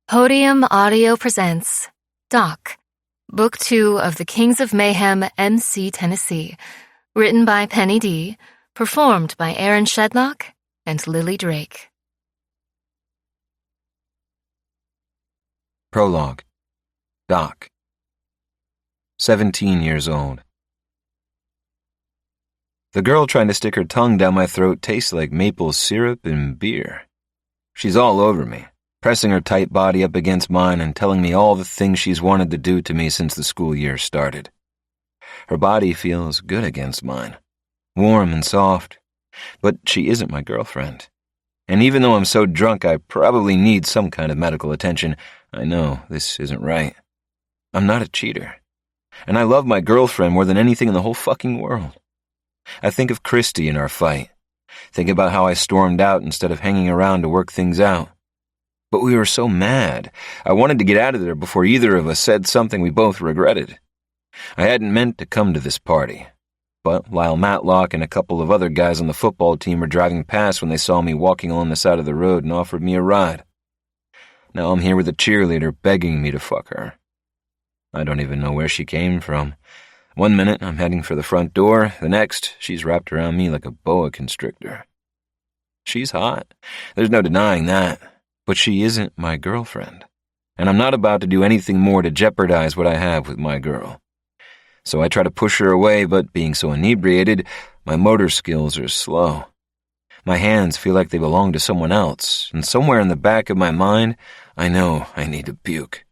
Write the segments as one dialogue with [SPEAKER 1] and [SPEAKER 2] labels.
[SPEAKER 1] Podium Audio presents Doc, Book 2 of The Kings of Mayhem, MC Tennessee, written by Penny D., performed by Aaron Shedlock and Lily Drake.
[SPEAKER 2] Prologue. Doc. 17 years old. The girl trying to stick her tongue down my throat tastes like maple syrup and beer. She's all over me, pressing her tight body up against mine and telling me all the things she's wanted to do to me since the school year started. Her body feels good against mine, warm and soft, but she isn't my girlfriend. And even though I'm so drunk I probably need some kind of medical attention, I know this isn't right. I'm not a cheater, and I love my girlfriend more than anything in the whole fucking world. I think of Christy in our fight, think about how I stormed out instead of hanging around to work things out. But we were so mad, I wanted to get out of there before either of us said something we both regretted. I hadn't meant to come to this party, but Lyle Matlock and a couple of other guys on the football team were driving past when they saw me walking along the side of the road and offered me a ride. Now I'm here with a cheerleader begging me to fuck her. I don't even know where she came from. One minute I'm heading for the front door, the next she's wrapped around me like a boa constrictor. She's hot, there's no denying that. But she isn't my girlfriend, and I'm not about to do anything more to jeopardize what I have with my girl. So I try to push her away, but being so inebriated, my motor skills are slow. My hands feel like they belong to someone else, and somewhere in the back of my mind, I know I need to puke.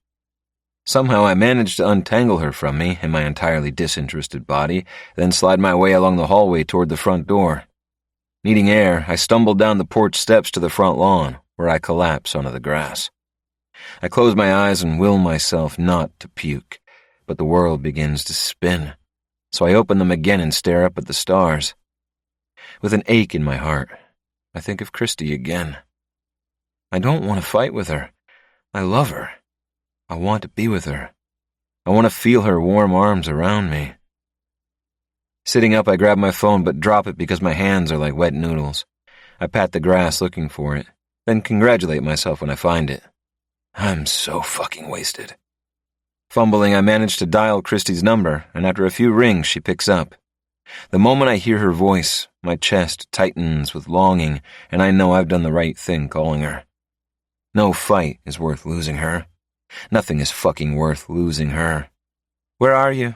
[SPEAKER 2] Somehow I manage to untangle her from me in my entirely disinterested body, then slide my way along the hallway toward the front door. Needing air, I stumble down the porch steps to the front lawn, where I collapse onto the grass. I close my eyes and will myself not to puke, but the world begins to spin, so I open them again and stare up at the stars. With an ache in my heart, I think of Christy again. I don't want to fight with her. I love her. I want to be with her. I want to feel her warm arms around me. Sitting up, I grab my phone but drop it because my hands are like wet noodles. I pat the grass looking for it, then congratulate myself when I find it. I'm so fucking wasted. Fumbling, I manage to dial Christy's number, and after a few rings, she picks up. The moment I hear her voice, my chest tightens with longing, and I know I've done the right thing calling her. No fight is worth losing her. Nothing is fucking worth losing her. Where are you?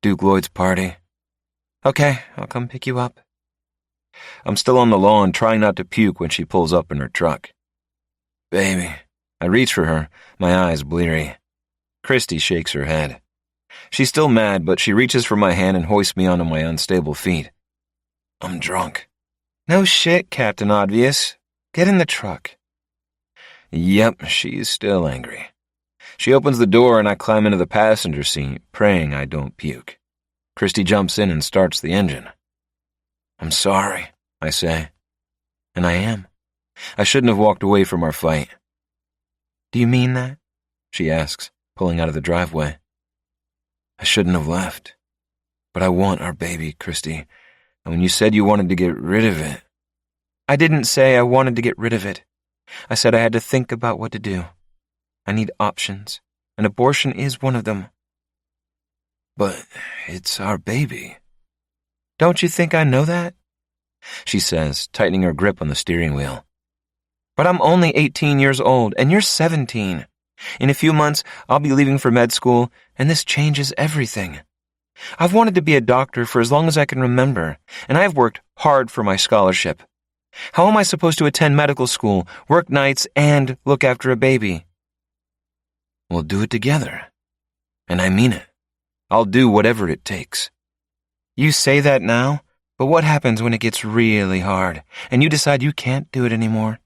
[SPEAKER 2] Duke Lloyd's party. Okay, I'll come pick you up. I'm still on the lawn, trying not to puke when she pulls up in her truck. Baby. I reach for her, my eyes bleary. Christy shakes her head. She's still mad, but she reaches for my hand and hoists me onto my unstable feet. I'm drunk. No shit, Captain Obvious. Get in the truck. Yep, she's still angry. She opens the door and I climb into the passenger seat, praying I don't puke. Christy jumps in and starts the engine. I'm sorry, I say. And I am. I shouldn't have walked away from our fight. Do you mean that? She asks, pulling out of the driveway. I shouldn't have left. But I want our baby, Christy. And when you said you wanted to get rid of it... I didn't say I wanted to get rid of it. I said I had to think about what to do. I need options, and abortion is one of them. But it's our baby. Don't you think I know that? She says, tightening her grip on the steering wheel. But I'm only 18 years old, and you're 17. In a few months, I'll be leaving for med school, and this changes everything. I've wanted to be a doctor for as long as I can remember, and I've worked hard for my scholarship. How am I supposed to attend medical school, work nights, and look after a baby? We'll do it together. And I mean it. I'll do whatever it takes. You say that now, but what happens when it gets really hard, and you decide you can't do it anymore?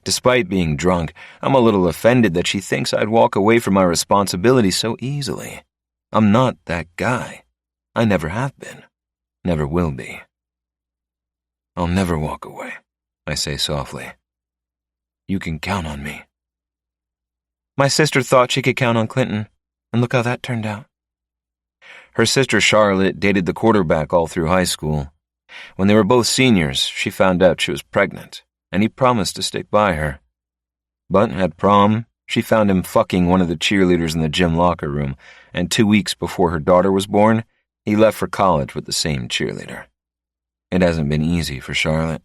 [SPEAKER 2] Despite being drunk, I'm a little offended that she thinks I'd walk away from my responsibility so easily. I'm not that guy. I never have been. Never will be. I'll never walk away, I say softly. You can count on me. My sister thought she could count on Clinton, and look how that turned out. Her sister Charlotte dated the quarterback all through high school. When they were both seniors, she found out she was pregnant, and he promised to stick by her. But at prom, she found him fucking one of the cheerleaders in the gym locker room, and 2 weeks before her daughter was born, he left for college with the same cheerleader. It hasn't been easy for Charlotte.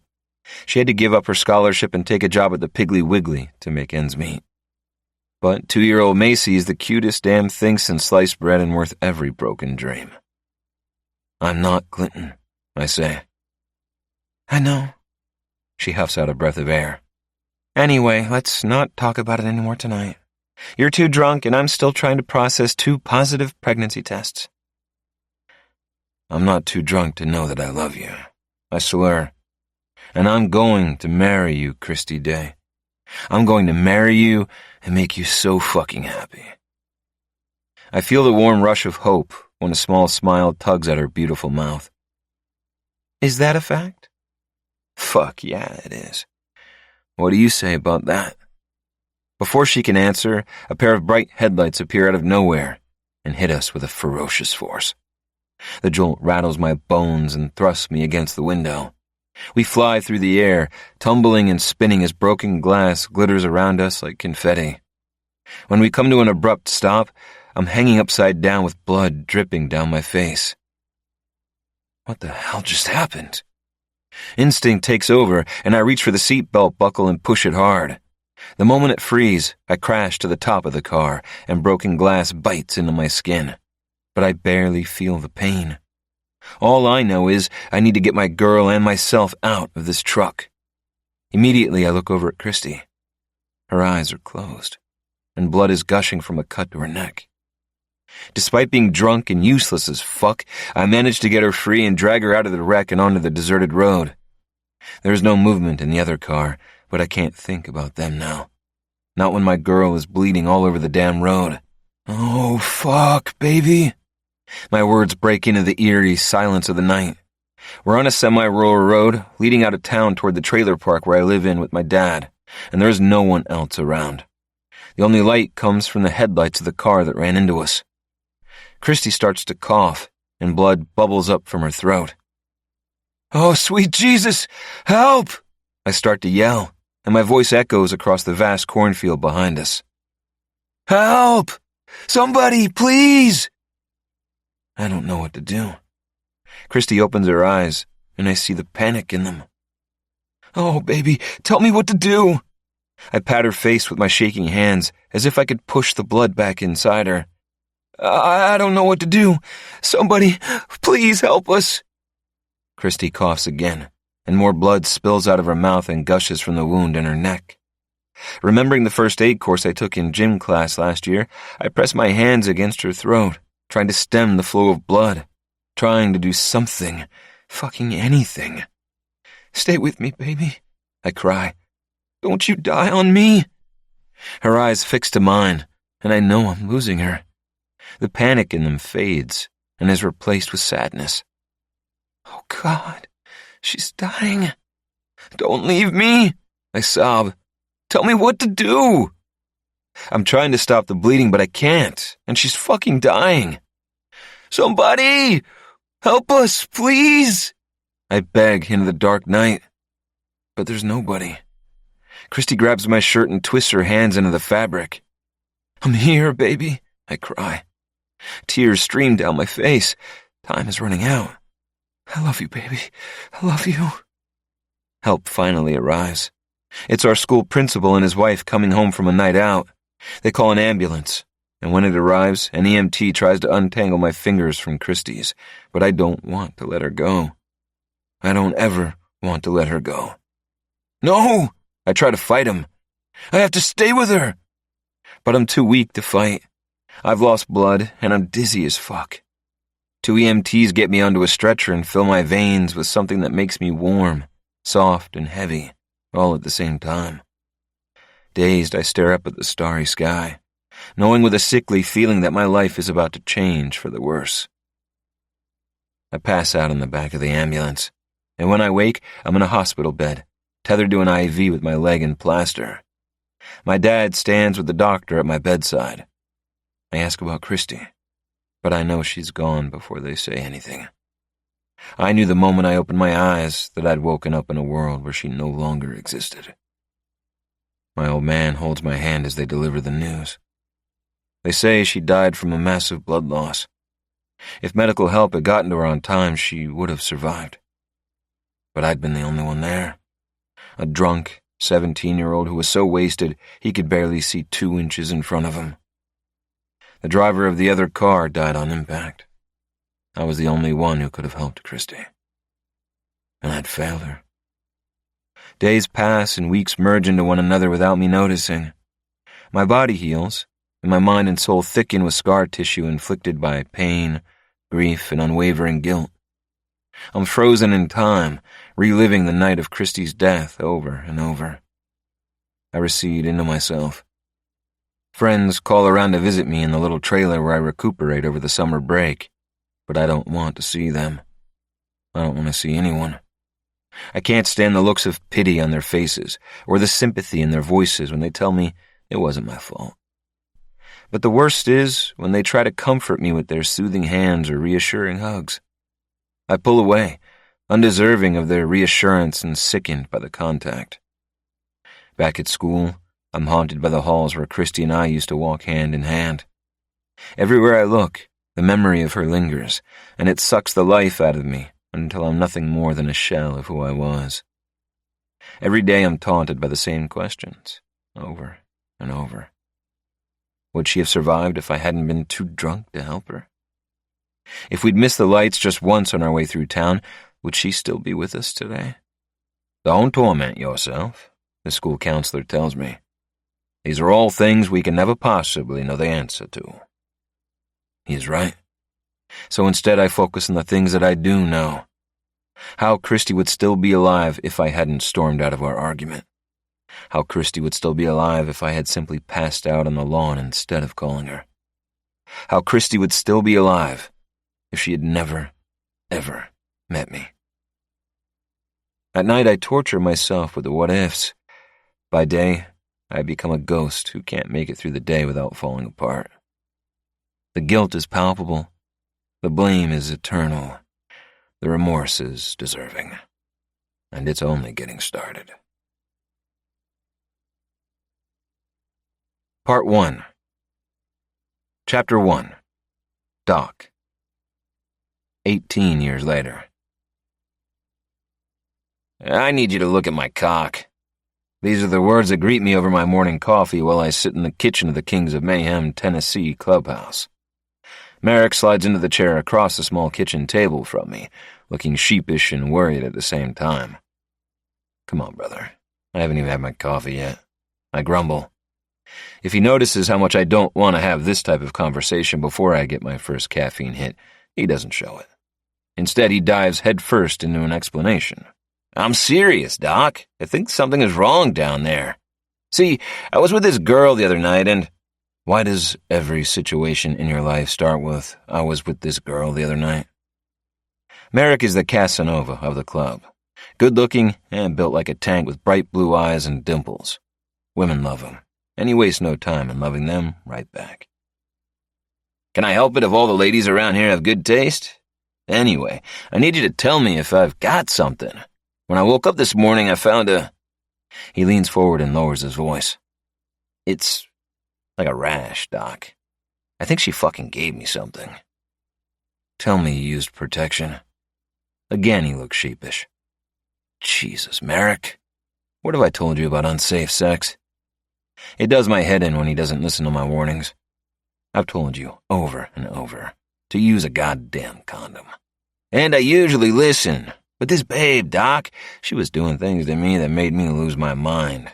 [SPEAKER 2] She had to give up her scholarship and take a job at the Piggly Wiggly to make ends meet. But 2-year-old Macy is the cutest damn thing since sliced bread and worth every broken dream. I'm not Clinton, I say. I know. She huffs out a breath of air. Anyway, let's not talk about it anymore tonight. You're too drunk and I'm still trying to process 2 positive pregnancy tests. I'm not too drunk to know that I love you, I slur. And I'm going to marry you, Christy Day. I'm going to marry you and make you so fucking happy. I feel the warm rush of hope when a small smile tugs at her beautiful mouth. Is that a fact? Fuck yeah, it is. What do you say about that? Before she can answer, a pair of bright headlights appear out of nowhere and hit us with a ferocious force. The jolt rattles my bones and thrusts me against the window. We fly through the air, tumbling and spinning as broken glass glitters around us like confetti. When we come to an abrupt stop, I'm hanging upside down with blood dripping down my face. What the hell just happened? Instinct takes over, and I reach for the seatbelt buckle and push it hard. The moment it frees, I crash to the top of the car, and broken glass bites into my skin. But I barely feel the pain. All I know is I need to get my girl and myself out of this truck. Immediately, I look over at Christy. Her eyes are closed, and blood is gushing from a cut to her neck. Despite being drunk and useless as fuck, I manage to get her free and drag her out of the wreck and onto the deserted road. There's no movement in the other car, but I can't think about them now. Not when my girl is bleeding all over the damn road. Oh, fuck, baby. My words break into the eerie silence of the night. We're on a semi-rural road leading out of town toward the trailer park where I live in with my dad, and there's no one else around. The only light comes from the headlights of the car that ran into us. Christy starts to cough, and blood bubbles up from her throat. Oh, sweet Jesus, help! I start to yell, and my voice echoes across the vast cornfield behind us. Help! Somebody, please! I don't know what to do. Christy opens her eyes, and I see the panic in them. Oh, baby, tell me what to do. I pat her face with my shaking hands, as if I could push the blood back inside her. I don't know what to do. Somebody, please help us. Christy coughs again, and more blood spills out of her mouth and gushes from the wound in her neck. Remembering the first aid course I took in gym class last year, I press my hands against her throat, trying to stem the flow of blood, trying to do something, fucking anything. Stay with me, baby, I cry. Don't you die on me. Her eyes fix to mine, and I know I'm losing her. The panic in them fades and is replaced with sadness. Oh, God, she's dying. Don't leave me, I sob. Tell me what to do. I'm trying to stop the bleeding, but I can't, and she's fucking dying. Somebody, help us, please. I beg into the dark night, but there's nobody. Christy grabs my shirt and twists her hands into the fabric. I'm here, baby, I cry. Tears stream down my face. Time is running out. I love you, baby. I love you. Help finally arrives. It's our school principal and his wife coming home from a night out. They call an ambulance, and when it arrives, an EMT tries to untangle my fingers from Christy's, but I don't want to let her go. I don't ever want to let her go. No! I try to fight him. I have to stay with her. But I'm too weak to fight. I've lost blood, and I'm dizzy as fuck. 2 EMTs get me onto a stretcher and fill my veins with something that makes me warm, soft, and heavy, all at the same time. Dazed, I stare up at the starry sky, knowing with a sickly feeling that my life is about to change for the worse. I pass out in the back of the ambulance, and when I wake, I'm in a hospital bed, tethered to an IV with my leg in plaster. My dad stands with the doctor at my bedside. I ask about Christy, but I know she's gone before they say anything. I knew the moment I opened my eyes that I'd woken up in a world where she no longer existed. My old man holds my hand as they deliver the news. They say she died from a massive blood loss. If medical help had gotten to her on time, she would have survived. But I'd been the only one there. A drunk, 17-year-old who was so wasted he could barely see 2 inches in front of him. The driver of the other car died on impact. I was the only one who could have helped Christy. And I'd failed her. Days pass and weeks merge into one another without me noticing. My body heals, and my mind and soul thicken with scar tissue inflicted by pain, grief, and unwavering guilt. I'm frozen in time, reliving the night of Christy's death over and over. I recede into myself. Friends call around to visit me in the little trailer where I recuperate over the summer break, but I don't want to see them. I don't want to see anyone. I can't stand the looks of pity on their faces, or the sympathy in their voices when they tell me it wasn't my fault. But the worst is when they try to comfort me with their soothing hands or reassuring hugs. I pull away, undeserving of their reassurance and sickened by the contact. Back at school, I'm haunted by the halls where Christy and I used to walk hand in hand. Everywhere I look, the memory of her lingers, and it sucks the life out of me until I'm nothing more than a shell of who I was. Every day I'm taunted by the same questions, over and over. Would she have survived if I hadn't been too drunk to help her? If we'd missed the lights just once on our way through town, would she still be with us today? Don't torment yourself, the school counselor tells me. These are all things we can never possibly know the answer to. He's right. So instead I focus on the things that I do know. How Christy would still be alive if I hadn't stormed out of our argument. How Christy would still be alive if I had simply passed out on the lawn instead of calling her. How Christy would still be alive if she had never, ever met me. At night I torture myself with the what-ifs. By day, I become a ghost who can't make it through the day without falling apart. The guilt is palpable. The blame is eternal. The remorse is deserving. And it's only getting started. Part 1. Chapter 1. Doc. 18 years later. I need you to look at my cock. These are the words that greet me over my morning coffee while I sit in the kitchen of the Kings of Mayhem, Tennessee clubhouse. Merrick slides into the chair across the small kitchen table from me, looking sheepish and worried at the same time. Come on, brother. I haven't even had my coffee yet. I grumble. If he notices how much I don't want to have this type of conversation before I get my first caffeine hit, he doesn't show it. Instead, he dives headfirst into an explanation. I'm serious, Doc. I think something is wrong down there. See, I was with this girl the other night and... Why does every situation in your life start with, I was with this girl the other night? Merrick is the Casanova of the club. Good-looking and built like a tank with bright blue eyes and dimples. Women love him, and he wastes no time in loving them right back. Can I help it if all the ladies around here have good taste? Anyway, I need you to tell me if I've got something. When I woke up this morning, I found a... He leans forward and lowers his voice. It's like a rash, Doc. I think she fucking gave me something. Tell me you used protection. Again, he looks sheepish. Jesus, Merrick. What have I told you about unsafe sex? It does my head in when he doesn't listen to my warnings. I've told you over and over to use a goddamn condom. And I usually listen. But this babe, Doc, she was doing things to me that made me lose my mind.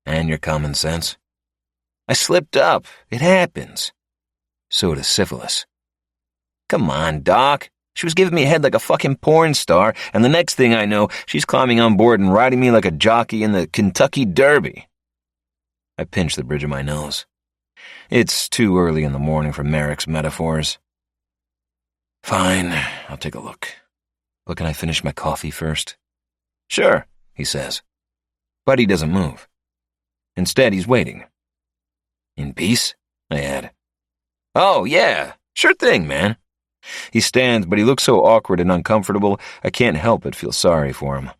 [SPEAKER 2] And your common sense? I slipped up. It happens. So does syphilis. Come on, Doc. She was giving me a head like a fucking porn star, and the next thing I know, she's climbing on board and riding me like a jockey in the Kentucky Derby. I pinch the bridge of my nose. It's too early in the morning for Merrick's metaphors. Fine, I'll take a look. But can I finish my coffee first? Sure, he says. But he doesn't move. Instead, he's waiting. In peace? I add. Oh, yeah, sure thing, man. He stands, but he looks so awkward and uncomfortable, I can't help but feel sorry for him.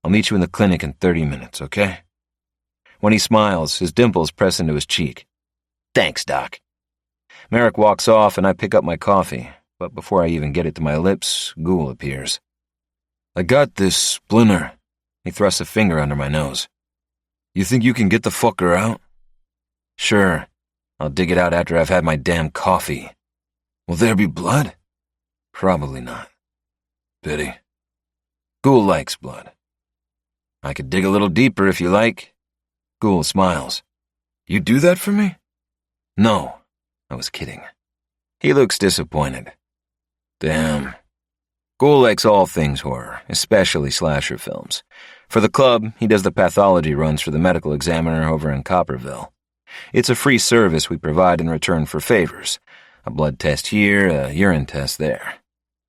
[SPEAKER 2] I'll meet you in the clinic in 30 minutes, okay? When he smiles, his dimples press into his cheek. Thanks, Doc. Merrick walks off and I pick up my coffee, but before I even get it to my lips, Ghoul appears. I got this splinter. He thrusts a finger under my nose. You think you can get the fucker out? Sure. I'll dig it out after I've had my damn coffee. Will there be blood? Probably not. Pity. Ghoul likes blood. I could dig a little deeper if you like. Ghoul smiles. You do that for me? No, I was kidding. He looks disappointed. Damn. Ghoul likes all things horror, especially slasher films. For the club, he does the pathology runs for the medical examiner over in Copperville. It's a free service we provide in return for favors. A blood test here, a urine test there.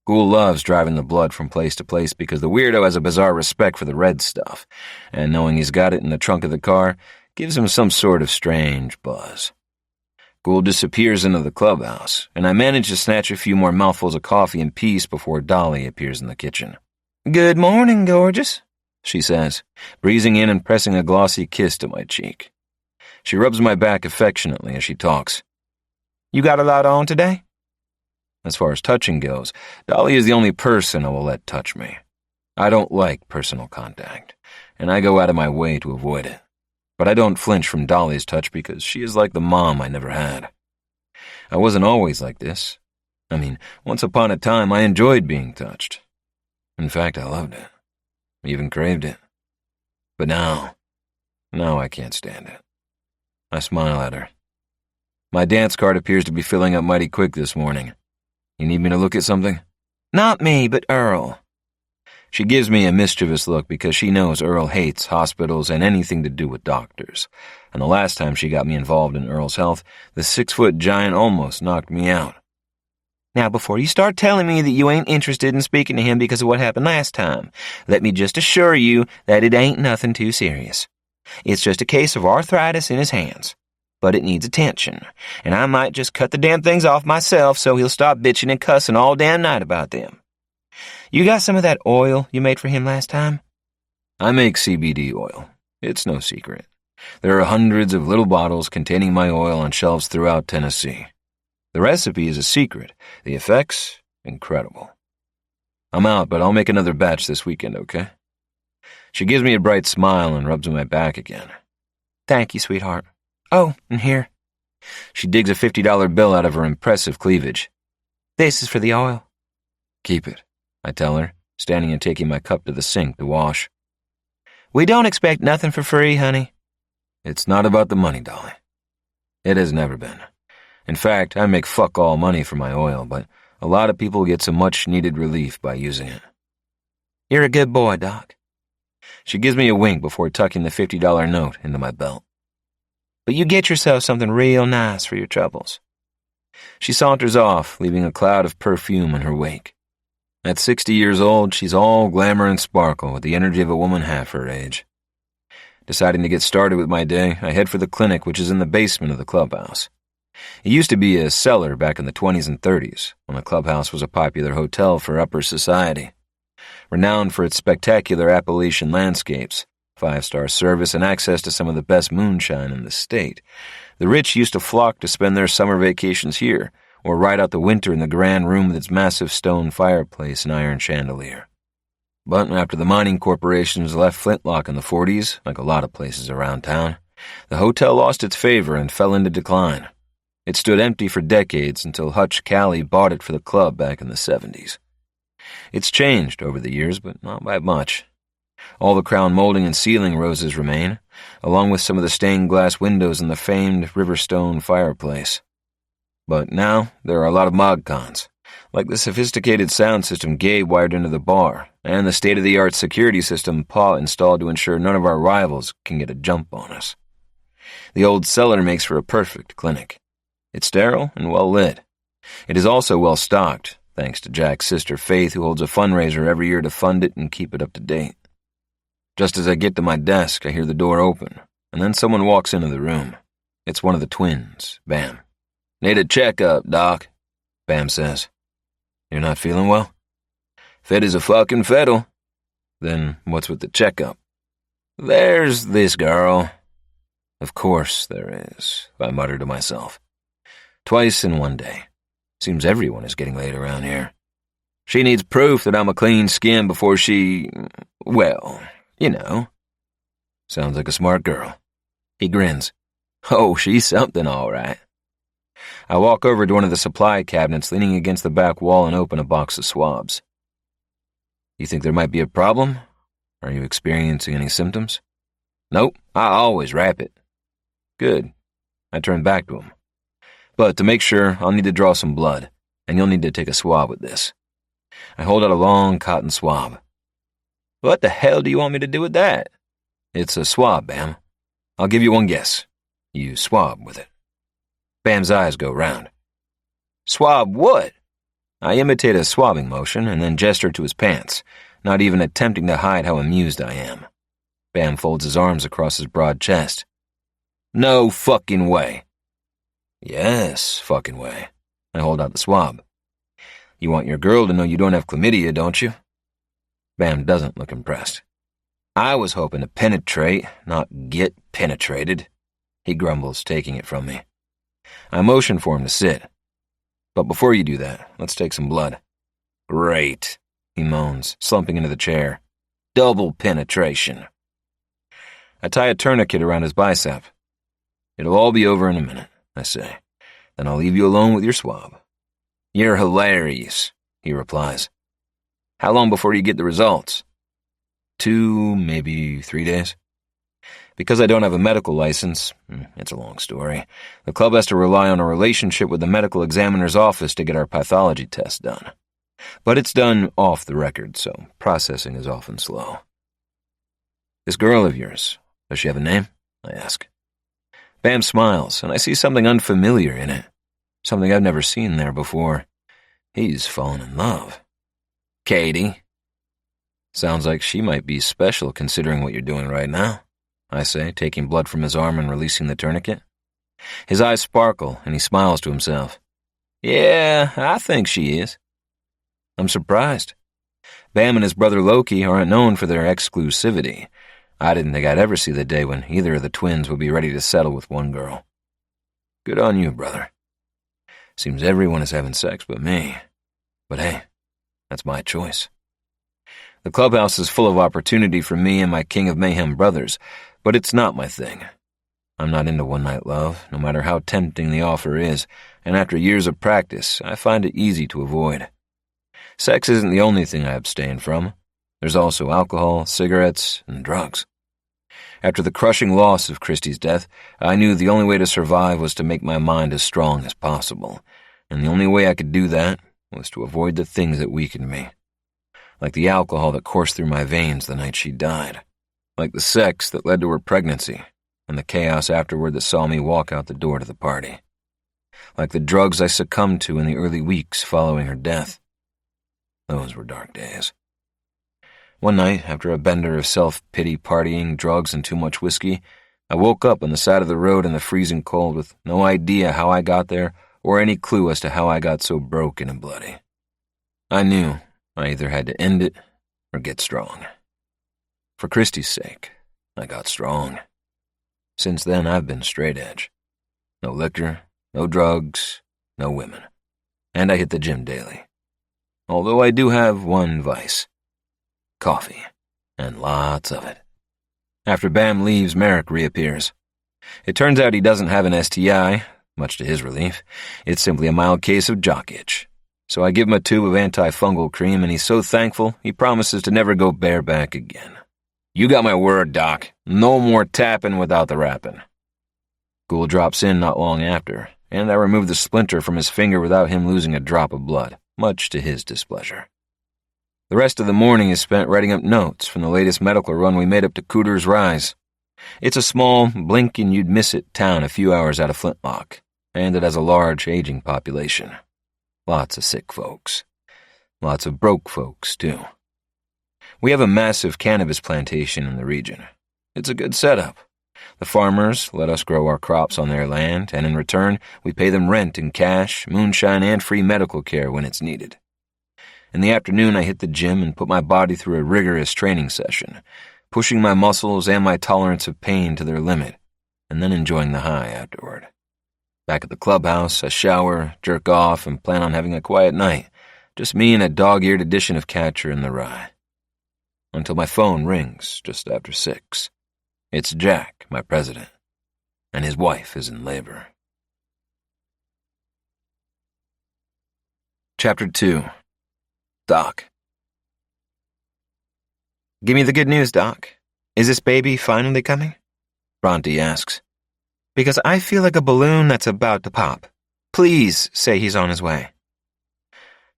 [SPEAKER 2] Ghoul loves driving the blood from place to place because the weirdo has a bizarre respect for the red stuff, and knowing he's got it in the trunk of the car gives him some sort of strange buzz. Ghoul disappears into the clubhouse, and I manage to snatch a few more mouthfuls of coffee in peace before Dolly appears in the kitchen. Good morning, gorgeous, she says, breezing in and pressing a glossy kiss to my cheek. She rubs my back affectionately as she talks. You got a lot on today? As far as touching goes, Dolly is the only person I will let touch me. I don't like personal contact, and I go out of my way to avoid it. But I don't flinch from Dolly's touch because she is like the mom I never had. I wasn't always like this. I mean, once upon a time I enjoyed being touched. In fact, I loved it. Even craved it. But now I can't stand it. I smile at her. My dance card appears to be filling up mighty quick this morning. You need me to look at something? Not me, but Earl. She gives me a mischievous look because she knows Earl hates hospitals and anything to do with doctors. And the last time she got me involved in Earl's health, the 6-foot giant almost knocked me out. Now, before you start telling me that you ain't interested in speaking to him because of what happened last time, let me just assure you that it ain't nothing too serious. It's just a case of arthritis in his hands. But it needs attention, and I might just cut the damn things off myself so he'll stop bitching and cussing all damn night about them. You got some of that oil you made for him last time? I make CBD oil. It's no secret. There are hundreds of little bottles containing my oil on shelves throughout Tennessee. The recipe is a secret. The effects, incredible. I'm out, but I'll make another batch this weekend, okay? She gives me a bright smile and rubs my back again. Thank you, sweetheart. Oh, and here. She digs a $50 bill out of her impressive cleavage. This is for the oil. Keep it, I tell her, standing and taking my cup to the sink to wash. We don't expect nothing for free, honey. It's not about the money, Dolly. It has never been. In fact, I make fuck all money for my oil, but a lot of people get some much-needed relief by using it. You're a good boy, Doc. She gives me a wink before tucking the $50 note into my belt. But you get yourself something real nice for your troubles. She saunters off, leaving a cloud of perfume in her wake. At 60 years old, she's all glamour and sparkle with the energy of a woman half her age. Deciding to get started with my day, I head for the clinic, which is in the basement of the clubhouse. It used to be a cellar back in the 20s and 30s, when the clubhouse was a popular hotel for upper society. Renowned for its spectacular Appalachian landscapes, 5-star service, and access to some of the best moonshine in the state, the rich used to flock to spend their summer vacations here, or ride out the winter in the grand room with its massive stone fireplace and iron chandelier. But after the mining corporations left Flintlock in the 40s, like a lot of places around town, the hotel lost its favor and fell into decline. It stood empty for decades until Hutch Calley bought it for the club back in the 70s. It's changed over the years, but not by much. All the crown molding and ceiling roses remain, along with some of the stained glass windows in the famed Riverstone fireplace. But now there are a lot of mod cons, like the sophisticated sound system Gabe wired into the bar, and the state-of-the-art security system Paul installed to ensure none of our rivals can get a jump on us. The old cellar makes for a perfect clinic. It's sterile and well-lit. It is also well-stocked, thanks to Jack's sister Faith, who holds a fundraiser every year to fund it and keep it up to date. Just as I get to my desk, I hear the door open, and then someone walks into the room. It's one of the twins, Bam. Need a checkup, Doc, Bam says. You're not feeling well? Fit as a fucking fiddle. Then what's with the checkup? There's this girl. Of course there is, I muttered to myself. Twice in one day. Seems everyone is getting laid around here. She needs proof that I'm a clean skin before she... well, you know. Sounds like a smart girl. He grins. Oh, she's something, all right. I walk over to one of the supply cabinets leaning against the back wall and open a box of swabs. You think there might be a problem? Are you experiencing any symptoms? Nope, I always wrap it. Good. I turn back to him. But to make sure, I'll need to draw some blood, and you'll need to take a swab with this. I hold out a long cotton swab. What the hell do you want me to do with that? It's a swab, Bam. I'll give you one guess. You swab with it. Bam's eyes go round. Swab what? I imitate a swabbing motion and then gesture to his pants, not even attempting to hide how amused I am. Bam folds his arms across his broad chest. No fucking way. Yes, fucking way. I hold out the swab. You want your girl to know you don't have chlamydia, don't you? Bam doesn't look impressed. I was hoping to penetrate, not get penetrated. He grumbles, taking it from me. I motion for him to sit. But before you do that, let's take some blood. Great, he moans, slumping into the chair. Double penetration. I tie a tourniquet around his bicep. It'll all be over in a minute, I say. Then I'll leave you alone with your swab. You're hilarious, he replies. How long before you get the results? 2, maybe 3 days. Because I don't have a medical license, it's a long story, the club has to rely on a relationship with the medical examiner's office to get our pathology test done. But it's done off the record, so processing is often slow. This girl of yours, does she have a name? I ask. Bam smiles, and I see something unfamiliar in it. Something I've never seen there before. He's fallen in love. Katie. Sounds like she might be special considering what you're doing right now, I say, taking blood from his arm and releasing the tourniquet. His eyes sparkle, and he smiles to himself. Yeah, I think she is. I'm surprised. Bam and his brother Loki aren't known for their exclusivity. I didn't think I'd ever see the day when either of the twins would be ready to settle with one girl. Good on you, brother. Seems everyone is having sex but me. But hey, that's my choice. The clubhouse is full of opportunity for me and my King of Mayhem brothers, but it's not my thing. I'm not into one-night love, no matter how tempting the offer is, and after years of practice, I find it easy to avoid. Sex isn't the only thing I abstain from. There's also alcohol, cigarettes, and drugs. After the crushing loss of Christie's death, I knew the only way to survive was to make my mind as strong as possible, and the only way I could do that was to avoid the things that weakened me. Like the alcohol that coursed through my veins the night she died. Like the sex that led to her pregnancy, and the chaos afterward that saw me walk out the door to the party. Like the drugs I succumbed to in the early weeks following her death. Those were dark days. One night, after a bender of self-pity, partying, drugs, and too much whiskey, I woke up on the side of the road in the freezing cold with no idea how I got there or any clue as to how I got so broken and bloody. I knew I either had to end it or get strong. For Christie's sake, I got strong. Since then, I've been straight edge. No liquor, no drugs, no women. And I hit the gym daily. Although I do have one vice. Coffee. And lots of it. After Bam leaves, Merrick reappears. It turns out he doesn't have an STI, much to his relief. It's simply a mild case of jock itch. So I give him a tube of antifungal cream, and he's so thankful he promises to never go bareback again. You got my word, Doc. No more tapping without the rapping. Ghoul drops in not long after, and I remove the splinter from his finger without him losing a drop of blood, much to his displeasure. The rest of the morning is spent writing up notes from the latest medical run we made up to Cooter's Rise. It's a small, blink-and-you'd-miss-it town a few hours out of Flintlock, and it has a large, aging population. Lots of sick folks. Lots of broke folks, too. We have a massive cannabis plantation in the region. It's a good setup. The farmers let us grow our crops on their land, and in return, we pay them rent in cash, moonshine, and free medical care when it's needed. In the afternoon, I hit the gym and put my body through a rigorous training session, pushing my muscles and my tolerance of pain to their limit, and then enjoying the high afterward. Back at the clubhouse, I shower, jerk off, and plan on having a quiet night. Just me and a dog-eared edition of Catcher in the Rye. Until my phone rings just after 6. It's Jack, my president, and his wife is in labor. Chapter 2. Doc.
[SPEAKER 3] Give me the good news, Doc. Is this baby finally coming?
[SPEAKER 2] Bronte asks.
[SPEAKER 3] Because I feel like a balloon that's about to pop. Please say he's on his way.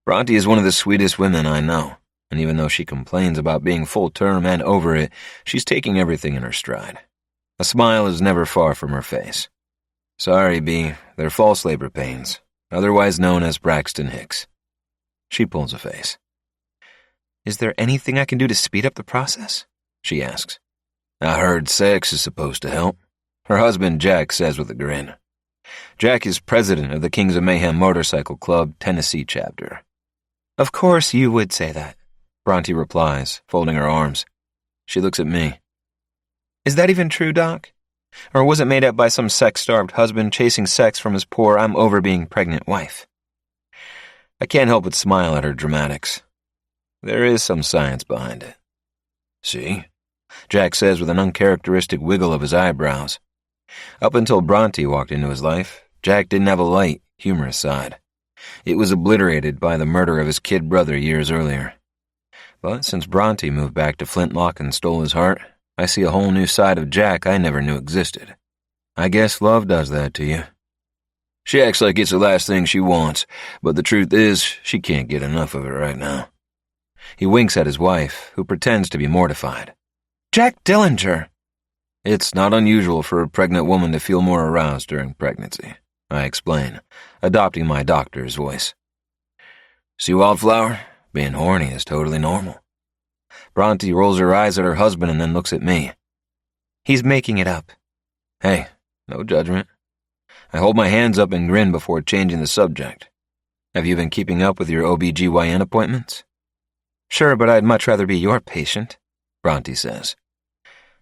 [SPEAKER 2] Bronte is one of the sweetest women I know, and even though she complains about being full-term and over it, she's taking everything in her stride. A smile is never far from her face. Sorry, B, they're false labor pains, otherwise known as Braxton Hicks. She pulls a face.
[SPEAKER 3] Is there anything I can do to speed up the process?
[SPEAKER 2] She asks. I heard sex is supposed to help, her husband Jack says with a grin. Jack is president of the Kings of Mayhem Motorcycle Club, Tennessee chapter.
[SPEAKER 3] Of course you would say that,
[SPEAKER 2] Bronte replies, folding her arms. She looks at me.
[SPEAKER 3] Is that even true, Doc? Or was it made up by some sex-starved husband chasing sex from his poor I'm-over-being-pregnant wife?
[SPEAKER 2] I can't help but smile at her dramatics. There is some science behind it. See? Jack says with an uncharacteristic wiggle of his eyebrows. Up until Bronte walked into his life, Jack didn't have a light, humorous side. It was obliterated by the murder of his kid brother years earlier. But since Bronte moved back to Flintlock and stole his heart, I see a whole new side of Jack I never knew existed. I guess love does that to you. She acts like it's the last thing she wants, but the truth is, she can't get enough of it right now. He winks at his wife, who pretends to be mortified.
[SPEAKER 3] Jack Dillinger!
[SPEAKER 2] It's not unusual for a pregnant woman to feel more aroused during pregnancy, I explain, adopting my doctor's voice. See, Wildflower? Being horny is totally normal. Bronte rolls her eyes at her husband and then looks at me.
[SPEAKER 3] He's making it up.
[SPEAKER 2] Hey, no judgment. I hold my hands up and grin before changing the subject. Have you been keeping up with your OB/GYN appointments?
[SPEAKER 3] Sure, but I'd much rather be your patient,
[SPEAKER 2] Bronte says.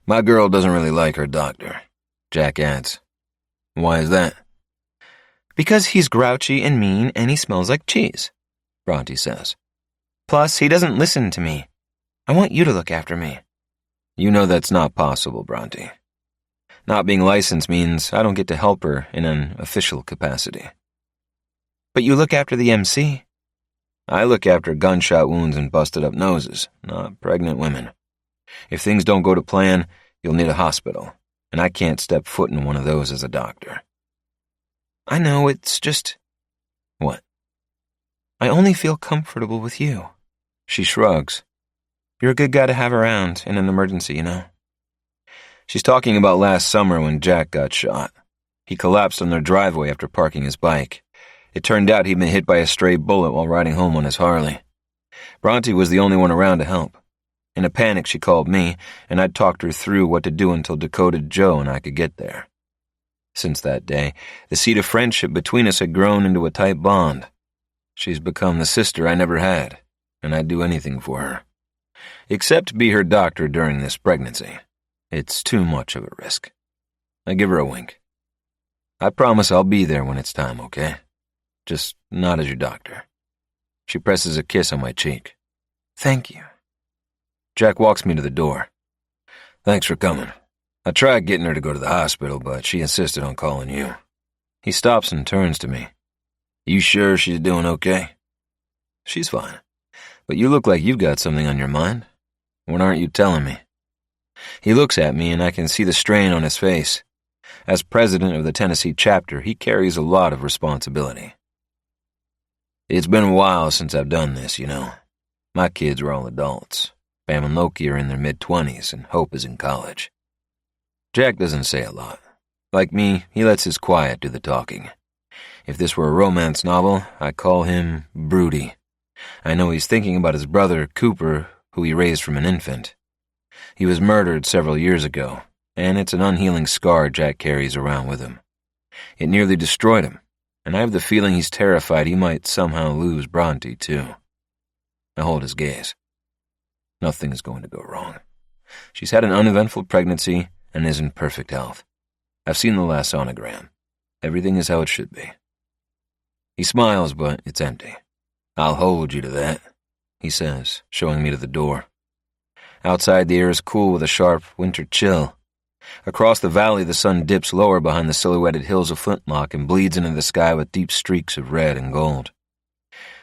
[SPEAKER 2] My girl doesn't really like her doctor, Jack adds. Why is that?
[SPEAKER 3] Because he's grouchy and mean and he smells like cheese,
[SPEAKER 2] Bronte says.
[SPEAKER 3] Plus, he doesn't listen to me. I want you to look after me.
[SPEAKER 2] You know that's not possible, Bronte. Not being licensed means I don't get to help her in an official capacity.
[SPEAKER 3] But you look after the MC.
[SPEAKER 2] I look after gunshot wounds and busted-up noses, not pregnant women. If things don't go to plan, you'll need a hospital, and I can't step foot in one of those as a doctor.
[SPEAKER 3] I know, it's just...
[SPEAKER 2] What?
[SPEAKER 3] I only feel comfortable with you.
[SPEAKER 2] She shrugs.
[SPEAKER 3] You're a good guy to have around in an emergency, you know.
[SPEAKER 2] She's talking about last summer when Jack got shot. He collapsed on their driveway after parking his bike. It turned out he'd been hit by a stray bullet while riding home on his Harley. Bronte was the only one around to help. In a panic, she called me, and I'd talked her through what to do until Dakota Joe and I could get there. Since that day, the seed of friendship between us had grown into a tight bond. She's become the sister I never had, and I'd do anything for her. Except be her doctor during this pregnancy. It's too much of a risk. I give her a wink. I promise I'll be there when it's time, okay? Just not as your doctor. She presses a kiss on my cheek.
[SPEAKER 3] Thank you.
[SPEAKER 2] Jack walks me to the door. Thanks for coming. I tried getting her to go to the hospital, but she insisted on calling you. He stops and turns to me. You sure she's doing okay? She's fine. But you look like you've got something on your mind. When aren't you telling me? He looks at me and I can see the strain on his face. As president of the Tennessee chapter, he carries a lot of responsibility. It's been a while since I've done this, you know. My kids are all adults. Bam and Loki are in their mid-20s and Hope is in college. Jack doesn't say a lot. Like me, he lets his quiet do the talking. If this were a romance novel, I'd call him broody. I know he's thinking about his brother, Cooper, who he raised from an infant. He was murdered several years ago, and it's an unhealing scar Jack carries around with him. It nearly destroyed him, and I have the feeling he's terrified he might somehow lose Bronte, too. I hold his gaze. Nothing is going to go wrong. She's had an uneventful pregnancy and is in perfect health. I've seen the last sonogram. Everything is how it should be. He smiles, but it's empty. I'll hold you to that, he says, showing me to the door. Outside, the air is cool with a sharp winter chill. Across the valley, the sun dips lower behind the silhouetted hills of Flintlock and bleeds into the sky with deep streaks of red and gold.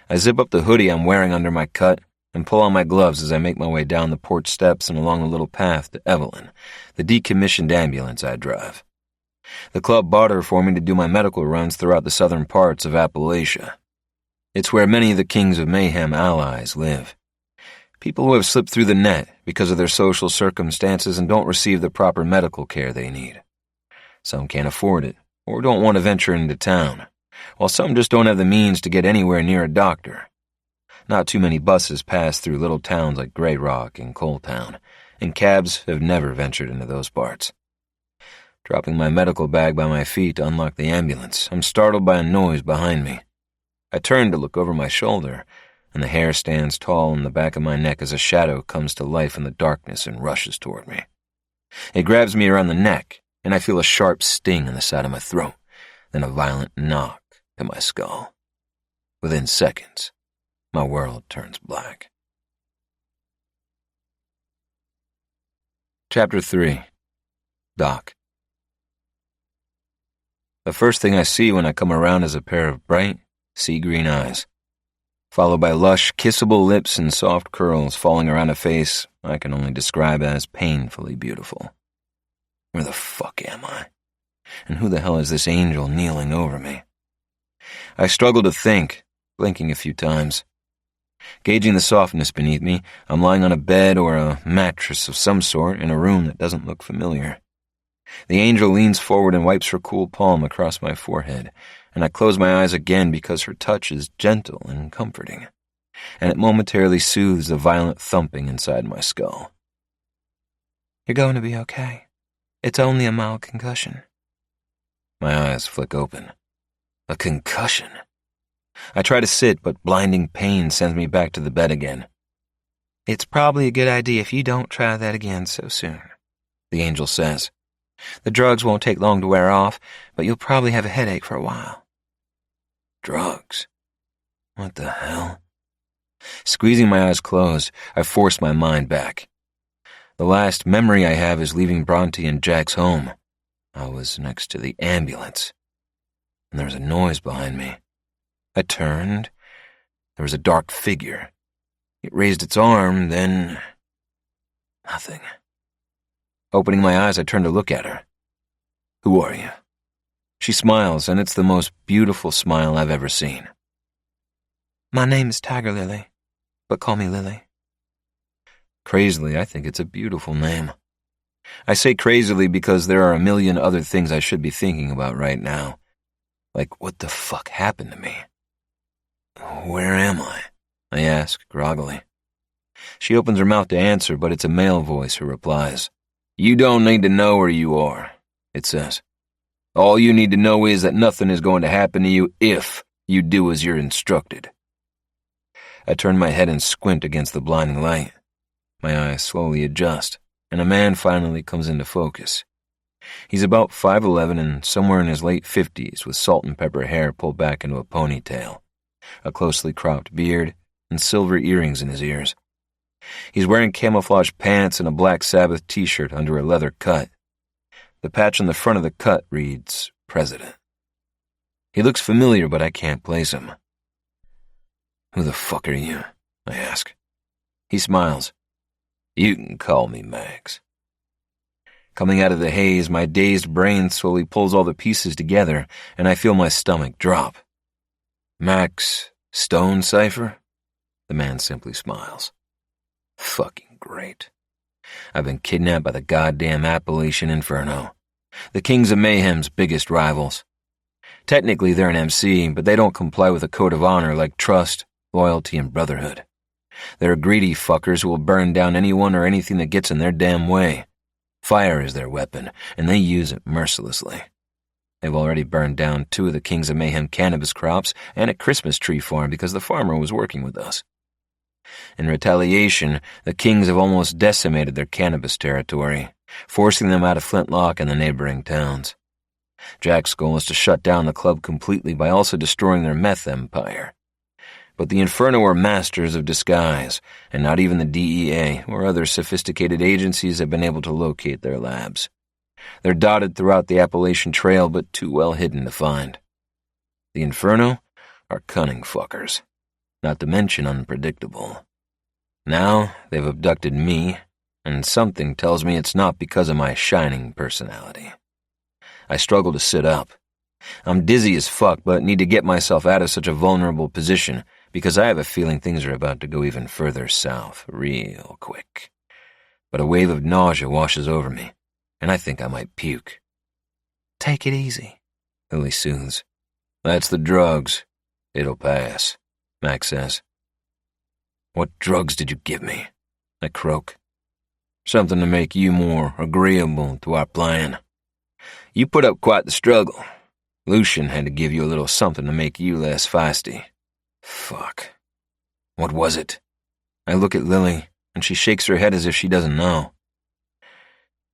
[SPEAKER 2] I zip up the hoodie I'm wearing under my cut and pull on my gloves as I make my way down the porch steps and along the little path to Evelyn, the decommissioned ambulance I drive. The club barter for me to do my medical runs throughout the southern parts of Appalachia. It's where many of the Kings of Mayhem allies live. People who have slipped through the net because of their social circumstances and don't receive the proper medical care they need. Some can't afford it or don't want to venture into town, while some just don't have the means to get anywhere near a doctor. Not too many buses pass through little towns like Grey Rock and Coaltown, and cabs have never ventured into those parts. Dropping my medical bag by my feet to unlock the ambulance, I'm startled by a noise behind me. I turn to look over my shoulder, and the hair stands tall on the back of my neck as a shadow comes to life in the darkness and rushes toward me. It grabs me around the neck, and I feel a sharp sting in the side of my throat, then a violent knock at my skull. Within seconds, my world turns black. Chapter 3. Doc. The first thing I see when I come around is a pair of bright, sea-green eyes, followed by lush, kissable lips and soft curls falling around a face I can only describe as painfully beautiful. Where the fuck am I? And who the hell is this angel kneeling over me? I struggle to think, blinking a few times. Gauging the softness beneath me, I'm lying on a bed or a mattress of some sort in a room that doesn't look familiar. The angel leans forward and wipes her cool palm across my forehead, and I close my eyes again because her touch is gentle and comforting, and it momentarily soothes the violent thumping inside my skull.
[SPEAKER 3] You're going to be okay. It's only a mild concussion.
[SPEAKER 2] My eyes flick open. A concussion? I try to sit, but blinding pain sends me back to the bed again.
[SPEAKER 3] It's probably a good idea if you don't try that again so soon, the angel says. The drugs won't take long to wear off, but you'll probably have a headache for a while.
[SPEAKER 2] Drugs? What the hell? Squeezing my eyes closed, I force my mind back. The last memory I have is leaving Bronte and Jack's home. I was next to the ambulance, and there was a noise behind me. I turned. There was a dark figure. It raised its arm, then nothing. Opening my eyes, I turn to look at her. Who are you? She smiles, and it's the most beautiful smile I've ever seen.
[SPEAKER 3] My name is Tiger Lily, but call me Lily.
[SPEAKER 2] Crazily, I think it's a beautiful name. I say crazily because there are a million other things I should be thinking about right now. Like, what the fuck happened to me? Where am I? I ask, groggily. She opens her mouth to answer, but it's a male voice who replies. You don't need to know where you are, it says. All you need to know is that nothing is going to happen to you if you do as you're instructed. I turn my head and squint against the blinding light. My eyes slowly adjust, and a man finally comes into focus. He's about 5'11" and somewhere in his late 50s with salt and pepper hair pulled back into a ponytail, a closely cropped beard, and silver earrings in his ears. He's wearing camouflage pants and a Black Sabbath t-shirt under a leather cut. The patch on the front of the cut reads, President. He looks familiar, but I can't place him. Who the fuck are you? I ask. He smiles. You can call me Max. Coming out of the haze, my dazed brain slowly pulls all the pieces together, and I feel my stomach drop. Max Stone Cipher? The man simply smiles. Fucking great. I've been kidnapped by the goddamn Appalachian Inferno, the Kings of Mayhem's biggest rivals. Technically, they're an MC, but they don't comply with a code of honor like trust, loyalty, and brotherhood. They're greedy fuckers who will burn down anyone or anything that gets in their damn way. Fire is their weapon, and they use it mercilessly. They've already burned down 2 of the Kings of Mayhem cannabis crops and a Christmas tree farm because the farmer was working with us. In retaliation, the Kings have almost decimated their cannabis territory, forcing them out of Flintlock and the neighboring towns. Jack's goal is to shut down the club completely by also destroying their meth empire. But the Inferno are masters of disguise, and not even the DEA or other sophisticated agencies have been able to locate their labs. They're dotted throughout the Appalachian Trail, but too well hidden to find. The Inferno are cunning fuckers, not to mention unpredictable. Now they've abducted me, and something tells me it's not because of my shining personality. I struggle to sit up. I'm dizzy as fuck, but need to get myself out of such a vulnerable position because I have a feeling things are about to go even further south real quick. But a wave of nausea washes over me, and I think I might puke.
[SPEAKER 3] Take it easy,
[SPEAKER 2] Lily soothes. That's the drugs. It'll pass, Max says. What drugs did you give me? I croak. Something to make you more agreeable to our plan. You put up quite the struggle. Lucian had to give you a little something to make you less feisty. Fuck. What was it? I look at Lily, and she shakes her head as if she doesn't know.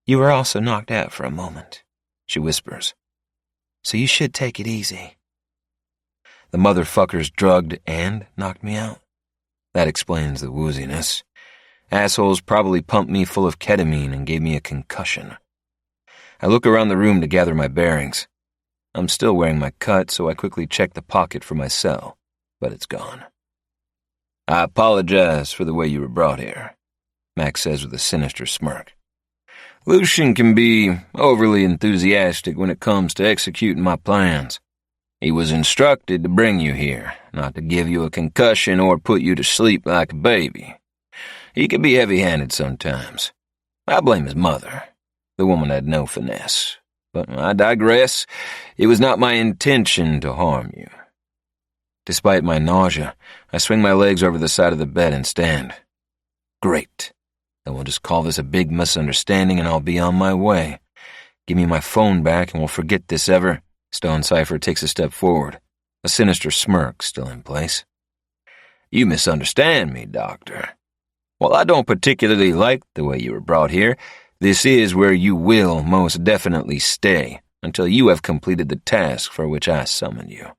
[SPEAKER 3] You were also knocked out for a moment, she whispers. So you should take it easy.
[SPEAKER 2] The motherfuckers drugged and knocked me out. That explains the wooziness. Assholes probably pumped me full of ketamine and gave me a concussion. I look around the room to gather my bearings. I'm still wearing my cut, so I quickly check the pocket for my cell, but it's gone. I apologize for the way you were brought here, Max says with a sinister smirk. Lucian can be overly enthusiastic when it comes to executing my plans. He was instructed to bring you here, not to give you a concussion or put you to sleep like a baby. He can be heavy-handed sometimes. I blame his mother. The woman had no finesse. But I digress. It was not my intention to harm you. Despite my nausea, I swing my legs over the side of the bed and stand. Great. Then we'll just call this a big misunderstanding and I'll be on my way. Give me my phone back and we'll forget this ever. Stone Cipher takes a step forward, a sinister smirk still in place. You misunderstand me, Doctor. While I don't particularly like the way you were brought here, this is where you will most definitely stay until you have completed the task for which I summoned you.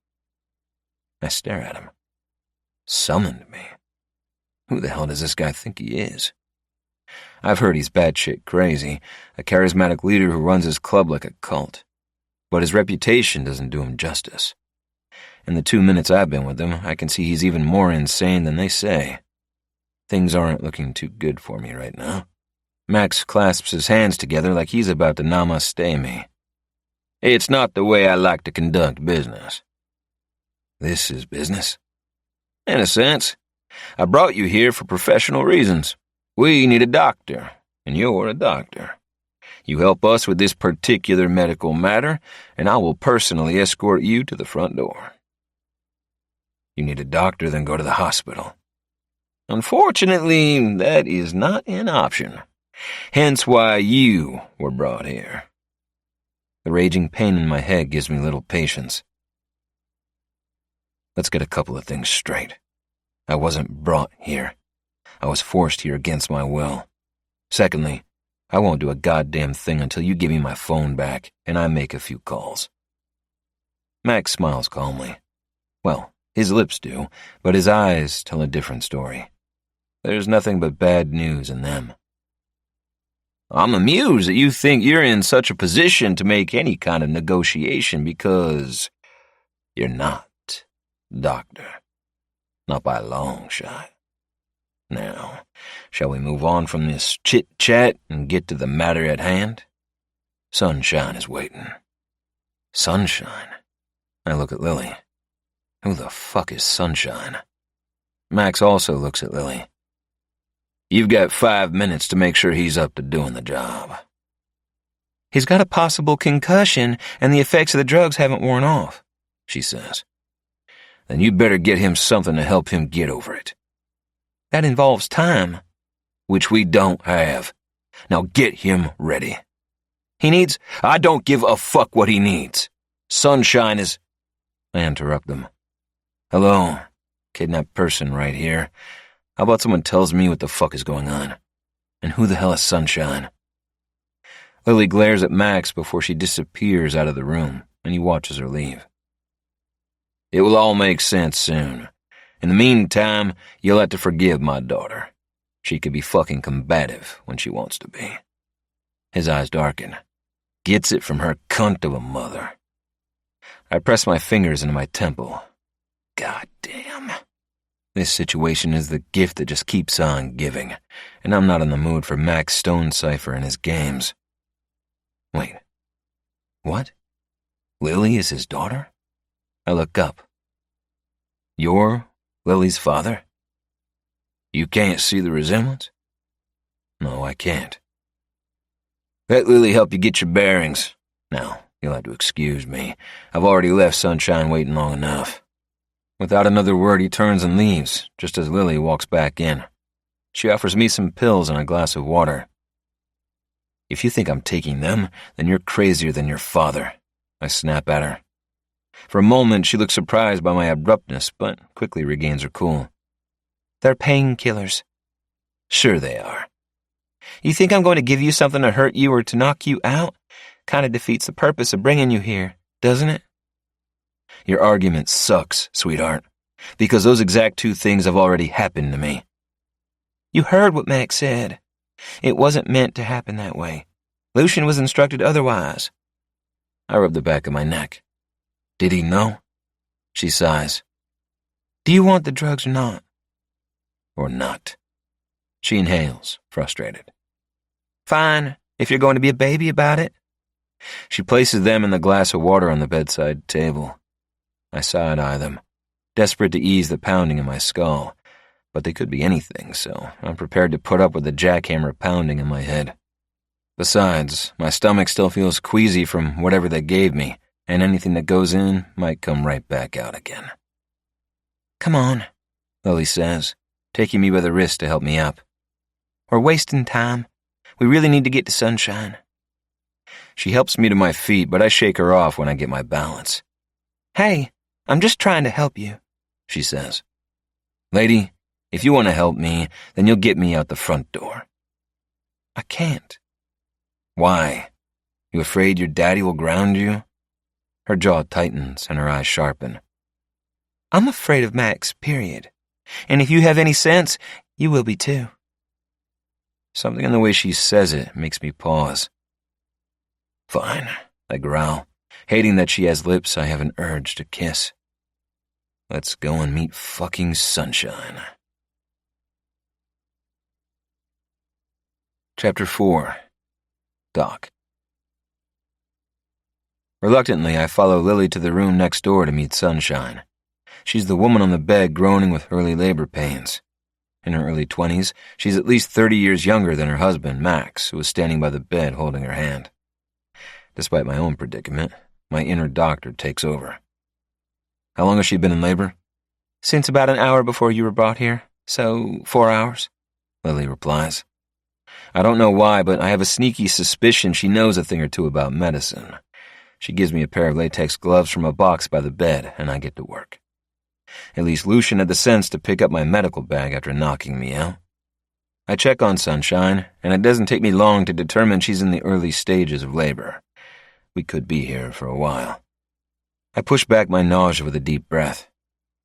[SPEAKER 2] I stare at him. Summoned me? Who the hell does this guy think he is? I've heard he's batshit crazy, a charismatic leader who runs his club like a cult. But his reputation doesn't do him justice. In the 2 minutes I've been with him, I can see he's even more insane than they say. Things aren't looking too good for me right now. Max clasps his hands together like he's about to namaste me. It's not the way I like to conduct business. This is business? In a sense. I brought you here for professional reasons. We need a doctor, and you're a doctor. You help us with this particular medical matter, and I will personally escort you to the front door. You need a doctor, then go to the hospital. Unfortunately, that is not an option. Hence why you were brought here. The raging pain in my head gives me little patience. Let's get a couple of things straight. I wasn't brought here. I was forced here against my will. Secondly, I won't do a goddamn thing until you give me my phone back and I make a few calls. Max smiles calmly. Well, his lips do, but his eyes tell a different story. There's nothing but bad news in them. I'm amused that you think you're in such a position to make any kind of negotiation because you're not, Doctor. Not by a long shot. Now, shall we move on from this chit-chat and get to the matter at hand? Sunshine is waiting. Sunshine? I look at Lily. Who the fuck is Sunshine? Max also looks at Lily. You've got 5 minutes to make sure he's up to doing the job.
[SPEAKER 3] He's got a possible concussion, and the effects of the drugs haven't worn off,
[SPEAKER 2] she says. Then you'd better get him something to help him get over it.
[SPEAKER 3] That involves time.
[SPEAKER 2] Which we don't have. Now get him ready. He needs... I don't give a fuck what he needs. Sunshine is... I interrupt them. Hello, kidnapped person right here. How about someone tells me what the fuck is going on? And who the hell is Sunshine? Lily glares at Max before she disappears out of the room, and he watches her leave. It will all make sense soon. In the meantime, you'll have to forgive my daughter. She can be fucking combative when she wants to be. His eyes darken. Gets it from her cunt of a mother. I press my fingers into my temple. God damn. This situation is the gift that just keeps on giving, and I'm not in the mood for Max Stonecipher and his games. Wait. What? Lily is his daughter? I look up. You're Lily's father? You can't see the resemblance? No, I can't. Let Lily help you get your bearings. Now, you'll have to excuse me. I've already left Sunshine waiting long enough. Without another word, he turns and leaves, just as Lily walks back in. She offers me some pills and a glass of water. If you think I'm taking them, then you're crazier than your father, I snap at her. For a moment, she looks surprised by my abruptness, but quickly regains her cool. They're painkillers. Sure they are. You think I'm going to give you something to hurt you or to knock you out? Kind of defeats the purpose of bringing you here, doesn't it? Your argument sucks, sweetheart, because those exact two things have already happened to me. You heard what Max said. It wasn't meant to happen that way. Lucian was instructed otherwise. I rub the back of my neck. Did he know? She sighs. Do you want the drugs or not? Or not? She inhales, frustrated. Fine, if you're going to be a baby about it. She places them in the glass of water on the bedside table. I side-eye them, desperate to ease the pounding in my skull, but they could be anything, so I'm prepared to put up with the jackhammer pounding in my head. Besides, my stomach still feels queasy from whatever they gave me, and anything that goes in might come right back out again. Come on, Lily says, taking me by the wrist to help me up. We're wasting time. We really need to get to Sunshine. She helps me to my feet, but I shake her off when I get my balance. Hey, I'm just trying to help you, she says. Lady, if you want to help me, then you'll get me out the front door. I can't. Why? You afraid your daddy will ground you? Her jaw tightens and her eyes sharpen. I'm afraid of Max, period. And if you have any sense, you will be too. Something in the way she says it makes me pause. Fine, I growl, hating that she has lips I have an urge to kiss. Let's go and meet fucking Sunshine. Chapter 4. Doc. Reluctantly, I follow Lily to the room next door to meet Sunshine. She's the woman on the bed groaning with early labor pains. In her early 20s, she's at least 30 years younger than her husband, Max, who was standing by the bed holding her hand. Despite my own predicament, my inner doctor takes over. How long has she been in labor? Since about an hour before you were brought here, so 4 hours, Lily replies. I don't know why, but I have a sneaky suspicion she knows a thing or two about medicine. She gives me a pair of latex gloves from a box by the bed, and I get to work. At least Lucian had the sense to pick up my medical bag after knocking me out. I check on Sunshine, and it doesn't take me long to determine she's in the early stages of labor. We could be here for a while. I push back my nausea with a deep breath.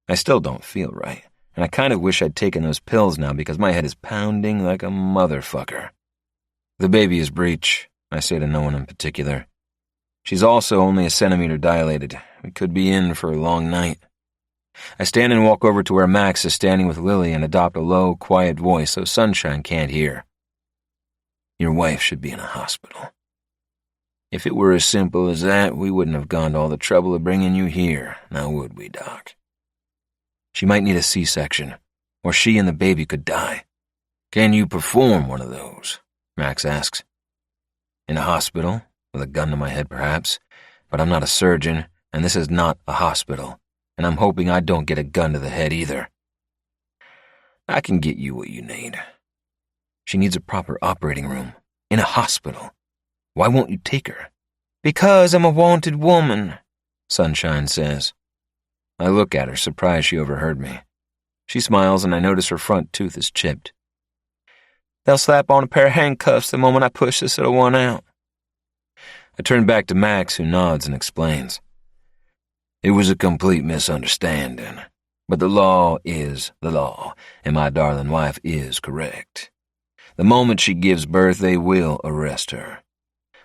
[SPEAKER 2] I still don't feel right, and I kind of wish I'd taken those pills now because my head is pounding like a motherfucker. The baby is breech, I say to no one in particular. She's also only a centimeter dilated. We could be in for a long night. I stand and walk over to where Max is standing with Lily and adopt a low, quiet voice so Sunshine can't hear. Your wife should be in a hospital. If it were as simple as that, we wouldn't have gone to all the trouble of bringing you here, now would we, Doc? She might need a C-section, or she and the baby could die. Can you perform one of those? Max asks. In a hospital, with a gun to my head perhaps, but I'm not a surgeon, and this is not a hospital, and I'm hoping I don't get a gun to the head either. I can get you what you need. She needs a proper operating room, in a hospital. Why won't you take her? Because I'm a wanted woman, Sunshine says. I look at her, surprised she overheard me. She smiles and I notice her front tooth is chipped. They'll slap on a pair of handcuffs the moment I push this little one out. I turn back to Max, who nods and explains. It was a complete misunderstanding, but the law is the law, and my darling wife is correct. The moment she gives birth, they will arrest her.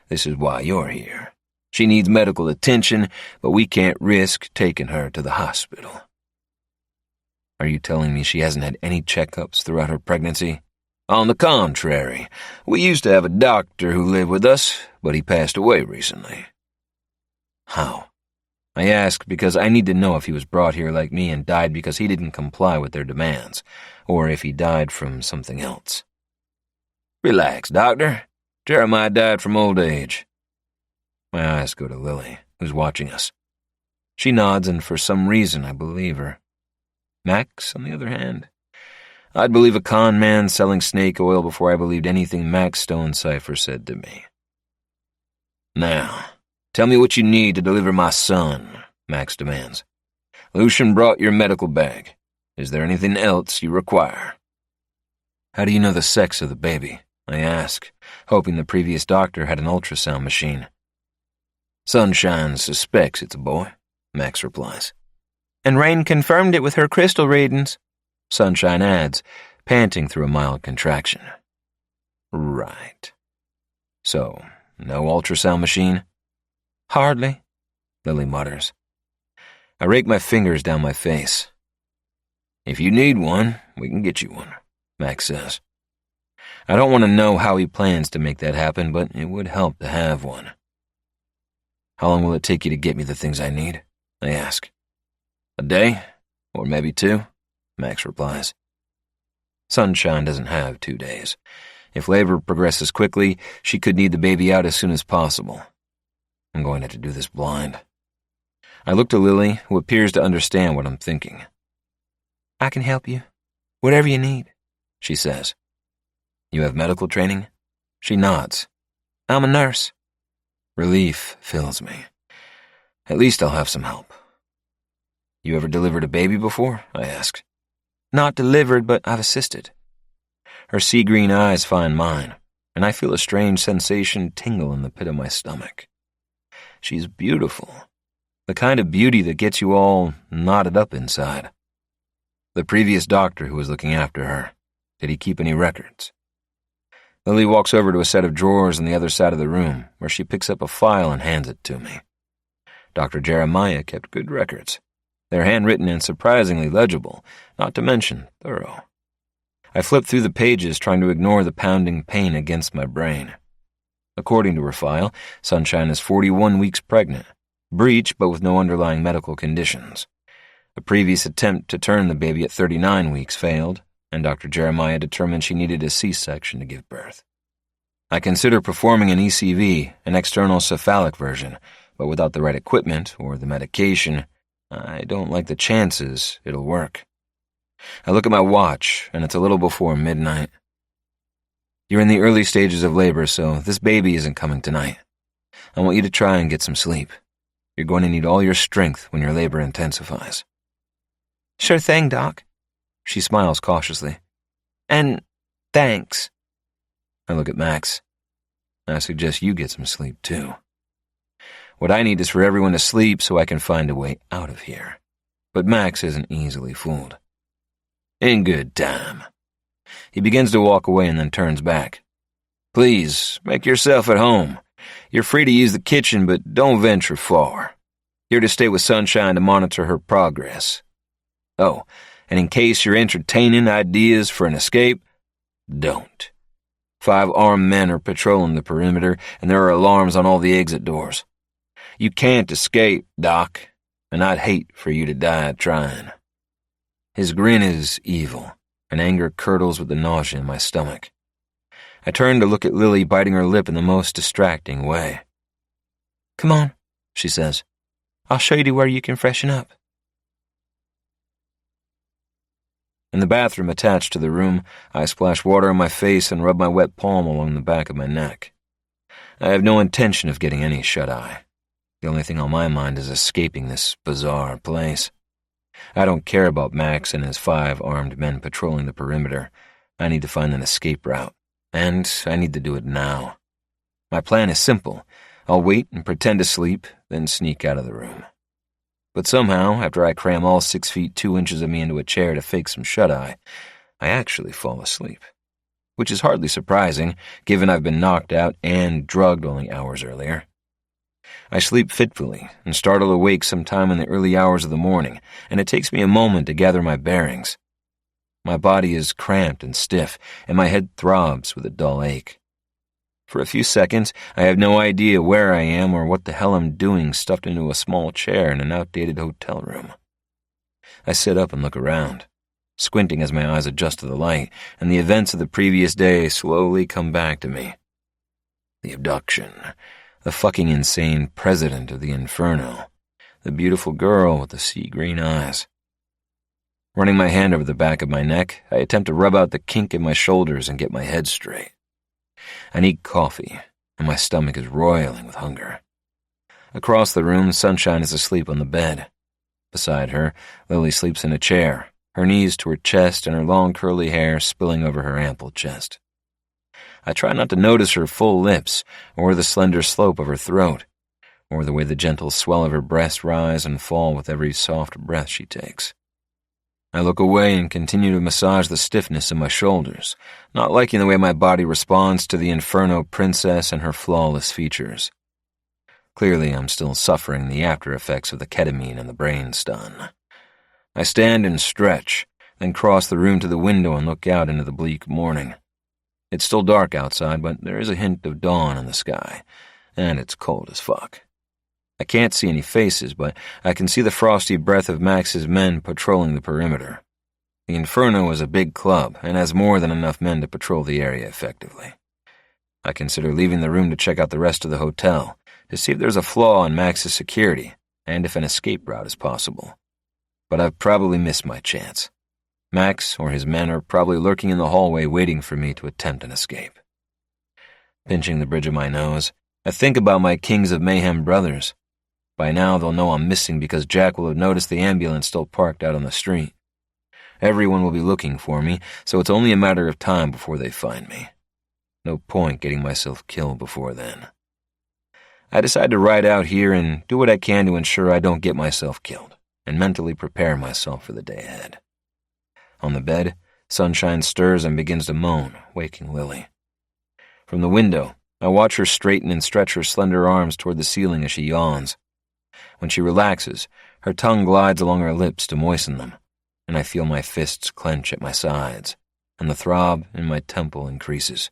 [SPEAKER 2] This is why you're here. She needs medical attention, but we can't risk taking her to the hospital. Are you telling me she hasn't had any checkups throughout her pregnancy? On the contrary, we used to have a doctor who lived with us, but he passed away recently. How? I ask because I need to know if he was brought here like me and died because he didn't comply with their demands, or if he died from something else. Relax, Doctor. Jeremiah died from old age. My eyes go to Lily, who's watching us. She nods, and for some reason I believe her. Max, on the other hand, I'd believe a con man selling snake oil before I believed anything Max Stonecipher said to me. Now, tell me what you need to deliver my son, Max demands. Lucian brought your medical bag. Is there anything else you require? How do you know the sex of the baby? I ask, hoping the previous doctor had an ultrasound machine. Sunshine suspects it's a boy, Max replies. And Rain confirmed it with her crystal readings, Sunshine adds, panting through a mild contraction. Right. So, no ultrasound machine? Hardly, Lily mutters. I rake my fingers down my face. If you need one, we can get you one, Max says. I don't want to know how he plans to make that happen, but it would help to have one. How long will it take you to get me the things I need? I ask. A day, or maybe 2, Max replies. Sunshine doesn't have 2 days. If labor progresses quickly, she could need the baby out as soon as possible. I'm going to have to do this blind. I look to Lily, who appears to understand what I'm thinking. I can help you. Whatever you need, she says. You have medical training? She nods. I'm a nurse. Relief fills me. At least I'll have some help. You ever delivered a baby before? I asked. Not delivered, but I've assisted. Her sea-green eyes find mine, and I feel a strange sensation tingle in the pit of my stomach. She's beautiful. The kind of beauty that gets you all knotted up inside. The previous doctor who was looking after her, did he keep any records? Lily walks over to a set of drawers on the other side of the room, where she picks up a file and hands it to me. Dr. Jeremiah kept good records. They're handwritten and surprisingly legible, not to mention thorough. I flip through the pages, trying to ignore the pounding pain against my brain. According to her file, Sunshine is 41 weeks pregnant, breech but with no underlying medical conditions. A previous attempt to turn the baby at 39 weeks failed, and Dr. Jeremiah determined she needed a C-section to give birth. I consider performing an ECV, an external cephalic version, but without the right equipment or the medication, I don't like the chances it'll work. I look at my watch, and it's a little before midnight. You're in the early stages of labor, so this baby isn't coming tonight. I want you to try and get some sleep. You're going to need all your strength when your labor intensifies. Sure thing, Doc. She smiles cautiously. And thanks. I look at Max. I suggest you get some sleep, too. What I need is for everyone to sleep so I can find a way out of here. But Max isn't easily fooled. In good time. He begins to walk away and then turns back. Please, make yourself at home. You're free to use the kitchen, but don't venture far. You're to stay with Sunshine to monitor her progress. Oh, and in case you're entertaining ideas for an escape, don't. 5 armed men are patrolling the perimeter, and there are alarms on all the exit doors. You can't escape, Doc, and I'd hate for you to die trying. His grin is evil, and anger curdles with the nausea in my stomach. I turn to look at Lily biting her lip in the most distracting way. Come on, she says. I'll show you to where you can freshen up. In the bathroom attached to the room, I splash water on my face and rub my wet palm along the back of my neck. I have no intention of getting any shut-eye. The only thing on my mind is escaping this bizarre place. I don't care about Max and his 5 armed men patrolling the perimeter. I need to find an escape route, and I need to do it now. My plan is simple. I'll wait and pretend to sleep, then sneak out of the room. But somehow, after I cram all 6 feet 2 inches of me into a chair to fake some shut-eye, I actually fall asleep. Which is hardly surprising, given I've been knocked out and drugged only hours earlier. I sleep fitfully and startle awake sometime in the early hours of the morning, and it takes me a moment to gather my bearings. My body is cramped and stiff, and my head throbs with a dull ache. For a few seconds, I have no idea where I am or what the hell I'm doing stuffed into a small chair in an outdated hotel room. I sit up and look around, squinting as my eyes adjust to the light, and the events of the previous day slowly come back to me. The abduction, the fucking insane president of the Inferno, the beautiful girl with the sea-green eyes. Running my hand over the back of my neck, I attempt to rub out the kink in my shoulders and get my head straight. I need coffee, and my stomach is roiling with hunger. Across the room, Sunshine is asleep on the bed. Beside her, Lily sleeps in a chair, her knees to her chest and her long curly hair spilling over her ample chest. I try not to notice her full lips, or the slender slope of her throat, or the way the gentle swell of her breast rise and fall with every soft breath she takes. I look away and continue to massage the stiffness in my shoulders, not liking the way my body responds to the Inferno princess and her flawless features. Clearly, I'm still suffering the after effects of the ketamine and the brain stun. I stand and stretch, then cross the room to the window and look out into the bleak morning. It's still dark outside, but there is a hint of dawn in the sky, and it's cold as fuck. I can't see any faces, but I can see the frosty breath of Max's men patrolling the perimeter. The Inferno is a big club and has more than enough men to patrol the area effectively. I consider leaving the room to check out the rest of the hotel, to see if there's a flaw in Max's security and if an escape route is possible. But I've probably missed my chance. Max or his men are probably lurking in the hallway waiting for me to attempt an escape. Pinching the bridge of my nose, I think about my Kings of Mayhem brothers. By now they'll know I'm missing because Jack will have noticed the ambulance still parked out on the street. Everyone will be looking for me, so it's only a matter of time before they find me. No point getting myself killed before then. I decide to ride out here and do what I can to ensure I don't get myself killed, and mentally prepare myself for the day ahead. On the bed, Sunshine stirs and begins to moan, waking Lily. From the window, I watch her straighten and stretch her slender arms toward the ceiling as she yawns. When she relaxes, her tongue glides along her lips to moisten them, and I feel my fists clench at my sides, and the throb in my temple increases.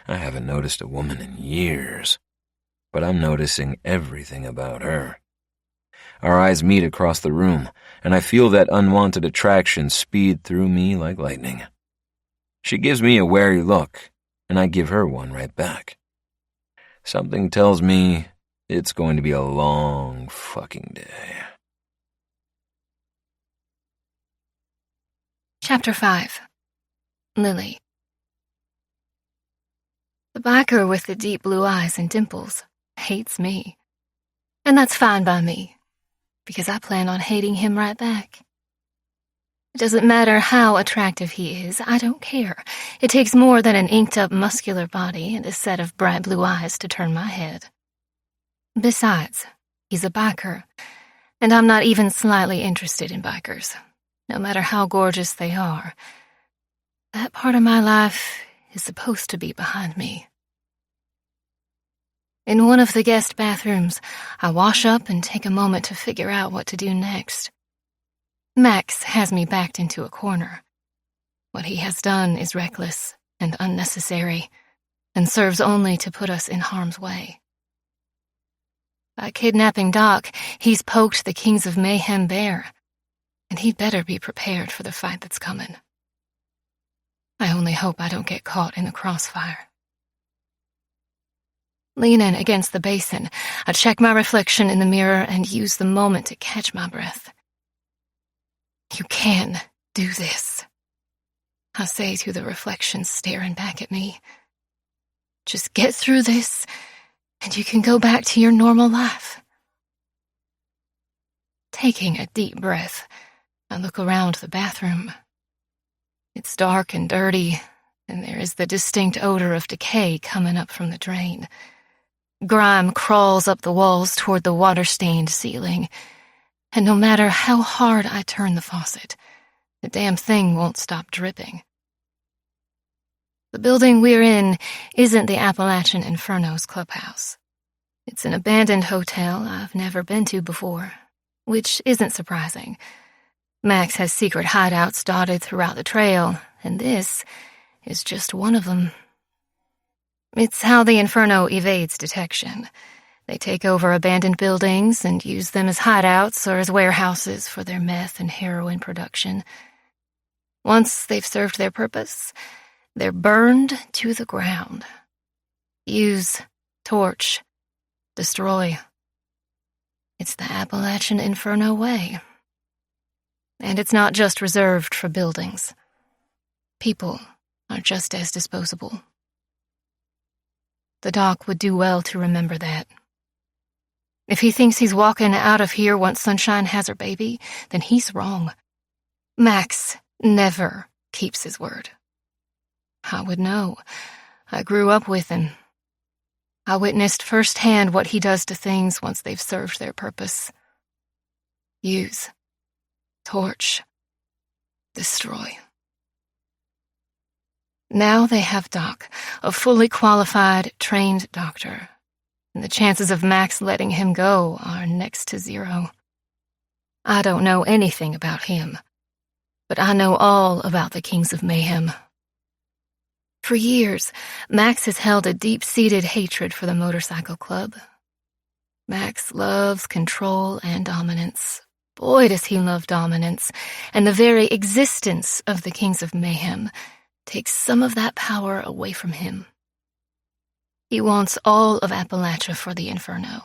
[SPEAKER 2] I haven't noticed a woman in years, but I'm noticing everything about her. Our eyes meet across the room, and I feel that unwanted attraction speed through me like lightning. She gives me a wary look, and I give her one right back. Something tells me it's going to be a long fucking day.
[SPEAKER 1] Chapter 5. Lily. The biker with the deep blue eyes and dimples hates me. And that's fine by me, because I plan on hating him right back. It doesn't matter how attractive he is, I don't care. It takes more than an inked-up muscular body and a set of bright blue eyes to turn my head. Besides, he's a biker, and I'm not even slightly interested in bikers, no matter how gorgeous they are. That part of my life is supposed to be behind me. In one of the guest bathrooms, I wash up and take a moment to figure out what to do next. Max has me backed into a corner. What he has done is reckless and unnecessary, and serves only to put us in harm's way. By kidnapping Doc, he's poked the Kings of Mayhem bare, and he'd better be prepared for the fight that's coming. I only hope I don't get caught in the crossfire. Leaning against the basin, I check my reflection in the mirror and use the moment to catch my breath. You can do this, I say to the reflection staring back at me. Just get through this, and you can go back to your normal life. Taking a deep breath, I look around the bathroom. It's dark and dirty, and there is the distinct odor of decay coming up from the drain. Grime crawls up the walls toward the water-stained ceiling, and no matter how hard I turn the faucet, the damn thing won't stop dripping. The building we're in isn't the Appalachian Inferno's clubhouse. It's an abandoned hotel I've never been to before, which isn't surprising. Max has secret hideouts dotted throughout the trail, and this is just one of them. It's how the Inferno evades detection. They take over abandoned buildings and use them as hideouts or as warehouses for their meth and heroin production. Once they've served their purpose, they're burned to the ground. Use, torch, destroy. It's the Appalachian Inferno way. And it's not just reserved for buildings. People are just as disposable. The doc would do well to remember that. If he thinks he's walking out of here once Sunshine has her baby, then he's wrong. Max never keeps his word. I would know. I grew up with him. I witnessed firsthand what he does to things once they've served their purpose. Use, torch, destroy. Now they have Doc, a fully qualified, trained doctor, and the chances of Max letting him go are next to zero. I don't know anything about him, but I know all about the Kings of Mayhem. For years, Max has held a deep-seated hatred for the motorcycle club. Max loves control and dominance. Boy, does he love dominance, and the very existence of the Kings of Mayhem takes some of that power away from him. He wants all of Appalachia for the Inferno,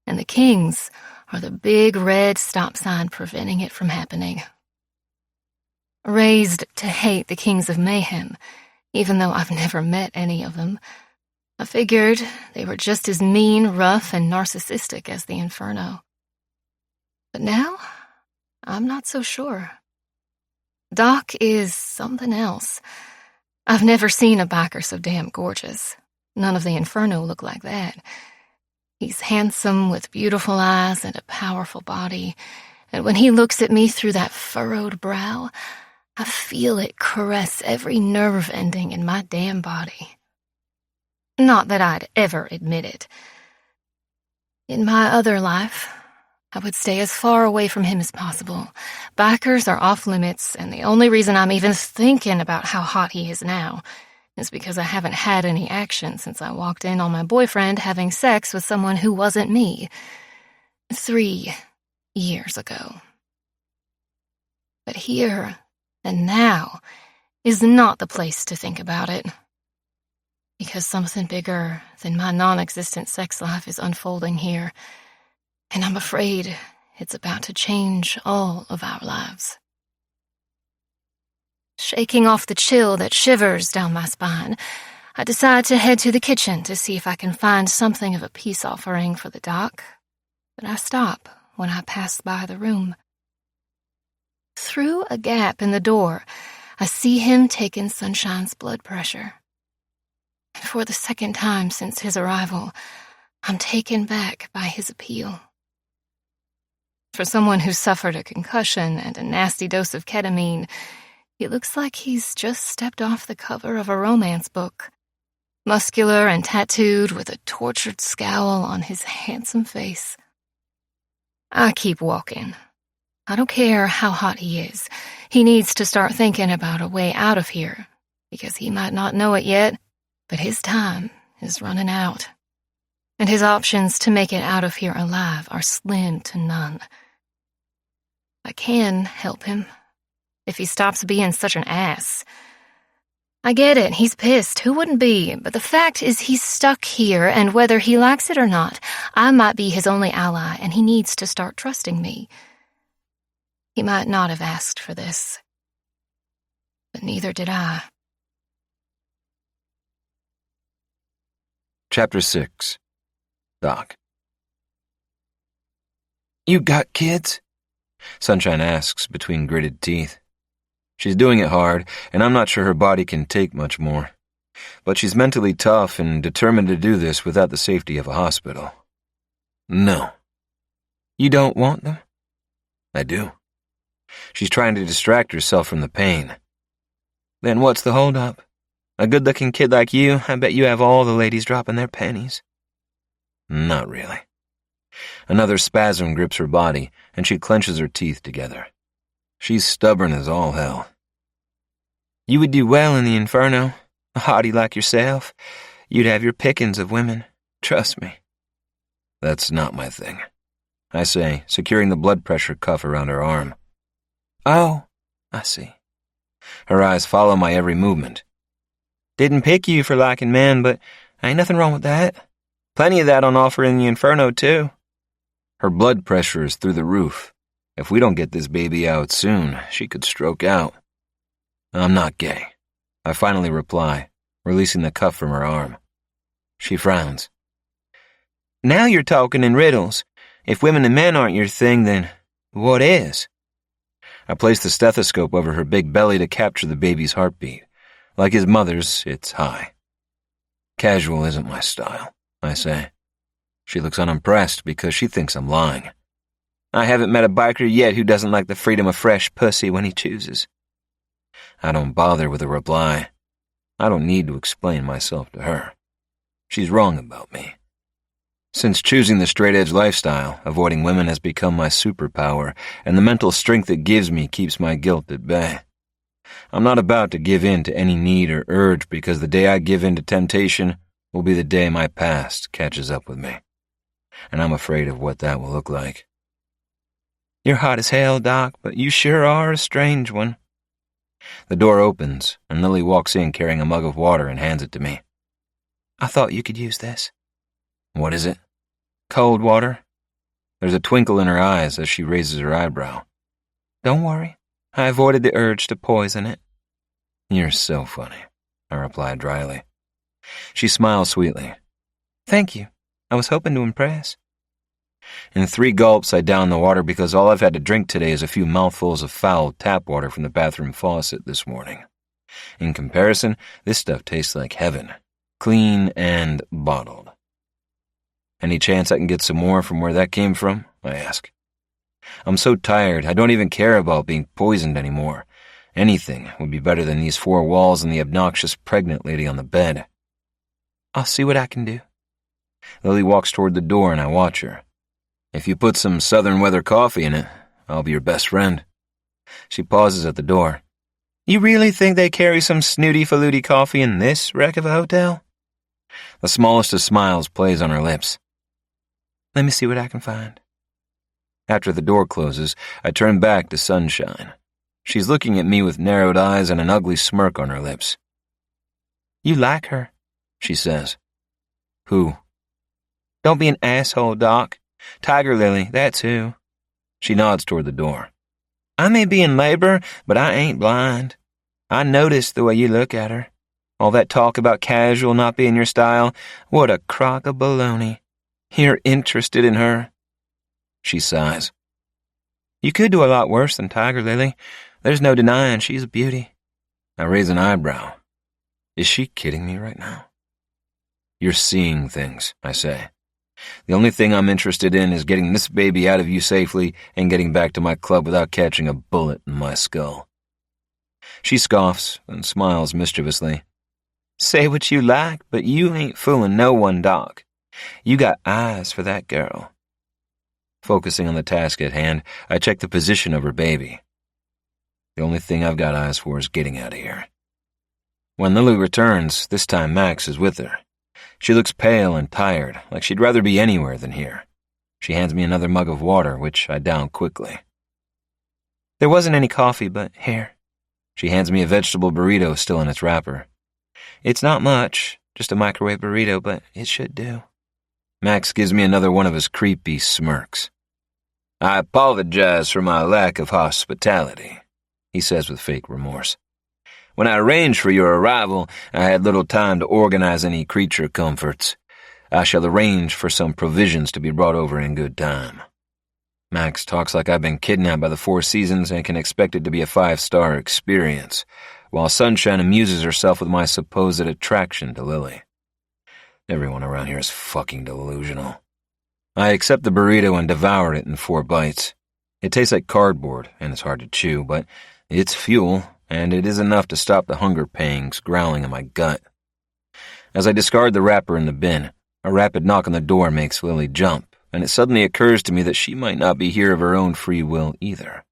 [SPEAKER 1] and the Kings are the big red stop sign preventing it from happening. Raised to hate the Kings of Mayhem, even though I've never met any of them, I figured they were just as mean, rough, and narcissistic as the Inferno. But now, I'm not so sure. Doc is something else. I've never seen a biker so damn gorgeous. None of the Inferno look like that. He's handsome with beautiful eyes and a powerful body, and when he looks at me through that furrowed brow, I feel it caress every nerve ending in my damn body. Not that I'd ever admit it. In my other life, I would stay as far away from him as possible. Bikers are off limits, and the only reason I'm even thinking about how hot he is now is because I haven't had any action since I walked in on my boyfriend having sex with someone who wasn't me 3 years ago. But here and now is not the place to think about it, because something bigger than my non-existent sex life is unfolding here, and I'm afraid it's about to change all of our lives. Shaking off the chill that shivers down my spine, I decide to head to the kitchen to see if I can find something of a peace offering for the doc, but I stop when I pass by the room. Through a gap in the door, I see him taking Sunshine's blood pressure. And for the second time since his arrival, I'm taken back by his appeal. For someone who suffered a concussion and a nasty dose of ketamine, he looks like he's just stepped off the cover of a romance book, muscular and tattooed with a tortured scowl on his handsome face. I keep walking. I don't care how hot he is. He needs to start thinking about a way out of here, because he might not know it yet, but his time is running out, and his options to make it out of here alive are slim to none. I can help him, if he stops being such an ass. I get it, he's pissed, who wouldn't be? But the fact is he's stuck here, and whether he likes it or not, I might be his only ally, and he needs to start trusting me. He might not have asked for this, but neither did I.
[SPEAKER 2] Chapter 6. Doc.
[SPEAKER 3] You got kids?
[SPEAKER 2] Sunshine asks between gritted teeth. She's doing it hard, and I'm not sure her body can take much more. But she's mentally tough and determined to do this without the safety of a hospital. No.
[SPEAKER 3] You don't want them?
[SPEAKER 2] I do. She's trying to distract herself from the pain.
[SPEAKER 3] Then what's the holdup? A good-looking kid like you, I bet you have all the ladies dropping their pennies.
[SPEAKER 2] Not really. Another spasm grips her body, and she clenches her teeth together. She's stubborn as all hell.
[SPEAKER 3] You would do well in the inferno. A hottie like yourself. You'd have your pickings of women. Trust me.
[SPEAKER 2] That's not my thing, I say, securing the blood pressure cuff around her arm.
[SPEAKER 3] Oh, I see.
[SPEAKER 2] Her eyes follow my every movement.
[SPEAKER 3] Didn't pick you for liking men, but ain't nothing wrong with that. Plenty of that on offer in the inferno, too.
[SPEAKER 2] Her blood pressure is through the roof. If we don't get this baby out soon, she could stroke out. I'm not gay, I finally reply, releasing the cuff from her arm. She frowns.
[SPEAKER 3] Now you're talking in riddles. If women and men aren't your thing, then what is?
[SPEAKER 2] I place the stethoscope over her big belly to capture the baby's heartbeat. Like his mother's, it's high. Casual isn't my style, I say. She looks unimpressed because she thinks I'm lying.
[SPEAKER 3] I haven't met a biker yet who doesn't like the freedom of fresh pussy when he chooses.
[SPEAKER 2] I don't bother with a reply. I don't need to explain myself to her. She's wrong about me. Since choosing the straight-edge lifestyle, avoiding women has become my superpower, and the mental strength it gives me keeps my guilt at bay. I'm not about to give in to any need or urge because the day I give in to temptation will be the day my past catches up with me. And I'm afraid of what that will look like.
[SPEAKER 3] You're hot as hell, Doc, but you sure are a strange one.
[SPEAKER 2] The door opens, and Lily walks in carrying a mug of water and hands it to me.
[SPEAKER 3] I thought you could use this.
[SPEAKER 2] What is it?
[SPEAKER 3] Cold water.
[SPEAKER 2] There's a twinkle in her eyes as she raises her eyebrow.
[SPEAKER 3] Don't worry. I avoided the urge to poison it.
[SPEAKER 2] You're so funny, I reply dryly. She smiles sweetly.
[SPEAKER 3] Thank you. I was hoping to impress.
[SPEAKER 2] In 3 gulps, I down the water because all I've had to drink today is a few mouthfuls of foul tap water from the bathroom faucet this morning. In comparison, this stuff tastes like heaven, clean and bottled. Any chance I can get some more from where that came from? I ask. I'm so tired, I don't even care about being poisoned anymore. Anything would be better than these 4 walls and the obnoxious pregnant lady on the bed.
[SPEAKER 3] I'll see what I can do.
[SPEAKER 2] Lily walks toward the door and I watch her. If you put some southern weather coffee in it, I'll be your best friend. She pauses at the door.
[SPEAKER 3] You really think they carry some snooty-faluty coffee in this wreck of a hotel?
[SPEAKER 2] The smallest of smiles plays on her lips.
[SPEAKER 3] Let me see what I can find.
[SPEAKER 2] After the door closes, I turn back to Sunshine. She's looking at me with narrowed eyes and an ugly smirk on her lips.
[SPEAKER 3] You like her,
[SPEAKER 2] she says. Who?
[SPEAKER 3] Don't be an asshole, Doc. Tiger Lily, that's who.
[SPEAKER 2] She nods toward the door.
[SPEAKER 3] I may be in labor, but I ain't blind. I noticed the way you look at her. All that talk about casual not being your style, what a crock of baloney. You're interested in her.
[SPEAKER 2] She sighs.
[SPEAKER 3] You could do a lot worse than Tiger Lily. There's no denying she's a beauty.
[SPEAKER 2] I raise an eyebrow. Is she kidding me right now? You're seeing things, I say. The only thing I'm interested in is getting this baby out of you safely and getting back to my club without catching a bullet in my skull. She scoffs and smiles mischievously.
[SPEAKER 3] Say what you like, but you ain't fooling no one, Doc. You got eyes for that girl.
[SPEAKER 2] Focusing on the task at hand, I check the position of her baby. The only thing I've got eyes for is getting out of here. When Lily returns, this time Max is with her. She looks pale and tired, like she'd rather be anywhere than here. She hands me another mug of water, which I down quickly.
[SPEAKER 3] There wasn't any coffee, but here.
[SPEAKER 2] She hands me a vegetable burrito still in its wrapper.
[SPEAKER 3] It's not much, just a microwave burrito, but it should do.
[SPEAKER 2] Max gives me another one of his creepy smirks. I apologize for my lack of hospitality, he says with fake remorse. When I arranged for your arrival, I had little time to organize any creature comforts. I shall arrange for some provisions to be brought over in good time. Max talks like I've been kidnapped by the Four Seasons and can expect it to be a 5-star experience, while Sunshine amuses herself with my supposed attraction to Lily. Everyone around here is fucking delusional. I accept the burrito and devour it in 4 bites. It tastes like cardboard, and it's hard to chew, but it's fuel, and it is enough to stop the hunger pangs growling in my gut. As I discard the wrapper in the bin, a rapid knock on the door makes Lily jump, and it suddenly occurs to me that she might not be here of her own free will either.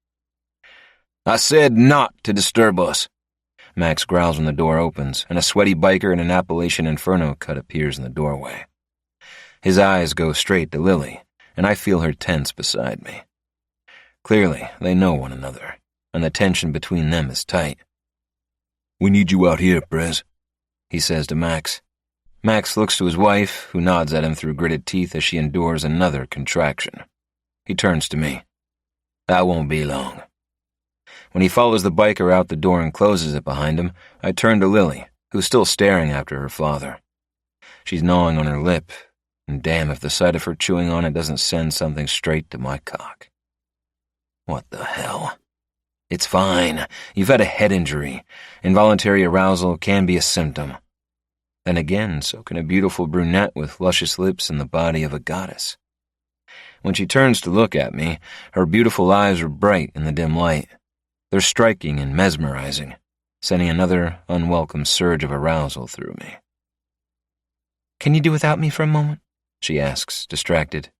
[SPEAKER 2] "I said not to disturb us." Max growls when the door opens, and a sweaty biker in an Appalachian Inferno cut appears in the doorway. His eyes go straight to Lily, and I feel her tense beside me. Clearly, they know one another, and the tension between them is tight. "We need you out here, Prez," he says to Max. Max looks to his wife, who nods at him through gritted teeth as she endures another contraction. He turns to me. "That won't be long." When he follows the biker out the door and closes it behind him, I turn to Lily, who's still staring after her father. She's gnawing on her lip, and damn if the sight of her chewing on it doesn't send something straight to my cock. What the hell? It's fine. You've had a head injury. Involuntary arousal can be a symptom. Then again, so can a beautiful brunette with luscious lips and the body of a goddess. When she turns to look at me, her beautiful eyes are bright in the dim light. They're striking and mesmerizing, sending another unwelcome surge of arousal through me. "Can you do without me for a moment?" she asks, distracted.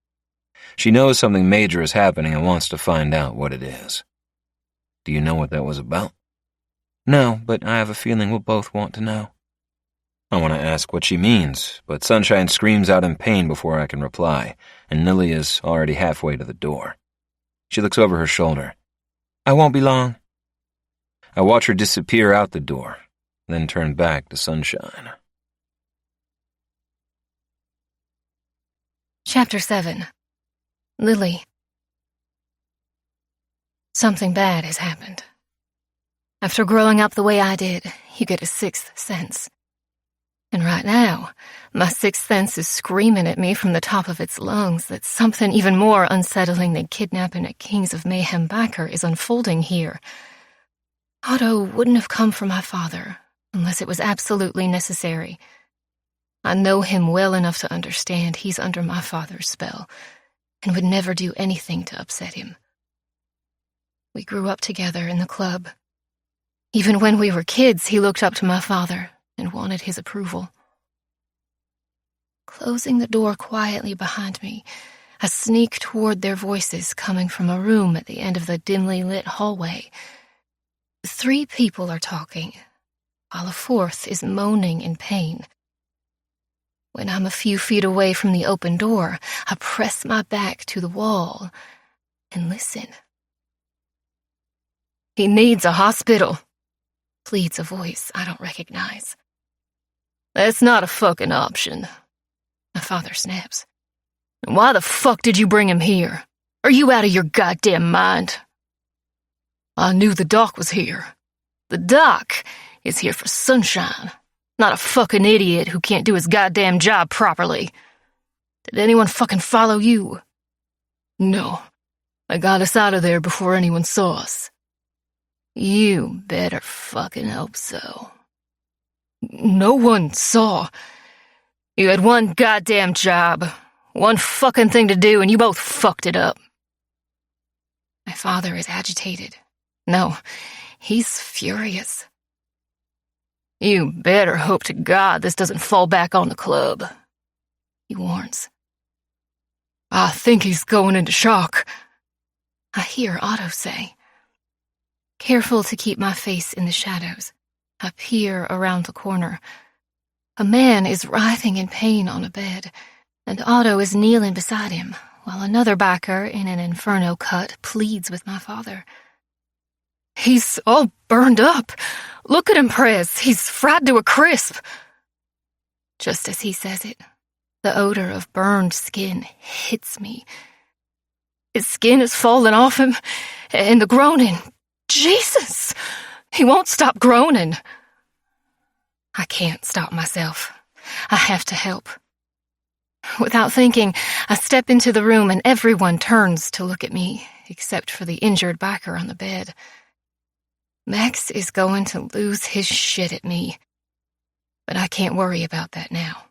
[SPEAKER 2] She knows something major is happening and wants to find out what it is. "Do you know what that was about?" "No, but I have a feeling we'll both want to know." I want to ask what she means, but Sunshine screams out in pain before I can reply, and Lily is already halfway to the door. She looks over her shoulder. "I won't be long." I watch her disappear out the door, then turn back to Sunshine.
[SPEAKER 1] Chapter 7. Lily. Something bad has happened. After growing up the way I did, you get a sixth sense. And right now, my sixth sense is screaming at me from the top of its lungs that something even more unsettling than kidnapping a Kings of Mayhem backer is unfolding here. Otto wouldn't have come for my father unless it was absolutely necessary. I know him well enough to understand he's under my father's spell and would never do anything to upset him. We grew up together in the club. Even when we were kids, he looked up to my father and wanted his approval. Closing the door quietly behind me, I sneak toward their voices coming from a room at the end of the dimly lit hallway. 3 people are talking, while a 4th is moaning in pain. When I'm a few feet away from the open door, I press my back to the wall and listen. "He needs a hospital," pleads a voice I don't recognize. "That's not a fucking option," my father snaps. "Why the fuck did you bring him here? Are you out of your goddamn mind?" "I knew the doc was here. The doc is here for Sunshine, not a fucking idiot who can't do his goddamn job properly. Did anyone fucking follow you?" "No. I got us out of there before anyone saw us." "You better fucking hope so." "No one saw. You had one goddamn job, one fucking thing to do, and you both fucked it up." My father is agitated. No, he's furious. "You better hope to God this doesn't fall back on the club," he warns. "I think he's going into shock," I hear Otto say. Careful to keep my face in the shadows, I peer around the corner. A man is writhing in pain on a bed, and Otto is kneeling beside him, while another backer in an Inferno cut pleads with my father. "He's all burned up. Look at him, Prez. He's fried to a crisp." Just as he says it, the odor of burned skin hits me. His skin is falling off him, and the groaning. Jesus! He won't stop groaning. I can't stop myself. I have to help. Without thinking, I step into the room and everyone turns to look at me, except for the injured biker on the bed. Max is going to lose his shit at me. But I can't worry about that now.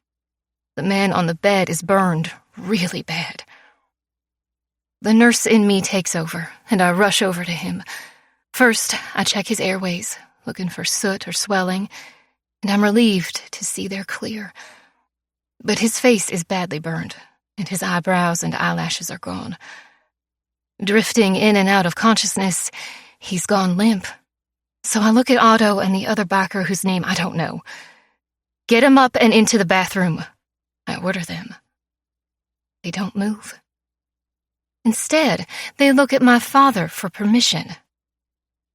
[SPEAKER 1] The man on the bed is burned really bad. The nurse in me takes over, and I rush over to him. First, I check his airways, looking for soot or swelling, and I'm relieved to see they're clear. But his face is badly burned, and his eyebrows and eyelashes are gone. Drifting in and out of consciousness, he's gone limp. So I look at Otto and the other biker whose name I don't know. Get him up and into the bathroom. I order them. They don't move. Instead, they look at my father for permission.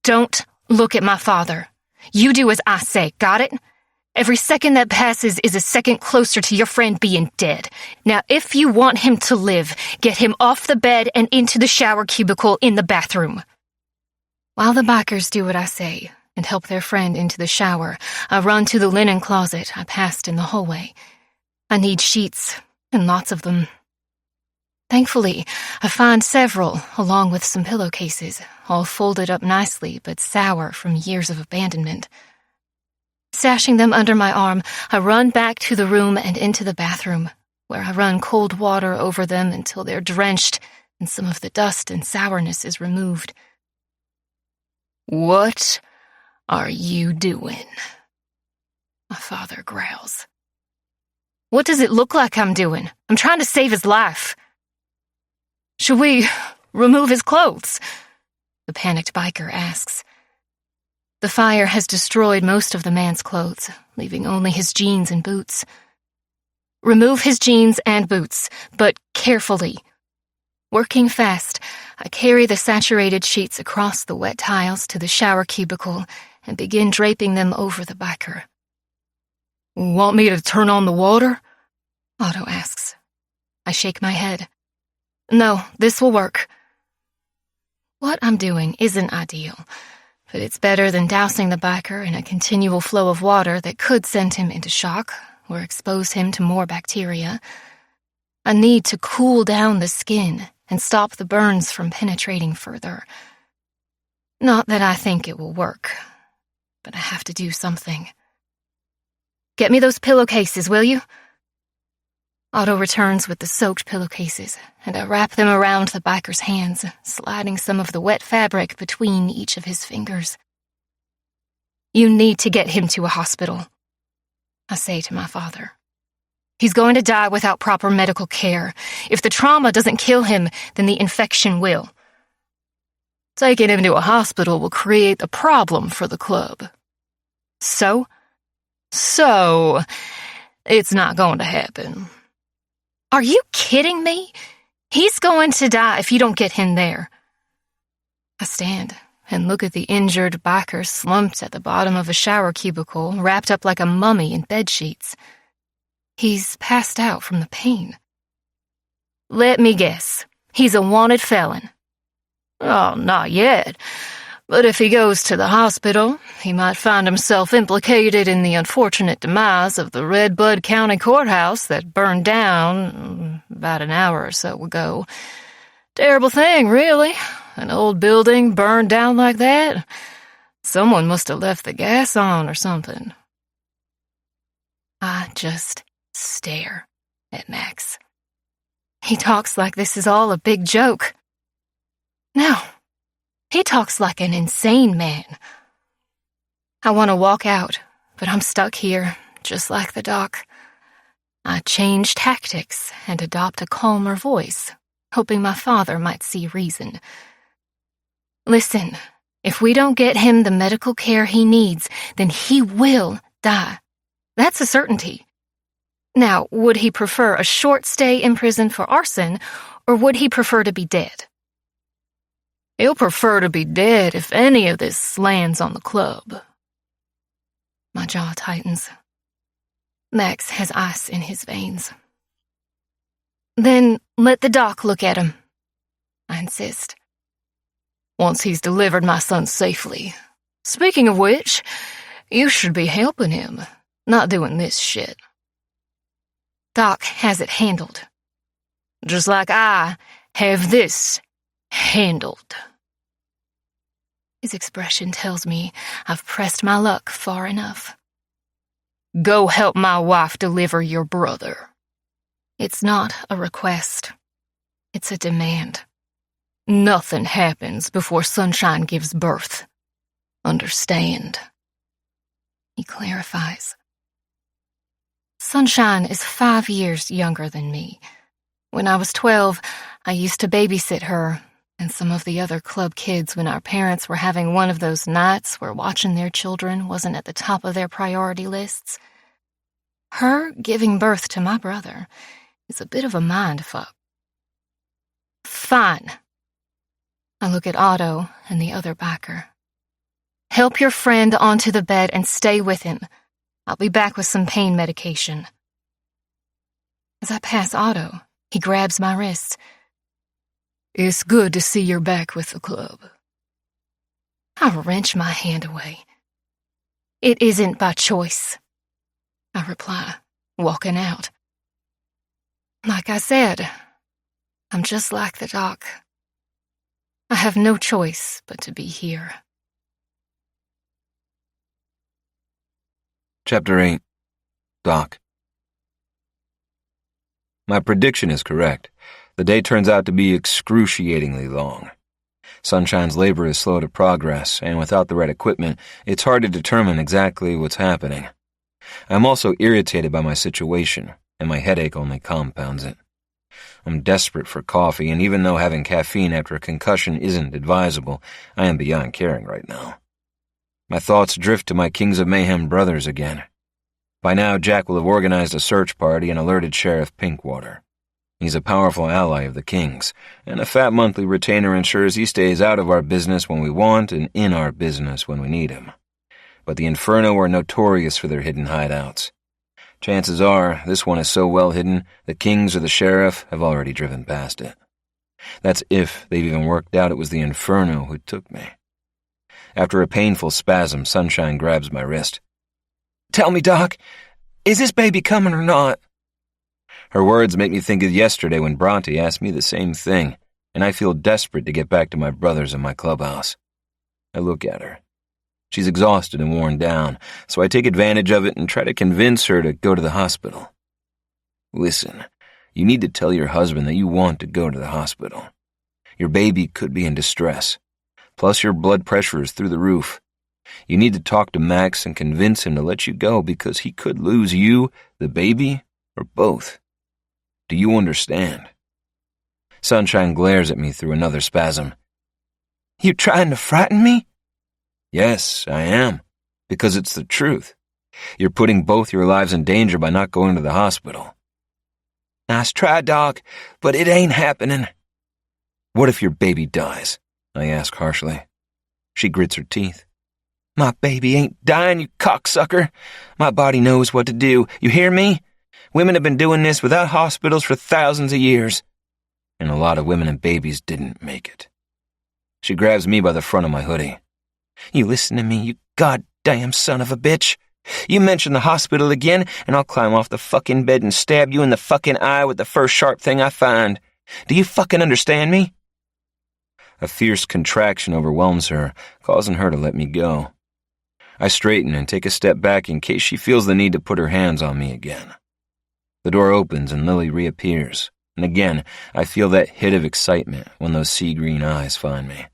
[SPEAKER 1] Don't look at my father. You do as I say, got it? Every second that passes is a second closer to your friend being dead. Now, if you want him to live, get him off the bed and into the shower cubicle in the bathroom. While the bikers do what I say and help their friend into the shower, I run to the linen closet I passed in the hallway. I need sheets, and lots of them. Thankfully, I find several, along with some pillowcases, all folded up nicely but sour from years of abandonment. Stashing them under my arm, I run back to the room and into the bathroom, where I run cold water over them until they're drenched and some of the dust and sourness is removed. What are you doing? My father growls. What does it look like I'm doing? I'm trying to save his life. Should we remove his clothes? The panicked biker asks. The fire has destroyed most of the man's clothes, leaving only his jeans and boots. Remove his jeans and boots, but carefully. Working fast, I carry the saturated sheets across the wet tiles to the shower cubicle and begin draping them over the biker. Want me to turn on the water? Otto asks. I shake my head. No, this will work. What I'm doing isn't ideal, but it's better than dousing the biker in a continual flow of water that could send him into shock or expose him to more bacteria. I need to cool down the skin and stop the burns from penetrating further. Not that I think it will work, but I have to do something. Get me those pillowcases, will you? Otto returns with the soaked pillowcases, and I wrap them around the biker's hands, sliding some of the wet fabric between each of his fingers. You need to get him to a hospital, I say to my father. He's going to die without proper medical care. If the trauma doesn't kill him, then the infection will. Taking him to a hospital will create a problem for the club. So, it's not going to happen. Are you kidding me? He's going to die if you don't get him there. I stand and look at the injured biker slumped at the bottom of a shower cubicle, wrapped up like a mummy in bedsheets. He's passed out from the pain. Let me guess. He's a wanted felon. Oh, not yet. But if he goes to the hospital, he might find himself implicated in the unfortunate demise of the Red Bud County Courthouse that burned down about an hour or so ago. Terrible thing, really. An old building burned down like that. Someone must have left the gas on or something. I just stare at Max. He talks like this is all a big joke. No. He talks like an insane man. I want to walk out, but I'm stuck here, just like the doc. I change tactics and adopt a calmer voice, hoping my father might see reason. Listen, if we don't get him the medical care he needs, then he will die. That's a certainty. Now, would he prefer a short stay in prison for arson, or would he prefer to be dead? He'll prefer to be dead if any of this lands on the club. My jaw tightens. Max has ice in his veins. Then let the doc look at him, I insist. Once he's delivered my son safely. Speaking of which, you should be helping him, not doing this shit. Doc has it handled. Just like I have this handled. His expression tells me I've pressed my luck far enough. Go help my wife deliver your brother. It's not a request. It's a demand. Nothing happens before Sunshine gives birth. Understand? He clarifies. Sunshine is 5 years younger than me. When I was 12, I used to babysit her and some of the other club kids when our parents were having one of those nights where watching their children wasn't at the top of their priority lists. Her giving birth to my brother is a bit of a mindfuck. Fine. I look at Otto and the other biker. Help your friend onto the bed and stay with him. I'll be back with some pain medication. As I pass Otto, he grabs my wrist. It's good to see you're back with the club. I wrench my hand away. It isn't by choice, I reply, walking out. Like I said, I'm just like the doc. I have no choice but to be here.
[SPEAKER 2] Chapter 8. Doc. My prediction is correct. The day turns out to be excruciatingly long. Sunshine's labor is slow to progress, and without the right equipment, it's hard to determine exactly what's happening. I'm also irritated by my situation, and my headache only compounds it. I'm desperate for coffee, and even though having caffeine after a concussion isn't advisable, I am beyond caring right now. My thoughts drift to my Kings of Mayhem brothers again. By now, Jack will have organized a search party and alerted Sheriff Pinkwater. He's a powerful ally of the King's, and a fat monthly retainer ensures he stays out of our business when we want and in our business when we need him. But the Inferno are notorious for their hidden hideouts. Chances are, this one is so well hidden, the Kings or the Sheriff have already driven past it. That's if they've even worked out it was the Inferno who took me. After a painful spasm, Sunshine grabs my wrist. Tell me, Doc, is this baby coming or not? Her words make me think of yesterday when Bronte asked me the same thing, and I feel desperate to get back to my brothers in my clubhouse. I look at her. She's exhausted and worn down, so I take advantage of it and try to convince her to go to the hospital. Listen, you need to tell your husband that you want to go to the hospital. Your baby could be in distress. Plus your blood pressure is through the roof. You need to talk to Max and convince him to let you go because he could lose you, the baby, or both. Do you understand? Sunshine glares at me through another spasm. You trying to frighten me? Yes, I am, because it's the truth. You're putting both your lives in danger by not going to the hospital. Nice try, Doc, but it ain't happening. What if your baby dies? I ask harshly. She grits her teeth. My baby ain't dying, you cocksucker. My body knows what to do. You hear me? Women have been doing this without hospitals for thousands of years. And a lot of women and babies didn't make it. She grabs me by the front of my hoodie. You listen to me, you goddamn son of a bitch. You mention the hospital again, and I'll climb off the fucking bed and stab you in the fucking eye with the first sharp thing I find. Do you fucking understand me? A fierce contraction overwhelms her, causing her to let me go. I straighten and take a step back in case she feels the need to put her hands on me again. The door opens and Lily reappears, and again I feel that hit of excitement when those sea-green eyes find me.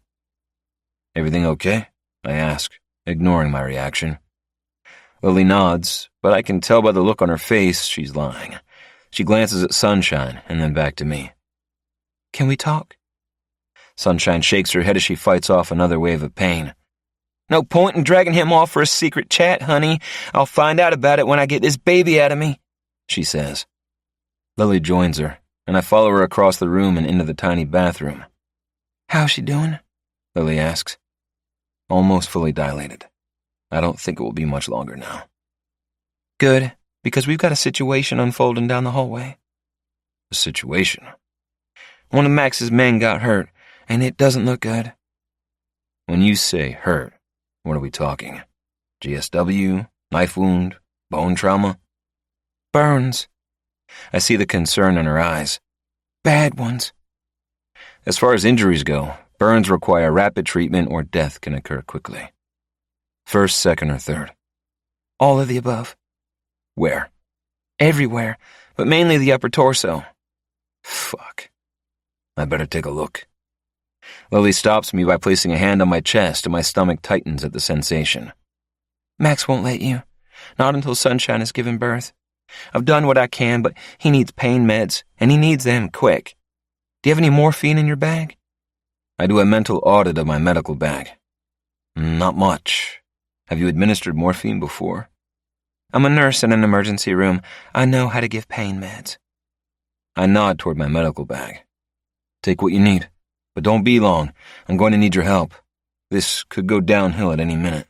[SPEAKER 2] Everything okay? I ask, ignoring my reaction. Lily nods, but I can tell by the look on her face she's lying. She glances at Sunshine and then back to me. Can we talk? Sunshine shakes her head as she fights off another wave of pain. No point in dragging him off for a secret chat, honey. I'll find out about it when I get this baby out of me, she says. Lily joins her, and I follow her across the room and into the tiny bathroom. How's she doing? Lily asks. Almost fully dilated. I don't think it will be much longer now. Good, because we've got a situation unfolding down the hallway. A situation? One of Max's men got hurt, and it doesn't look good. When you say hurt, what are we talking? GSW? Knife wound? Bone trauma? Burns. I see the concern in her eyes.
[SPEAKER 3] Bad ones.
[SPEAKER 2] As far as injuries go, burns require rapid treatment or death can occur quickly. First, second, or third?
[SPEAKER 3] All of the above.
[SPEAKER 2] Where?
[SPEAKER 3] Everywhere, but mainly the upper torso.
[SPEAKER 2] Fuck. I better take a look. Lily stops me by placing a hand on my chest and my stomach tightens at the sensation.
[SPEAKER 3] Max won't let you. Not until Sunshine has given birth. I've done what I can, but he needs pain meds, and he needs them quick. Do you have any morphine in your bag?
[SPEAKER 2] I do a mental audit of my medical bag. Not much. Have you administered morphine before?
[SPEAKER 3] I'm a nurse in an emergency room. I know how to give pain meds.
[SPEAKER 2] I nod toward my medical bag. Take what you need, but don't be long. I'm going to need your help. This could go downhill at any minute.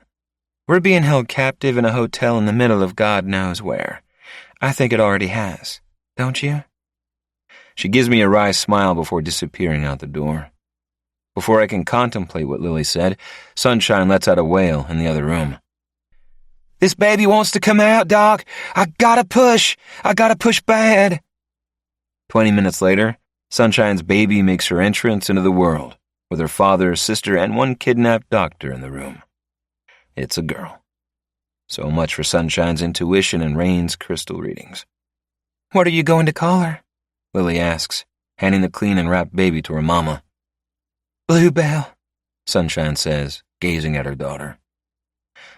[SPEAKER 3] We're being held captive in a hotel in the middle of God knows where. I think it already has. Don't you?
[SPEAKER 2] She gives me a wry smile before disappearing out the door. Before I can contemplate what Lily said, Sunshine lets out a wail in the other room.
[SPEAKER 3] This baby wants to come out, Doc. I gotta push bad.
[SPEAKER 2] 20 minutes later, Sunshine's baby makes her entrance into the world, with her father, sister, and one kidnapped doctor in the room. It's a girl. So much for Sunshine's intuition and Rain's crystal readings.
[SPEAKER 3] What are you going to call her?
[SPEAKER 2] Lily asks, handing the clean and wrapped baby to her mama.
[SPEAKER 3] Bluebell,
[SPEAKER 2] Sunshine says, gazing at her daughter.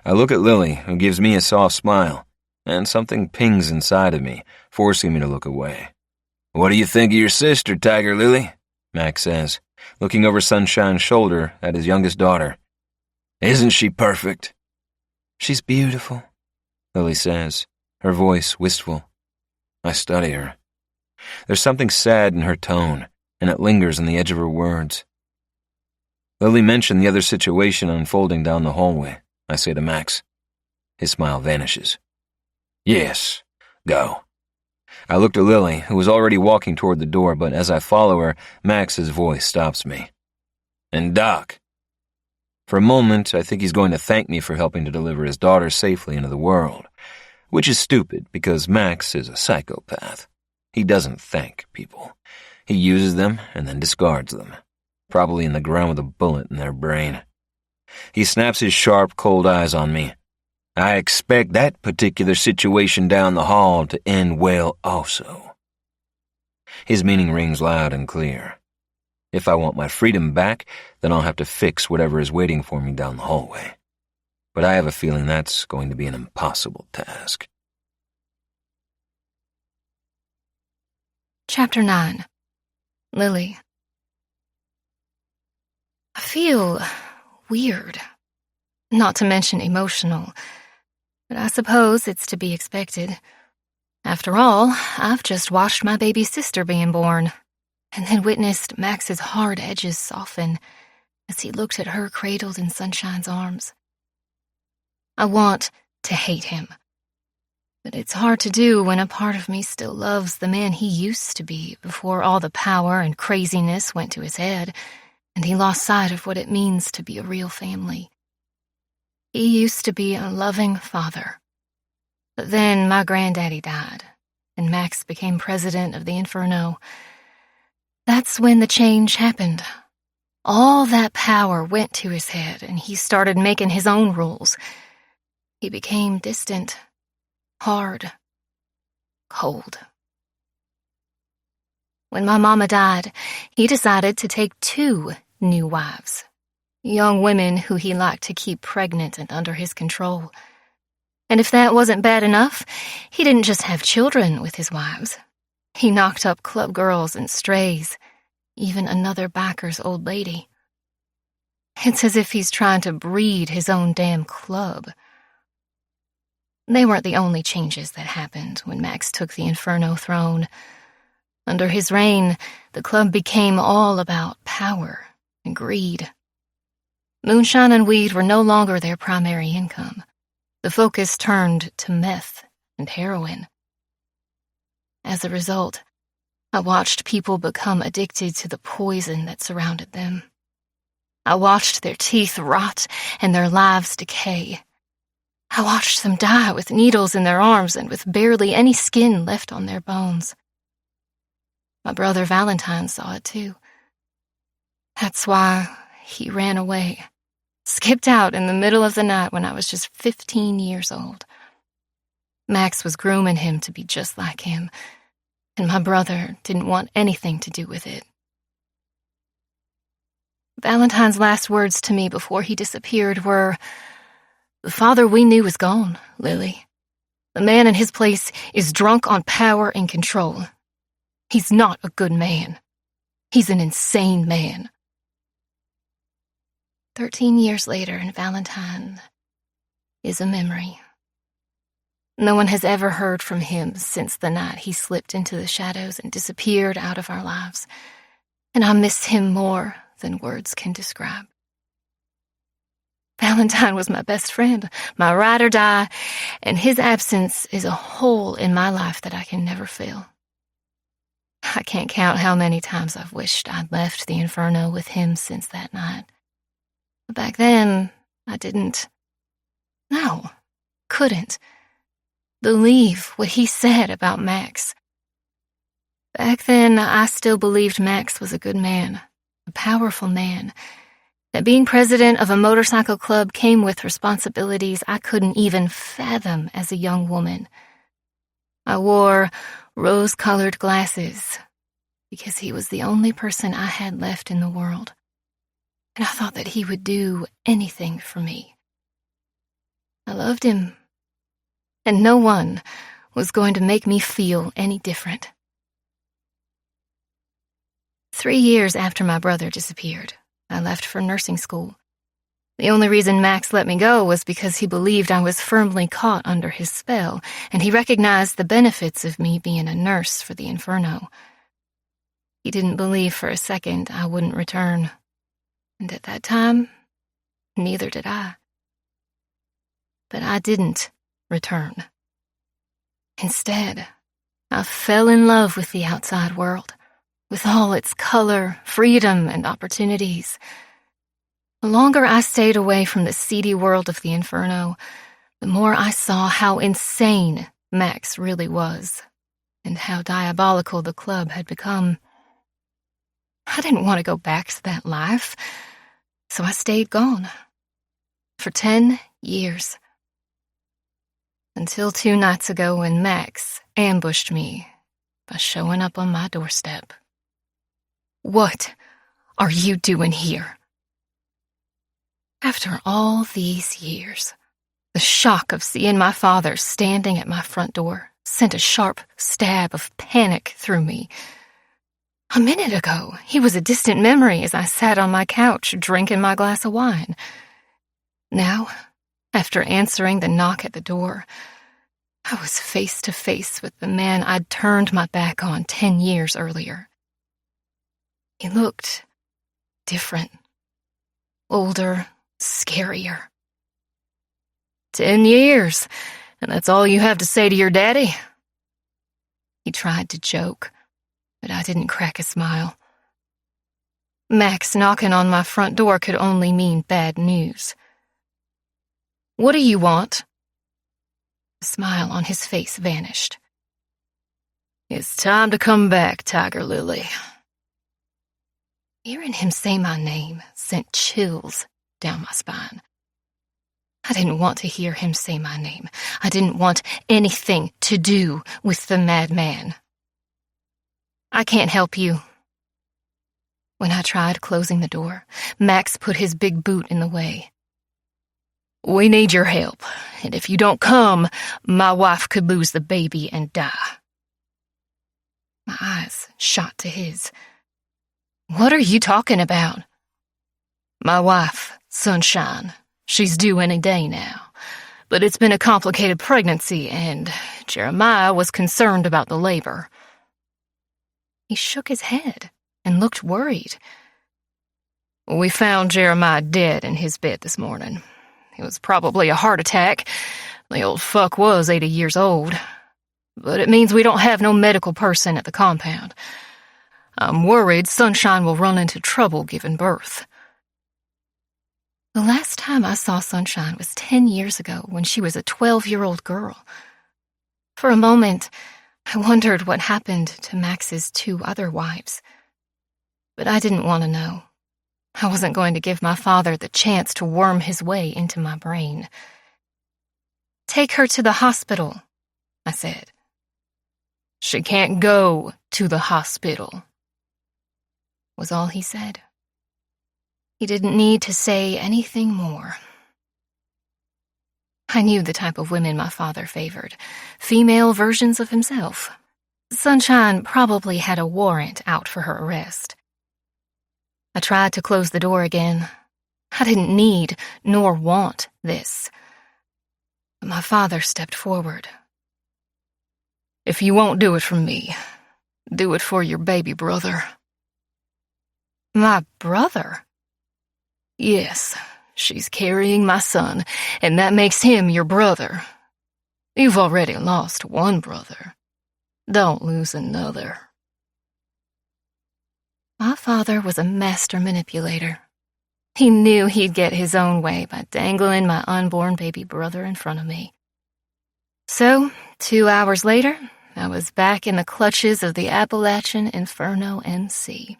[SPEAKER 2] I look at Lily, who gives me a soft smile, and something pings inside of me, forcing me to look away. What do you think of your sister, Tiger Lily? Max says, looking over Sunshine's shoulder at his youngest daughter. Isn't she perfect?
[SPEAKER 3] She's beautiful,
[SPEAKER 2] Lily says, her voice wistful. I study her. There's something sad in her tone, and it lingers on the edge of her words. Lily mentioned the other situation unfolding down the hallway, I say to Max. His smile vanishes. Yes, go. I look to Lily, who was already walking toward the door, but as I follow her, Max's voice stops me. And Doc. For a moment, I think he's going to thank me for helping to deliver his daughter safely into the world, which is stupid because Max is a psychopath. He doesn't thank people. He uses them and then discards them, probably in the ground with a bullet in their brain. He snaps his sharp, cold eyes on me. I expect that particular situation down the hall to end well also. His meaning rings loud and clear. If I want my freedom back, then I'll have to fix whatever is waiting for me down the hallway. But I have a feeling that's going to be an impossible task.
[SPEAKER 1] Chapter 9. Lily. I feel weird, not to mention emotional, but I suppose it's to be expected. After all, I've just watched my baby sister being born, and then witnessed Max's hard edges soften as he looked at her cradled in Sunshine's arms. I want to hate him, but it's hard to do when a part of me still loves the man he used to be before all the power and craziness went to his head, and he lost sight of what it means to be a real family. He used to be a loving father. But then my granddaddy died, and Max became president of the Inferno. That's when the change happened. All that power went to his head, and he started making his own rules. He became distant, hard, cold. When my mama died, he decided to take 2 new wives, young women who he liked to keep pregnant and under his control. And if that wasn't bad enough, he didn't just have children with his wives. He knocked up club girls and strays, even another backer's old lady. It's as if he's trying to breed his own damn club. They weren't the only changes that happened when Max took the Inferno throne. Under his reign, the club became all about power and greed. Moonshine and weed were no longer their primary income. The focus turned to meth and heroin. As a result, I watched people become addicted to the poison that surrounded them. I watched their teeth rot and their lives decay. I watched them die with needles in their arms and with barely any skin left on their bones. My brother Valentine saw it too. That's why he ran away, skipped out in the middle of the night when I was just 15 years old. Max was grooming him to be just like him, and my brother didn't want anything to do with it. Valentine's last words to me before he disappeared were, "The father we knew is gone, Lily. The man in his place is drunk on power and control. He's not a good man. He's an insane man." 13 years later, and Valentine is a memory. No one has ever heard from him since the night he slipped into the shadows and disappeared out of our lives, and I miss him more than words can describe. Valentine was my best friend, my ride or die, and his absence is a hole in my life that I can never fill. I can't count how many times I've wished I'd left the inferno with him since that night. But back then, I couldn't believe what he said about Max. Back then, I still believed Max was a good man, a powerful man, that being president of a motorcycle club came with responsibilities I couldn't even fathom as a young woman. I wore rose-colored glasses because he was the only person I had left in the world, and I thought that he would do anything for me. I loved him, and no one was going to make me feel any different. 3 years after my brother disappeared, I left for nursing school. The only reason Max let me go was because he believed I was firmly caught under his spell, and he recognized the benefits of me being a nurse for the inferno. He didn't believe for a second I wouldn't return, and at that time, neither did I. But I didn't return. Instead, I fell in love with the outside world, with all its color, freedom, and opportunities. The longer I stayed away from the seedy world of the inferno, the more I saw how insane Max really was, and how diabolical the club had become. I didn't want to go back to that life, so I stayed gone. For 10 years. Until 2 nights ago when Max ambushed me by showing up on my doorstep. "What are you doing here?" After all these years, the shock of seeing my father standing at my front door sent a sharp stab of panic through me. A minute ago, he was a distant memory as I sat on my couch drinking my glass of wine. Now, after answering the knock at the door, I was face to face with the man I'd turned my back on 10 years earlier. He looked different, older, scarier. 10 years, and that's all you have to say to your daddy? He tried to joke, but I didn't crack a smile. Max knocking on my front door could only mean bad news. "What do you want?" The smile on his face vanished. "It's time to come back, Tiger Lily." Hearing him say my name sent chills down my spine. I didn't want to hear him say my name. I didn't want anything to do with the madman. "I can't help you." When I tried closing the door, Max put his big boot in the way. "We need your help, and if you don't come, my wife could lose the baby and die." My eyes shot to his. "What are you talking about?" "My wife, Sunshine. She's due any day now. But it's been a complicated pregnancy, and Jeremiah was concerned about the labor." He shook his head and looked worried. "We found Jeremiah dead in his bed this morning. It was probably a heart attack. The old fuck was 80 years old. But it means we don't have no medical person at the compound. I'm worried Sunshine will run into trouble giving birth." The last time I saw Sunshine was 10 years ago when she was a 12-year-old girl. For a moment, I wondered what happened to Max's 2 other wives. But I didn't want to know. I wasn't going to give my father the chance to worm his way into my brain. "Take her to the hospital," I said. "She can't go to the hospital," was all he said. He didn't need to say anything more. I knew the type of women my father favored, female versions of himself. Sunshine probably had a warrant out for her arrest. I tried to close the door again. I didn't need nor want this. But my father stepped forward. "If you won't do it for me, do it for your baby brother." "My brother?" "Yes, she's carrying my son, and that makes him your brother. You've already lost one brother. Don't lose another." My father was a master manipulator. He knew he'd get his own way by dangling my unborn baby brother in front of me. So, 2 hours later, I was back in the clutches of the Appalachian Inferno MC.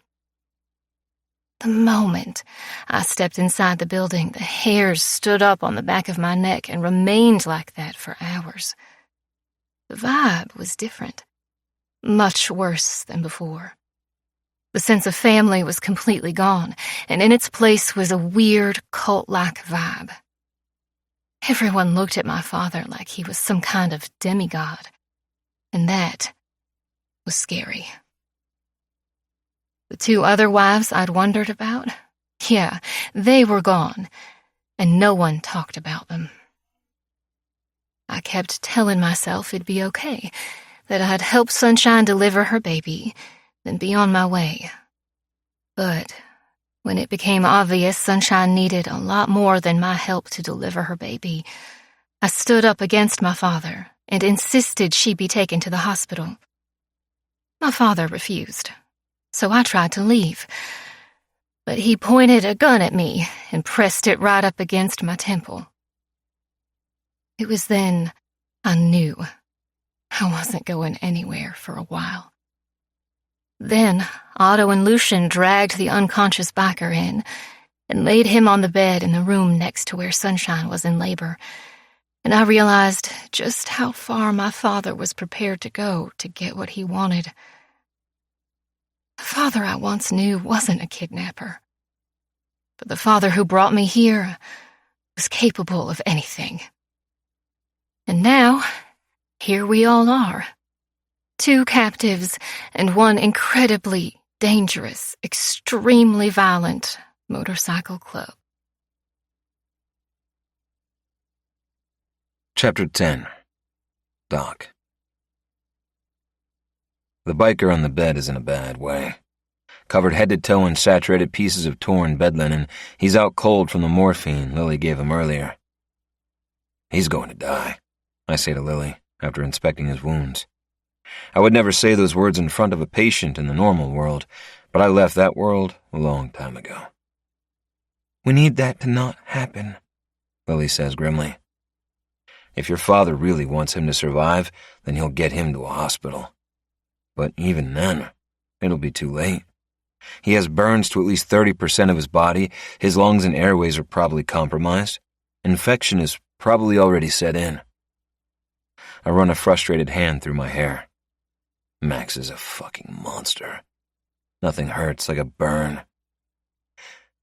[SPEAKER 1] The moment I stepped inside the building, the hairs stood up on the back of my neck and remained like that for hours. The vibe was different, much worse than before. The sense of family was completely gone, and in its place was a weird, cult-like vibe. Everyone looked at my father like he was some kind of demigod, and that was scary. The 2 other wives I'd wondered about, yeah, they were gone, and no one talked about them. I kept telling myself it'd be okay, that I'd help Sunshine deliver her baby, then be on my way. But when it became obvious Sunshine needed a lot more than my help to deliver her baby, I stood up against my father and insisted she be taken to the hospital. My father refused, so I tried to leave. But he pointed a gun at me and pressed it right up against my temple. It was then I knew I wasn't going anywhere for a while. Then Otto and Lucian dragged the unconscious biker in and laid him on the bed in the room next to where Sunshine was in labor, and I realized just how far my father was prepared to go to get what he wanted. The father I once knew wasn't a kidnapper, but the father who brought me here was capable of anything. And now, here we all are. 2 captives and 1 incredibly dangerous, extremely violent motorcycle club.
[SPEAKER 2] Chapter 10. Doc. The biker on the bed is in a bad way. Covered head to toe in saturated pieces of torn bed linen, he's out cold from the morphine Lily gave him earlier. "He's going to die," I say to Lily, after inspecting his wounds. I would never say those words in front of a patient in the normal world, but I left that world a long time ago. "We need that to not happen," Lily says grimly. "If your father really wants him to survive, then he'll get him to a hospital. But even then, it'll be too late. He has burns to at least 30% of his body, his lungs and airways are probably compromised. Infection is probably already set in." I run a frustrated hand through my hair. Max is a fucking monster. Nothing hurts like a burn.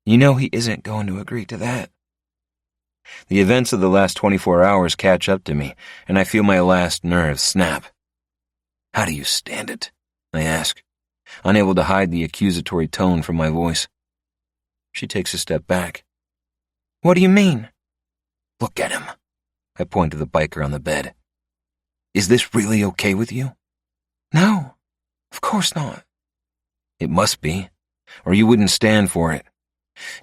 [SPEAKER 2] "You know he isn't going to agree to that." The events of the last 24 hours catch up to me, and I feel my last nerve snap. "How do you stand it?" I ask, unable to hide the accusatory tone from my voice. She takes a step back. "What do you mean?" "Look at him." I point to the biker on the bed. "Is this really okay with you?" "No, of course not." "It must be, or you wouldn't stand for it.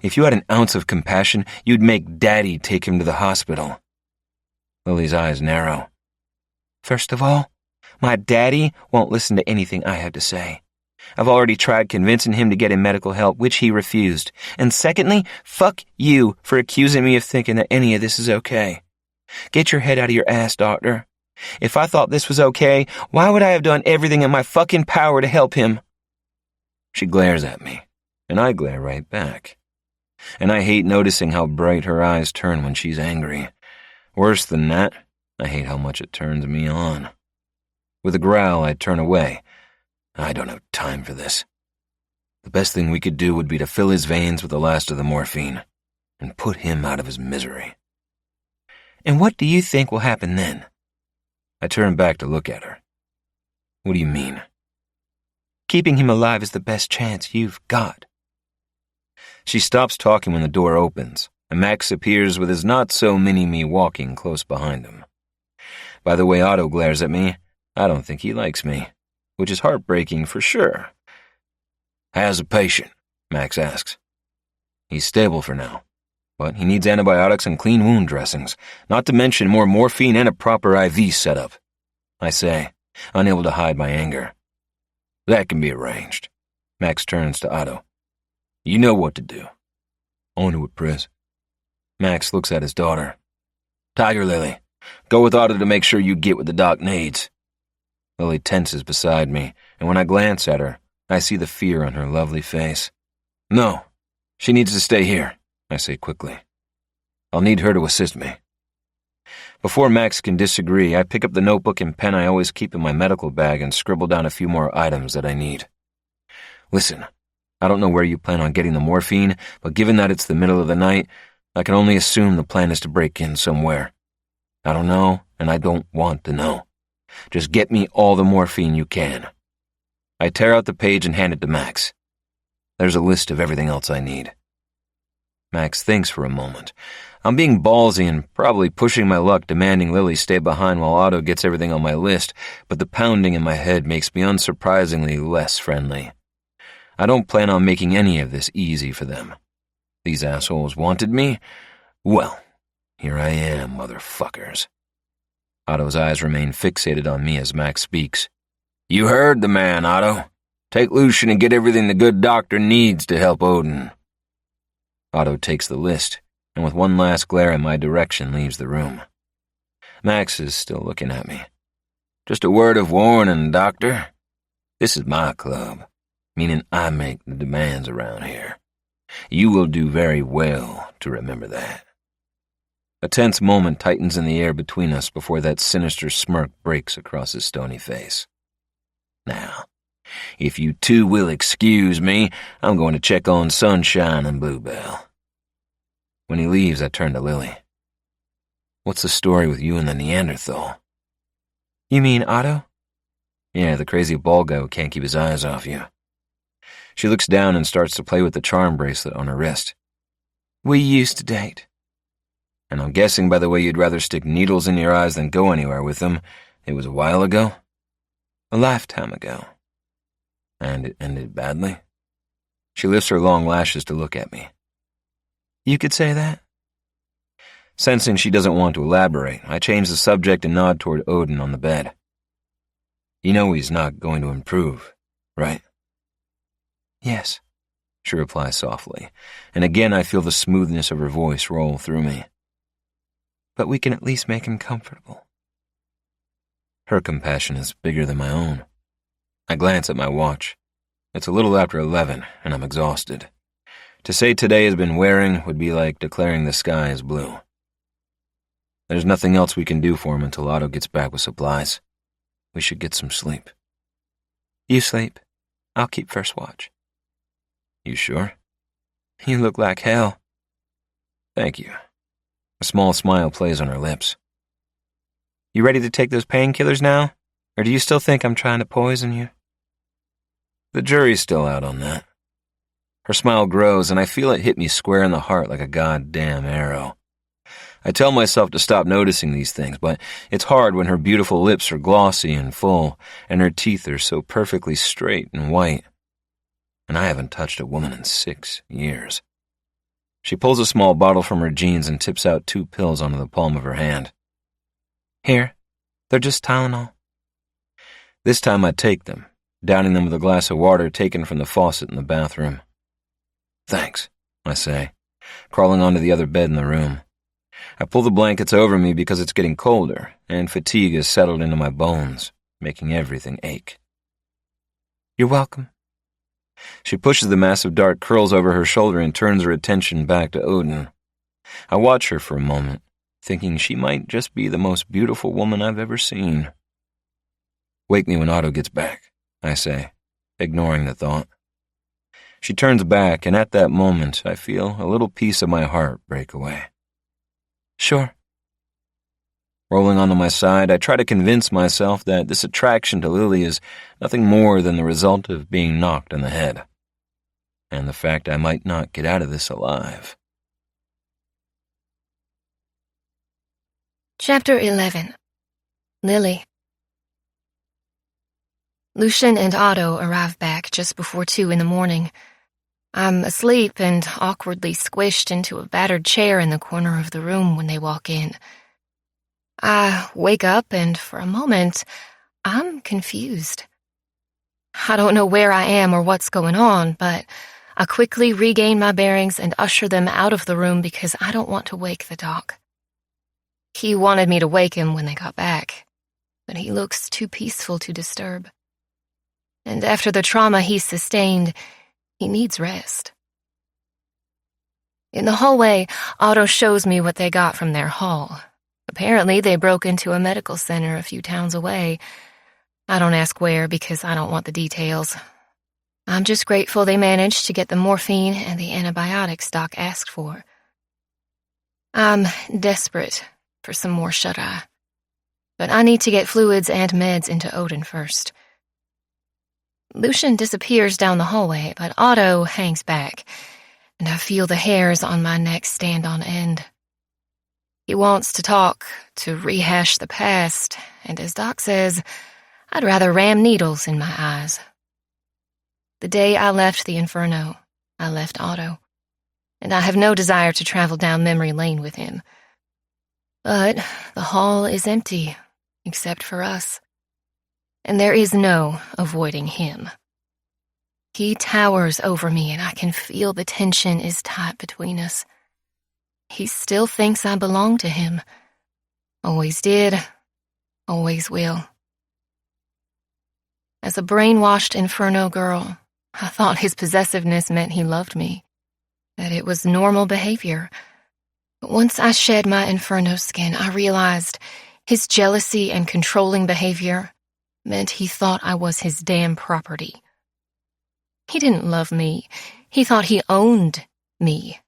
[SPEAKER 2] If you had an ounce of compassion, you'd make Daddy take him to the hospital." Lily's eyes narrow. "First of all, my daddy won't listen to anything I have to say.
[SPEAKER 3] I've already tried convincing him to get him medical help, which he refused. And secondly, fuck you for accusing me of thinking that any of this is okay. Get your head out of your ass, doctor. If I thought this was okay, why would I have done everything in my fucking power to help him?
[SPEAKER 2] She glares at me, and I glare right back. And I hate noticing how bright her eyes turn when she's angry. Worse than that, I hate how much it turns me on. With a growl, I turn away. I don't have time for this. The best thing we could do would be to fill his veins with the last of the morphine and put him out of his misery.
[SPEAKER 3] And what do you think will happen then?
[SPEAKER 2] I turn back to look at her. What do you mean?
[SPEAKER 3] Keeping him alive is the best chance you've got.
[SPEAKER 2] She stops talking when the door opens, and Max appears with his not-so-mini-me walking close behind him. By the way Otto glares at me, I don't think he likes me, which is heartbreaking for sure. How's the patient? Max asks. He's stable for now, but he needs antibiotics and clean wound dressings, not to mention more morphine and a proper IV setup. I say, unable to hide my anger. That can be arranged. Max turns to Otto. You know what to do. On to it, Pris. Max looks at his daughter. Tiger Lily, go with Otto to make sure you get what the doc needs. Lily tenses beside me, and when I glance at her, I see the fear on her lovely face. No, she needs to stay here, I say quickly. I'll need her to assist me. Before Max can disagree, I pick up the notebook and pen I always keep in my medical bag and scribble down a few more items that I need. Listen, I don't know where you plan on getting the morphine, but given that it's the middle of the night, I can only assume the plan is to break in somewhere. I don't know, and I don't want to know. Just get me all the morphine you can. I tear out the page and hand it to Max. There's a list of everything else I need. Max thinks for a moment. I'm being ballsy and probably pushing my luck, demanding Lily stay behind while Otto gets everything on my list, but the pounding in my head makes me unsurprisingly less friendly. I don't plan on making any of this easy for them. These assholes wanted me? Well, here I am, motherfuckers. Otto's eyes remain fixated on me as Max speaks. You heard the man, Otto. Take Lucian and get everything the good doctor needs to help Odin. Otto takes the list, and with one last glare in my direction leaves the room. Max is still looking at me. Just a word of warning, Doctor. This is my club, meaning I make the demands around here. You will do very well to remember that. A tense moment tightens in the air between us before that sinister smirk breaks across his stony face. Now, if you two will excuse me, I'm going to check on Sunshine and Bluebell. When he leaves, I turn to Lily. What's the story with you and the Neanderthal?
[SPEAKER 3] You mean Otto?
[SPEAKER 2] Yeah, the crazy bald guy who can't keep his eyes off you. She looks down and starts to play with the charm bracelet on her wrist.
[SPEAKER 3] We used to date.
[SPEAKER 2] And I'm guessing by the way you'd rather stick needles in your eyes than go anywhere with them, it was a while ago?
[SPEAKER 3] A lifetime ago.
[SPEAKER 2] And it ended badly? She lifts her long lashes to look at me.
[SPEAKER 3] You could say that?
[SPEAKER 2] Sensing she doesn't want to elaborate, I change the subject and nod toward Odin on the bed. You know he's not going to improve, right?
[SPEAKER 3] Yes,
[SPEAKER 2] she replies softly, and again I feel the smoothness of her voice roll through me.
[SPEAKER 3] But we can at least make him comfortable.
[SPEAKER 2] Her compassion is bigger than my own. I glance at my watch. It's a little after 11, and I'm exhausted. To say today has been wearing would be like declaring the sky is blue. There's nothing else we can do for him until Otto gets back with supplies. We should get some sleep.
[SPEAKER 3] You sleep. I'll keep first watch.
[SPEAKER 2] You sure?
[SPEAKER 3] You look like hell.
[SPEAKER 2] Thank you. A small smile plays on her lips.
[SPEAKER 3] You ready to take those painkillers now? Or do you still think I'm trying to poison you?
[SPEAKER 2] The jury's still out on that. Her smile grows, and I feel it hit me square in the heart like a goddamn arrow. I tell myself to stop noticing these things, but it's hard when her beautiful lips are glossy and full, and her teeth are so perfectly straight and white. And I haven't touched a woman in 6 years. She pulls a small bottle from her jeans and tips out 2 pills onto the palm of her hand.
[SPEAKER 3] Here, they're just Tylenol.
[SPEAKER 2] This time I take them, downing them with a glass of water taken from the faucet in the bathroom. "Thanks," I say, crawling onto the other bed in the room. I pull the blankets over me because it's getting colder, and fatigue has settled into my bones, making everything ache. "You're welcome." She pushes the massive dark curls over her shoulder and turns her attention back to Odin. I watch her for a moment, thinking she might just be the most beautiful woman I've ever seen. "Wake me when Otto gets back," I say, ignoring the thought. She turns back, and at that moment, I feel a little piece of my heart break away. "Sure." Rolling onto my side, I try to convince myself that this attraction to Lily is nothing more than the result of being knocked in the head, and the fact I might not get out of this alive.
[SPEAKER 1] Chapter 11. Lily. Lucian and Otto arrive back just before 2 in the morning. I'm asleep and awkwardly squished into a battered chair in the corner of the room when they walk in. I wake up and for a moment, I'm confused. I don't know where I am or what's going on, but I quickly regain my bearings and usher them out of the room because I don't want to wake the doc. He wanted me to wake him when they got back, but he looks too peaceful to disturb. And after the trauma he's sustained, he needs rest. In the hallway, Otto shows me what they got from their haul. Apparently, they broke into a medical center a few towns away. I don't ask where because I don't want the details. I'm just grateful they managed to get the morphine and the antibiotics Doc asked for. I'm desperate for some more shut-eye, but I need to get fluids and meds into Odin first. Lucian disappears down the hallway, but Otto hangs back, and I feel the hairs on my neck stand on end. He wants to talk, to rehash the past, and as Doc says, I'd rather ram needles in my eyes. The day I left the Inferno, I left Otto, and I have no desire to travel down memory lane with him. But the hall is empty, except for us, and there is no avoiding him. He towers over me, and I can feel the tension is tight between us. He still thinks I belong to him. Always did, always will. As a brainwashed Inferno girl, I thought his possessiveness meant he loved me, that it was normal behavior. But once I shed my Inferno skin, I realized his jealousy and controlling behavior meant he thought I was his damn property. He didn't love me. He thought he owned me.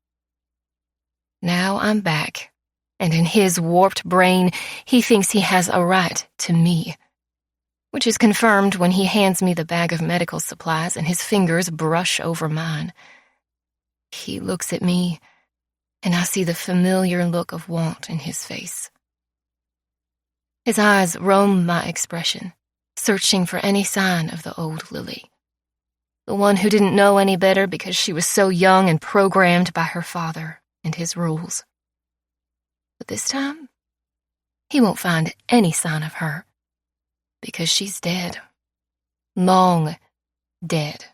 [SPEAKER 1] Now I'm back, and in his warped brain, he thinks he has a right to me, which is confirmed when he hands me the bag of medical supplies and his fingers brush over mine. He looks at me, and I see the familiar look of want in his face. His eyes roam my expression, searching for any sign of the old Lily, the one who didn't know any better because she was so young and programmed by her father and his rules. But this time, he won't find any sign of her, because she's dead. Long dead.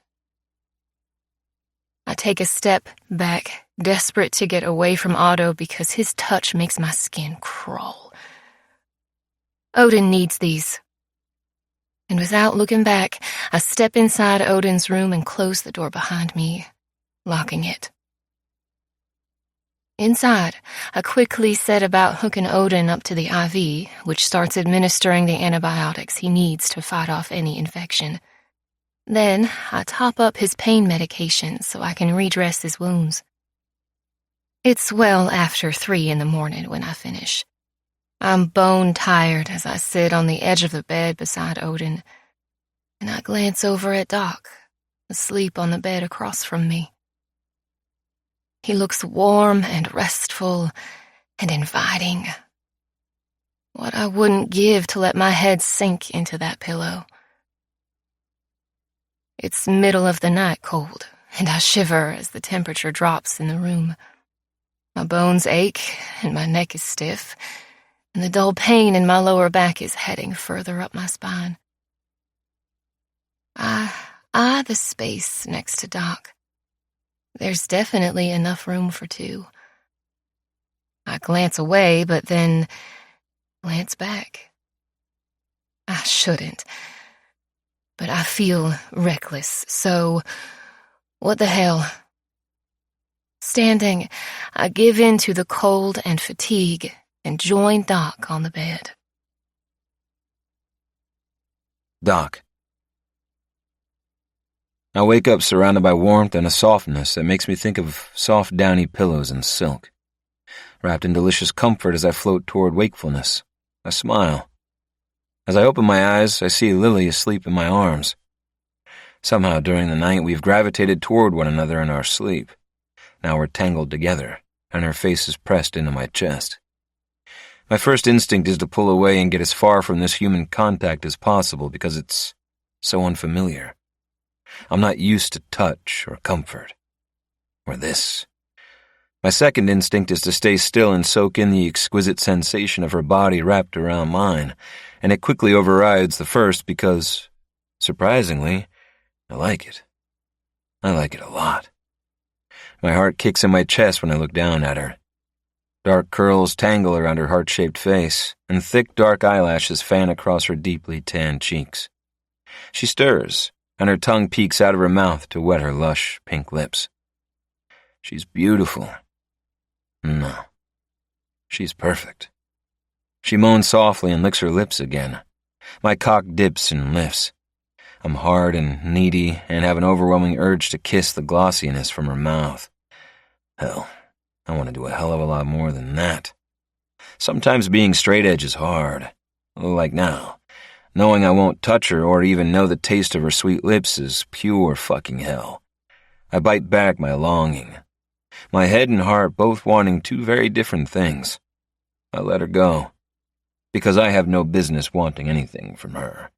[SPEAKER 1] I take a step back, desperate to get away from Otto because his touch makes my skin crawl. Odin needs these. And without looking back, I step inside Odin's room and close the door behind me, locking it. Inside, I quickly set about hooking Odin up to the IV, which starts administering the antibiotics he needs to fight off any infection. Then, I top up his pain medication so I can redress his wounds. It's well after 3 in the morning when I finish. I'm bone-tired as I sit on the edge of the bed beside Odin, and I glance over at Doc, asleep on the bed across from me. He looks warm and restful and inviting. What I wouldn't give to let my head sink into that pillow. It's middle of the night cold, and I shiver as the temperature drops in the room. My bones ache, and my neck is stiff, and the dull pain in my lower back is heading further up my spine. The space next to Doc. There's definitely enough room for two. I glance away, but then glance back. I shouldn't, but I feel reckless, so what the hell? Standing, I give in to the cold and fatigue and join Doc on the bed.
[SPEAKER 2] Doc. I wake up surrounded by warmth and a softness that makes me think of soft, downy pillows and silk. Wrapped in delicious comfort as I float toward wakefulness, I smile. As I open my eyes, I see Lily asleep in my arms. Somehow during the night we've gravitated toward one another in our sleep. Now we're tangled together, and her face is pressed into my chest. My first instinct is to pull away and get as far from this human contact as possible because it's so unfamiliar. I'm not used to touch or comfort, or this. My second instinct is to stay still and soak in the exquisite sensation of her body wrapped around mine, and it quickly overrides the first because, surprisingly, I like it. I like it a lot. My heart kicks in my chest when I look down at her. Dark curls tangle around her heart-shaped face, and thick dark eyelashes fan across her deeply tanned cheeks. She stirs, and her tongue peeks out of her mouth to wet her lush pink lips. She's beautiful. No. She's perfect. She moans softly and licks her lips again. My cock dips and lifts. I'm hard and needy and have an overwhelming urge to kiss the glossiness from her mouth. Hell, I want to do a hell of a lot more than that. Sometimes being straight edge is hard. Like now. Knowing I won't touch her or even know the taste of her sweet lips is pure fucking hell. I bite back my longing. My head and heart both wanting two very different things. I let her go. Because I have no business wanting anything from her.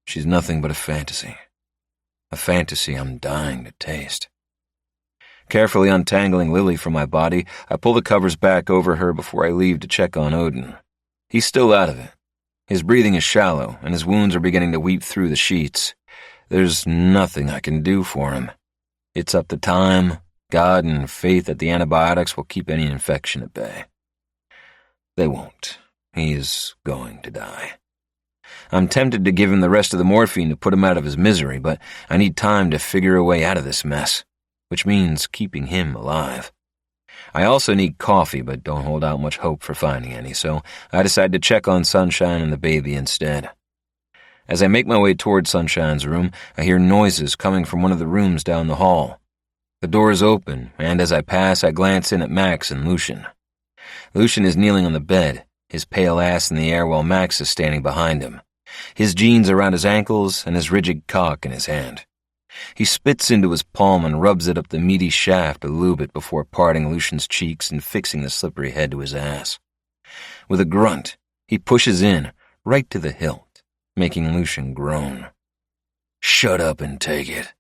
[SPEAKER 2] She's nothing but a fantasy. A fantasy I'm dying to taste. Carefully untangling Lily from my body, I pull the covers back over her before I leave to check on Odin. He's still out of it. His breathing is shallow, and his wounds are beginning to weep through the sheets. There's nothing I can do for him. It's up to time, God, and faith that the antibiotics will keep any infection at bay. They won't. He's going to die. I'm tempted to give him the rest of the morphine to put him out of his misery, but I need time to figure a way out of this mess, which means keeping him alive. I also need coffee, but don't hold out much hope for finding any, so I decide to check on Sunshine and the baby instead. As I make my way toward Sunshine's room, I hear noises coming from one of the rooms down the hall. The door is open, and as I pass, I glance in at Max and Lucian. Lucian is kneeling on the bed, his pale ass in the air while Max is standing behind him, his jeans around his ankles and his rigid cock in his hand. He spits into his palm and rubs it up the meaty shaft to lube it before parting Lucian's cheeks and fixing the slippery head to his ass. With a grunt, he pushes in, right to the hilt, making Lucian groan. "Shut up and take it,"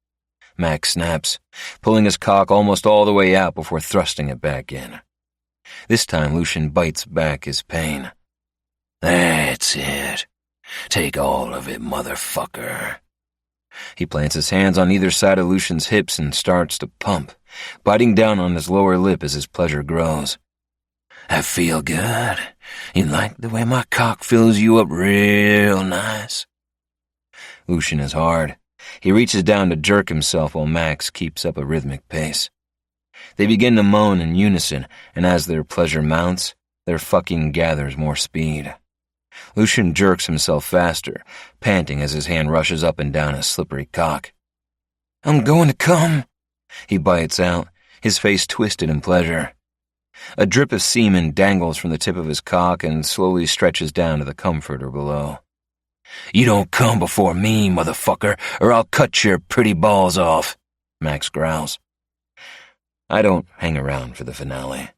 [SPEAKER 2] Max snaps, pulling his cock almost all the way out before thrusting it back in. This time Lucian bites back his pain. "That's it. Take all of it, motherfucker." He plants his hands on either side of Lucian's hips and starts to pump, biting down on his lower lip as his pleasure grows. "I feel good. You like the way my cock fills you up real nice?" Lucian is hard. He reaches down to jerk himself while Max keeps up a rhythmic pace. They begin to moan in unison, and as their pleasure mounts, their fucking gathers more speed. Lucian jerks himself faster, panting as his hand rushes up and down his slippery cock. "I'm going to come," he bites out, his face twisted in pleasure. A drip of semen dangles from the tip of his cock and slowly stretches down to the comforter below. "You don't come before me, motherfucker, or I'll cut your pretty balls off," Max growls. I don't hang around for the finale.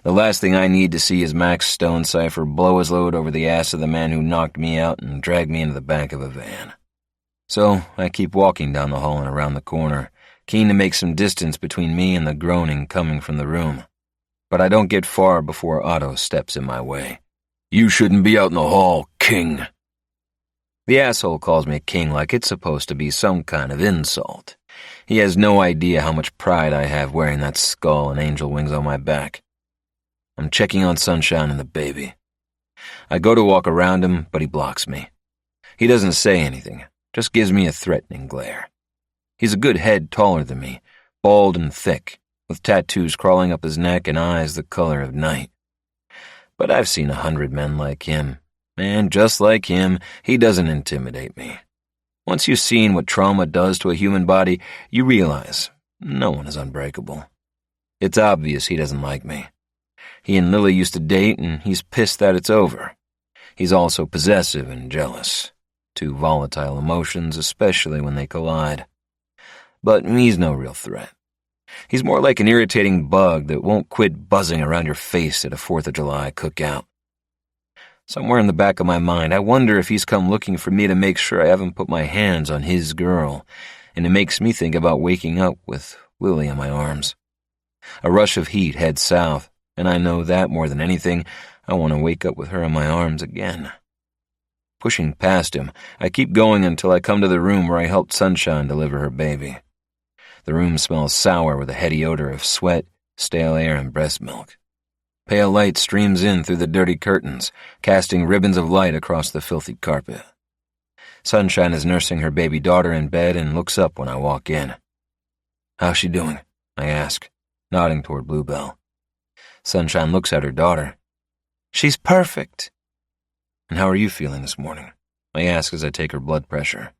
[SPEAKER 2] The last thing I need to see is Max Stonecipher blow his load over the ass of the man who knocked me out and dragged me into the back of a van. So I keep walking down the hall and around the corner, keen to make some distance between me and the groaning coming from the room. But I don't get far before Otto steps in my way. "You shouldn't be out in the hall, King." The asshole calls me king like it's supposed to be some kind of insult. He has no idea how much pride I have wearing that skull and angel wings on my back. I'm checking on Sunshine and the baby. I go to walk around him, but he blocks me. He doesn't say anything, just gives me a threatening glare. He's a good head taller than me, bald and thick, with tattoos crawling up his neck and eyes the color of night. But I've seen 100 men like him, and just like him, he doesn't intimidate me. Once you've seen what trauma does to a human body, you realize no one is unbreakable. It's obvious he doesn't like me. He and Lily used to date, and he's pissed that it's over. He's also possessive and jealous. Two volatile emotions, especially when they collide. But he's no real threat. He's more like an irritating bug that won't quit buzzing around your face at a 4th of July cookout. Somewhere in the back of my mind, I wonder if he's come looking for me to make sure I haven't put my hands on his girl, and it makes me think about waking up with Lily in my arms. A rush of heat heads south, and I know that more than anything, I want to wake up with her in my arms again. Pushing past him, I keep going until I come to the room where I helped Sunshine deliver her baby. The room smells sour with a heady odor of sweat, stale air, and breast milk. Pale light streams in through the dirty curtains, casting ribbons of light across the filthy carpet. Sunshine is nursing her baby daughter in bed and looks up when I walk in. "How's she doing?" I ask, nodding toward Bluebell. Sunshine looks at her daughter. "She's perfect." "And how are you feeling this morning?" I ask as I take her blood pressure.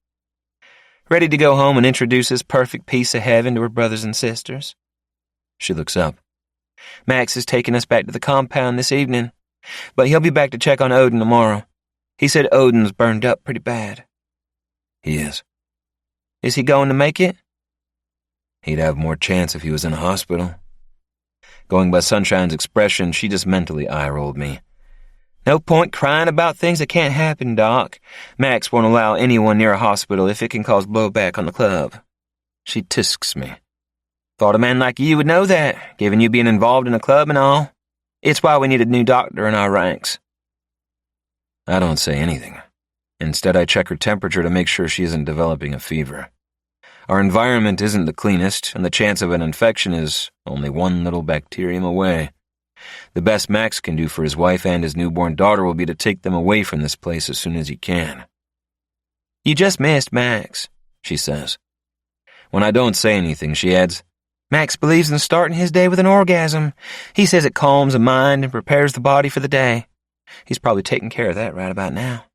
[SPEAKER 3] "Ready to go home and introduce this perfect piece of heaven to her brothers and sisters."
[SPEAKER 2] She looks up.
[SPEAKER 3] "Max is taking us back to the compound this evening, but he'll be back to check on Odin tomorrow. He said Odin's burned up pretty bad."
[SPEAKER 2] "He is."
[SPEAKER 3] "Is he going to make it?"
[SPEAKER 2] "He'd have more chance if he was in a hospital." Going by Sunshine's expression, she just mentally eye-rolled me.
[SPEAKER 3] "No point crying about things that can't happen, Doc. Max won't allow anyone near a hospital if it can cause blowback on the club."
[SPEAKER 2] She tisks me.
[SPEAKER 3] "Thought a man like you would know that, given you being involved in a club and all. It's why we need a new doctor in our ranks."
[SPEAKER 2] I don't say anything. Instead, I check her temperature to make sure she isn't developing a fever. Our environment isn't the cleanest, and the chance of an infection is only one little bacterium away. The best Max can do for his wife and his newborn daughter will be to take them away from this place as soon as he can.
[SPEAKER 3] "You just missed Max," she says.
[SPEAKER 2] When I don't say anything, she adds,
[SPEAKER 3] "Max believes in starting his day with an orgasm. He says it calms the mind and prepares the body for the day. He's probably taking care of that right about now."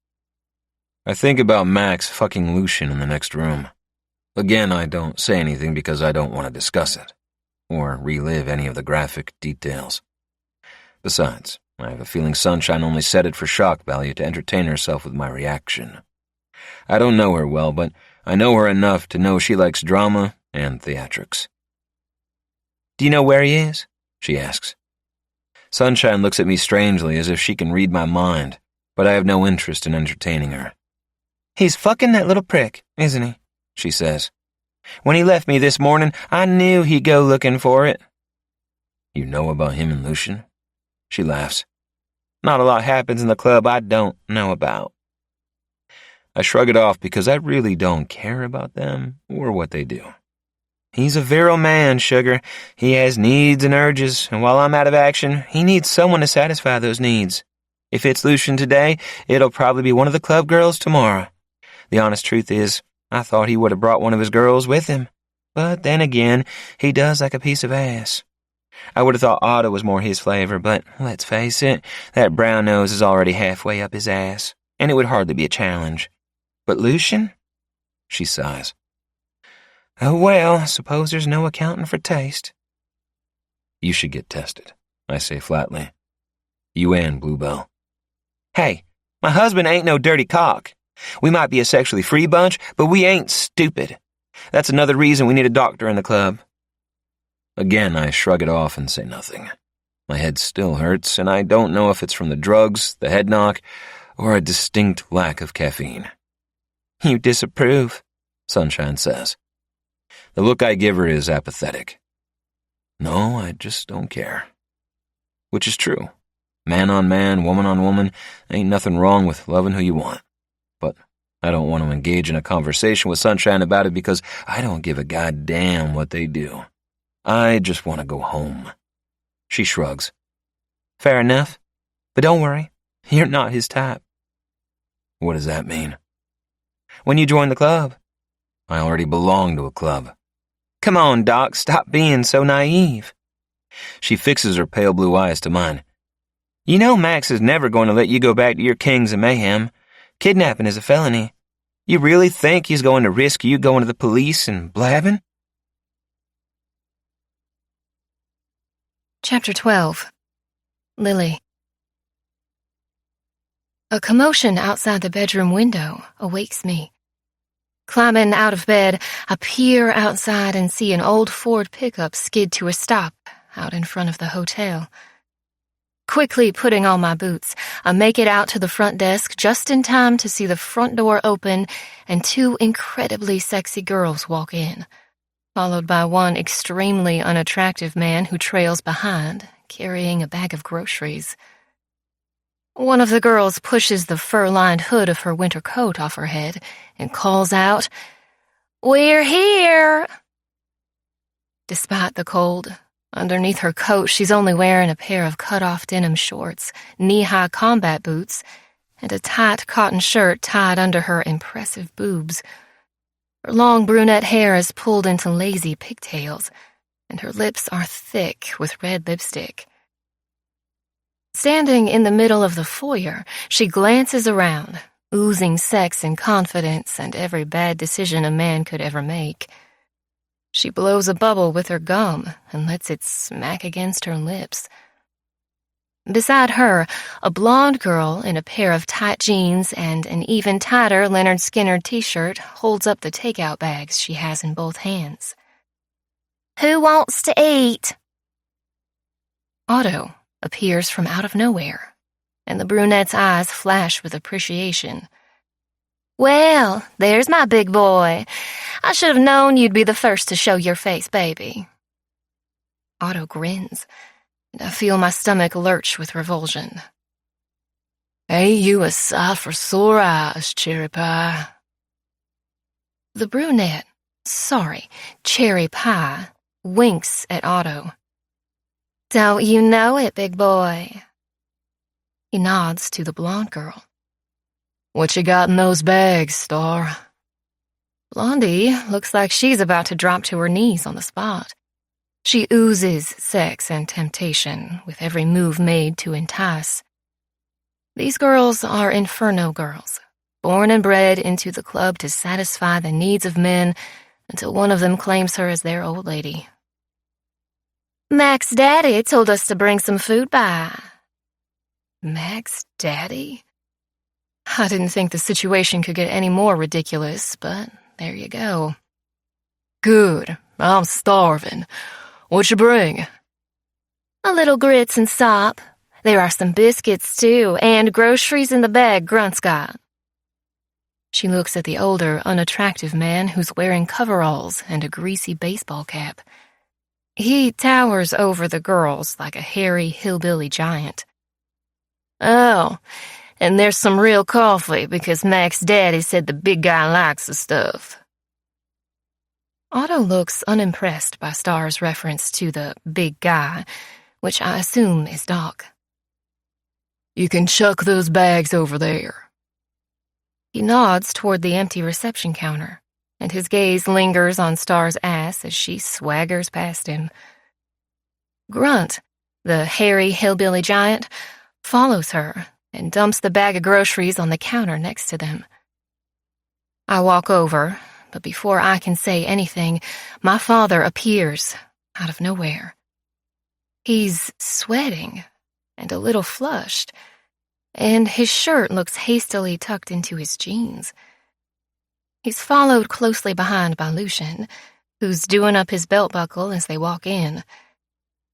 [SPEAKER 2] I think about Max fucking Lucian in the next room. Again, I don't say anything because I don't want to discuss it, or relive any of the graphic details. Besides, I have a feeling Sunshine only said it for shock value to entertain herself with my reaction. I don't know her well, but I know her enough to know she likes drama and theatrics.
[SPEAKER 3] "Do you know where he is?"
[SPEAKER 2] she asks. Sunshine looks at me strangely as if she can read my mind, but I have no interest in entertaining her.
[SPEAKER 3] "He's fucking that little prick, isn't he?" she says. "When he left me this morning, I knew he'd go looking for it."
[SPEAKER 2] "You know about him and Lucian?" She laughs.
[SPEAKER 3] "Not a lot happens in the club I don't know about."
[SPEAKER 2] I shrug it off because I really don't care about them or what they do.
[SPEAKER 3] "He's a virile man, Sugar. He has needs and urges, and while I'm out of action, he needs someone to satisfy those needs. If it's Lucian today, it'll probably be one of the club girls tomorrow. The honest truth is, I thought he would have brought one of his girls with him. But then again, he does like a piece of ass. I would have thought Otto was more his flavor, but let's face it, that brown nose is already halfway up his ass, and it would hardly be a challenge. But Lucian?" She sighs. "Oh well, I suppose there's no accounting for taste."
[SPEAKER 2] "You should get tested," I say flatly. "You and Bluebell."
[SPEAKER 3] "Hey, my husband ain't no dirty cock. We might be a sexually free bunch, but we ain't stupid. That's another reason we need a doctor in the club."
[SPEAKER 2] Again, I shrug it off and say nothing. My head still hurts, and I don't know if it's from the drugs, the head knock, or a distinct lack of caffeine.
[SPEAKER 3] "You disapprove,"
[SPEAKER 2] Sunshine says. The look I give her is apathetic. No, I just don't care. Which is true. Man on man, woman on woman, ain't nothing wrong with loving who you want. But I don't want to engage in a conversation with Sunshine about it because I don't give a goddamn what they do. I just want to go home. She shrugs.
[SPEAKER 3] Fair enough. But don't worry, you're not his type.
[SPEAKER 2] What does that mean?
[SPEAKER 3] When you join the club.
[SPEAKER 2] I already belong to a club.
[SPEAKER 3] Come on, Doc, stop being so naive.
[SPEAKER 2] She fixes her pale blue eyes to mine.
[SPEAKER 3] You know Max is never going to let you go back to your Kings of Mayhem. Kidnapping is a felony. You really think he's going to risk you going to the police and blabbing?
[SPEAKER 1] Chapter 12. Lily. A commotion outside the bedroom window awakes me. Climbing out of bed, I peer outside and see an old Ford pickup skid to a stop out in front of the hotel. Quickly putting on my boots, I make it out to the front desk just in time to see the front door open and two incredibly sexy girls walk in, followed by one extremely unattractive man who trails behind, carrying a bag of groceries. One of the girls pushes the fur-lined hood of her winter coat off her head and calls out, "We're here!" Despite the cold, underneath her coat she's only wearing a pair of cut-off denim shorts, knee-high combat boots, and a tight cotton shirt tied under her impressive boobs. Her long brunette hair is pulled into lazy pigtails, and her lips are thick with red lipstick. Standing in the middle of the foyer, she glances around, oozing sex and confidence and every bad decision a man could ever make. She blows a bubble with her gum and lets it smack against her lips. Beside her, a blonde girl in a pair of tight jeans and an even tighter Leonard Skinner t-shirt holds up the takeout bags she has in both hands. "Who wants to eat?" Otto appears from out of nowhere, and the brunette's eyes flash with appreciation. "Well, there's my big boy. I should have known you'd be the first to show your face, baby." Otto grins, and I feel my stomach lurch with revulsion. "Ain't you a sight for sore eyes, cherry pie?" The brunette, cherry pie, winks at Otto. "Don't you know it, big boy?" He nods to the blonde girl. "What you got in those bags, Star?" Blondie looks like she's about to drop to her knees on the spot. She oozes sex and temptation with every move made to entice. These girls are Inferno girls, born and bred into the club to satisfy the needs of men until one of them claims her as their old lady. "Mac's daddy told us to bring some food by." Mac's daddy? I didn't think the situation could get any more ridiculous, but there you go. "Good, I'm starving. What you bring?" "A little grits and sop. There are some biscuits, too, and groceries in the bag Grunt's got." She looks at the older, unattractive man who's wearing coveralls and a greasy baseball cap. He towers over the girls like a hairy hillbilly giant. "Oh, and there's some real coffee because Mac's daddy said the big guy likes the stuff." Otto looks unimpressed by Star's reference to the big guy, which I assume is Doc. "You can chuck those bags over there." He nods toward the empty reception counter, and his gaze lingers on Star's ass as she swaggers past him. Grunt, the hairy hillbilly giant, follows her and dumps the bag of groceries on the counter next to them. I walk over, but before I can say anything, my father appears out of nowhere. He's sweating and a little flushed, and his shirt looks hastily tucked into his jeans. He's followed closely behind by Lucian, who's doing up his belt buckle as they walk in.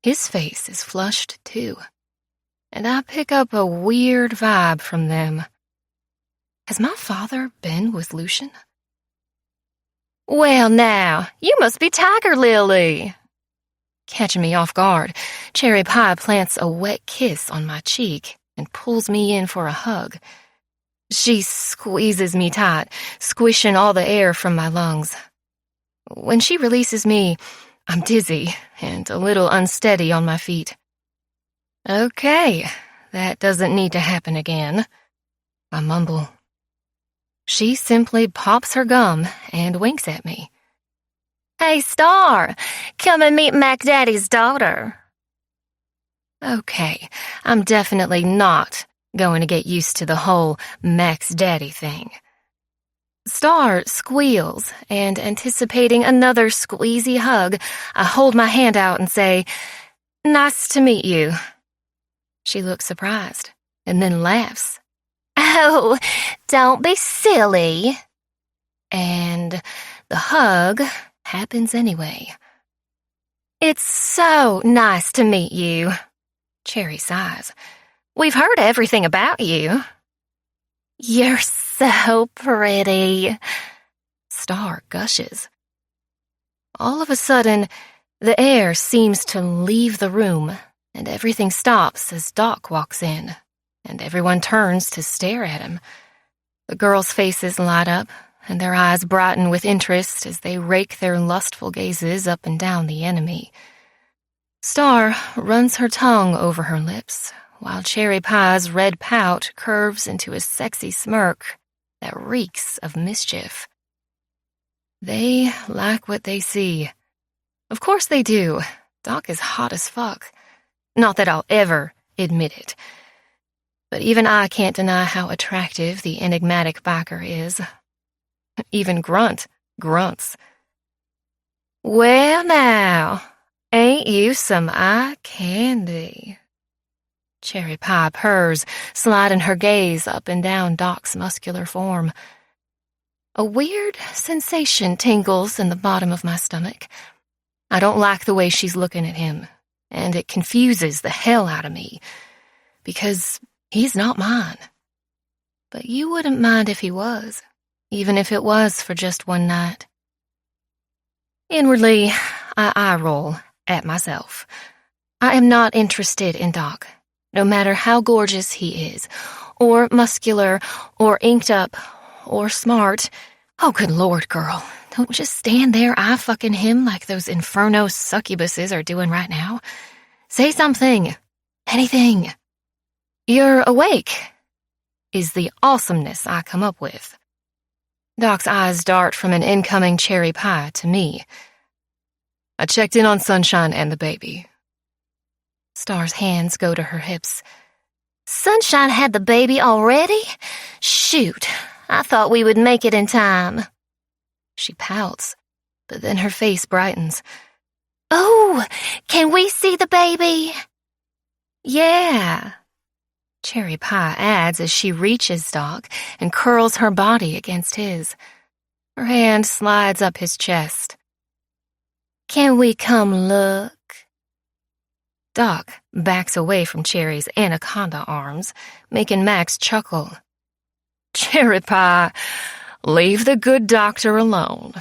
[SPEAKER 1] His face is flushed, too, and I pick up a weird vibe from them. Has my father been with Lucian? "Well, now, you must be Tiger Lily." Catching me off guard, Cherry Pie plants a wet kiss on my cheek and pulls me in for a hug. She squeezes me tight, squishing all the air from my lungs. When she releases me, I'm dizzy and a little unsteady on my feet. Okay, that doesn't need to happen again, I mumble. She simply pops her gum and winks at me. Hey, Star, come and meet Mac Daddy's daughter. Okay, I'm definitely not going to get used to the whole Mac's Daddy thing. Star squeals, and anticipating another squeezy hug, I hold my hand out and say, Nice to meet you. She looks surprised, and then laughs. Oh, don't be silly. And the hug happens anyway. It's so nice to meet you. Cherry sighs. We've heard everything about you. You're so pretty. Star gushes. All of a sudden, the air seems to leave the room, and everything stops as Doc walks in, and everyone turns to stare at him. The girls' faces light up, and their eyes brighten with interest as they rake their lustful gazes up and down the enemy. Star runs her tongue over her lips, while Cherry Pie's red pout curves into a sexy smirk that reeks of mischief. They like what they see. Of course they do. Doc is hot as fuck. Not that I'll ever admit it. But even I can't deny how attractive the enigmatic biker is. Even Grunt grunts. Well now, ain't you some eye candy? Cherry Pie purrs, sliding her gaze up and down Doc's muscular form. A weird sensation tingles in the bottom of my stomach. I don't like the way she's looking at him, and it confuses the hell out of me, because he's not mine. But you wouldn't mind if he was, even if it was for just one night. Inwardly, I eye roll at myself. I am not interested in Doc, no matter how gorgeous he is, or muscular, or inked up, or smart. Oh, good Lord, girl. Don't just stand there eye-fucking him like those inferno succubuses are doing right now. Say something. Anything. You're awake, is the awesomeness I come up with. Doc's eyes dart from an incoming Cherry Pie to me. I checked in on Sunshine and the baby. Star's hands go to her hips. Sunshine had the baby already? Shoot, I thought we would make it in time. She pouts, but then her face brightens. Oh, can we see the baby? Yeah, Cherry Pie adds as she reaches Doc and curls her body against his. Her hand slides up his chest. Can we come look? Doc backs away from Cherry's anaconda arms, making Max chuckle. Cherry Pie, leave the good doctor alone.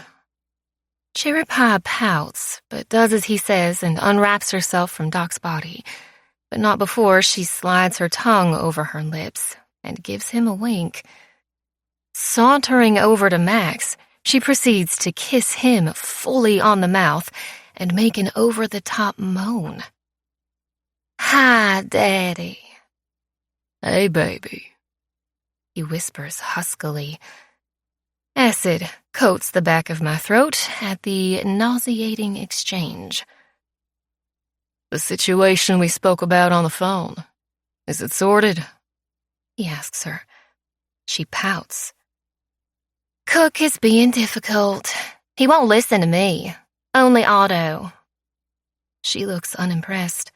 [SPEAKER 1] Cherry Pie pouts, but does as he says and unwraps herself from Doc's body, but not before she slides her tongue over her lips and gives him a wink. Sauntering over to Max, she proceeds to kiss him fully on the mouth and make an over-the-top moan. Hi, Daddy. Hey, baby, he whispers huskily. Acid coats the back of my throat at the nauseating exchange. The situation we spoke about on the phone, is it sorted? He asks her. She pouts. Cook is being difficult. He won't listen to me. Only Otto. She looks unimpressed.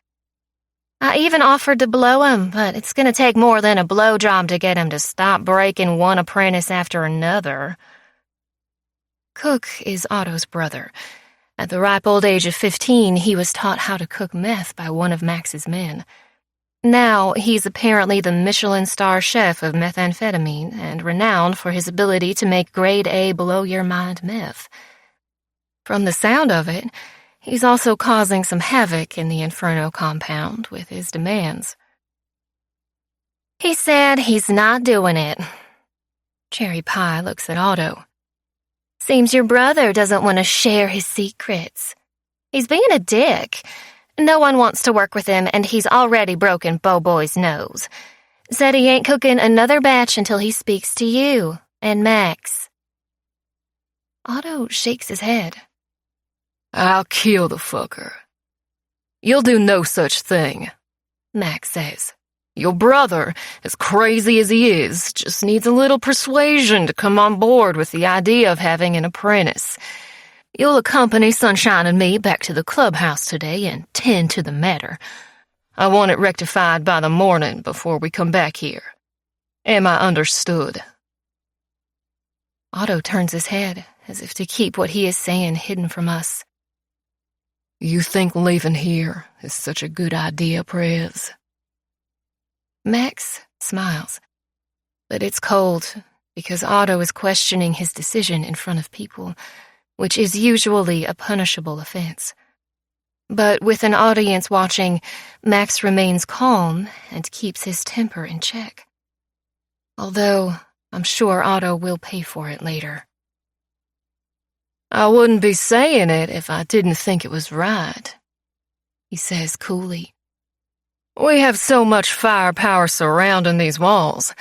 [SPEAKER 1] I even offered to blow him, but it's going to take more than a blow job to get him to stop breaking one apprentice after another. Cook is Otto's brother. At the ripe old age of 15, he was taught how to cook meth by one of Max's men. Now, he's apparently the Michelin star chef of methamphetamine and renowned for his ability to make grade A blow-your-mind meth. From the sound of it, he's also causing some havoc in the Inferno compound with his demands. He said he's not doing it. Cherry Pie looks at Otto. Seems your brother doesn't want to share his secrets. He's being a dick. No one wants to work with him, and he's already broken Bo Boy's nose. Said he ain't cooking another batch until he speaks to you and Max. Otto shakes his head.
[SPEAKER 4] I'll kill the fucker. You'll do no such thing,
[SPEAKER 1] Max says.
[SPEAKER 4] Your brother, as crazy as he is, just needs a little persuasion to come on board with the idea of having an apprentice. You'll accompany Sunshine and me back to the clubhouse today and tend to the matter. I want it rectified by the morning before we come back here. Am I understood?
[SPEAKER 1] Otto turns his head, as if to keep what he is saying hidden from us.
[SPEAKER 4] You think leaving here is such a good idea, Prez?
[SPEAKER 1] Max smiles, but it's cold because Otto is questioning his decision in front of people, which is usually a punishable offense. But with an audience watching, Max remains calm and keeps his temper in check. Although, I'm sure Otto will pay for it later.
[SPEAKER 4] I wouldn't be saying it if I didn't think it was right,
[SPEAKER 1] he says coolly.
[SPEAKER 4] We have so much firepower surrounding these walls.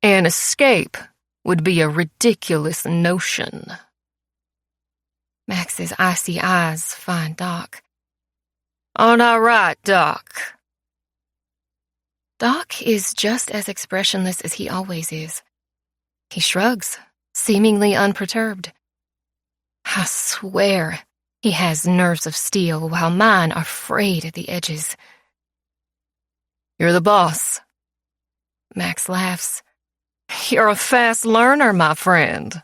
[SPEAKER 4] An escape would be a ridiculous notion.
[SPEAKER 1] Max's icy eyes find Doc.
[SPEAKER 4] Aren't I right, Doc?
[SPEAKER 1] Doc is just as expressionless as he always is. He shrugs, seemingly unperturbed. I swear he has nerves of steel while mine are frayed at the edges.
[SPEAKER 4] You're the boss.
[SPEAKER 1] Max laughs.
[SPEAKER 4] You're a fast learner, my friend.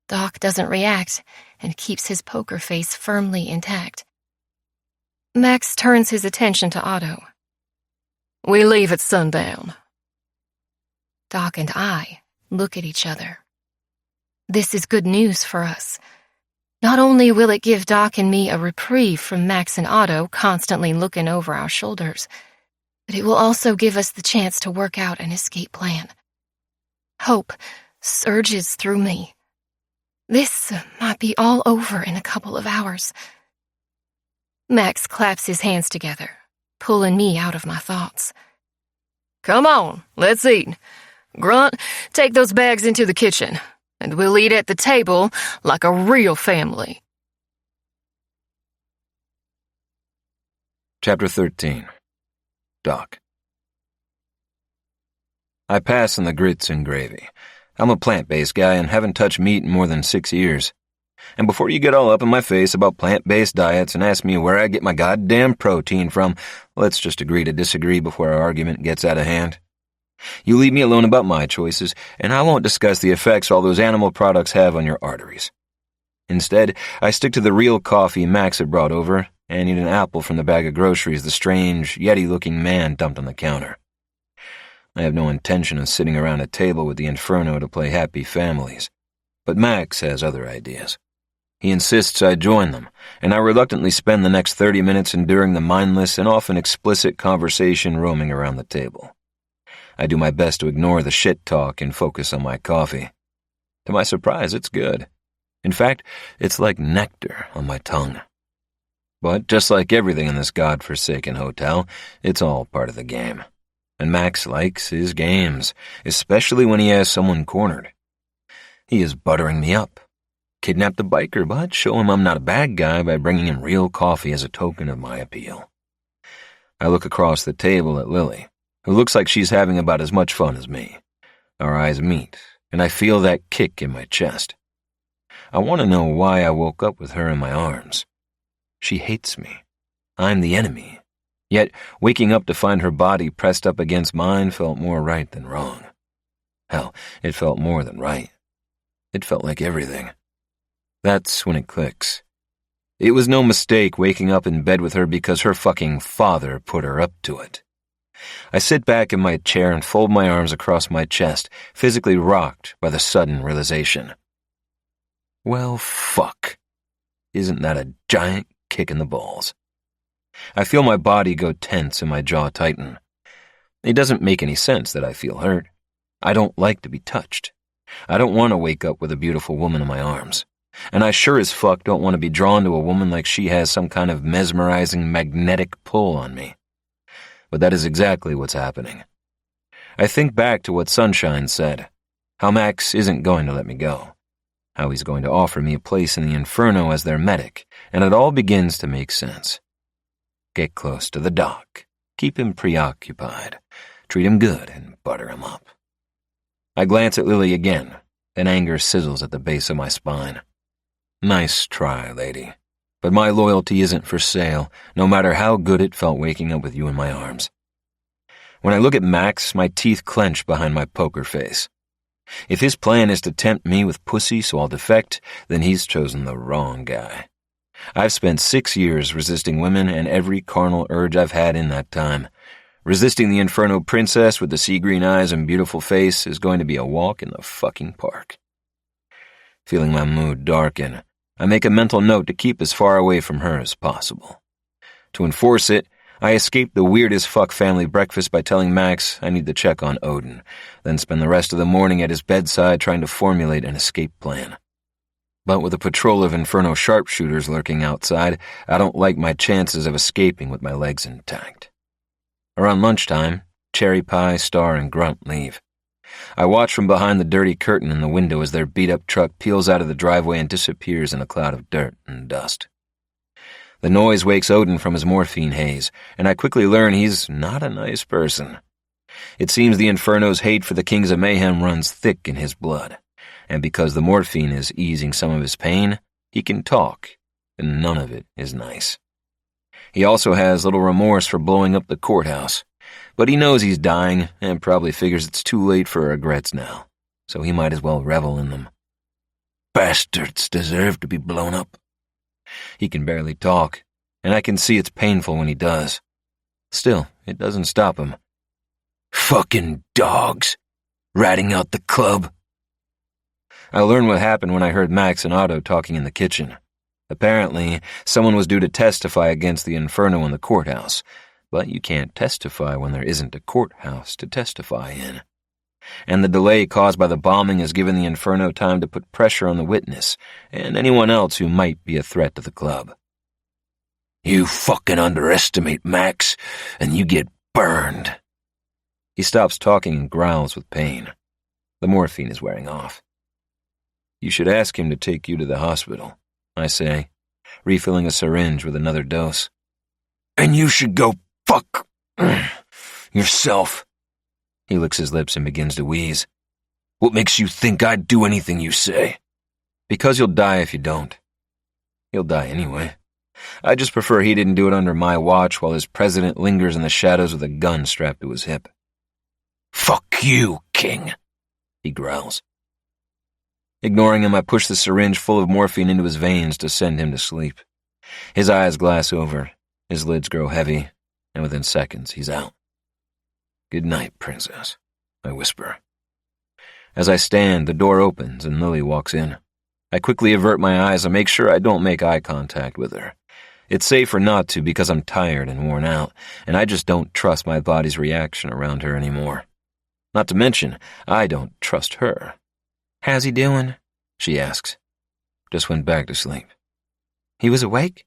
[SPEAKER 1] Doc doesn't react and keeps his poker face firmly intact. Max turns his attention to Otto.
[SPEAKER 4] We leave at sundown.
[SPEAKER 1] Doc and I look at each other. This is good news for us. Not only will it give Doc and me a reprieve from Max and Otto constantly looking over our shoulders, but it will also give us the chance to work out an escape plan. Hope surges through me. This might be all over in a couple of hours. Max claps his hands together, pulling me out of my thoughts.
[SPEAKER 4] Come on, let's eat. Grunt, take those bags into the kitchen, and we'll eat at the table like a real family.
[SPEAKER 2] Chapter 13. Doc. I pass on the grits and gravy. I'm a plant-based guy and haven't touched meat in more than 6 years. And before you get all up in my face about plant-based diets and ask me where I get my goddamn protein from, let's just agree to disagree before our argument gets out of hand. You leave me alone about my choices, and I won't discuss the effects all those animal products have on your arteries. Instead, I stick to the real coffee Max had brought over and eat an apple from the bag of groceries the strange, Yeti-looking man dumped on the counter. I have no intention of sitting around a table with the Inferno to play happy families, but Max has other ideas. He insists I join them, and I reluctantly spend the next 30 minutes enduring the mindless and often explicit conversation roaming around the table. I do my best to ignore the shit talk and focus on my coffee. To my surprise, it's good. In fact, it's like nectar on my tongue. But just like everything in this godforsaken hotel, it's all part of the game. And Max likes his games, especially when he has someone cornered. He is buttering me up. Kidnap the biker, but show him I'm not a bad guy by bringing him real coffee as a token of my appeal. I look across the table at Lily, who looks like she's having about as much fun as me. Our eyes meet, and I feel that kick in my chest. I want to know why I woke up with her in my arms. She hates me. I'm the enemy. Yet, waking up to find her body pressed up against mine felt more right than wrong. Hell, it felt more than right. It felt like everything. That's when it clicks. It was no mistake waking up in bed with her because her fucking father put her up to it. I sit back in my chair and fold my arms across my chest, physically rocked by the sudden realization. Well, fuck. Isn't that a giant kick in the balls? I feel my body go tense and my jaw tighten. It doesn't make any sense that I feel hurt. I don't like to be touched. I don't want to wake up with a beautiful woman in my arms. And I sure as fuck don't want to be drawn to a woman like she has some kind of mesmerizing magnetic pull on me. But that is exactly what's happening. I think back to what Sunshine said, how Max isn't going to let me go, how he's going to offer me a place in the Inferno as their medic, and it all begins to make sense. Get close to the doc, keep him preoccupied, treat him good, and butter him up. I glance at Lily again, and anger sizzles at the base of my spine. Nice try, lady, but my loyalty isn't for sale, no matter how good it felt waking up with you in my arms. When I look at Max, my teeth clench behind my poker face. If his plan is to tempt me with pussy so I'll defect, then he's chosen the wrong guy. I've spent 6 years resisting women and every carnal urge I've had in that time. Resisting the Inferno princess with the sea-green eyes and beautiful face is going to be a walk in the fucking park. Feeling my mood darken, I make a mental note to keep as far away from her as possible. To enforce it, I escape the weirdest fuck family breakfast by telling Max I need to check on Odin, then spend the rest of the morning at his bedside trying to formulate an escape plan. But with a patrol of Inferno sharpshooters lurking outside, I don't like my chances of escaping with my legs intact. Around lunchtime, Cherry Pie, Star, and Grunt leave. I watch from behind the dirty curtain in the window as their beat-up truck peels out of the driveway and disappears in a cloud of dirt and dust. The noise wakes Odin from his morphine haze, and I quickly learn he's not a nice person. It seems the Inferno's hate for the Kings of Mayhem runs thick in his blood, and because the morphine is easing some of his pain, he can talk, and none of it is nice. He also has little remorse for blowing up the courthouse, but he knows he's dying and probably figures it's too late for regrets now, so he might as well revel in them. Bastards deserve to be blown up. He can barely talk, and I can see it's painful when he does. Still, it doesn't stop him. Fucking dogs, ratting out the club. I learned what happened when I heard Max and Otto talking in the kitchen. Apparently, someone was due to testify against the Inferno in the courthouse, but you can't testify when there isn't a courthouse to testify in. And the delay caused by the bombing has given the Inferno time to put pressure on the witness and anyone else who might be a threat to the club. You fucking underestimate Max, and you get burned. He stops talking and growls with pain. The morphine is wearing off. You should ask him to take you to the hospital, I say, refilling a syringe with another dose. And you should go fuck yourself. He licks his lips and begins to wheeze. What makes you think I'd do anything you say? Because you'll die if you don't. He'll die anyway. I just prefer he didn't do it under my watch while his president lingers in the shadows with a gun strapped to his hip. Fuck you, King, he growls. Ignoring him, I push the syringe full of morphine into his veins to send him to sleep. His eyes glass over, his lids grow heavy, and within seconds he's out. Good night, princess, I whisper. As I stand, the door opens and Lily walks in. I quickly avert my eyes and make sure I don't make eye contact with her. It's safer not to because I'm tired and worn out, and I just don't trust my body's reaction around her anymore. Not to mention, I don't trust her. How's he doing? She asks. Just went back to sleep. He was awake?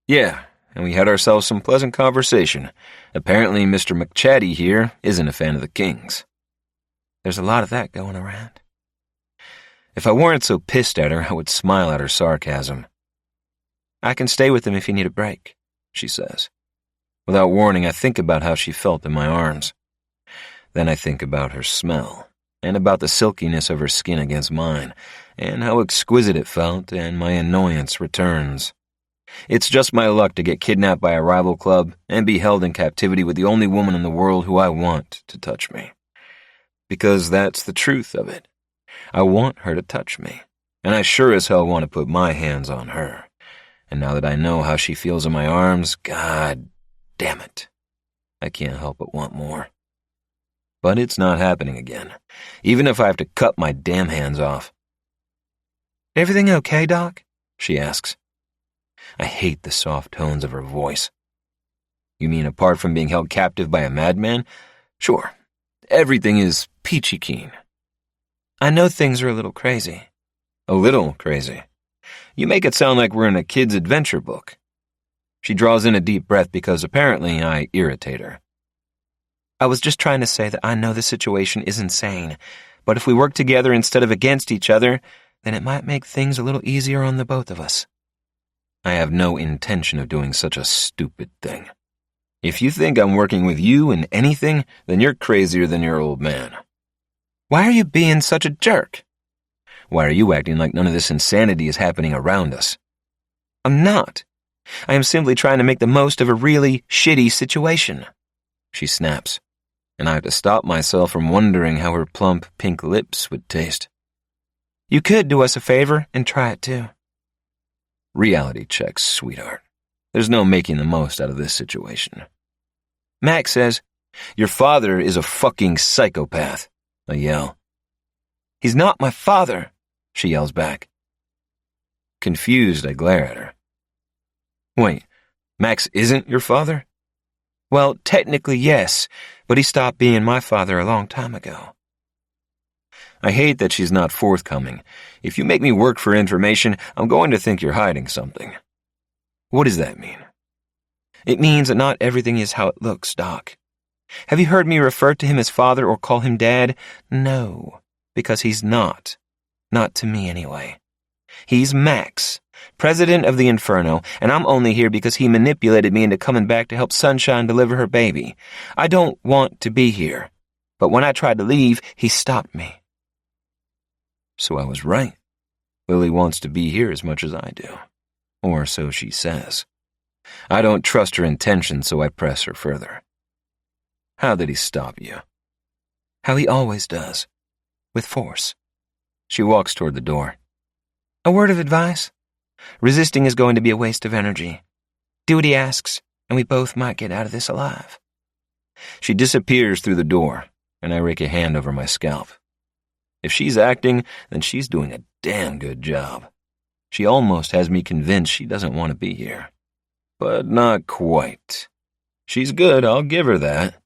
[SPEAKER 2] Yeah, and we had ourselves some pleasant conversation. Apparently Mr. McChatty here isn't a fan of the Kings. There's a lot of that going around. If I weren't so pissed at her, I would smile at her sarcasm. I can stay with him if you need a break, she says. Without warning, I think about how she felt in my arms. Then I think about her smell, and about the silkiness of her skin against mine, and how exquisite it felt, and my annoyance returns. It's just my luck to get kidnapped by a rival club and be held in captivity with the only woman in the world who I want to touch me. Because that's the truth of it. I want her to touch me, and I sure as hell want to put my hands on her. And now that I know how she feels in my arms, God damn it, I can't help but want more. But it's not happening again, even if I have to cut my damn hands off. Everything okay, Doc? She asks. I hate the soft tones of her voice. You mean apart from being held captive by a madman? Sure, everything is peachy keen.
[SPEAKER 3] I know things are a little crazy.
[SPEAKER 2] A little crazy. You make it sound like we're in a kid's adventure book. She draws in a deep breath because apparently I irritate her.
[SPEAKER 3] I was just trying to say that I know the situation is insane, but if we work together instead of against each other, then it might make things a little easier on the both of us.
[SPEAKER 2] I have no intention of doing such a stupid thing. If you think I'm working with you in anything, then you're crazier than your old man.
[SPEAKER 3] Why are you being such a jerk?
[SPEAKER 2] Why are you acting like none of this insanity is happening around us?
[SPEAKER 3] I'm not. I am simply trying to make the most of a really shitty situation.
[SPEAKER 2] She snaps, and I have to stop myself from wondering how her plump pink lips would taste.
[SPEAKER 3] You could do us a favor and try it too.
[SPEAKER 2] Reality checks, sweetheart. There's no making the most out of this situation.
[SPEAKER 3] Max says,
[SPEAKER 2] "Your father is a fucking psychopath," I yell.
[SPEAKER 3] "He's not my father,"
[SPEAKER 2] she yells back. Confused, I glare at her. Wait, Max isn't your father?
[SPEAKER 3] Well, technically yes, but he stopped being my father a long time ago.
[SPEAKER 2] I hate that she's not forthcoming. If you make me work for information, I'm going to think you're hiding something. What does that mean?
[SPEAKER 3] It means that not everything is how it looks, Doc. Have you heard me refer to him as father or call him dad? No, because he's not. Not to me, anyway. He's Max, president of the Inferno, and I'm only here because he manipulated me into coming back to help Sunshine deliver her baby. I don't want to be here, but when I tried to leave, he stopped me.
[SPEAKER 2] So I was right. Lily wants to be here as much as I do. Or so she says. I don't trust her intentions, so I press her further. How did he stop you?
[SPEAKER 3] How he always does. With force.
[SPEAKER 2] She walks toward the door.
[SPEAKER 3] A word of advice? Resisting is going to be a waste of energy. Do what he asks, and we both might get out of this alive.
[SPEAKER 2] She disappears through the door, and I rake a hand over my scalp. If she's acting, then she's doing a damn good job. She almost has me convinced she doesn't want to be here. But not quite. She's good, I'll give her that.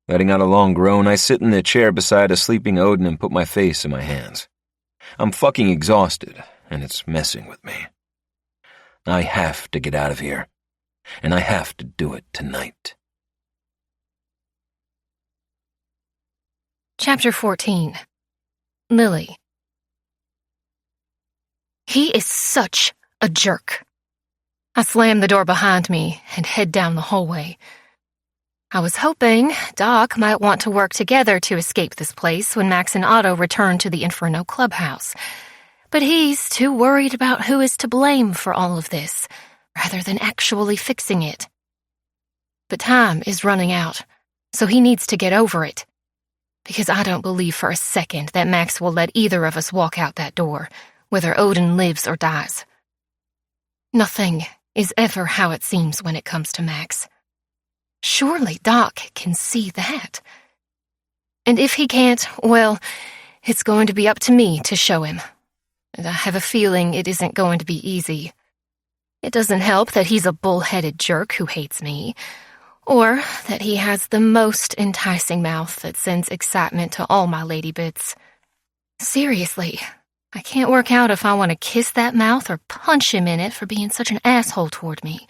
[SPEAKER 2] Letting out a long groan, I sit in the chair beside a sleeping Odin and put my face in my hands. I'm fucking exhausted, and it's messing with me. I have to get out of here, and I have to do it tonight.
[SPEAKER 1] Chapter 14. Lily. He is such a jerk. I slam the door behind me and head down the hallway. I was hoping Doc might want to work together to escape this place when Max and Otto return to the Inferno clubhouse. But he's too worried about who is to blame for all of this, rather than actually fixing it. But time is running out, so he needs to get over it. Because I don't believe for a second that Max will let either of us walk out that door, whether Odin lives or dies. Nothing is ever how it seems when it comes to Max. Surely Doc can see that. And if he can't, well, it's going to be up to me to show him. And I have a feeling it isn't going to be easy. It doesn't help that he's a bull-headed jerk who hates me, or that he has the most enticing mouth that sends excitement to all my lady bits. Seriously, I can't work out if I want to kiss that mouth or punch him in it for being such an asshole toward me.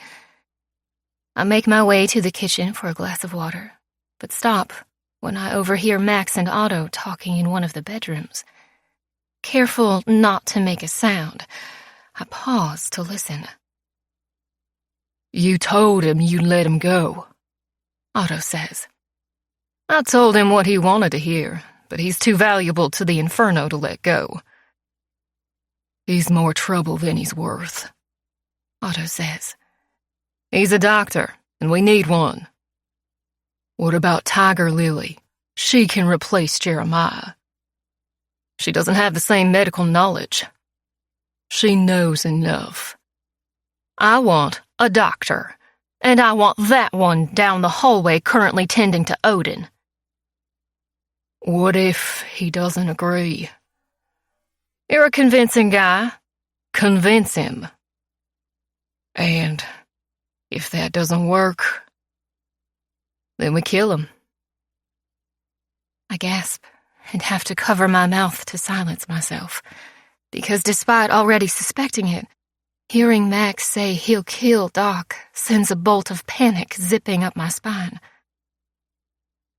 [SPEAKER 1] I make my way to the kitchen for a glass of water, but stop when I overhear Max and Otto talking in one of the bedrooms. Careful not to make a sound, I pause to listen.
[SPEAKER 4] "You told him you'd let him go,"
[SPEAKER 1] Otto says.
[SPEAKER 4] "I told him what he wanted to hear, but he's too valuable to the Inferno to let go."
[SPEAKER 1] "He's more trouble than he's worth," Otto says.
[SPEAKER 4] "He's a doctor, and we need one."
[SPEAKER 1] "What about Tiger Lily? She can replace Jeremiah."
[SPEAKER 4] "She doesn't have the same medical knowledge."
[SPEAKER 1] "She knows enough."
[SPEAKER 4] "I want a doctor, and I want that one down the hallway currently tending to Odin."
[SPEAKER 1] "What if he doesn't agree?"
[SPEAKER 4] "You're a convincing guy. Convince him."
[SPEAKER 1] "And if that doesn't work?"
[SPEAKER 4] "Then we kill him."
[SPEAKER 1] I gasp
[SPEAKER 4] and have to cover my mouth to silence myself, because despite already suspecting it, hearing Max say he'll kill Doc sends a bolt of panic zipping up my spine.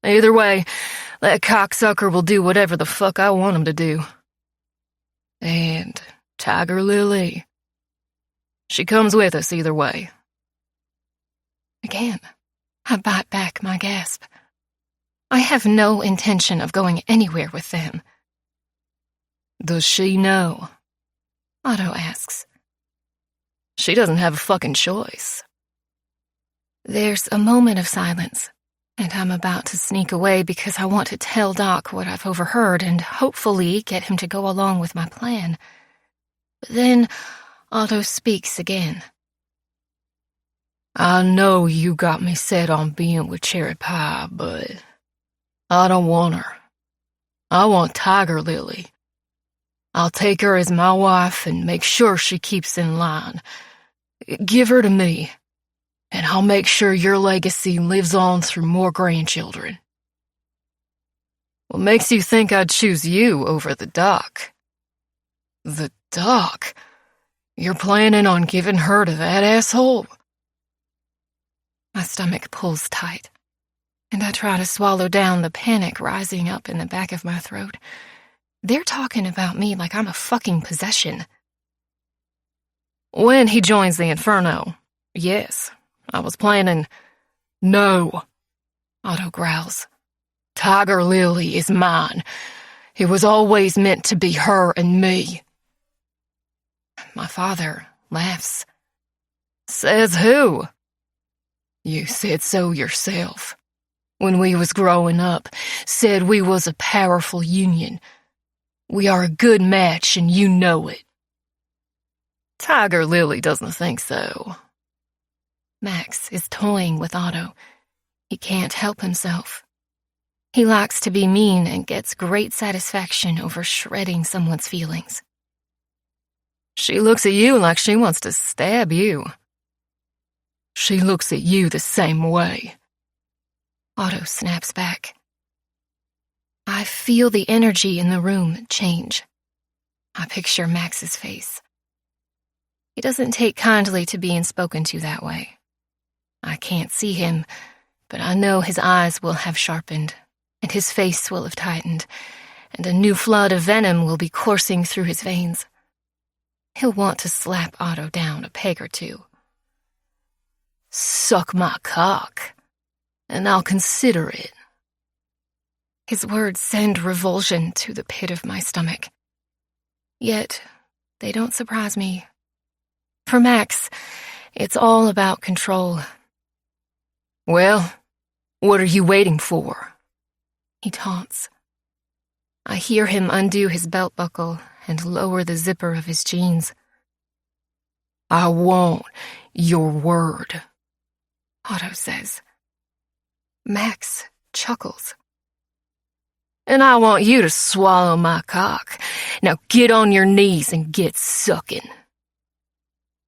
[SPEAKER 4] Either way, that cocksucker will do whatever the fuck I want him to do. And Tiger Lily, she comes with us either way. Again, I bite back my gasp. I have no intention of going anywhere with them. Does she know? Otto asks. She doesn't have a fucking choice. There's a moment of silence, and I'm about to sneak away because I want to tell Doc what I've overheard and hopefully get him to go along with my plan. But then Otto speaks again. I know you got me set on being with Cherry Pie, but I don't want her. I want Tiger Lily. I'll take her as my wife and make sure she keeps in line. Give her to me, and I'll make sure your legacy lives on through more grandchildren. What makes you think I'd choose you over the Doc? The Doc? You're planning on giving her to that asshole? My stomach pulls tight, and I try to swallow down the panic rising up in the back of my throat. They're talking about me like I'm a fucking possession. When he joins the Inferno, yes, I was planning. No, Otto growls. Tiger Lily is mine. It was always meant to be her and me. My father laughs. Says who? You said so yourself. When we was growing up, said we was a powerful union. We are a good match and you know it. Tiger Lily doesn't think so. Max is toying with Otto. He can't help himself. He likes to be mean and gets great satisfaction over shredding someone's feelings. She looks at you like she wants to stab you. She looks at you the same way. Otto snaps back. I feel the energy in the room change. I picture Max's face. He doesn't take kindly to being spoken to that way. I can't see him, but I know his eyes will have sharpened, and his face will have tightened, and a new flood of venom will be coursing through his veins. He'll want to slap Otto down a peg or two. Suck my cock, and I'll consider it. His words send revulsion to the pit of my stomach. Yet, they don't surprise me. For Max, it's all about control. Well, what are you waiting for? He taunts. I hear him undo his belt buckle and lower the zipper of his jeans. I want your word, Otto says. Max chuckles. And I want you to swallow my cock. Now get on your knees and get sucking.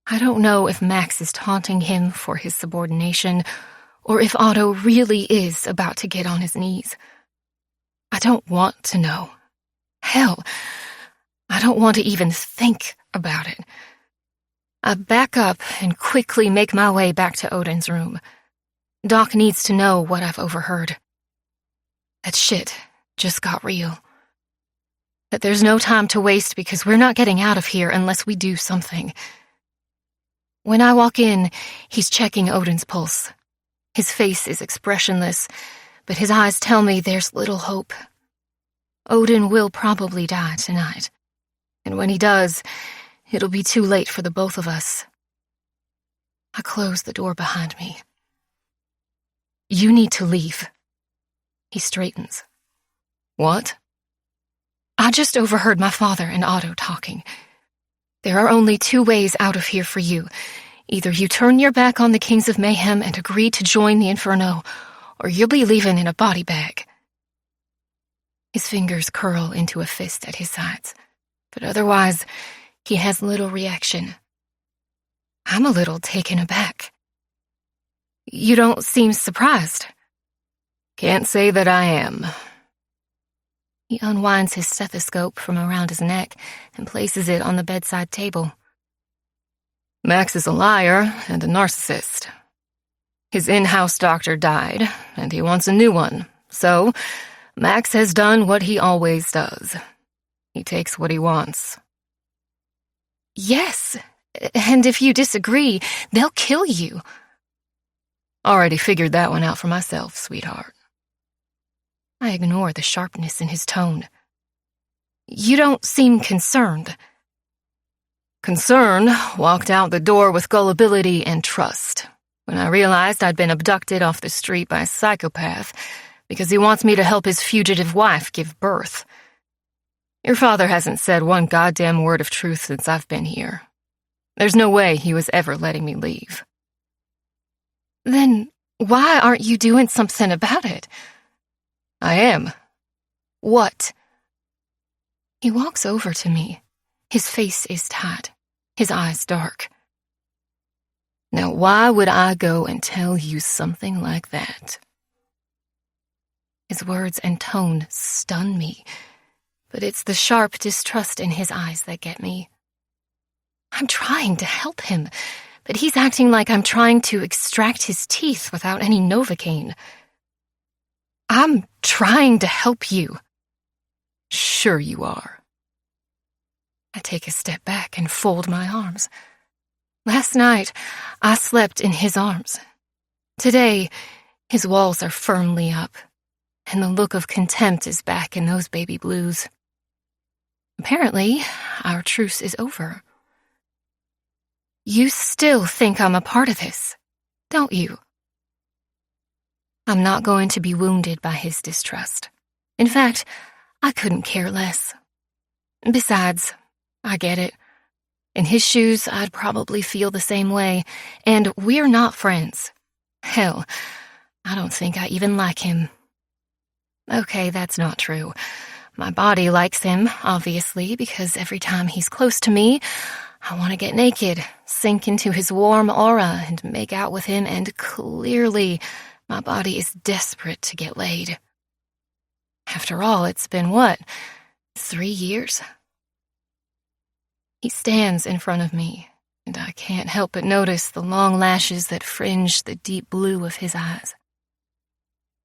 [SPEAKER 4] I don't know if Max is taunting him for his subordination or if Otto really is about to get on his knees. I don't want to know. Hell, I don't want to even think about it. I back up and quickly make my way back to Odin's room. Doc needs to know what I've overheard. That shit just got real. That there's no time to waste because we're not getting out of here unless we do something. When I walk in, he's checking Odin's pulse. His face is expressionless, but his eyes tell me there's little hope. Odin will probably die tonight, and when he does, it'll be too late for the both of us. I close the door behind me. You need to leave. He straightens. What? I just overheard my father and Otto talking. There are only two ways out of here for you. Either you turn your back on the Kings of Mayhem and agree to join the Inferno, or you'll be leaving in a body bag. His fingers curl into a fist at his sides, but otherwise, he has little reaction. I'm a little taken aback. You don't seem surprised. Can't say that I am.
[SPEAKER 1] He unwinds his stethoscope from around his neck and places it on the bedside table.
[SPEAKER 4] Max is a liar and a narcissist. His in-house doctor died, and he wants a new one, so Max has done what he always does. He takes what he wants.
[SPEAKER 1] Yes, and if you disagree, they'll kill you.
[SPEAKER 4] Already figured that one out for myself, sweetheart.
[SPEAKER 1] I ignore the sharpness in his tone. You don't seem concerned.
[SPEAKER 4] Concern walked out the door with gullibility and trust when I realized I'd been abducted off the street by a psychopath because he wants me to help his fugitive wife give birth. Your father hasn't said one goddamn word of truth since I've been here. There's no way he was ever letting me leave.
[SPEAKER 1] Then why aren't you doing something about it?
[SPEAKER 4] I am.
[SPEAKER 1] What? He walks over to me. His face is tight, his eyes dark.
[SPEAKER 4] Now why would I go and tell you something like that?
[SPEAKER 1] His words and tone stun me, but it's the sharp distrust in his eyes that get me. I'm trying to help him, but he's acting like I'm trying to extract his teeth without any Novocaine. I'm trying to help you.
[SPEAKER 4] Sure you are.
[SPEAKER 1] I take a step back and fold my arms. Last night, I slept in his arms. Today, his walls are firmly up, and the look of contempt is back in those baby blues. Apparently, our truce is over. You still think I'm a part of this, don't you? I'm not going to be wounded by his distrust. In fact, I couldn't care less. Besides, I get it. In his shoes, I'd probably feel the same way, and we're not friends. Hell, I don't think I even like him. Okay, that's not true. My body likes him, obviously, because every time he's close to me, I want to get naked, sink into his warm aura, and make out with him, and clearly, my body is desperate to get laid. After all, it's been what, 3 years? He stands in front of me, and I can't help but notice the long lashes that fringe the deep blue of his eyes.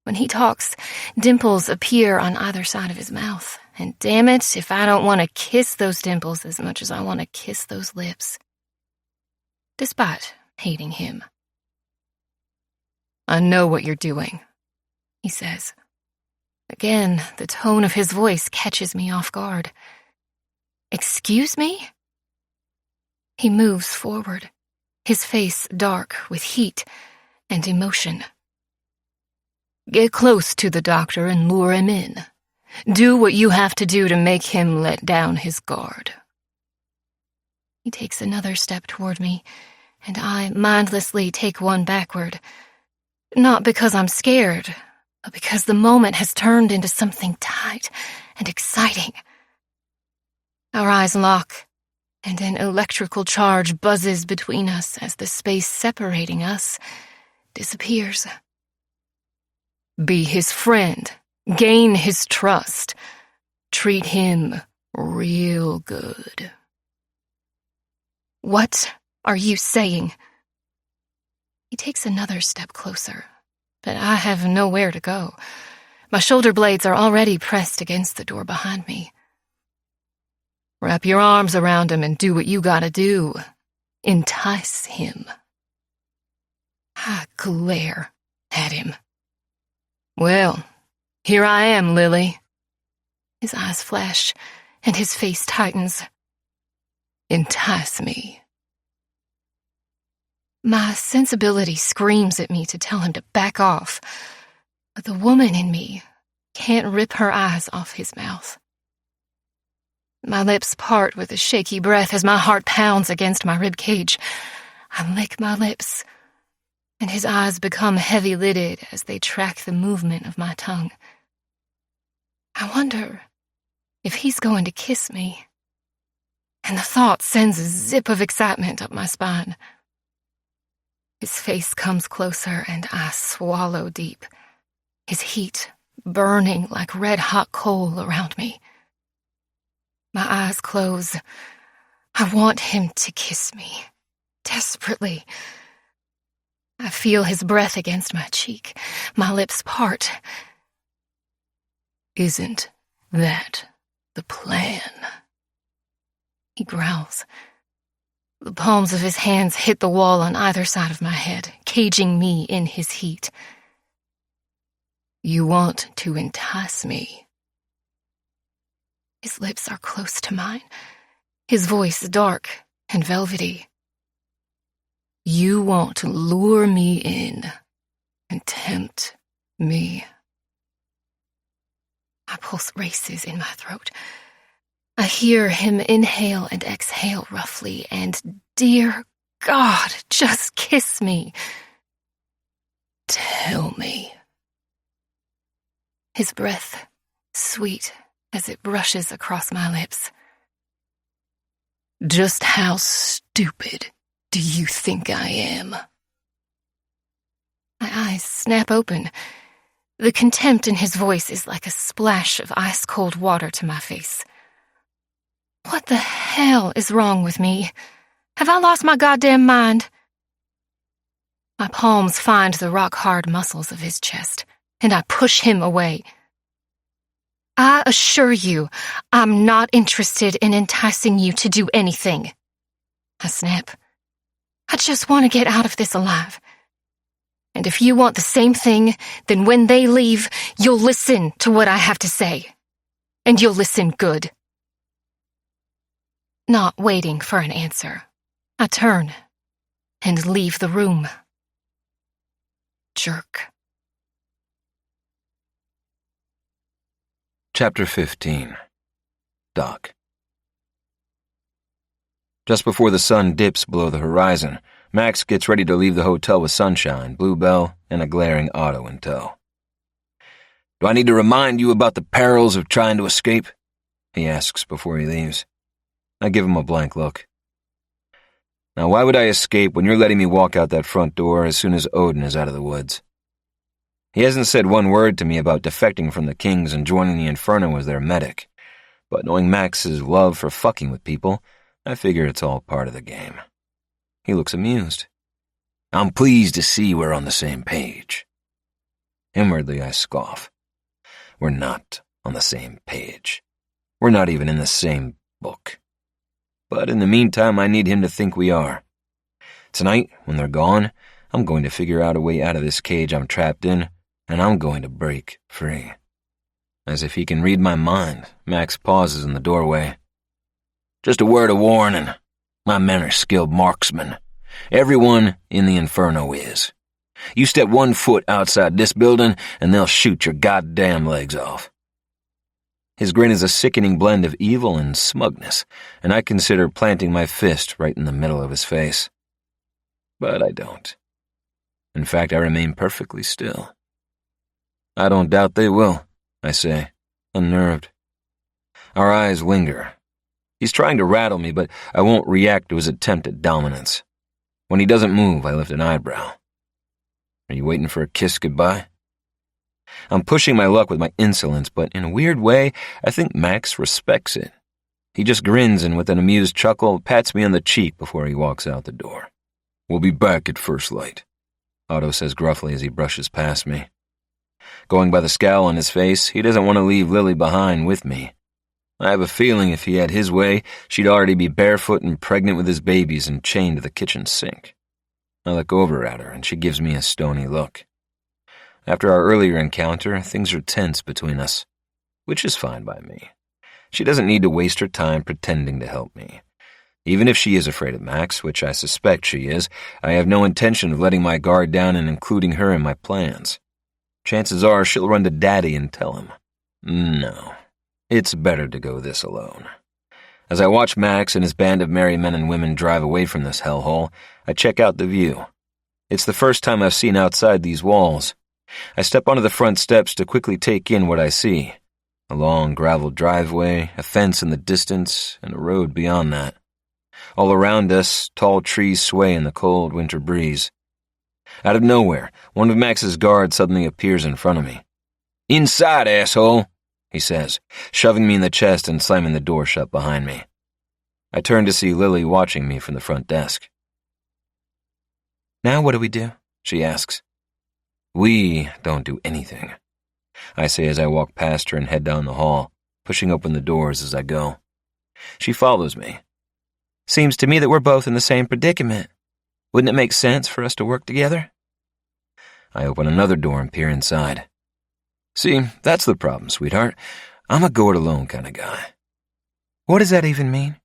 [SPEAKER 1] When he talks, dimples appear on either side of his mouth, and damn it if I don't want to kiss those dimples as much as I want to kiss those lips. Despite hating him.
[SPEAKER 4] I know what you're doing,
[SPEAKER 1] he says. Again, the tone of his voice catches me off guard. Excuse me? He moves forward, his face dark with heat and emotion.
[SPEAKER 4] Get close to the doctor and lure him in. Do what you have to do to make him let down his guard.
[SPEAKER 1] He takes another step toward me, and I mindlessly take one backward. Not because I'm scared, but because the moment has turned into something tight and exciting. Our eyes lock, and an electrical charge buzzes between us as the space separating us disappears.
[SPEAKER 4] Be his friend. Gain his trust. Treat him real good.
[SPEAKER 1] What are you saying? He takes another step closer, but I have nowhere to go. My shoulder blades are already pressed against the door behind me.
[SPEAKER 4] Wrap your arms around him and do what you gotta do. Entice him.
[SPEAKER 1] I glare at him.
[SPEAKER 4] Well, here I am, Lily.
[SPEAKER 1] His eyes flash, and his face tightens.
[SPEAKER 4] Entice me.
[SPEAKER 1] My sensibility screams at me to tell him to back off, but the woman in me can't rip her eyes off his mouth. My lips part with a shaky breath as my heart pounds against my ribcage. I lick my lips, and his eyes become heavy-lidded as they track the movement of my tongue. I wonder if he's going to kiss me, and the thought sends a zip of excitement up my spine. His face comes closer, and I swallow deep. His heat
[SPEAKER 4] burning like red-hot coal around me. My eyes close. I want him to kiss me, desperately. I feel his breath against my cheek. My lips part. "Isn't that the plan?" He growls. The palms of his hands hit the wall on either side of my head, caging me in his heat. "You want to entice me." His lips are close to mine, his voice dark and velvety. "You want to lure me in and tempt me." My pulse races in my throat. I hear him inhale and exhale roughly, and dear God, just kiss me. "Tell me." His breath, sweet as it brushes across my lips. "Just how stupid do you think I am?" My eyes snap open. The contempt in his voice is like a splash of ice-cold water to my face. What the hell is wrong with me? Have I lost my goddamn mind? My palms find the rock-hard muscles of his chest, and I push him away. "I assure you, I'm not interested in enticing you to do anything." I snap. "I just want to get out of this alive. And if you want the same thing, then when they leave, you'll listen to what I have to say. And you'll listen good." Not waiting for an answer, I turn and leave the room. Jerk.
[SPEAKER 2] Chapter 15. Doc. Just before the sun dips below the horizon, Max gets ready to leave the hotel with sunshine, Bluebell, and a glaring auto in tow. "Do I need to remind you about the perils of trying to escape?" he asks before he leaves. I give him a blank look. "Now why would I escape when you're letting me walk out that front door as soon as Odin is out of the woods?" He hasn't said one word to me about defecting from the Kings and joining the Inferno as their medic, but knowing Max's love for fucking with people, I figure it's all part of the game. He looks amused. "I'm pleased to see we're on the same page." Inwardly, I scoff. We're not on the same page. We're not even in the same book. But in the meantime, I need him to think we are. Tonight, when they're gone, I'm going to figure out a way out of this cage I'm trapped in, and I'm going to break free. As if he can read my mind, Max pauses in the doorway. "Just a word of warning. My men are skilled marksmen. Everyone in the Inferno is. You step 1 foot outside this building, and they'll shoot your goddamn legs off." His grin is a sickening blend of evil and smugness, and I consider planting my fist right in the middle of his face. But I don't. In fact, I remain perfectly still. "I don't doubt they will," I say, unnerved. Our eyes linger. He's trying to rattle me, but I won't react to his attempt at dominance. When he doesn't move, I lift an eyebrow. "Are you waiting for a kiss goodbye?" I'm pushing my luck with my insolence, but in a weird way, I think Max respects it. He just grins and with an amused chuckle pats me on the cheek before he walks out the door. "We'll be back at first light," Otto says gruffly as he brushes past me. Going by the scowl on his face, he doesn't want to leave Lily behind with me. I have a feeling if he had his way, she'd already be barefoot and pregnant with his babies and chained to the kitchen sink. I look over at her, and she gives me a stony look. After our earlier encounter, things are tense between us, which is fine by me. She doesn't need to waste her time pretending to help me. Even if she is afraid of Max, which I suspect she is, I have no intention of letting my guard down and including her in my plans. Chances are she'll run to Daddy and tell him. No, it's better to go this alone. As I watch Max and his band of merry men and women drive away from this hellhole, I check out the view. It's the first time I've seen outside these walls. I step onto the front steps to quickly take in what I see. A long gravel driveway, a fence in the distance, and a road beyond that. All around us, tall trees sway in the cold winter breeze. Out of nowhere, one of Max's guards suddenly appears in front of me. Inside, asshole, he says, shoving me in the chest and slamming the door shut behind me. I turn to see Lily watching me from the front desk.
[SPEAKER 3] Now what do we do?
[SPEAKER 2] She asks. We don't do anything, I say as I walk past her and head down the hall, pushing open the doors as I go. She follows me.
[SPEAKER 3] Seems to me that we're both in the same predicament. Wouldn't it make sense for us to work together?
[SPEAKER 2] I open another door and peer inside. See, that's the problem, sweetheart. I'm a go-it-alone kind of guy.
[SPEAKER 3] What does that even mean?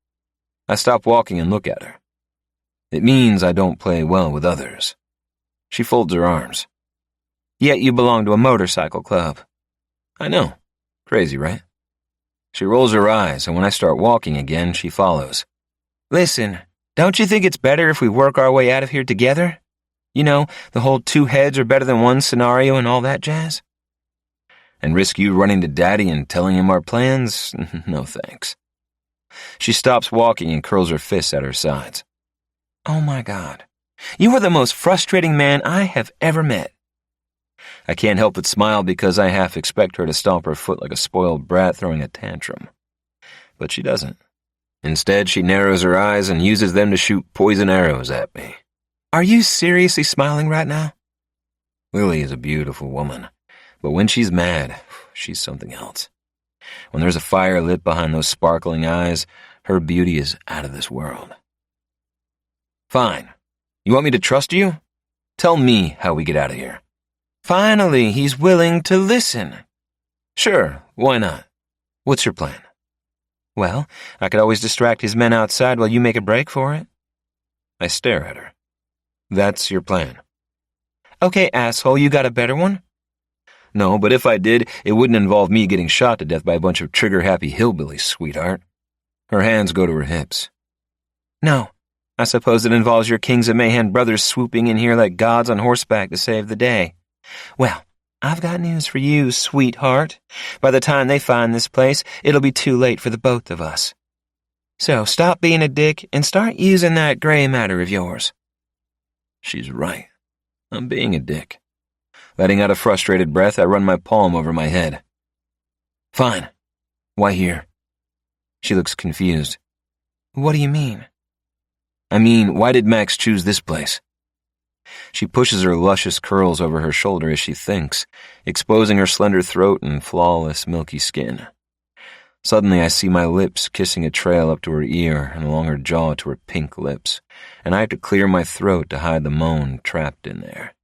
[SPEAKER 2] I stop walking and look at her. It means I don't play well with others. She folds her arms.
[SPEAKER 3] Yet you belong to a motorcycle club.
[SPEAKER 2] I know. Crazy, right? She rolls her eyes, and when I start walking again, she follows.
[SPEAKER 3] Listen, don't you think it's better if we work our way out of here together? You know, the whole 2 heads are better than 1 scenario and all that jazz?
[SPEAKER 2] And risk you running to Daddy and telling him our plans? No thanks. She stops walking and curls her fists at her sides.
[SPEAKER 3] Oh my God. You are the most frustrating man I have ever met.
[SPEAKER 2] I can't help but smile because I half expect her to stomp her foot like a spoiled brat throwing a tantrum. But she doesn't. Instead, she narrows her eyes and uses them to shoot poison arrows at me.
[SPEAKER 3] Are you seriously smiling right now?
[SPEAKER 2] Lily is a beautiful woman, but when she's mad, she's something else. When there's a fire lit behind those sparkling eyes, her beauty is out of this world. Fine. You want me to trust you? Tell me how we get out of here.
[SPEAKER 3] Finally, he's willing to listen.
[SPEAKER 2] Sure, why not? What's your plan?
[SPEAKER 3] Well, I could always distract his men outside while you make a break for it.
[SPEAKER 2] I stare at her. That's your plan.
[SPEAKER 3] Okay, asshole, you got a better one?
[SPEAKER 2] No, but if I did, it wouldn't involve me getting shot to death by a bunch of trigger-happy hillbillies, sweetheart. Her hands go to her hips.
[SPEAKER 3] No, I suppose it involves your Kings of Mayhem brothers swooping in here like gods on horseback to save the day. Well, I've got news for you, sweetheart. By the time they find this place, it'll be too late for the both of us. So stop being a dick and start using that gray matter of yours.
[SPEAKER 2] She's right. I'm being a dick. Letting out a frustrated breath, I run my palm over my head. Fine. Why here? She looks confused.
[SPEAKER 3] What do you mean?
[SPEAKER 2] I mean, why did Max choose this place? She pushes her luscious curls over her shoulder as she thinks, exposing her slender throat and flawless, milky skin. Suddenly, I see my lips kissing a trail up to her ear and along her jaw to her pink lips, and I have to clear my throat to hide the moan trapped in there.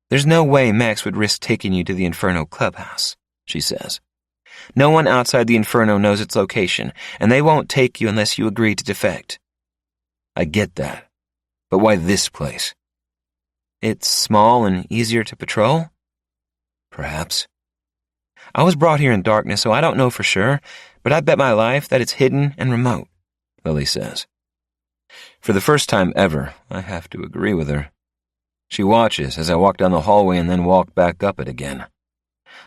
[SPEAKER 3] There's no way Max would risk taking you to the Inferno clubhouse, she says. No one outside the Inferno knows its location, and they won't take you unless you agree to defect.
[SPEAKER 2] I get that. But why this place?
[SPEAKER 3] It's small and easier to patrol?
[SPEAKER 2] Perhaps.
[SPEAKER 3] I was brought here in darkness, so I don't know for sure, but I bet my life that it's hidden and remote,
[SPEAKER 2] Lily says. For the first time ever, I have to agree with her. She watches as I walk down the hallway and then walk back up it again.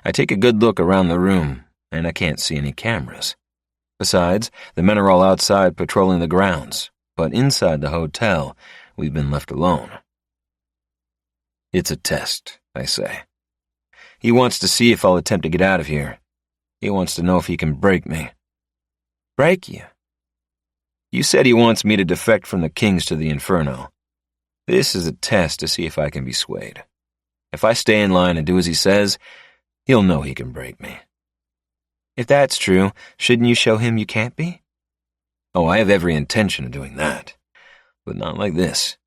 [SPEAKER 2] I take a good look around the room, and I can't see any cameras. Besides, the men are all outside patrolling the grounds, but inside the hotel, we've been left alone. It's a test, I say. He wants to see if I'll attempt to get out of here. He wants to know if he can break me.
[SPEAKER 3] Break you?
[SPEAKER 2] You said he wants me to defect from the Kings to the Inferno. This is a test to see if I can be swayed. If I stay in line and do as he says, he'll know he can break me.
[SPEAKER 3] If that's true, shouldn't you show him you can't be?
[SPEAKER 2] Oh, I have every intention of doing that. But not like this.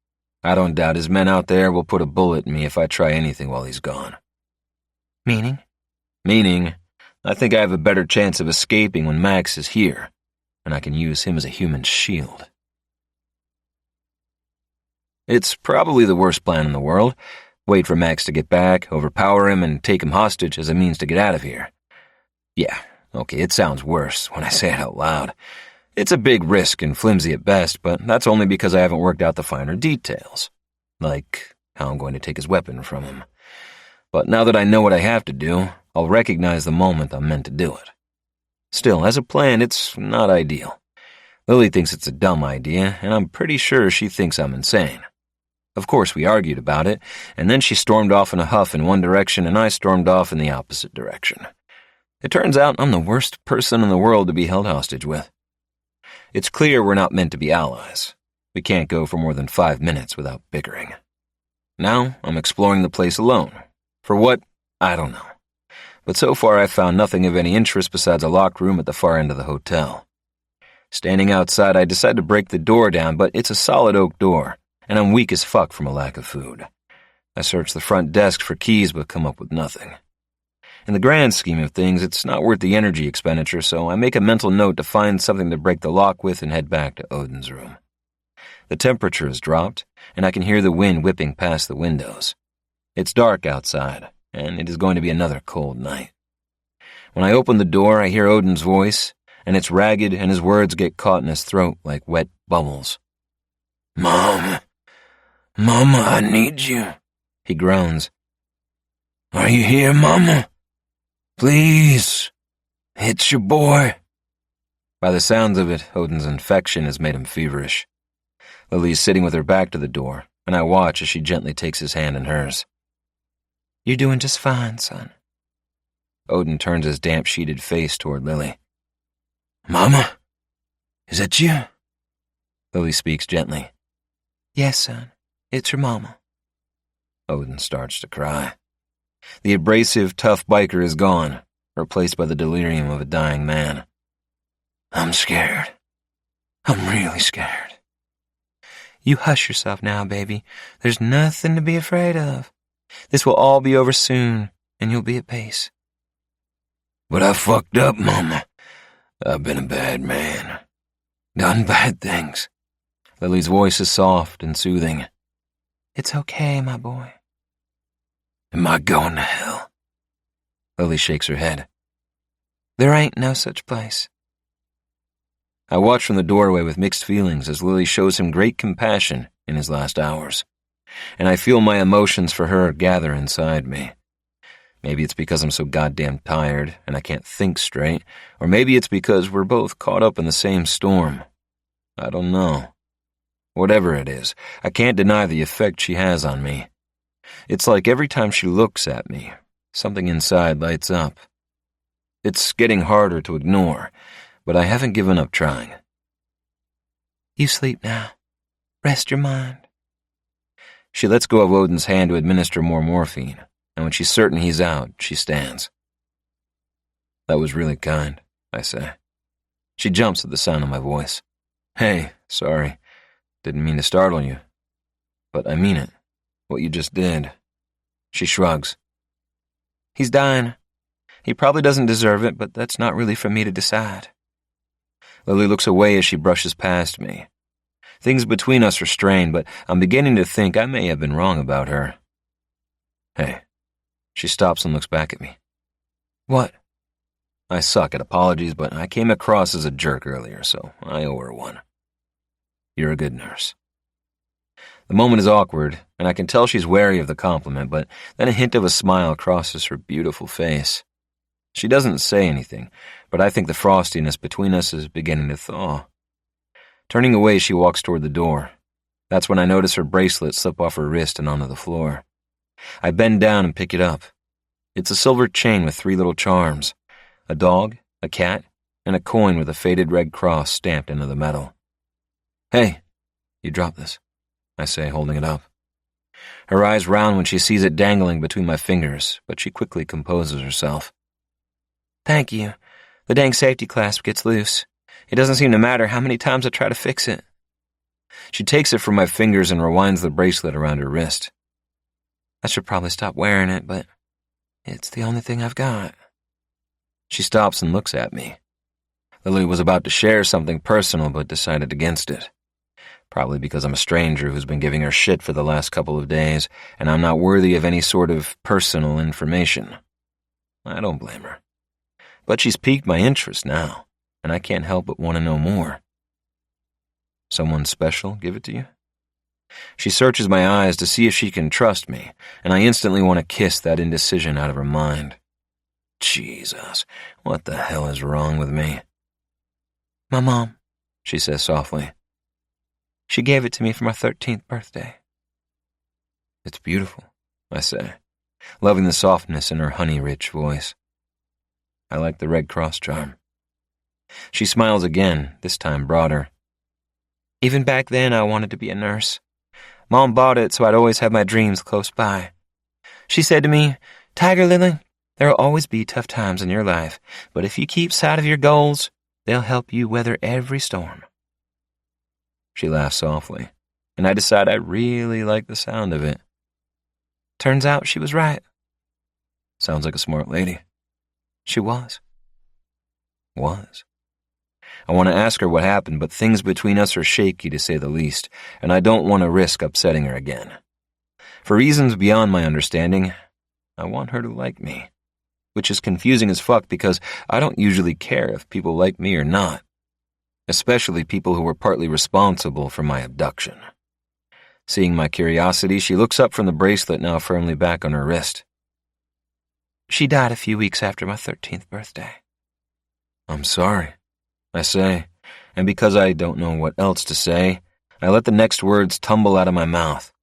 [SPEAKER 2] I don't doubt his men out there will put a bullet in me if I try anything while he's gone.
[SPEAKER 3] Meaning?
[SPEAKER 2] Meaning, I think I have a better chance of escaping when Max is here, and I can use him as a human shield. It's probably the worst plan in the world. Wait for Max to get back, overpower him, and take him hostage as a means to get out of here. Yeah, okay, it sounds worse when I say it out loud. It's a big risk and flimsy at best, but that's only because I haven't worked out the finer details. Like how I'm going to take his weapon from him. But now that I know what I have to do, I'll recognize the moment I'm meant to do it. Still, as a plan, it's not ideal. Lily thinks it's a dumb idea, and I'm pretty sure she thinks I'm insane. Of course, we argued about it, and then she stormed off in a huff in one direction and I stormed off in the opposite direction. It turns out I'm the worst person in the world to be held hostage with. It's clear we're not meant to be allies. We can't go for more than 5 minutes without bickering. Now I'm exploring the place alone. For what? I don't know. But so far I've found nothing of any interest besides a locked room at the far end of the hotel. Standing outside, I decide to break the door down, but it's a solid oak door, and I'm weak as fuck from a lack of food. I search the front desk for keys but come up with nothing. In the grand scheme of things, it's not worth the energy expenditure, so I make a mental note to find something to break the lock with and head back to Odin's room. The temperature has dropped, and I can hear the wind whipping past the windows. It's dark outside, and it is going to be another cold night. When I open the door, I hear Odin's voice, and it's ragged and his words get caught in his throat like wet bubbles. "Mom, Mama, I need you," he groans. "Are you here, Mama? Please, it's your boy." By the sounds of it, Odin's infection has made him feverish. Lily's sitting with her back to the door, and I watch as she gently takes his hand in hers. "You're doing just fine, son." Odin turns his damp-sheeted face toward Lily. "Mama, is that you?" Lily speaks gently. "Yes, son, it's your mama." Odin starts to cry. The abrasive, tough biker is gone, replaced by the delirium of a dying man. "I'm scared. I'm really scared." "You hush yourself now, baby. There's nothing to be afraid of. This will all be over soon, and you'll be at peace." "But I fucked up, Mama. I've been a bad man. Done bad things." Lily's voice is soft and soothing. "It's okay, my boy." "Am I going to hell?" Lily shakes her head. "There ain't no such place." I watch from the doorway with mixed feelings as Lily shows him great compassion in his last hours, and I feel my emotions for her gather inside me. Maybe it's because I'm so goddamn tired and I can't think straight, or maybe it's because we're both caught up in the same storm. I don't know. Whatever it is, I can't deny the effect she has on me. It's like every time she looks at me, something inside lights up. It's getting harder to ignore, but I haven't given up trying. "You sleep now. Rest your mind." She lets go of Odin's hand to administer more morphine, and when she's certain he's out, she stands. "That was really kind," I say. She jumps at the sound of my voice. "Hey, sorry. Didn't mean to startle you. But I mean it. What you just did." She shrugs. "He's dying. He probably doesn't deserve it, but that's not really for me to decide." Lily looks away as she brushes past me. Things between us are strained, but I'm beginning to think I may have been wrong about her. "Hey." She stops and looks back at me. "What?" I suck at apologies, but I came across as a jerk earlier, so I owe her one. "You're a good nurse." The moment is awkward, and I can tell she's wary of the compliment, but then a hint of a smile crosses her beautiful face. She doesn't say anything, but I think the frostiness between us is beginning to thaw. Turning away, she walks toward the door. That's when I notice her bracelet slip off her wrist and onto the floor. I bend down and pick it up. It's a silver chain with 3 little charms: a dog, a cat, and a coin with a faded red cross stamped into the metal. "Hey, you dropped this," I say, holding it up. Her eyes round when she sees it dangling between my fingers, but she quickly composes herself. "Thank you. The dang safety clasp gets loose. It doesn't seem to matter how many times I try to fix it." She takes it from my fingers and rewinds the bracelet around her wrist. "I should probably stop wearing it, but it's the only thing I've got." She stops and looks at me. Lily was about to share something personal but decided against it. Probably because I'm a stranger who's been giving her shit for the last couple of days, and I'm not worthy of any sort of personal information. I don't blame her. But she's piqued my interest now, and I can't help but want to know more. "Someone special give it to you?" She searches my eyes to see if she can trust me, and I instantly want to kiss that indecision out of her mind. Jesus, what the hell is wrong with me? "My mom," she says softly. "She gave it to me for my 13th birthday." It's beautiful, I say, loving the softness in her honey-rich voice. I like the Red Cross charm. She smiles again, this time broader. Even back then, I wanted to be a nurse. Mom bought it so I'd always have my dreams close by. She said to me, "Tiger Lily, there'll always be tough times in your life, but if you keep sight of your goals, they'll help you weather every storm." She laughs softly, and I decide I really like the sound of it. Turns out she was right. Sounds like a smart lady. She was. I want to ask her what happened, but things between us are shaky to say the least, and I don't want to risk upsetting her again. For reasons beyond my understanding, I want her to like me, which is confusing as fuck because I don't usually care if people like me or not, especially people who were partly responsible for my abduction. Seeing my curiosity, she looks up from the bracelet now firmly back on her wrist. "She died a few weeks after my 13th birthday. "I'm sorry," I say, and because I don't know what else to say, I let the next words tumble out of my mouth.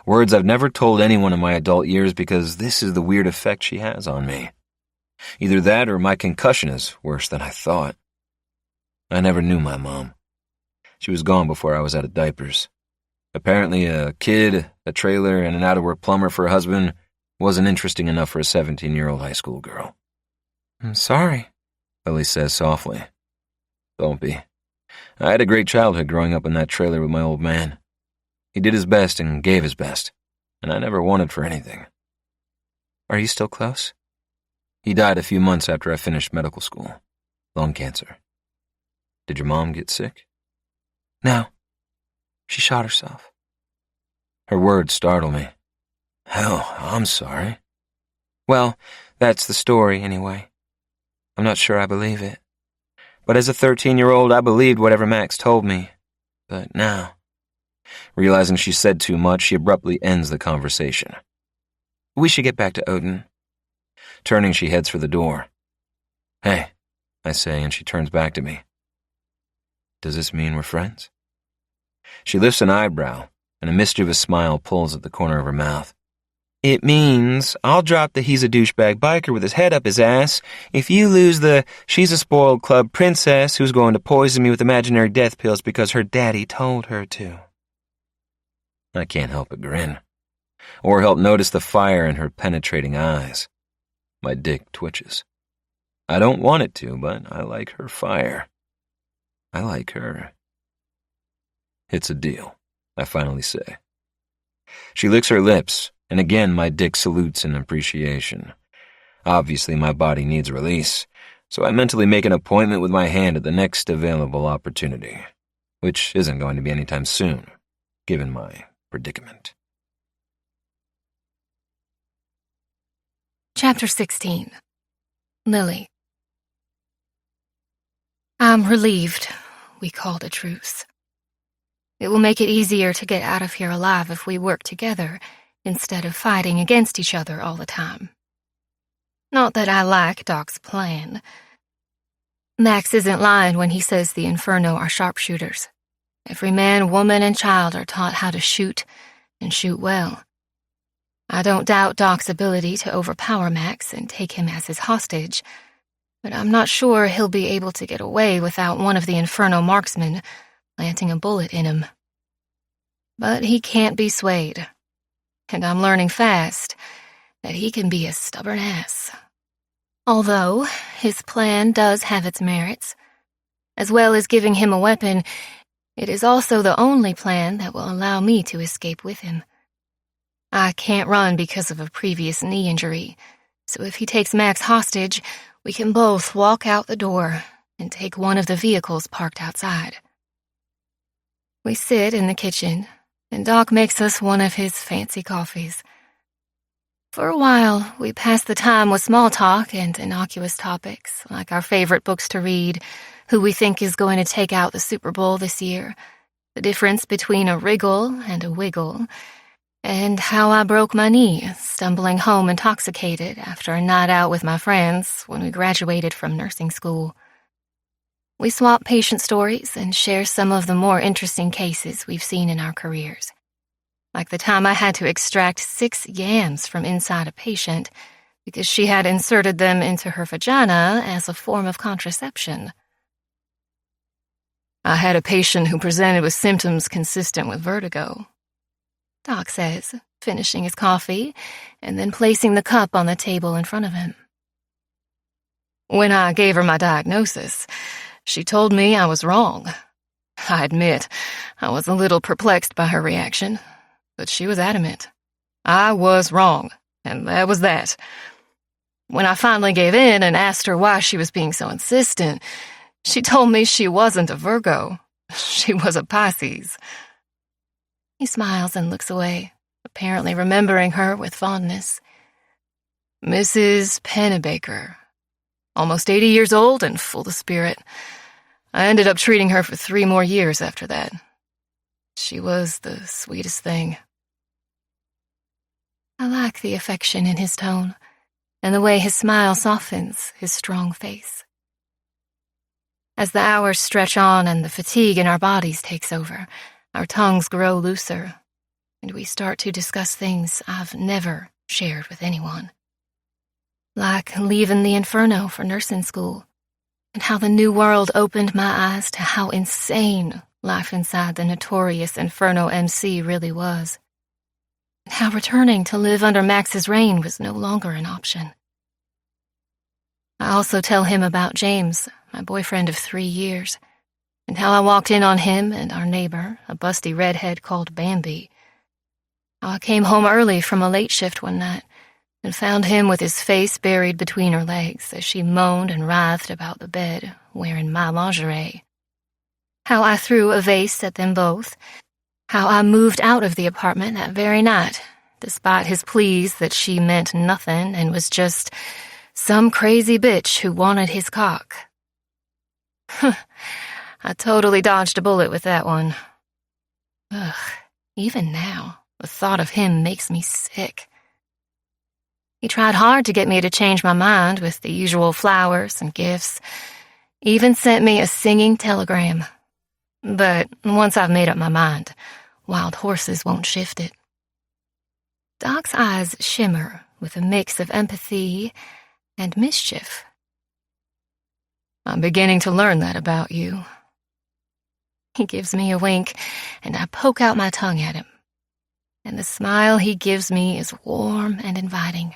[SPEAKER 2] Words I've never told anyone in my adult years because this is the weird effect she has on me. Either that or my concussion is worse than I thought. I never knew my mom. She was gone before I was out of diapers. Apparently a kid, a trailer, and an out-of-work plumber for a husband wasn't interesting enough for a 17-year-old high school girl. "I'm sorry," Lily says softly. "Don't be. I had a great childhood growing up in that trailer with my old man. He did his best and gave his best, and I never wanted for anything." "Are you still close?" "He died a few months after I finished medical school. Lung cancer." "Did your mom get sick?" "No. She shot herself." Her words startle me. "Hell, I'm sorry." "Well, that's the story, anyway. I'm not sure I believe it. But as a 13-year-old, I believed whatever Max told me. But now..." Realizing she said too much, she abruptly ends the conversation. "We should get back to Odin." Turning, she heads for the door. "Hey," I say, and she turns back to me. "Does this mean we're friends?" She lifts an eyebrow, and a mischievous smile pulls at the corner of her mouth. "It means I'll drop the he's a douchebag biker with his head up his ass if you lose the she's a spoiled club princess who's going to poison me with imaginary death pills because her daddy told her to." I can't help but grin, or help notice the fire in her penetrating eyes. My dick twitches. I don't want it to, but I like her fire. I like her. "It's a deal," I finally say. She licks her lips, and again my dick salutes in appreciation. Obviously my body needs release, so I mentally make an appointment with my hand at the next available opportunity, which isn't going to be anytime soon, given my predicament.
[SPEAKER 1] Chapter 16. Lily. I'm relieved we called a truce. It will make it easier to get out of here alive if we work together instead of fighting against each other all the time. Not that I like Doc's plan. Max isn't lying when he says the Inferno are sharpshooters. Every man, woman, and child are taught how to shoot, and shoot well. I don't doubt Doc's ability to overpower Max and take him as his hostage, but I'm not sure he'll be able to get away without one of the Inferno marksmen planting a bullet in him. But he can't be swayed, and I'm learning fast that he can be a stubborn ass. Although his plan does have its merits, as well as giving him a weapon, it is also the only plan that will allow me to escape with him. I can't run because of a previous knee injury, so if he takes Max hostage, we can both walk out the door and take one of the vehicles parked outside. We sit in the kitchen, and Doc makes us one of his fancy coffees. For a while, we pass the time with small talk and innocuous topics, like our favorite books to read, who we think is going to take out the Super Bowl this year, the difference between a wriggle and a wiggle, and how I broke my knee, stumbling home intoxicated after a night out with my friends when we graduated from nursing school. We swap patient stories and share some of the more interesting cases we've seen in our careers. like the time I had to extract 6 yams from inside a patient because she had inserted them into her vagina as a form of contraception.
[SPEAKER 4] I had a patient who presented with symptoms consistent with vertigo,
[SPEAKER 1] Doc says, finishing his coffee and then placing the cup on the table in front of him.
[SPEAKER 4] When I gave her my diagnosis, she told me I was wrong. I admit, I was a little perplexed by her reaction, but she was adamant. I was wrong, and that was that. When I finally gave in and asked her why she was being so insistent, she told me she wasn't a Virgo. She was a Pisces.
[SPEAKER 1] He smiles and looks away, apparently remembering her with fondness.
[SPEAKER 4] Mrs. Pennebaker. Almost 80 years old and full of spirit. I ended up treating her for 3 more years after that. She was the sweetest thing.
[SPEAKER 1] I like the affection in his tone and the way his smile softens his strong face. As the hours stretch on and the fatigue in our bodies takes over, our tongues grow looser, and we start to discuss things I've never shared with anyone. Like leaving the Inferno for nursing school, and how the new world opened my eyes to how insane life inside the notorious Inferno MC really was, and how returning to live under Max's reign was no longer an option. I also tell him about James, my boyfriend of 3 years, and how I walked in on him and our neighbor, a busty redhead called Bambi. How I came home early from a late shift one night and found him with his face buried between her legs as she moaned and writhed about the bed, wearing my lingerie. How I threw a vase at them both. How I moved out of the apartment that very night, despite his pleas that she meant nothing and was just some crazy bitch who wanted his cock. I totally dodged a bullet with that one. Ugh, even now, the thought of him makes me sick. He tried hard to get me to change my mind with the usual flowers and gifts, even sent me a singing telegram. But once I've made up my mind, wild horses won't shift it. Doc's eyes shimmer with a mix of empathy and mischief.
[SPEAKER 4] I'm beginning to learn that about you.
[SPEAKER 1] He gives me a wink, and I poke out my tongue at him. And the smile he gives me is warm and inviting.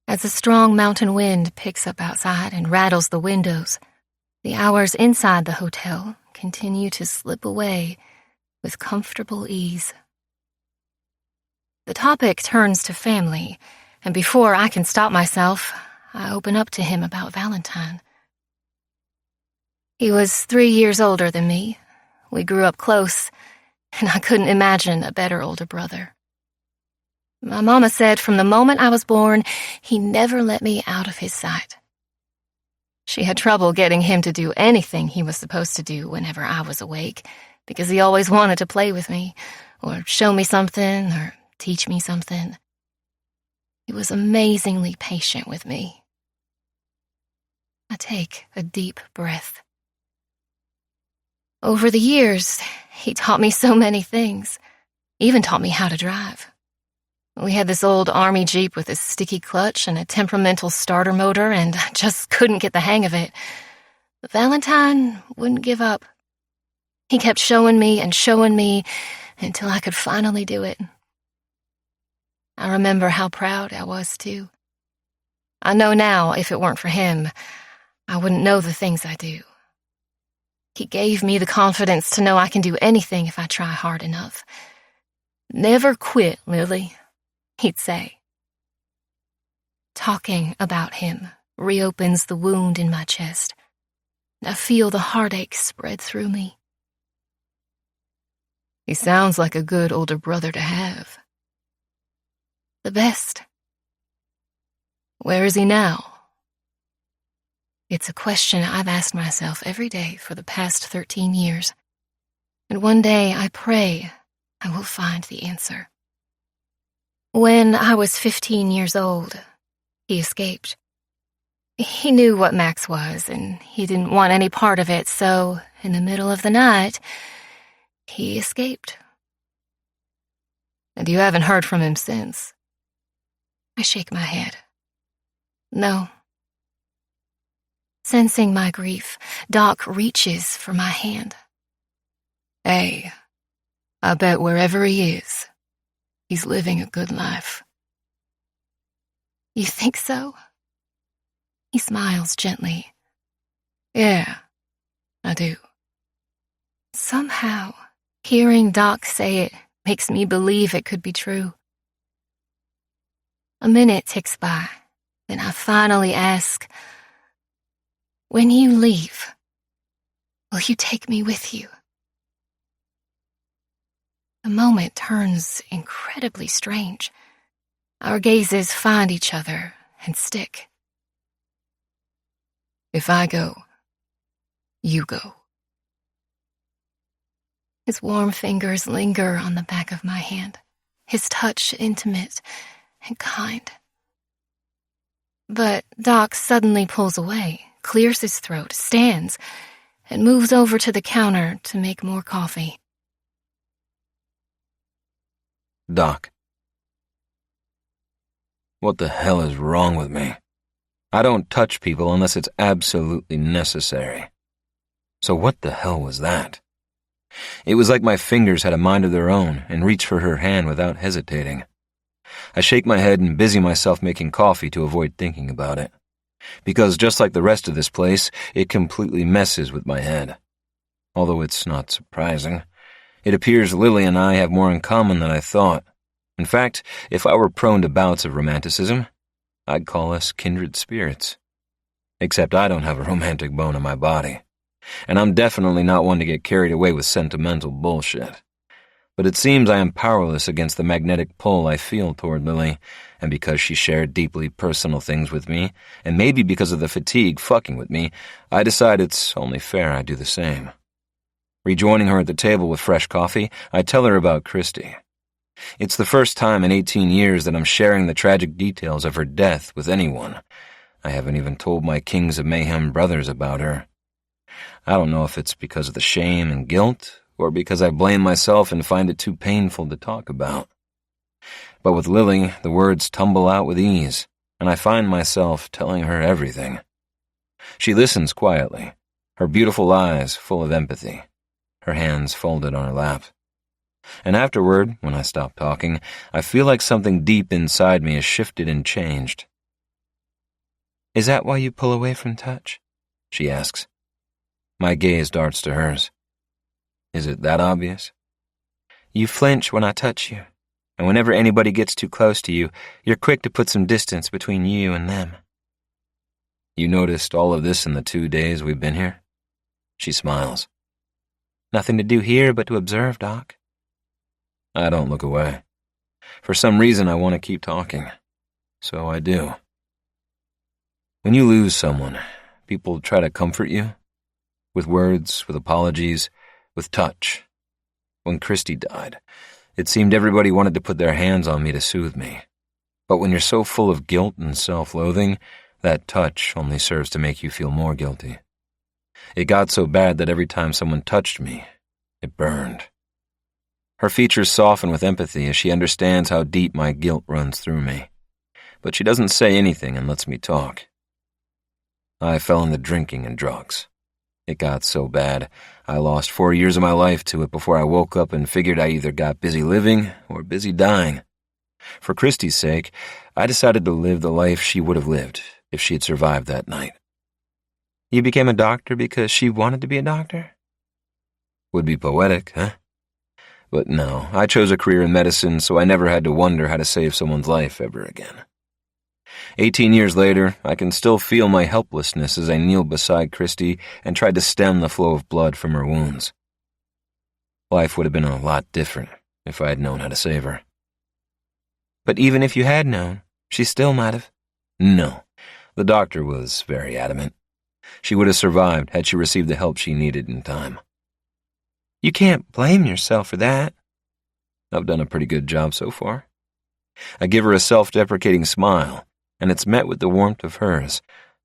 [SPEAKER 1] As a strong mountain wind picks up outside and rattles the windows, the hours inside the hotel continue to slip away with comfortable ease. The topic turns to family, and before I can stop myself, I open up to him about Valentine. He was 3 years older than me. We grew up close, and I couldn't imagine a better older brother. My mama said from the moment I was born, he never let me out of his sight. She had trouble getting him to do anything he was supposed to do whenever I was awake, because he always wanted to play with me, or show me something, or teach me something. He was amazingly patient with me. I take a deep breath. Over the years, he taught me so many things, even taught me how to drive. We had this old army Jeep with a sticky clutch and a temperamental starter motor, and I just couldn't get the hang of it. But Valentine wouldn't give up. He kept showing me until I could finally do it. I remember how proud I was, too. I know now if it weren't for him, I wouldn't know the things I do. He gave me the confidence to know I can do anything if I try hard enough. "Never quit, Lily," he'd say. Talking about him reopens the wound in my chest. I feel the heartache spread through me.
[SPEAKER 4] He sounds like a good older brother to have.
[SPEAKER 1] The best.
[SPEAKER 4] Where is he now?
[SPEAKER 1] It's a question I've asked myself every day for the past 13 years. And one day I pray I will find the answer. When I was 15 years old, he escaped. He knew what Max was, and he didn't want any part of it, so in the middle of the night, he escaped.
[SPEAKER 4] And you haven't heard from him since?
[SPEAKER 1] I shake my head. No. Sensing my grief, Doc reaches for my hand.
[SPEAKER 4] Hey, I bet wherever he is, he's living a good life.
[SPEAKER 1] You think so? He smiles gently.
[SPEAKER 4] Yeah, I do.
[SPEAKER 1] Somehow, hearing Doc say it makes me believe it could be true. A minute ticks by, then I finally ask, when you leave, will you take me with you? The moment turns incredibly strange. Our gazes find each other and stick.
[SPEAKER 4] If I go, you go.
[SPEAKER 1] His warm fingers linger on the back of my hand, his touch intimate and kind. But Doc suddenly pulls away, clears his throat, stands, and moves over to the counter to make more coffee.
[SPEAKER 2] Doc. What the hell is wrong with me? I don't touch people unless it's absolutely necessary. So what the hell was that? It was like my fingers had a mind of their own and reached for her hand without hesitating. I shake my head and busy myself making coffee to avoid thinking about it. Because just like the rest of this place, it completely messes with my head. Although it's not surprising. It appears Lily and I have more in common than I thought. In fact, if I were prone to bouts of romanticism, I'd call us kindred spirits. Except I don't have a romantic bone in my body. And I'm definitely not one to get carried away with sentimental bullshit. But it seems I am powerless against the magnetic pull I feel toward Lily, and because she shared deeply personal things with me, and maybe because of the fatigue fucking with me, I decide it's only fair I do the same. Rejoining her at the table with fresh coffee, I tell her about Christy. It's the first time in 18 years that I'm sharing the tragic details of her death with anyone. I haven't even told my Kings of Mayhem brothers about her. I don't know if it's because of the shame and guilt, or because I blame myself and find it too painful to talk about. But with Lily, the words tumble out with ease, and I find myself telling her everything. She listens quietly, her beautiful eyes full of empathy, her hands folded on her lap. And afterward, when I stop talking, I feel like something deep inside me has shifted and changed.
[SPEAKER 3] Is that why you pull away from touch?
[SPEAKER 2] She asks. My gaze darts to hers. Is it that obvious?
[SPEAKER 3] You flinch when I touch you, and whenever anybody gets too close to you, you're quick to put some distance between you and them.
[SPEAKER 2] You noticed all of this in the 2 days we've been here? She smiles.
[SPEAKER 3] Nothing to do here but to observe, Doc.
[SPEAKER 2] I don't look away. For some reason, I want to keep talking. So I do. When you lose someone, people try to comfort you. With words, with apologies, with touch. When Christy died, it seemed everybody wanted to put their hands on me to soothe me. But when you're so full of guilt and self-loathing, that touch only serves to make you feel more guilty. It got so bad that every time someone touched me, it burned. Her features soften with empathy as she understands how deep my guilt runs through me. But she doesn't say anything and lets me talk. I fell into drinking and drugs. It got so bad, I lost 4 years of my life to it before I woke up and figured I either got busy living or busy dying. For Christy's sake, I decided to live the life she would have lived if she had survived that night.
[SPEAKER 3] You became a doctor because she wanted to be a doctor?
[SPEAKER 2] Would be poetic, huh? But no, I chose a career in medicine so I never had to wonder how to save someone's life ever again. 18 years later, I can still feel my helplessness as I kneel beside Christy and tried to stem the flow of blood from her wounds. Life would have been a lot different if I had known how to save her.
[SPEAKER 3] But even if you had known, she still might have.
[SPEAKER 2] No, the doctor was very adamant. She would have survived had she received the help she needed in time.
[SPEAKER 3] You can't blame yourself for that.
[SPEAKER 2] I've done a pretty good job so far. I give her a self-deprecating smile, and it's met with the warmth of hers,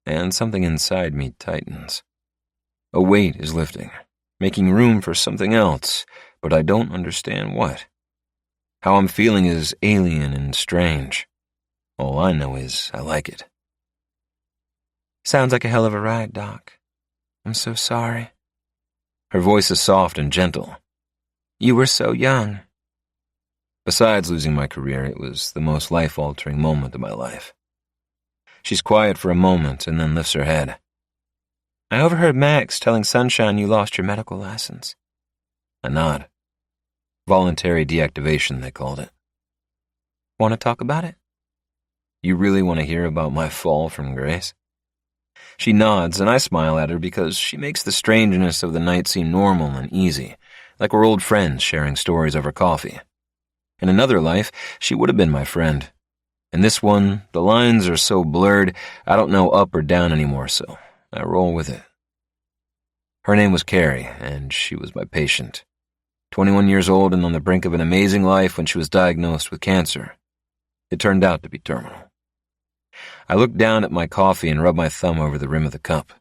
[SPEAKER 2] and something inside me tightens. A weight is lifting, making room for something else, but I don't understand what. How I'm feeling is alien and strange. All I know is I like it.
[SPEAKER 3] Sounds like a hell of a ride, Doc. I'm so sorry.
[SPEAKER 2] Her voice is soft and gentle.
[SPEAKER 3] You were so young.
[SPEAKER 2] Besides losing my career, it was the most life-altering moment of my life. She's quiet for a moment and then lifts her head.
[SPEAKER 3] I overheard Max telling Sunshine you lost your medical license.
[SPEAKER 2] I nod. Voluntary deactivation, they called it.
[SPEAKER 3] Want to talk about it?
[SPEAKER 2] You really want to hear about my fall from grace? She nods, and I smile at her because she makes the strangeness of the night seem normal and easy, like we're old friends sharing stories over coffee. In another life, she would have been my friend. In this one, the lines are so blurred, I don't know up or down anymore, so I roll with it. Her name was Carrie, and she was my patient. 21 years old and on the brink of an amazing life when she was diagnosed with cancer. It turned out to be terminal. I looked down at my coffee and rubbed my thumb over the rim of the cup.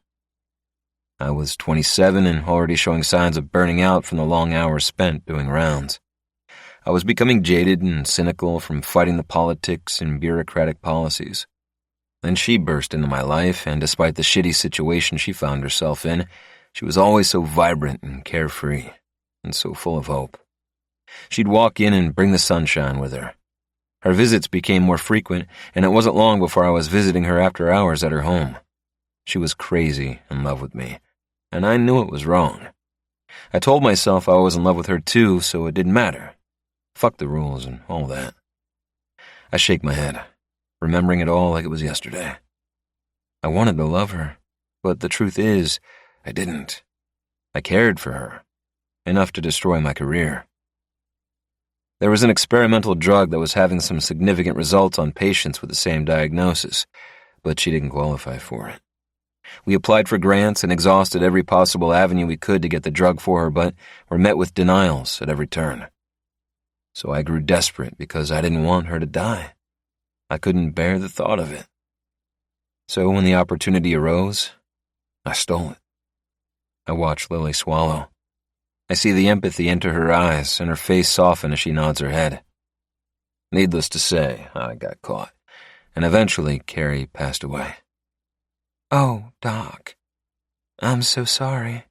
[SPEAKER 2] I was 27 and already showing signs of burning out from the long hours spent doing rounds. I was becoming jaded and cynical from fighting the politics and bureaucratic policies. Then she burst into my life, and despite the shitty situation she found herself in, she was always so vibrant and carefree, and so full of hope. She'd walk in and bring the sunshine with her. Her visits became more frequent, and it wasn't long before I was visiting her after hours at her home. She was crazy in love with me, and I knew it was wrong. I told myself I was in love with her too, so it didn't matter. Fuck the rules and all that. I shake my head, remembering it all like it was yesterday. I wanted to love her, but the truth is, I didn't. I cared for her, enough to destroy my career. There was an experimental drug that was having some significant results on patients with the same diagnosis, but she didn't qualify for it. We applied for grants and exhausted every possible avenue we could to get the drug for her, but were met with denials at every turn. So I grew desperate because I didn't want her to die. I couldn't bear the thought of it. So when the opportunity arose, I stole it. I watched Lily swallow. I see the empathy enter her eyes and her face soften as she nods her head. Needless to say, I got caught, and eventually Carrie passed away.
[SPEAKER 3] Oh, Doc. I'm so sorry.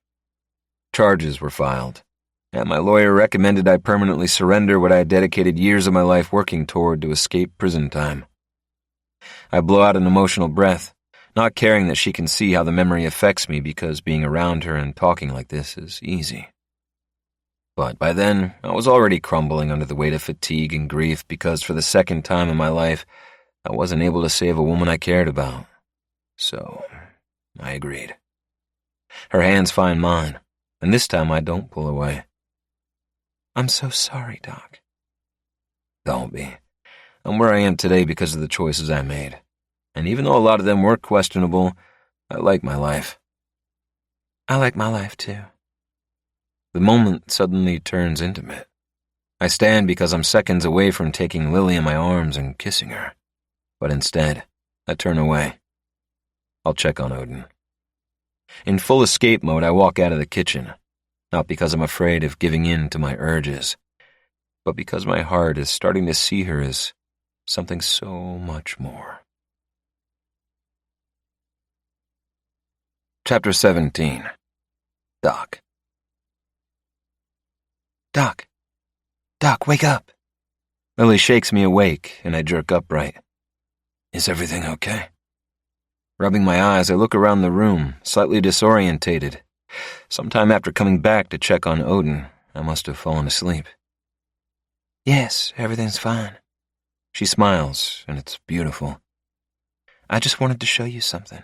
[SPEAKER 2] Charges were filed, and my lawyer recommended I permanently surrender what I had dedicated years of my life working toward to escape prison time. I blow out an emotional breath, not caring that she can see how the memory affects me because being around her and talking like this is easy. But by then, I was already crumbling under the weight of fatigue and grief because for the second time in my life, I wasn't able to save a woman I cared about. So, I agreed. Her hands find mine, and this time I don't pull away.
[SPEAKER 3] I'm so sorry, Doc.
[SPEAKER 2] Don't be. I'm where I am today because of the choices I made. And even though a lot of them were questionable, I like my life.
[SPEAKER 3] I like my life, too.
[SPEAKER 2] The moment suddenly turns intimate. I stand because I'm seconds away from taking Lily in my arms and kissing her. But instead, I turn away. I'll check on Odin. In full escape mode, I walk out of the kitchen, not because I'm afraid of giving in to my urges, but because my heart is starting to see her as something so much more. Chapter 17. Doc.
[SPEAKER 3] Doc, wake up.
[SPEAKER 2] Lily shakes me awake, and I jerk upright. Is everything okay? Rubbing my eyes, I look around the room, slightly disorientated. Sometime after coming back to check on Odin, I must have fallen asleep.
[SPEAKER 3] Yes, everything's fine.
[SPEAKER 2] She smiles, and it's beautiful.
[SPEAKER 3] I just wanted to show you something.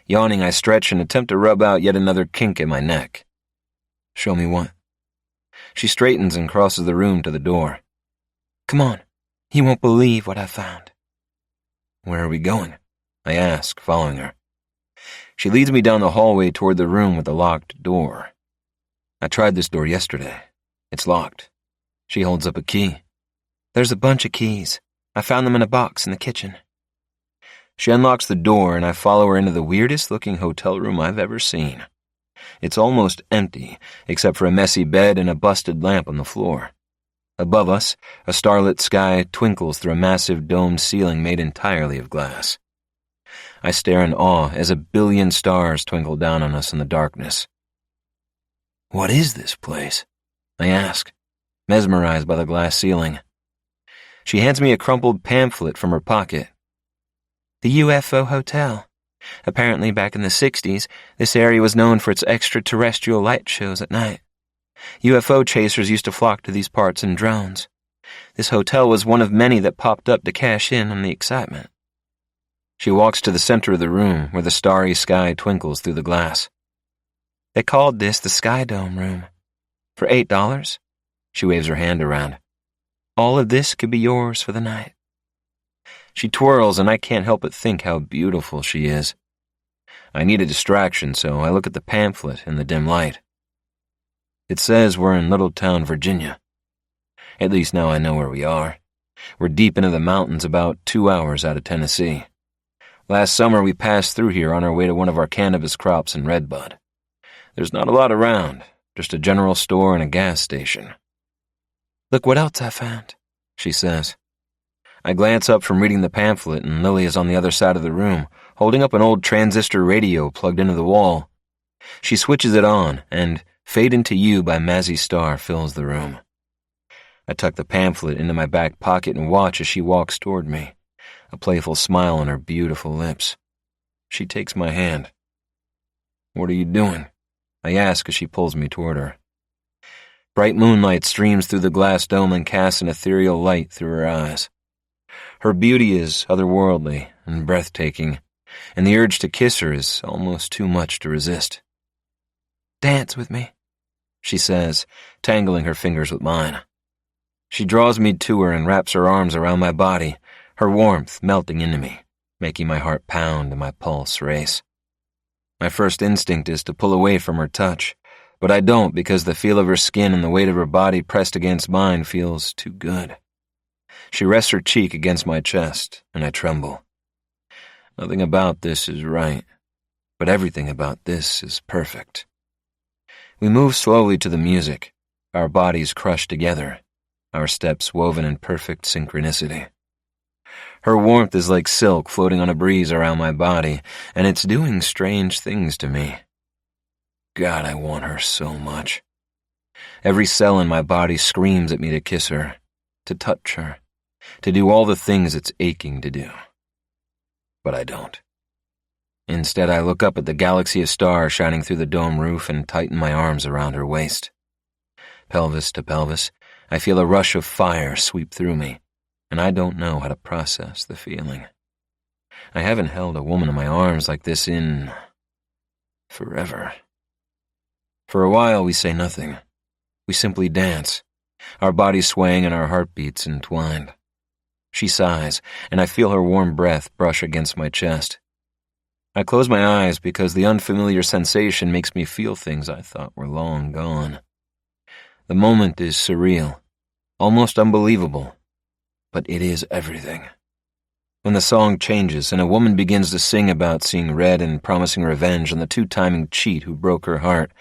[SPEAKER 2] Yawning, I stretch and attempt to rub out yet another kink in my neck. Show me what? She straightens and crosses the room to the door.
[SPEAKER 3] Come on, you won't believe what I found.
[SPEAKER 2] Where are we going? I ask, following her. She leads me down the hallway toward the room with the locked door. I tried this door yesterday. It's locked. She holds up a key.
[SPEAKER 3] There's a bunch of keys. I found them in a box in the kitchen.
[SPEAKER 2] She unlocks the door and I follow her into the weirdest-looking hotel room I've ever seen. It's almost empty, except for a messy bed and a busted lamp on the floor. Above us, a starlit sky twinkles through a massive domed ceiling made entirely of glass. I stare in awe as 1 billion stars twinkle down on us in the darkness. "What is this place?" I ask, mesmerized by the glass ceiling. She hands me a crumpled pamphlet from her pocket. "The UFO Hotel. Apparently back in the 60s, this area was known for its extraterrestrial light shows at night. UFO chasers used to flock to these parts in drones. This hotel was one of many that popped up to cash in on the excitement." She walks to the center of the room where the starry sky twinkles through the glass. "They called this the Sky Dome Room. For $8, she waves her hand around. "All of this could be yours for the night." She twirls, and I can't help but think how beautiful she is. I need a distraction, so I look at the pamphlet in the dim light. It says we're in Littletown, Virginia. At least now I know where we are. We're deep into the mountains, about 2 hours out of Tennessee. Last summer we passed through here on our way to one of our cannabis crops in Redbud. There's not a lot around, just a general store and a gas station. "Look what else I found," she says. I glance up from reading the pamphlet, and Lily is on the other side of the room, holding up an old transistor radio plugged into the wall. She switches it on, and Fade Into You by Mazzy Star fills the room. I tuck the pamphlet into my back pocket and watch as she walks toward me, a playful smile on her beautiful lips. She takes my hand. "What are you doing?" I ask as she pulls me toward her. Bright moonlight streams through the glass dome and casts an ethereal light through her eyes. Her beauty is otherworldly and breathtaking, and the urge to kiss her is almost too much to resist. "Dance with me," she says, tangling her fingers with mine. She draws me to her and wraps her arms around my body, her warmth melting into me, making my heart pound and my pulse race. My first instinct is to pull away from her touch, but I don't because the feel of her skin and the weight of her body pressed against mine feels too good. She rests her cheek against my chest, and I tremble. Nothing about this is right, but everything about this is perfect. We move slowly to the music, our bodies crushed together, our steps woven in perfect synchronicity. Her warmth is like silk floating on a breeze around my body, and it's doing strange things to me. God, I want her so much. Every cell in my body screams at me to kiss her, to touch her, to do all the things it's aching to do. But I don't. Instead, I look up at the galaxy of stars shining through the dome roof and tighten my arms around her waist. Pelvis to pelvis, I feel a rush of fire sweep through me, and I don't know how to process the feeling. I haven't held a woman in my arms like this in forever. For a while, we say nothing. We simply dance, our bodies swaying and our heartbeats entwined. She sighs, and I feel her warm breath brush against my chest. I close my eyes because the unfamiliar sensation makes me feel things I thought were long gone. The moment is surreal, almost unbelievable, but it is everything. When the song changes and a woman begins to sing about seeing red and promising revenge on the two-timing cheat who broke her heart,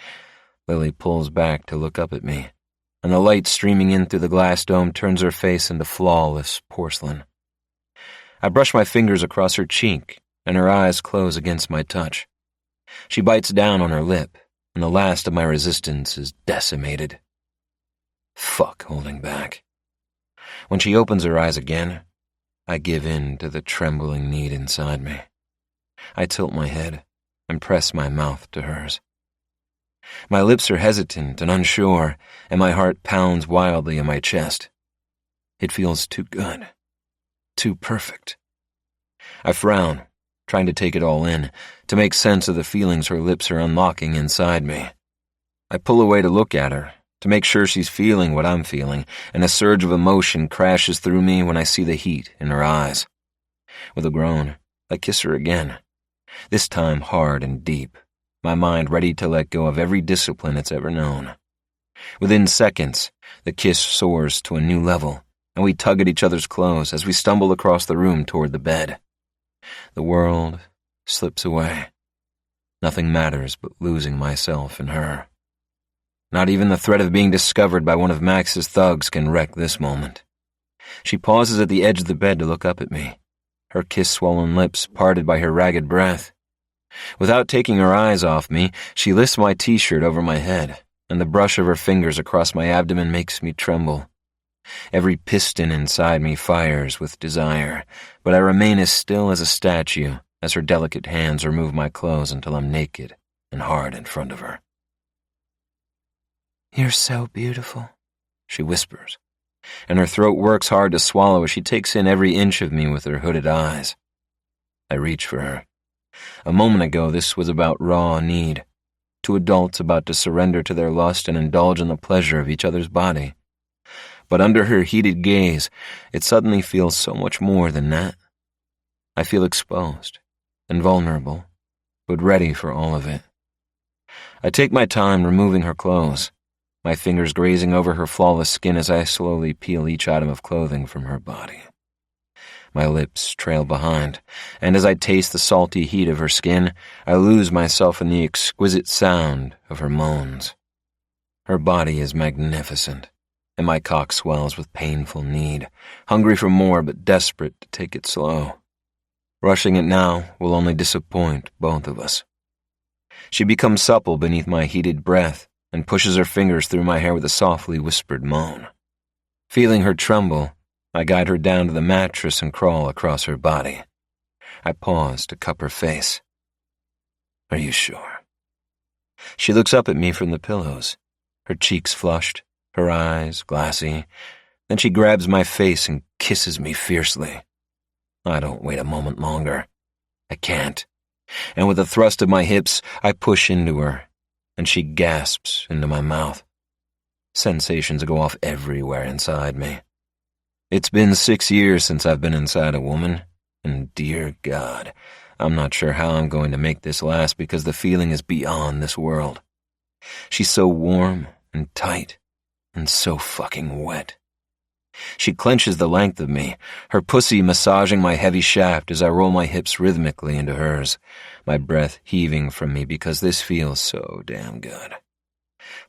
[SPEAKER 2] Lily pulls back to look up at me, and the light streaming in through the glass dome turns her face into flawless porcelain. I brush my fingers across her cheek, and her eyes close against my touch. She bites down on her lip, and the last of my resistance is decimated. Fuck holding back. When she opens her eyes again, I give in to the trembling need inside me. I tilt my head and press my mouth to hers. My lips are hesitant and unsure, and my heart pounds wildly in my chest. It feels too good, too perfect. I frown, trying to take it all in, to make sense of the feelings her lips are unlocking inside me. I pull away to look at her, to make sure she's feeling what I'm feeling, and a surge of emotion crashes through me when I see the heat in her eyes. With a groan, I kiss her again, this time hard and deep, my mind ready to let go of every discipline it's ever known. Within seconds, the kiss soars to a new level, and we tug at each other's clothes as we stumble across the room toward the bed. The world slips away. Nothing matters but losing myself in her. Not even the threat of being discovered by one of Max's thugs can wreck this moment. She pauses at the edge of the bed to look up at me, her kiss-swollen lips parted by her ragged breath. Without taking her eyes off me, she lifts my t-shirt over my head, and the brush of her fingers across my abdomen makes me tremble. Every piston inside me fires with desire, but I remain as still as a statue as her delicate hands remove my clothes until I'm naked and hard in front of her.
[SPEAKER 3] "You're so beautiful,"
[SPEAKER 2] she whispers, and her throat works hard to swallow as she takes in every inch of me with her hooded eyes. I reach for her. A moment ago, this was about raw need. Two adults about to surrender to their lust and indulge in the pleasure of each other's body. But under her heated gaze, it suddenly feels so much more than that. I feel exposed and vulnerable, but ready for all of it. I take my time removing her clothes, my fingers grazing over her flawless skin as I slowly peel each item of clothing from her body. My lips trail behind, and as I taste the salty heat of her skin, I lose myself in the exquisite sound of her moans. Her body is magnificent, and my cock swells with painful need, hungry for more but desperate to take it slow. Rushing it now will only disappoint both of us. She becomes supple beneath my heated breath and pushes her fingers through my hair with a softly whispered moan. Feeling her tremble, I guide her down to the mattress and crawl across her body. I pause to cup her face. "Are you sure?" She looks up at me from the pillows, her cheeks flushed, her eyes glassy. Then she grabs my face and kisses me fiercely. I don't wait a moment longer. I can't. And with a thrust of my hips, I push into her, and she gasps into my mouth. Sensations go off everywhere inside me. It's been 6 years since I've been inside a woman, and dear God, I'm not sure how I'm going to make this last because the feeling is beyond this world. She's so warm and tight, and so fucking wet. She clenches the length of me, her pussy massaging my heavy shaft as I roll my hips rhythmically into hers, my breath heaving from me because this feels so damn good.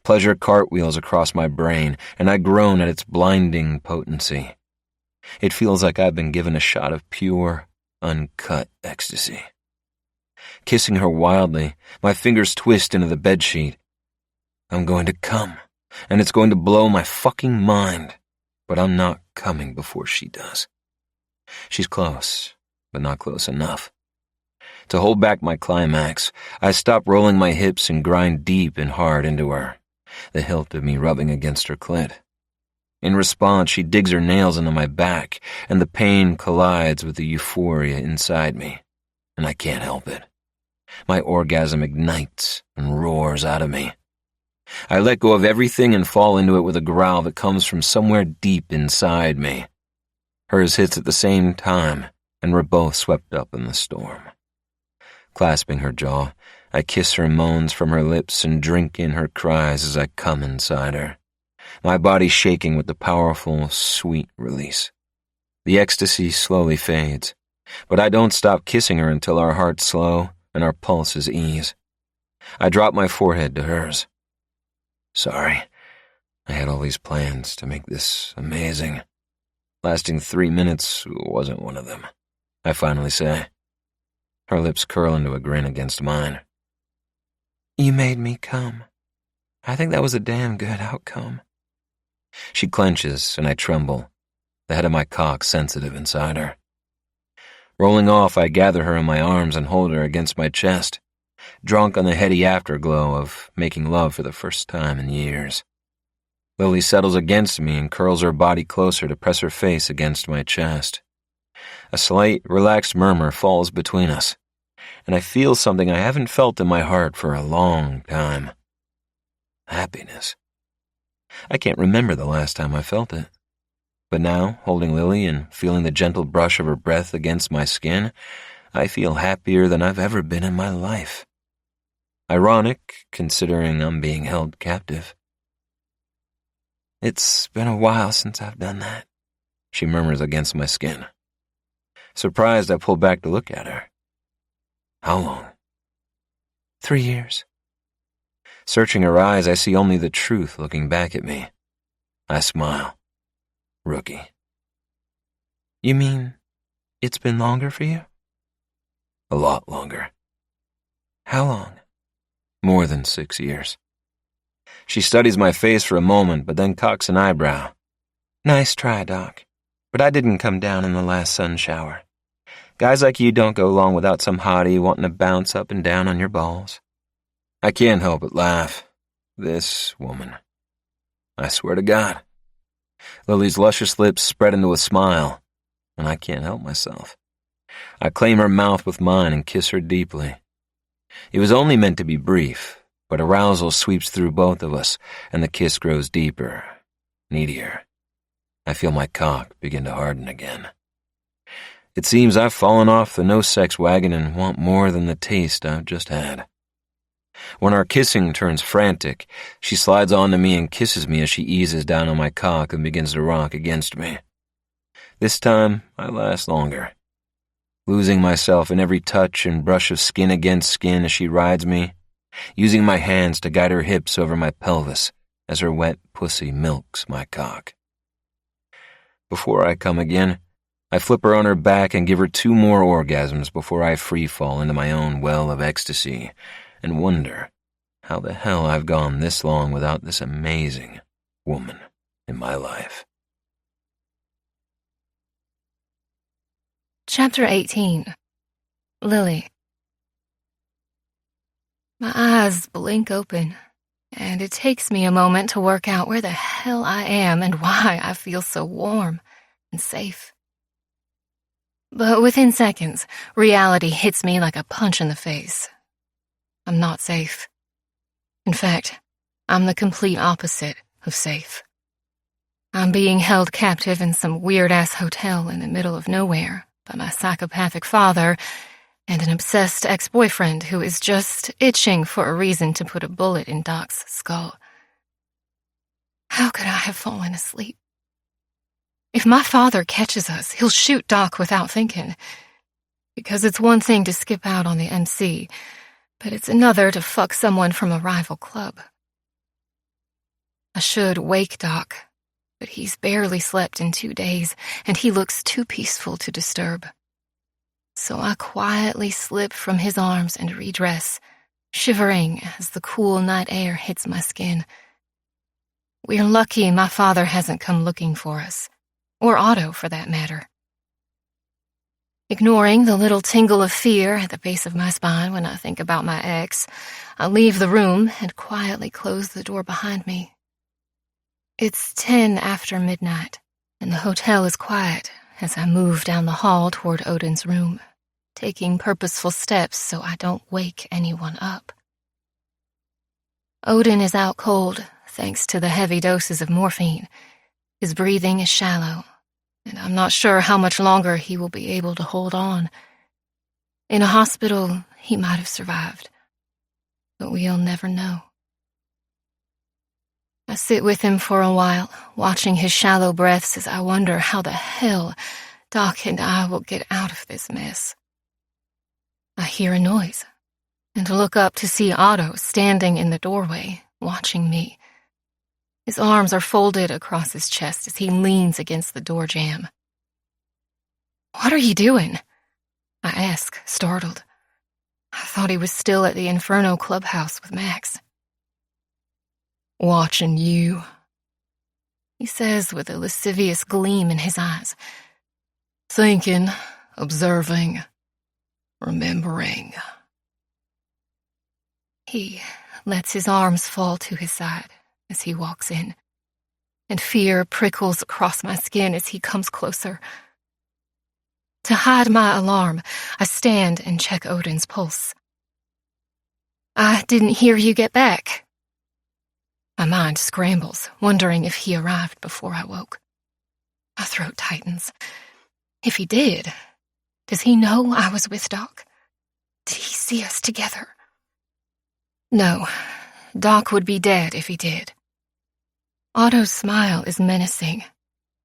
[SPEAKER 2] Pleasure cartwheels across my brain, and I groan at its blinding potency. It feels like I've been given a shot of pure, uncut ecstasy. Kissing her wildly, my fingers twist into the bedsheet. I'm going to come, and it's going to blow my fucking mind, but I'm not coming before she does. She's close, but not close enough. To hold back my climax, I stop rolling my hips and grind deep and hard into her, the hilt of me rubbing against her clit. In response, she digs her nails into my back, and the pain collides with the euphoria inside me, and I can't help it. My orgasm ignites and roars out of me. I let go of everything and fall into it with a growl that comes from somewhere deep inside me. Hers hits at the same time, and we're both swept up in the storm. Clasping her jaw, I kiss her moans from her lips and drink in her cries as I come inside her, my body shaking with the powerful, sweet release. The ecstasy slowly fades, but I don't stop kissing her until our hearts slow and our pulses ease. I drop my forehead to hers. Sorry, I had all these plans to make this amazing. Lasting 3 minutes wasn't one of them, I finally say. Her lips curl into a grin against mine.
[SPEAKER 3] "You made me come. I think that was a damn good outcome."
[SPEAKER 2] She clenches, and I tremble, the head of my cock sensitive inside her. Rolling off, I gather her in my arms and hold her against my chest, drunk on the heady afterglow of making love for the first time in years. Lily settles against me and curls her body closer to press her face against my chest. A slight, relaxed murmur falls between us, and I feel something I haven't felt in my heart for a long time. Happiness. I can't remember the last time I felt it. But now, holding Lily and feeling the gentle brush of her breath against my skin, I feel happier than I've ever been in my life. Ironic, considering I'm being held captive.
[SPEAKER 3] "It's been a while since I've done that,"
[SPEAKER 2] she murmurs against my skin. Surprised, I pull back to look at her. How long?
[SPEAKER 3] 3 years.
[SPEAKER 2] Searching her eyes, I see only the truth looking back at me. I smile. Rookie.
[SPEAKER 3] You mean it's been longer for you?
[SPEAKER 2] A lot longer.
[SPEAKER 3] How long?
[SPEAKER 2] More than 6 years. She studies my face for a moment, but then cocks an eyebrow.
[SPEAKER 3] Nice try, Doc. But I didn't come down in the last sun shower. Guys like you don't go long without some hottie wanting to bounce up and down on your balls.
[SPEAKER 2] I can't help but laugh. This woman. I swear to God. Lily's luscious lips spread into a smile, and I can't help myself. I claim her mouth with mine and kiss her deeply. It was only meant to be brief, but arousal sweeps through both of us, and the kiss grows deeper, needier. I feel my cock begin to harden again. It seems I've fallen off the no-sex wagon and want more than the taste I've just had. When our kissing turns frantic, she slides onto me and kisses me as she eases down on my cock and begins to rock against me. This time, I last longer, losing myself in every touch and brush of skin against skin as she rides me, using my hands to guide her hips over my pelvis as her wet pussy milks my cock. Before I come again, I flip her on her back and give her 2 more orgasms before I free fall into my own well of ecstasy and wonder how the hell I've gone this long without this amazing woman in my life.
[SPEAKER 1] Chapter 18. Lily. My eyes blink open, and it takes me a moment to work out where the hell I am and why I feel so warm and safe. But within seconds, reality hits me like a punch in the face. I'm not safe. In fact, I'm the complete opposite of safe. I'm being held captive in some weird-ass hotel in the middle of nowhere by my psychopathic father and an obsessed ex-boyfriend who is just itching for a reason to put a bullet in Doc's skull. How could I have fallen asleep? If my father catches us, he'll shoot Doc without thinking. Because it's one thing to skip out on the MC, but it's another to fuck someone from a rival club. I should wake Doc, but he's barely slept in 2 days, and he looks too peaceful to disturb. So I quietly slip from his arms and redress, shivering as the cool night air hits my skin. We're lucky my father hasn't come looking for us, or Otto for that matter. Ignoring the little tingle of fear at the base of my spine when I think about my ex, I leave the room and quietly close the door behind me. It's 10 after midnight, and the hotel is quiet as I move down the hall toward Odin's room, taking purposeful steps so I don't wake anyone up. Odin is out cold, thanks to the heavy doses of morphine. His breathing is shallow, and I'm not sure how much longer he will be able to hold on. In a hospital, he might have survived, but we'll never know. I sit with him for a while, watching his shallow breaths as I wonder how the hell Doc and I will get out of this mess. I hear a noise, and look up to see Otto standing in the doorway, watching me. His arms are folded across his chest as he leans against the door jamb. "What are you doing?" I ask, startled. I thought he was still at the Inferno clubhouse with Max. "Watching you," he says with a lascivious gleam in his eyes. "Thinking, observing, remembering." He lets his arms fall to his side as he walks in, and fear prickles across my skin as he comes closer. To hide my alarm, I stand and check Odin's pulse. "I didn't hear you get back." My mind scrambles, wondering if he arrived before I woke. My throat tightens. If he did, does he know I was with Doc? Did he see us together? No, Doc would be dead if he did. Otto's smile is menacing,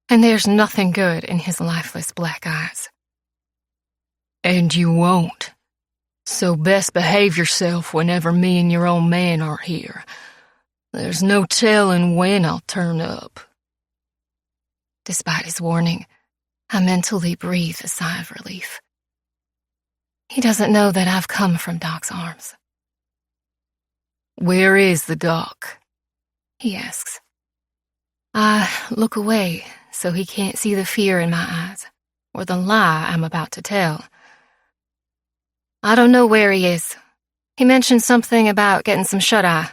[SPEAKER 1] and there's nothing good in his lifeless black eyes. "And you won't,"
[SPEAKER 4] So best behave yourself whenever me and your old man are here. There's no telling when I'll turn up.
[SPEAKER 1] Despite his warning, I mentally breathe a sigh of relief. He doesn't know that I've come from Doc's arms.
[SPEAKER 4] Where is the doc?
[SPEAKER 1] He asks. I look away so he can't see the fear in my eyes or the lie I'm about to tell. I don't know where he is. He mentioned something about getting some shut-eye.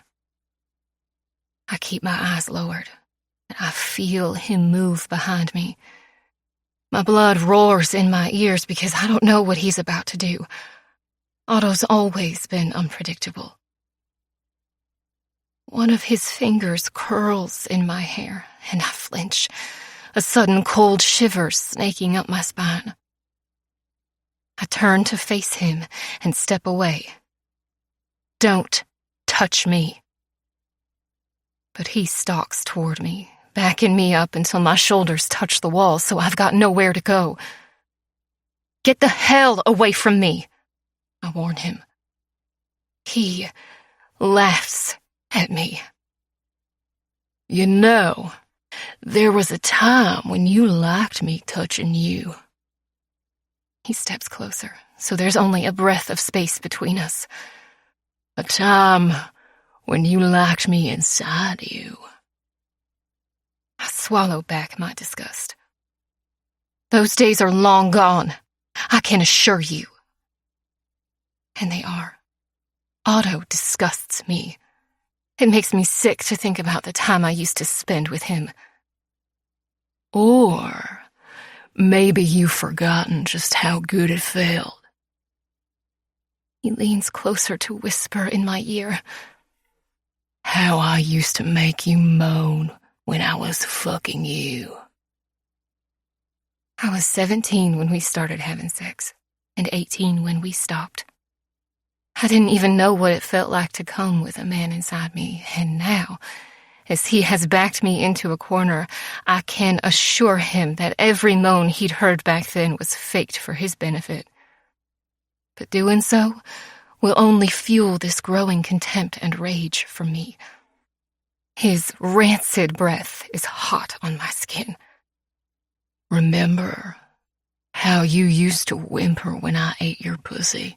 [SPEAKER 1] I keep my eyes lowered, and I feel him move behind me. My blood roars in my ears because I don't know what he's about to do. Otto's always been unpredictable. One of his fingers curls in my hair, and I flinch, a sudden cold shiver snaking up my spine. I turn to face him and step away. Don't touch me. But he stalks toward me, backing me up until my shoulders touch the wall, so I've got nowhere to go. Get the hell away from me, I warn him. He laughs at me.
[SPEAKER 4] You know, there was a time when you liked me touching you.
[SPEAKER 1] He steps closer, so there's only a breath of space between us.
[SPEAKER 4] A time when you liked me inside you.
[SPEAKER 1] I swallow back my disgust. Those days are long gone, I can assure you. And they are. Otto disgusts me. It makes me sick to think about the time I used to spend with him.
[SPEAKER 4] Or maybe you've forgotten just how good it felt.
[SPEAKER 1] He leans closer to whisper in my ear.
[SPEAKER 4] How I used to make you moan when I was fucking you.
[SPEAKER 1] I was 17 when we started having sex, and 18 when we stopped. I didn't even know what it felt like to come with a man inside me, and now, as he has backed me into a corner, I can assure him that every moan he'd heard back then was faked for his benefit. But doing so will only fuel this growing contempt and rage for me. His rancid breath is hot on my skin.
[SPEAKER 4] Remember how you used to whimper when I ate your pussy?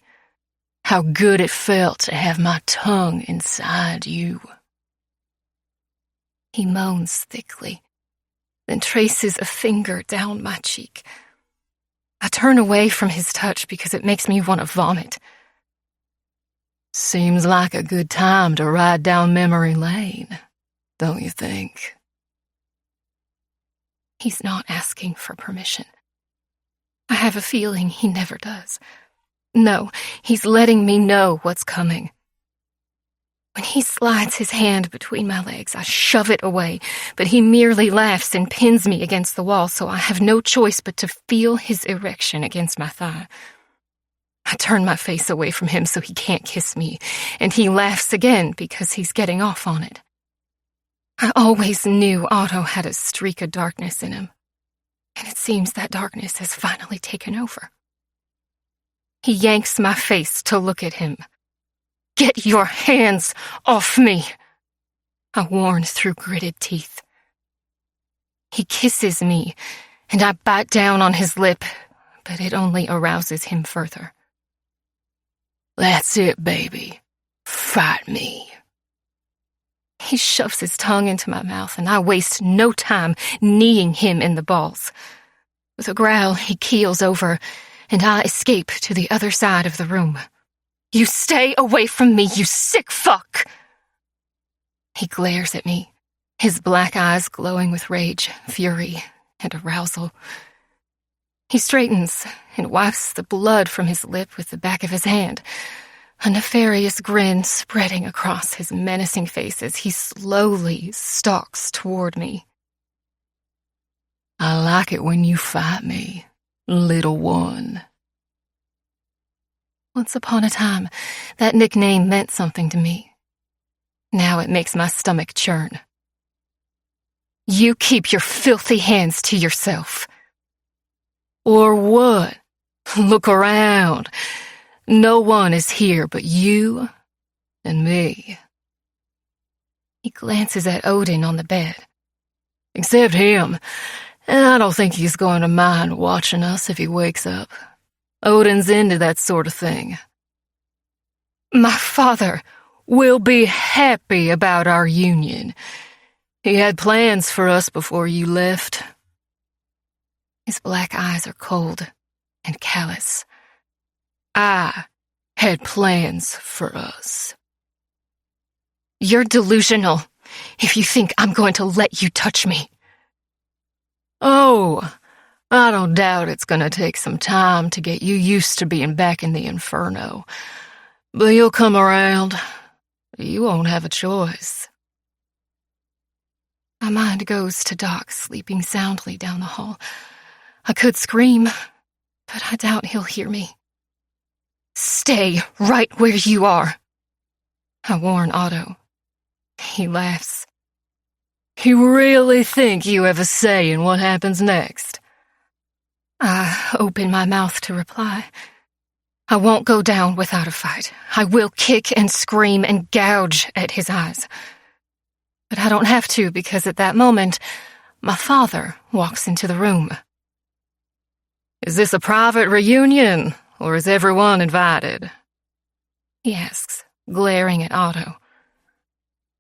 [SPEAKER 4] How good it felt to have my tongue inside you.
[SPEAKER 1] He moans thickly, then traces a finger down my cheek. I turn away from his touch because it makes me want to vomit.
[SPEAKER 4] Seems like a good time to ride down memory lane, don't you think?
[SPEAKER 1] He's not asking for permission. I have a feeling he never does. No, he's letting me know what's coming. When he slides his hand between my legs, I shove it away, but he merely laughs and pins me against the wall, so I have no choice but to feel his erection against my thigh. I turn my face away from him so he can't kiss me, and he laughs again because he's getting off on it. I always knew Otto had a streak of darkness in him, and it seems that darkness has finally taken over. He yanks my face to look at him. Get your hands off me, I warn through gritted teeth. He kisses me, and I bite down on his lip, but it only arouses him further.
[SPEAKER 4] That's it, baby. Fight me.
[SPEAKER 1] He shoves his tongue into my mouth, and I waste no time kneeing him in the balls. With a growl, he keels over, and I escape to the other side of the room. You stay away from me, you sick fuck! He glares at me, his black eyes glowing with rage, fury, and arousal. He straightens and wipes the blood from his lip with the back of his hand, a nefarious grin spreading across his menacing face as he slowly stalks toward me.
[SPEAKER 4] I like it when you fight me, little one.
[SPEAKER 1] Once upon a time, that nickname meant something to me. Now it makes my stomach churn. You keep your filthy hands to yourself.
[SPEAKER 4] Or what? Look around. No one is here but you and me. He glances at Odin on the bed. Except him, and I don't think he's going to mind watching us if he wakes up. Odin's into that sort of thing. My father will be happy about our union. He had plans for us before you left. His black eyes are cold and callous. I had plans for us. You're delusional if you think I'm going to let you touch me. Oh, I don't doubt it's going to take some time to get you used to being back in the Inferno. But you'll come around. You won't have a choice. My mind goes to Doc sleeping soundly down the hall. I could scream, but I doubt he'll hear me. Stay right where you are, I warn Otto. He laughs. You really think you have a say in what happens next? I open my mouth to reply. I won't go down without a fight. I will kick and scream and gouge at his eyes. But I don't have to because at that moment, my father walks into the room. Is this a private reunion, or is everyone invited? He asks, glaring at Otto.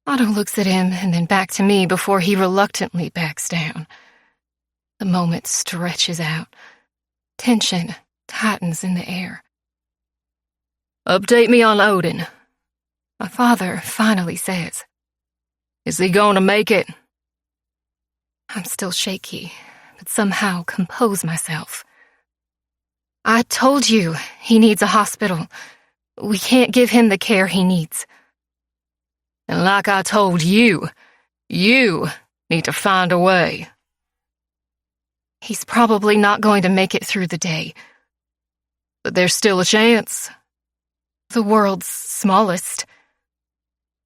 [SPEAKER 4] Otto looks at him and then back to me before he reluctantly backs down. The moment stretches out. Tension tightens in the air. Update me on Odin, my father finally says. Is he going to make it? I'm still shaky, but somehow compose myself. I told you he needs a hospital. We can't give him the care he needs. And like I told you, you need to find a way. He's probably not going to make it through the day. But there's still a chance. The world's smallest.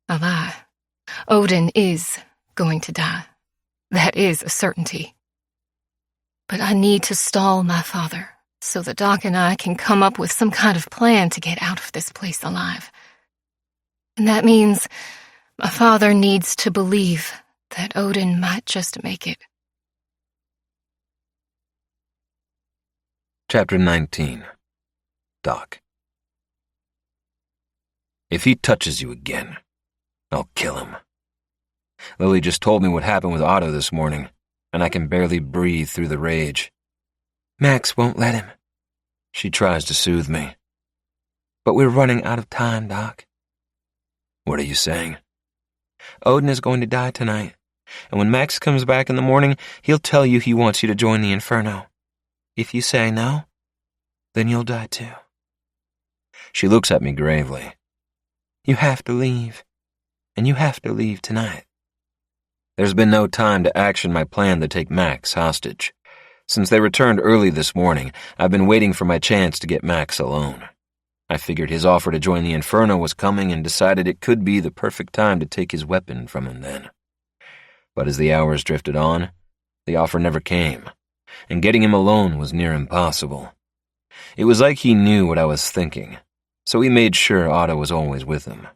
[SPEAKER 4] I lie. Odin is going to die. That is a certainty. But I need to stall my father so that Doc and I can come up with some kind of plan to get out of this place alive. And that means my father needs to believe that Odin might just make it.
[SPEAKER 2] Chapter 19. Doc. If he touches you again, I'll kill him. Lily just told me what happened with Otto this morning, and I can barely breathe through the rage.
[SPEAKER 3] Max won't let him.
[SPEAKER 2] She tries to soothe me.
[SPEAKER 3] But we're running out of time, Doc.
[SPEAKER 2] What are you saying?
[SPEAKER 3] Odin is going to die tonight, and when Max comes back in the morning, he'll tell you he wants you to join the Inferno. If you say no, then you'll die too.
[SPEAKER 2] She looks at me gravely.
[SPEAKER 3] You have to leave, and you have to leave tonight.
[SPEAKER 2] There's been no time to action my plan to take Max hostage. Since they returned early this morning, I've been waiting for my chance to get Max alone. I figured his offer to join the Inferno was coming and decided it could be the perfect time to take his weapon from him then. But as the hours drifted on, the offer never came, and getting him alone was near impossible. It was like he knew what I was thinking, so he made sure Otto was always with him.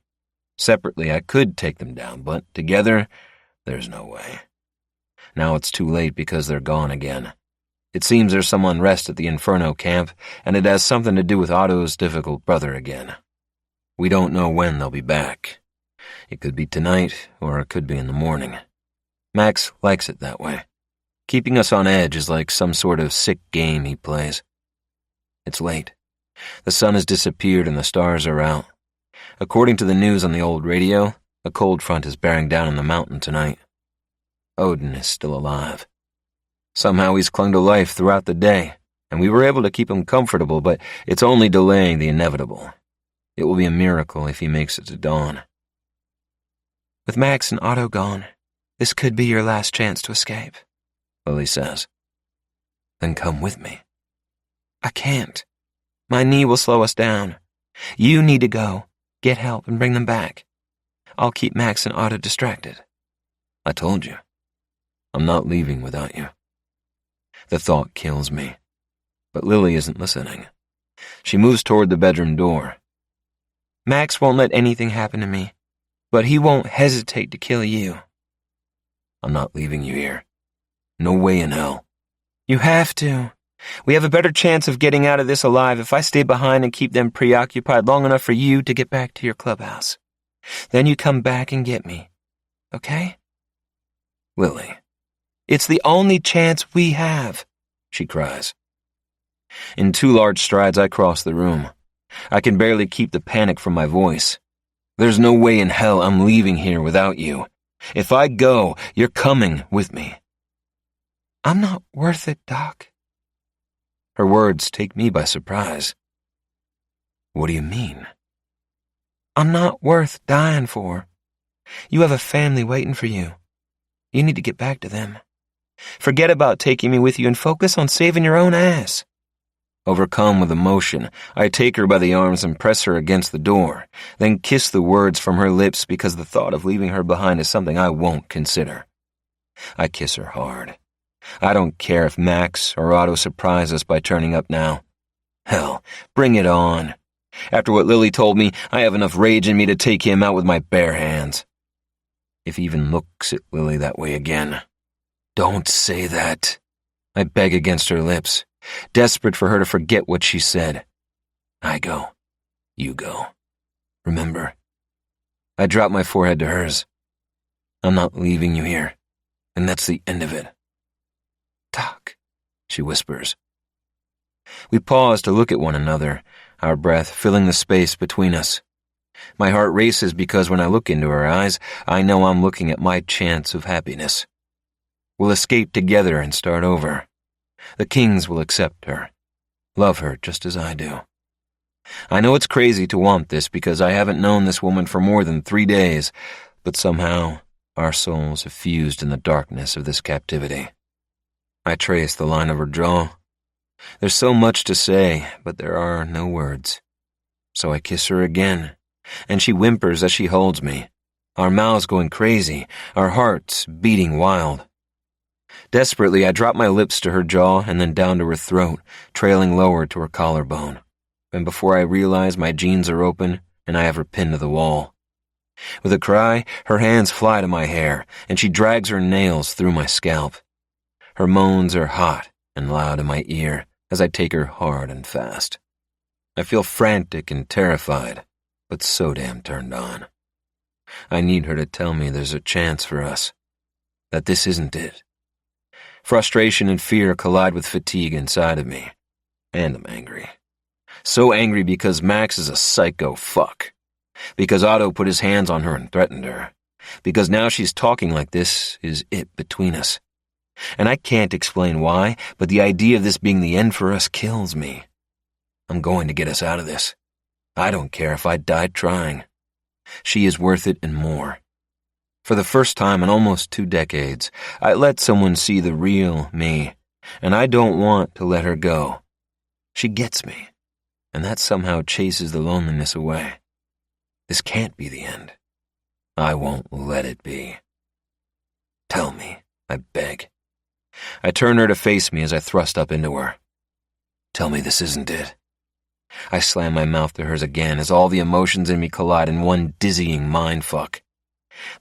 [SPEAKER 2] Separately, I could take them down, but together, there's no way. Now it's too late because they're gone again. It seems there's some unrest at the Inferno camp, and it has something to do with Otto's difficult brother again. We don't know when they'll be back. It could be tonight, or it could be in the morning. Max likes it that way. Keeping us on edge is like some sort of sick game he plays. It's late. The sun has disappeared and the stars are out. According to the news on the old radio, a cold front is bearing down on the mountain tonight. Odin is still alive. Somehow he's clung to life throughout the day, and we were able to keep him comfortable, but it's only delaying the inevitable. It will be a miracle if he makes it to dawn.
[SPEAKER 3] With Max and Otto gone, this could be your last chance to escape,
[SPEAKER 2] Lily says.
[SPEAKER 3] Then come with me. I can't. My knee will slow us down. You need to go, get help, and bring them back. I'll keep Max and Otto distracted.
[SPEAKER 2] I told you. I'm not leaving without you. The thought kills me. But Lily isn't listening. She moves toward the bedroom door.
[SPEAKER 3] Max won't let anything happen to me, but he won't hesitate to kill you.
[SPEAKER 2] I'm not leaving you here. No way in hell.
[SPEAKER 3] You have to. We have a better chance of getting out of this alive if I stay behind and keep them preoccupied long enough for you to get back to your clubhouse. Then you come back and get me. Okay?
[SPEAKER 2] Lily.
[SPEAKER 3] It's the only chance we have,
[SPEAKER 2] she cries. In 2 large strides, I cross the room. I can barely keep the panic from my voice. There's no way in hell I'm leaving here without you. If I go, you're coming with me.
[SPEAKER 3] I'm not worth it, Doc.
[SPEAKER 2] Her words take me by surprise. What do you mean?
[SPEAKER 3] I'm not worth dying for. You have a family waiting for you. You need to get back to them. Forget about taking me with you and focus on saving your own ass.
[SPEAKER 2] Overcome with emotion, I take her by the arms and press her against the door, then kiss the words from her lips because the thought of leaving her behind is something I won't consider. I kiss her hard. I don't care if Max or Otto surprise us by turning up now. Hell, bring it on. After what Lily told me, I have enough rage in me to take him out with my bare hands. If he even looks at Lily that way again. Don't say that. I beg against her lips, desperate for her to forget what she said. I go. You go. Remember. I drop my forehead to hers. I'm not leaving you here, and that's the end of it.
[SPEAKER 3] Doc,
[SPEAKER 2] she whispers. We pause to look at one another, our breath filling the space between us. My heart races because when I look into her eyes, I know I'm looking at my chance of happiness. We'll escape together and start over. The Kings will accept her, love her just as I do. I know it's crazy to want this because I haven't known this woman for more than 3 days, but somehow our souls have fused in the darkness of this captivity. I trace the line of her jaw. There's so much to say, but there are no words. So I kiss her again, and she whimpers as she holds me, our mouths going crazy, our hearts beating wild. Desperately, I drop my lips to her jaw and then down to her throat, trailing lower to her collarbone. And before I realize, my jeans are open and I have her pinned to the wall. With a cry, her hands fly to my hair, and she drags her nails through my scalp. Her moans are hot and loud in my ear as I take her hard and fast. I feel frantic and terrified, but so damn turned on. I need her to tell me there's a chance for us, that this isn't it. Frustration and fear collide with fatigue inside of me, and I'm angry. So angry because Max is a psycho fuck, because Otto put his hands on her and threatened her, because now she's talking like this is it between us. And I can't explain why, but the idea of this being the end for us kills me. I'm going to get us out of this. I don't care if I died trying. She is worth it and more. For the first time in almost 2 decades, I let someone see the real me, and I don't want to let her go. She gets me, and that somehow chases the loneliness away. This can't be the end. I won't let it be. Tell me, I beg. I turn her to face me as I thrust up into her. Tell me this isn't it. I slam my mouth to hers again as all the emotions in me collide in one dizzying mindfuck.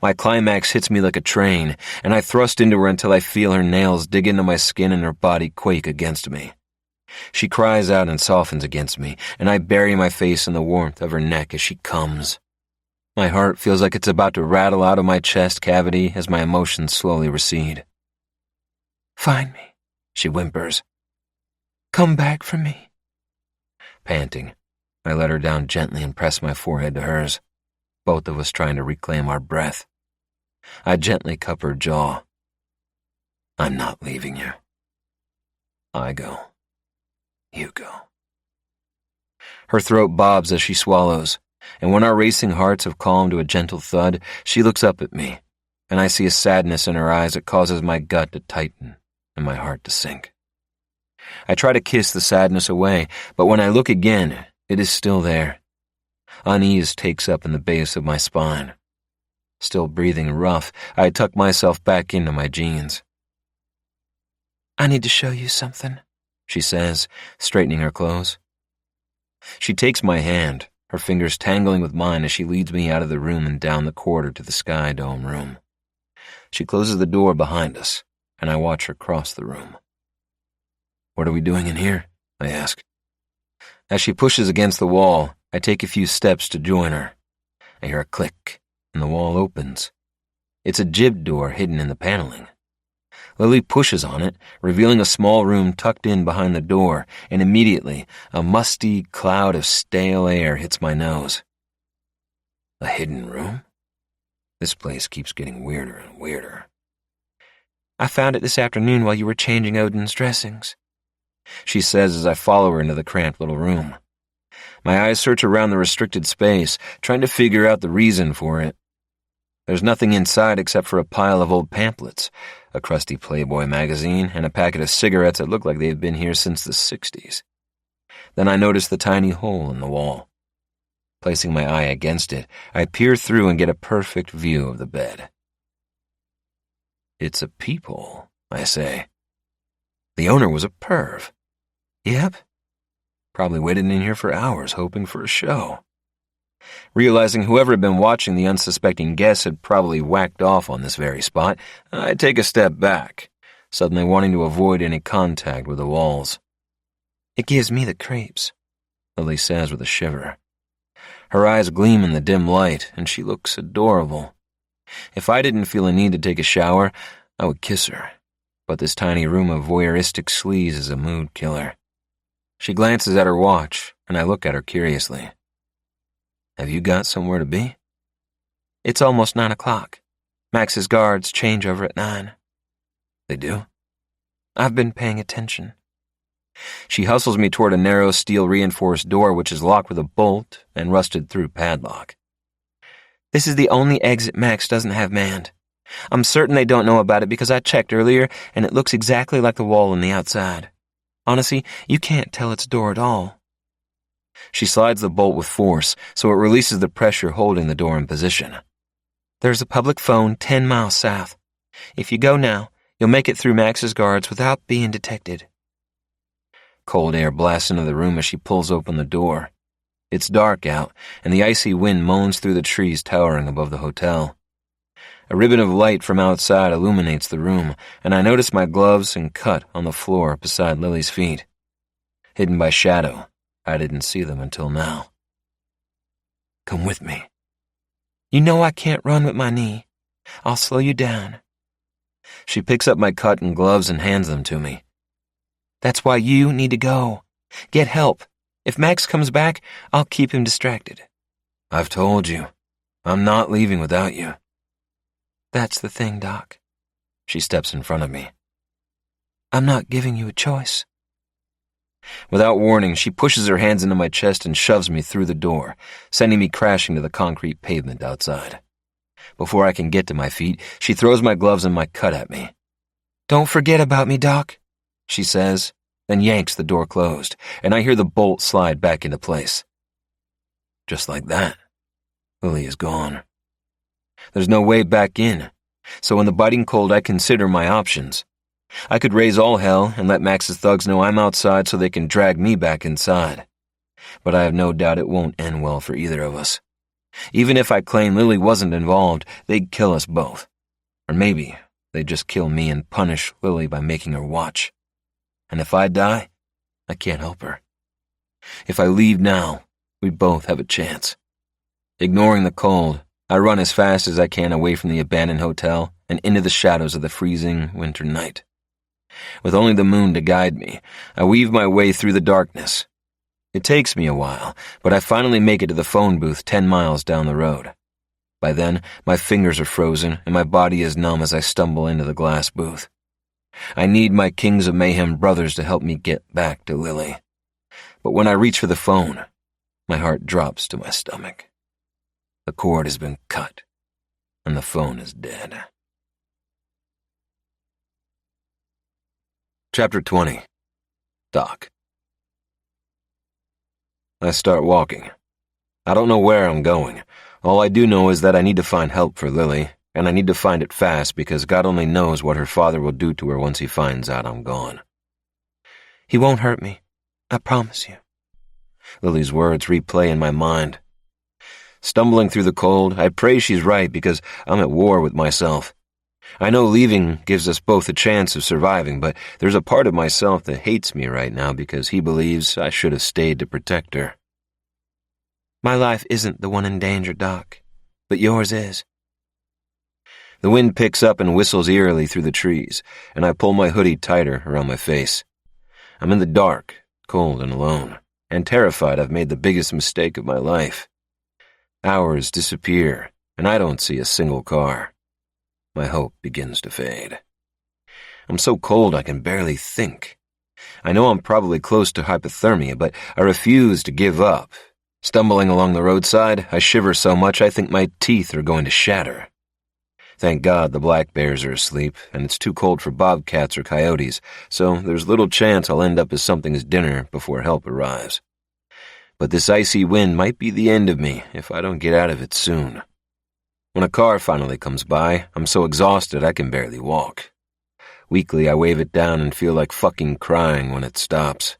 [SPEAKER 2] My climax hits me like a train, and I thrust into her until I feel her nails dig into my skin and her body quake against me. She cries out and softens against me, and I bury my face in the warmth of her neck as she comes. My heart feels like it's about to rattle out of my chest cavity as my emotions slowly recede.
[SPEAKER 3] Find me,
[SPEAKER 2] she whimpers.
[SPEAKER 3] Come back for me.
[SPEAKER 2] Panting, I let her down gently and press my forehead to hers, both of us trying to reclaim our breath. I gently cup her jaw. I'm not leaving you. I go. You go. Her throat bobs as she swallows, and when our racing hearts have calmed to a gentle thud, she looks up at me, and I see a sadness in her eyes that causes my gut to tighten and my heart to sink. I try to kiss the sadness away, but when I look again, it is still there. Unease takes up in the base of my spine. Still breathing rough, I tuck myself back into my jeans.
[SPEAKER 3] I need to show you something,
[SPEAKER 2] she says, straightening her clothes. She takes my hand, her fingers tangling with mine as she leads me out of the room and down the corridor to the Sky Dome room. She closes the door behind us, and I watch her cross the room. "What are we doing in here?" I ask. As she pushes against the wall, I take a few steps to join her. I hear a click, and the wall opens. It's a jib door hidden in the paneling. Lily pushes on it, revealing a small room tucked in behind the door, and immediately a musty cloud of stale air hits my nose. A hidden room? This place keeps getting weirder and weirder.
[SPEAKER 3] "I found it this afternoon while you were changing Odin's dressings,"
[SPEAKER 2] she says as I follow her into the cramped little room. My eyes search around the restricted space, trying to figure out the reason for it. There's nothing inside except for a pile of old pamphlets, a crusty Playboy magazine, and a packet of cigarettes that look like they've been here since the 60s. Then I notice the tiny hole in the wall. Placing my eye against it, I peer through and get a perfect view of the bed. "It's a peephole," I say. The owner was a perv. Yep. Probably waited in here for hours hoping for a show. Realizing whoever had been watching the unsuspecting guests had probably whacked off on this very spot, I take a step back, suddenly wanting to avoid any contact with the walls.
[SPEAKER 3] "It gives me the creeps,"
[SPEAKER 2] Lily says with a shiver. Her eyes gleam in the dim light, and she looks adorable. If I didn't feel a need to take a shower, I would kiss her. But this tiny room of voyeuristic sleaze is a mood killer. She glances at her watch, and I look at her curiously. "Have you got somewhere to be?"
[SPEAKER 3] "It's almost 9:00. Max's guards change over at 9.
[SPEAKER 2] "They do?"
[SPEAKER 3] "I've been paying attention."
[SPEAKER 2] She hustles me toward a narrow steel-reinforced door which is locked with a bolt and rusted-through padlock.
[SPEAKER 3] "This is the only exit Max doesn't have manned. I'm certain they don't know about it because I checked earlier and it looks exactly like the wall on the outside. Honestly, you can't tell it's a door at all."
[SPEAKER 2] She slides the bolt with force, so it releases the pressure holding the door in position.
[SPEAKER 3] "There's a public phone 10 miles south. If you go now, you'll make it through Max's guards without being detected."
[SPEAKER 2] Cold air blasts into the room as she pulls open the door. It's dark out, and the icy wind moans through the trees towering above the hotel. A ribbon of light from outside illuminates the room, and I notice my gloves and cut on the floor beside Lily's feet. Hidden by shadow, I didn't see them until now. "Come with me."
[SPEAKER 3] "You know I can't run with my knee. I'll slow you down."
[SPEAKER 2] She picks up my cut and gloves and hands them to me.
[SPEAKER 3] "That's why you need to go. Get help. If Max comes back, I'll keep him distracted."
[SPEAKER 2] "I've told you. I'm not leaving without you."
[SPEAKER 3] "That's the thing, Doc."
[SPEAKER 2] She steps in front of me.
[SPEAKER 3] "I'm not giving you a choice."
[SPEAKER 2] Without warning, she pushes her hands into my chest and shoves me through the door, sending me crashing to the concrete pavement outside. Before I can get to my feet, she throws my gloves and my cut at me.
[SPEAKER 3] "Don't forget about me, Doc,"
[SPEAKER 2] she says, then yanks the door closed, and I hear the bolt slide back into place. Just like that, Lily is gone. There's no way back in, so in the biting cold I consider my options. I could raise all hell and let Max's thugs know I'm outside so they can drag me back inside. But I have no doubt it won't end well for either of us. Even if I claim Lily wasn't involved, they'd kill us both. Or maybe they'd just kill me and punish Lily by making her watch. And if I die, I can't help her. If I leave now, we both have a chance. Ignoring the cold, I run as fast as I can away from the abandoned hotel and into the shadows of the freezing winter night. With only the moon to guide me, I weave my way through the darkness. It takes me a while, but I finally make it to the phone booth 10 miles down the road. By then, my fingers are frozen and my body is numb as I stumble into the glass booth. I need my Kings of Mayhem brothers to help me get back to Lily. But when I reach for the phone, my heart drops to my stomach. The cord has been cut, and the phone is dead. Chapter 20. Doc. I start walking. I don't know where I'm going. All I do know is that I need to find help for Lily, and I need to find it fast because God only knows what her father will do to her once he finds out I'm gone.
[SPEAKER 3] "He won't hurt me. I promise you."
[SPEAKER 2] Lily's words replay in my mind. Stumbling through the cold, I pray she's right because I'm at war with myself. I know leaving gives us both a chance of surviving, but there's a part of myself that hates me right now because he believes I should have stayed to protect her.
[SPEAKER 3] My life isn't the one in danger, Doc, but yours is.
[SPEAKER 2] The wind picks up and whistles eerily through the trees, and I pull my hoodie tighter around my face. I'm in the dark, cold and alone, and terrified I've made the biggest mistake of my life. Hours disappear, and I don't see a single car. My hope begins to fade. I'm so cold I can barely think. I know I'm probably close to hypothermia, but I refuse to give up. Stumbling along the roadside, I shiver so much I think my teeth are going to shatter. Thank God the black bears are asleep, and it's too cold for bobcats or coyotes, so there's little chance I'll end up as something's dinner before help arrives. But this icy wind might be the end of me if I don't get out of it soon. When a car finally comes by, I'm so exhausted I can barely walk. Weakly, I wave it down and feel like fucking crying when it stops.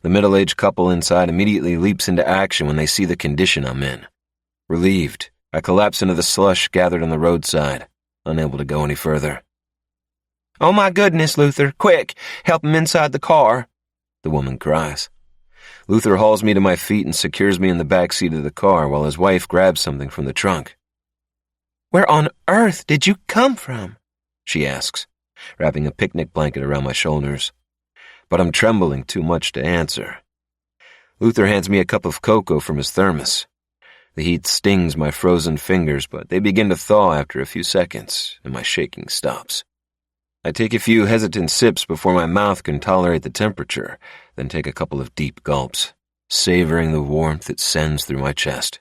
[SPEAKER 2] The middle-aged couple inside immediately leaps into action when they see the condition I'm in. Relieved, I collapse into the slush gathered on the roadside, unable to go any further.
[SPEAKER 3] "Oh my goodness, Luther, quick, help him inside the car," the woman cries.
[SPEAKER 2] Luther hauls me to my feet and secures me in the back seat of the car while his wife grabs something from the trunk.
[SPEAKER 3] "Where on earth did you come from?"
[SPEAKER 2] she asks, wrapping a picnic blanket around my shoulders. But I'm trembling too much to answer. Luther hands me a cup of cocoa from his thermos. The heat stings my frozen fingers, but they begin to thaw after a few seconds, and my shaking stops. I take a few hesitant sips before my mouth can tolerate the temperature, then take a couple of deep gulps, savoring the warmth it sends through my chest.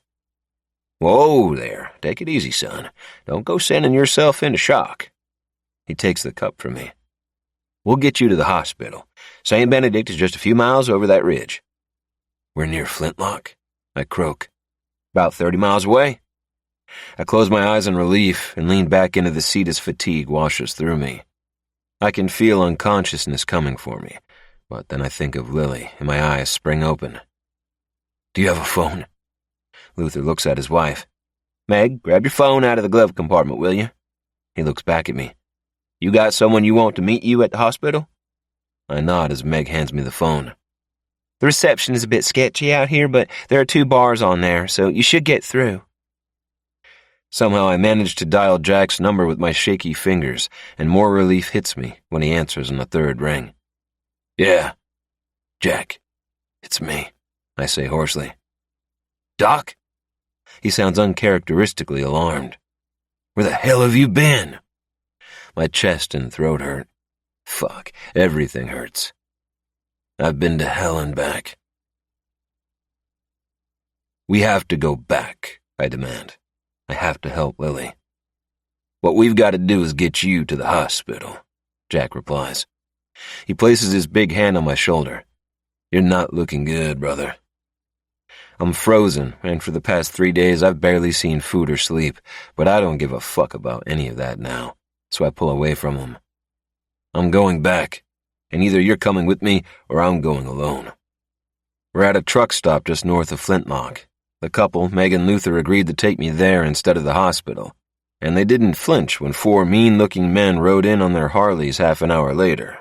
[SPEAKER 2] Whoa there, take it easy, son. Don't go sending yourself into shock. He takes the cup from me. We'll get you to the hospital. St. Benedict is just a few miles over that ridge. We're near Flintlock, I croak. About 30 miles away. I close my eyes in relief and lean back into the seat as fatigue washes through me. I can feel unconsciousness coming for me, but then I think of Lily and my eyes spring open. Do you have a phone? Luther looks at his wife. Meg, grab your phone out of the glove compartment, will you? He looks back at me. You got someone you want to meet you at the hospital? I nod as Meg hands me the phone.
[SPEAKER 3] The reception is a bit sketchy out here, but there are 2 bars on there, so you should get through.
[SPEAKER 2] Somehow I manage to dial Jack's number with my shaky fingers, and more relief hits me when he answers on the 3rd ring. Yeah, Jack, it's me, I say hoarsely. Doc? He sounds uncharacteristically alarmed. Where the hell have you been? My chest and throat hurt. Fuck, everything hurts. I've been to hell and back. We have to go back, I demand. I have to help Lily. What we've got to do is get you to the hospital, Jack replies. He places his big hand on my shoulder. You're not looking good, brother. I'm frozen, and for the past 3 days I've barely seen food or sleep, but I don't give a fuck about any of that now, so I pull away from him. I'm going back, and either you're coming with me or I'm going alone. We're at a truck stop just north of Flintlock. The couple, Meg and Luther, agreed to take me there instead of the hospital, and they didn't flinch when 4 mean-looking men rode in on their Harleys half an hour later.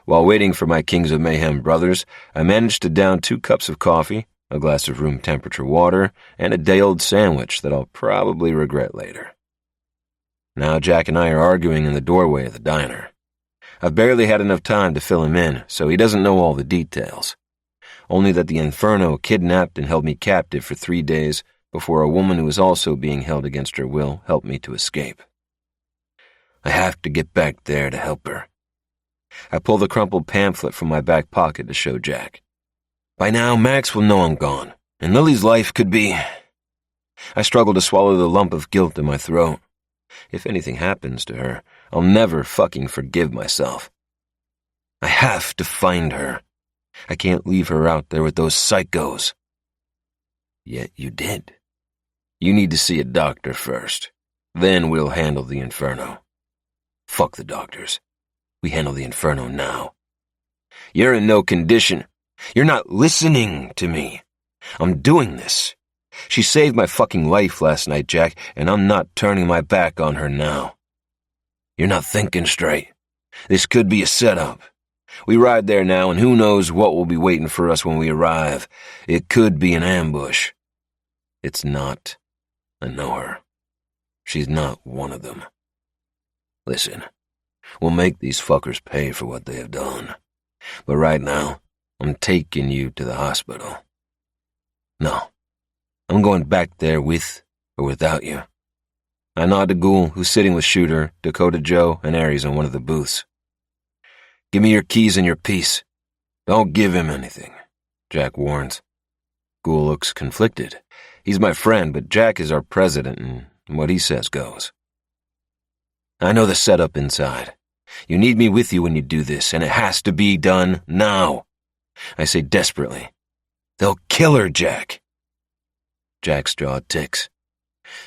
[SPEAKER 2] While waiting for my Kings of Mayhem brothers, I managed to down 2 cups of coffee, a glass of room-temperature water, and a day-old sandwich that I'll probably regret later. Now Jack and I are arguing in the doorway of the diner. I've barely had enough time to fill him in, so he doesn't know all the details. Only that the Inferno kidnapped and held me captive for 3 days before a woman who was also being held against her will helped me to escape. I have to get back there to help her. I pull the crumpled pamphlet from my back pocket to show Jack. By now, Max will know I'm gone, and Lily's life could be... I struggle to swallow the lump of guilt in my throat. If anything happens to her, I'll never fucking forgive myself. I have to find her. I can't leave her out there with those psychos. Yet you did. You need to see a doctor first. Then we'll handle the Inferno. Fuck the doctors. We handle the Inferno now. You're in no condition. You're not listening to me. I'm doing this. She saved my fucking life last night, Jack, and I'm not turning my back on her now. You're not thinking straight. This could be a setup. We ride there now, and who knows what will be waiting for us when we arrive. It could be an ambush. It's not. I know her. She's not one of them. Listen, we'll make these fuckers pay for what they have done. But right now, I'm taking you to the hospital. No, I'm going back there with or without you. I nod to Ghoul, who's sitting with Shooter, Dakota Joe, and Aries in one of the booths. Give me your keys and your piece. Don't give him anything, Jack warns. Ghoul looks conflicted. He's my friend, but Jack is our president, and what he says goes. I know the setup inside. You need me with you when you do this, and it has to be done now. I say desperately. They'll kill her, Jack. Jack's jaw ticks.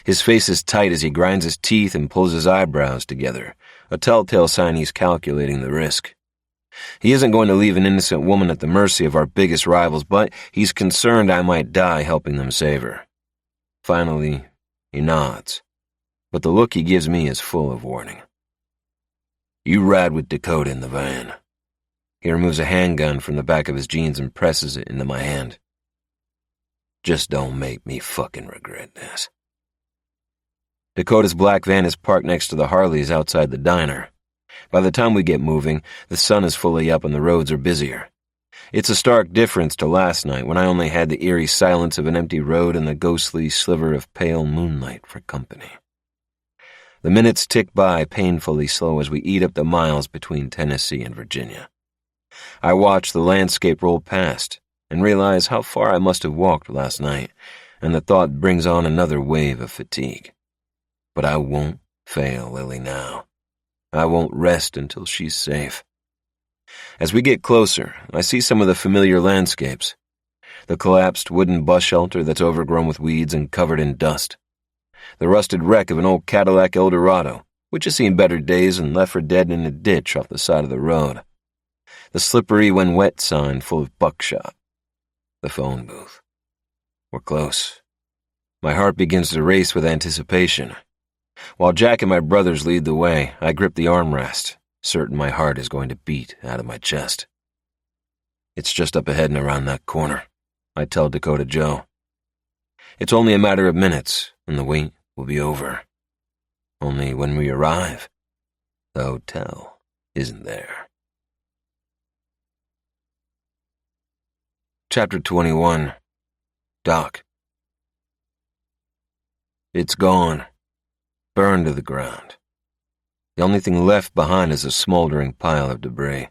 [SPEAKER 2] His face is tight as he grinds his teeth and pulls his eyebrows together, a telltale sign he's calculating the risk. He isn't going to leave an innocent woman at the mercy of our biggest rivals, but he's concerned I might die helping them save her. Finally, he nods, but the look he gives me is full of warning. You ride with Dakota in the van. He removes a handgun from the back of his jeans and presses it into my hand. Just don't make me fucking regret this. Dakota's black van is parked next to the Harleys outside the diner. By the time we get moving, the sun is fully up and the roads are busier. It's a stark difference to last night when I only had the eerie silence of an empty road and the ghostly sliver of pale moonlight for company. The minutes tick by painfully slow as we eat up the miles between Tennessee and Virginia. I watch the landscape roll past and realize how far I must have walked last night, and the thought brings on another wave of fatigue. But I won't fail Lily now. I won't rest until she's safe. As we get closer, I see some of the familiar landscapes. The collapsed wooden bus shelter that's overgrown with weeds and covered in dust. The rusted wreck of an old Cadillac Eldorado, which has seen better days and left for dead in a ditch off the side of the road. The slippery when wet sign full of buckshot. The phone booth. We're close. My heart begins to race with anticipation. While Jack and my brothers lead the way, I grip the armrest, certain my heart is going to beat out of my chest. It's just up ahead and around that corner, I tell Dakota Joe. It's only a matter of minutes, and the wait will be over. Only when we arrive, the hotel isn't there. Chapter 21. Doc. It's gone. Burned to the ground. The only thing left behind is a smoldering pile of debris.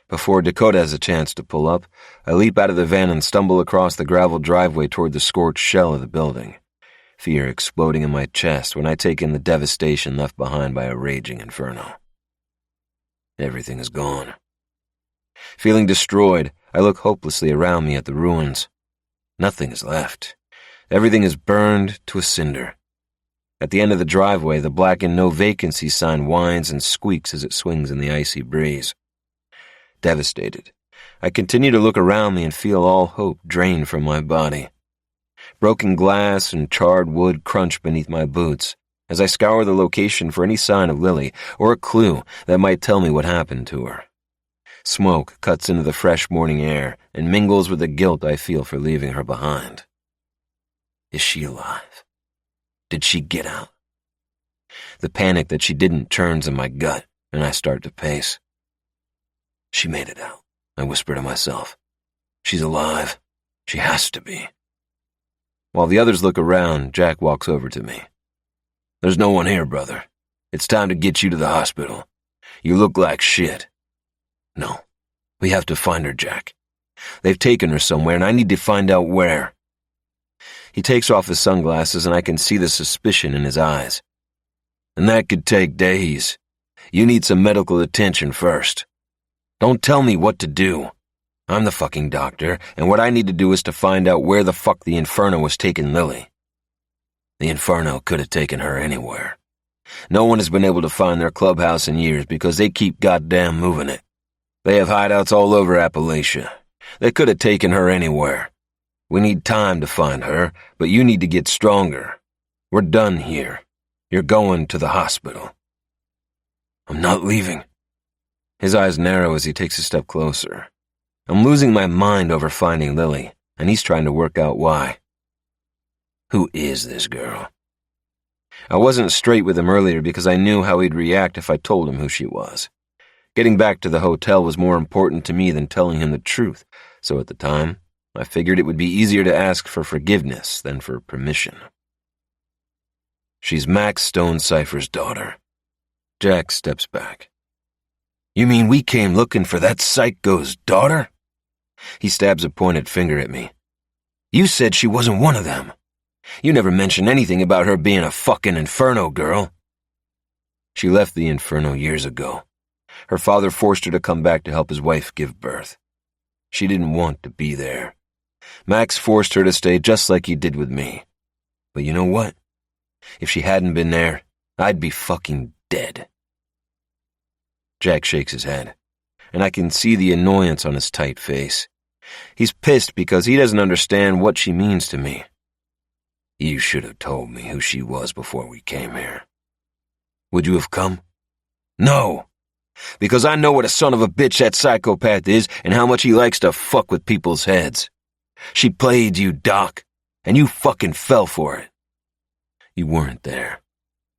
[SPEAKER 2] Before Dakota has a chance to pull up, I leap out of the van and stumble across the gravel driveway toward the scorched shell of the building, fear exploding in my chest when I take in the devastation left behind by a raging inferno. Everything is gone. Feeling destroyed, I look hopelessly around me at the ruins. Nothing is left. Everything is burned to a cinder. At the end of the driveway, the blackened no vacancy sign whines and squeaks as it swings in the icy breeze. Devastated, I continue to look around me and feel all hope drained from my body. Broken glass and charred wood crunch beneath my boots as I scour the location for any sign of Lily or a clue that might tell me what happened to her. Smoke cuts into the fresh morning air and mingles with the guilt I feel for leaving her behind. Is she alive? Did she get out? The panic that she didn't turns in my gut, and I start to pace. She made it out, I whisper to myself. She's alive. She has to be. While the others look around, Jack walks over to me. There's no one here, brother. It's time to get you to the hospital. You look like shit. No, we have to find her, Jack. They've taken her somewhere, and I need to find out where. He takes off his sunglasses, and I can see the suspicion in his eyes. And that could take days. You need some medical attention first. Don't tell me what to do. I'm the fucking doctor, and what I need to do is to find out where the fuck the Inferno was taking Lily. The Inferno could have taken her anywhere. No one has been able to find their clubhouse in years because they keep goddamn moving it. They have hideouts all over Appalachia. They could have taken her anywhere. We need time to find her, but you need to get stronger. We're done here. You're going to the hospital." "I'm not leaving." His eyes narrow as he takes a step closer. I'm losing my mind over finding Lily, and he's trying to work out why. Who is this girl? I wasn't straight with him earlier because I knew how he'd react if I told him who she was. Getting back to the hotel was more important to me than telling him the truth, so at the time, I figured it would be easier to ask for forgiveness than for permission. "She's Max Stonecipher's daughter." Jack steps back. "You mean we came looking for that psycho's daughter?" He stabs a pointed finger at me. "You said she wasn't one of them. You never mentioned anything about her being a fucking Inferno girl." "She left the Inferno years ago. Her father forced her to come back to help his wife give birth. She didn't want to be there. Max forced her to stay just like he did with me. But you know what? If she hadn't been there, I'd be fucking dead." Jack shakes his head, and I can see the annoyance on his tight face. He's pissed because he doesn't understand what she means to me. "You should have told me who she was before we came here." "Would you have come?" "No, because I know what a son of a bitch that psychopath is and how much he likes to fuck with people's heads. She played you, Doc, and you fucking fell for it. You weren't there.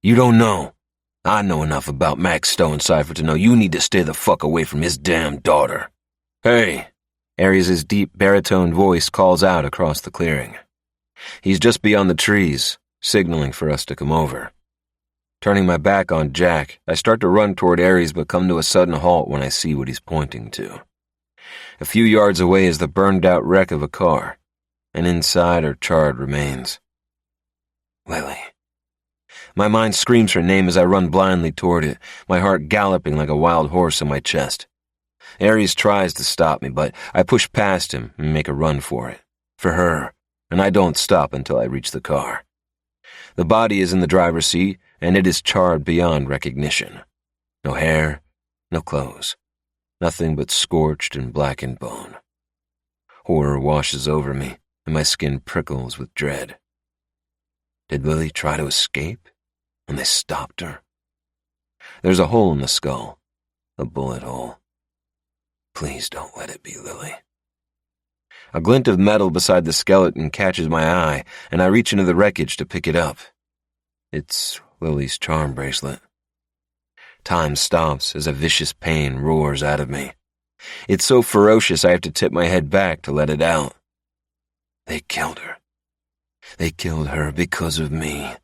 [SPEAKER 2] You don't know. I know enough about Max Stonecipher to know you need to stay the fuck away from his damn daughter." "Hey," Arias' deep baritone voice calls out across the clearing. He's just beyond the trees, signaling for us to come over. Turning my back on Jack, I start to run toward Aries but come to a sudden halt when I see what he's pointing to. A few yards away is the burned-out wreck of a car, and inside are charred remains. Lily. My mind screams her name as I run blindly toward it, my heart galloping like a wild horse in my chest. Aries tries to stop me, but I push past him and make a run for it. For her, and I don't stop until I reach the car. The body is in the driver's seat, and it is charred beyond recognition. No hair, no clothes. Nothing but scorched and blackened bone. Horror washes over me, and my skin prickles with dread. Did Lily try to escape, and they stopped her? There's a hole in the skull, a bullet hole. Please don't let it be Lily. A glint of metal beside the skeleton catches my eye, and I reach into the wreckage to pick it up. It's Lily's charm bracelet. Time stops as a vicious pain roars out of me. It's so ferocious I have to tip my head back to let it out. They killed her. They killed her because of me.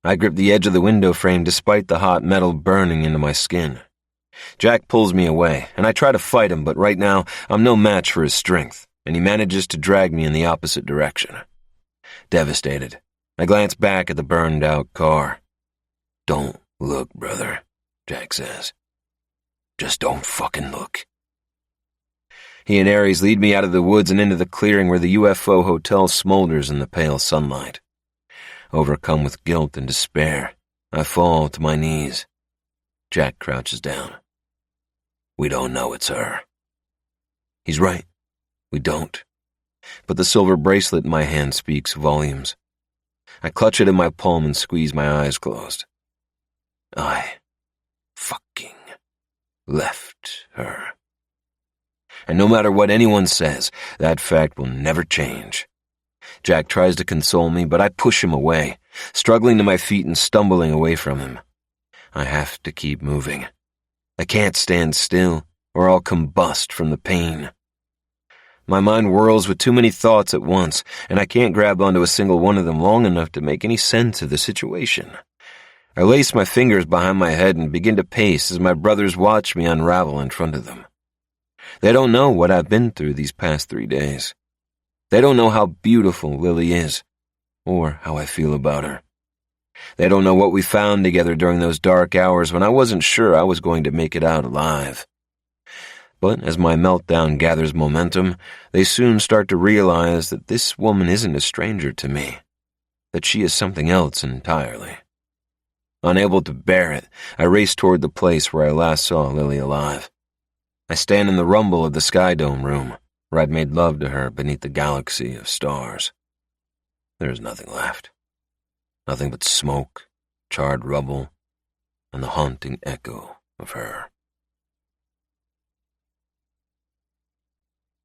[SPEAKER 2] I grip the edge of the window frame despite the hot metal burning into my skin. Jack pulls me away, and I try to fight him, but right now I'm no match for his strength, and he manages to drag me in the opposite direction. Devastated, I glance back at the burned-out car. "Don't look, brother," Jack says. "Just don't fucking look." He and Aries lead me out of the woods and into the clearing where the UFO hotel smolders in the pale sunlight. Overcome with guilt and despair, I fall to my knees. Jack crouches down. "We don't know it's her." He's right. We don't. But the silver bracelet in my hand speaks volumes. I clutch it in my palm and squeeze my eyes closed. I fucking left her. And no matter what anyone says, that fact will never change. Jack tries to console me, but I push him away, struggling to my feet and stumbling away from him. I have to keep moving. I can't stand still, or I'll combust from the pain. My mind whirls with too many thoughts at once, and I can't grab onto a single one of them long enough to make any sense of the situation. I lace my fingers behind my head and begin to pace as my brothers watch me unravel in front of them. They don't know what I've been through these past 3 days. They don't know how beautiful Lily is, or how I feel about her. They don't know what we found together during those dark hours when I wasn't sure I was going to make it out alive. But as my meltdown gathers momentum, they soon start to realize that this woman isn't a stranger to me, that she is something else entirely. Unable to bear it, I race toward the place where I last saw Lily alive. I stand in the rumble of the Sky Dome room, where I'd made love to her beneath the galaxy of stars. There is nothing left. Nothing but smoke, charred rubble, and the haunting echo of her.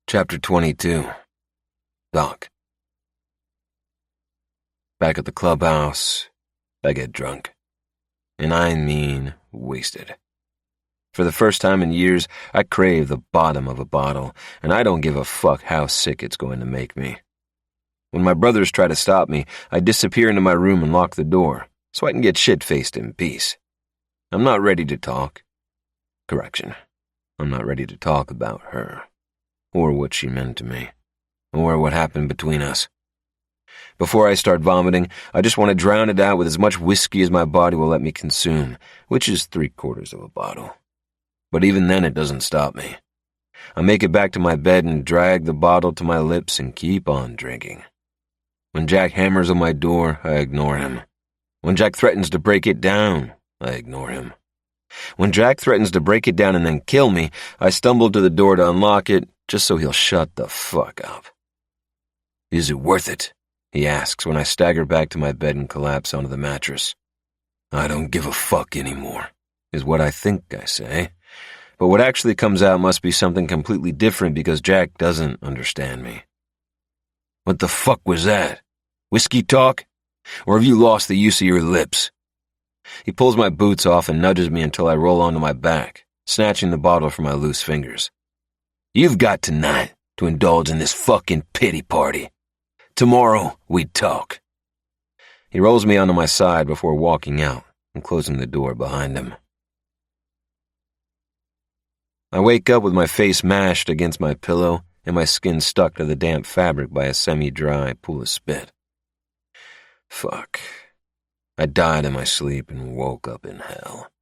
[SPEAKER 2] Chapter 22. Doc. Back at the clubhouse, I get drunk. And I mean wasted. For the first time in years, I crave the bottom of a bottle, and I don't give a fuck how sick it's going to make me. When my brothers try to stop me, I disappear into my room and lock the door, so I can get shit-faced in peace. I'm not ready to talk. Correction. I'm not ready to talk about her, or what she meant to me, or what happened between us. Before I start vomiting, I just want to drown it out with as much whiskey as my body will let me consume, which is 3/4 of a bottle. But even then it doesn't stop me. I make it back to my bed and drag the bottle to my lips and keep on drinking. When Jack hammers on my door, I ignore him. When Jack threatens to break it down, I ignore him. When Jack threatens to break it down and then kill me, I stumble to the door to unlock it, just so he'll shut the fuck up. "Is it worth it?" he asks when I stagger back to my bed and collapse onto the mattress. "I don't give a fuck anymore," is what I think I say. But what actually comes out must be something completely different because Jack doesn't understand me. "What the fuck was that? Whiskey talk? Or have you lost the use of your lips?" He pulls my boots off and nudges me until I roll onto my back, snatching the bottle from my loose fingers. "You've got tonight to indulge in this fucking pity party. Tomorrow we talk." He rolls me onto my side before walking out and closing the door behind him. I wake up with my face mashed against my pillow and my skin stuck to the damp fabric by a semi-dry pool of spit. Fuck. I died in my sleep and woke up in hell.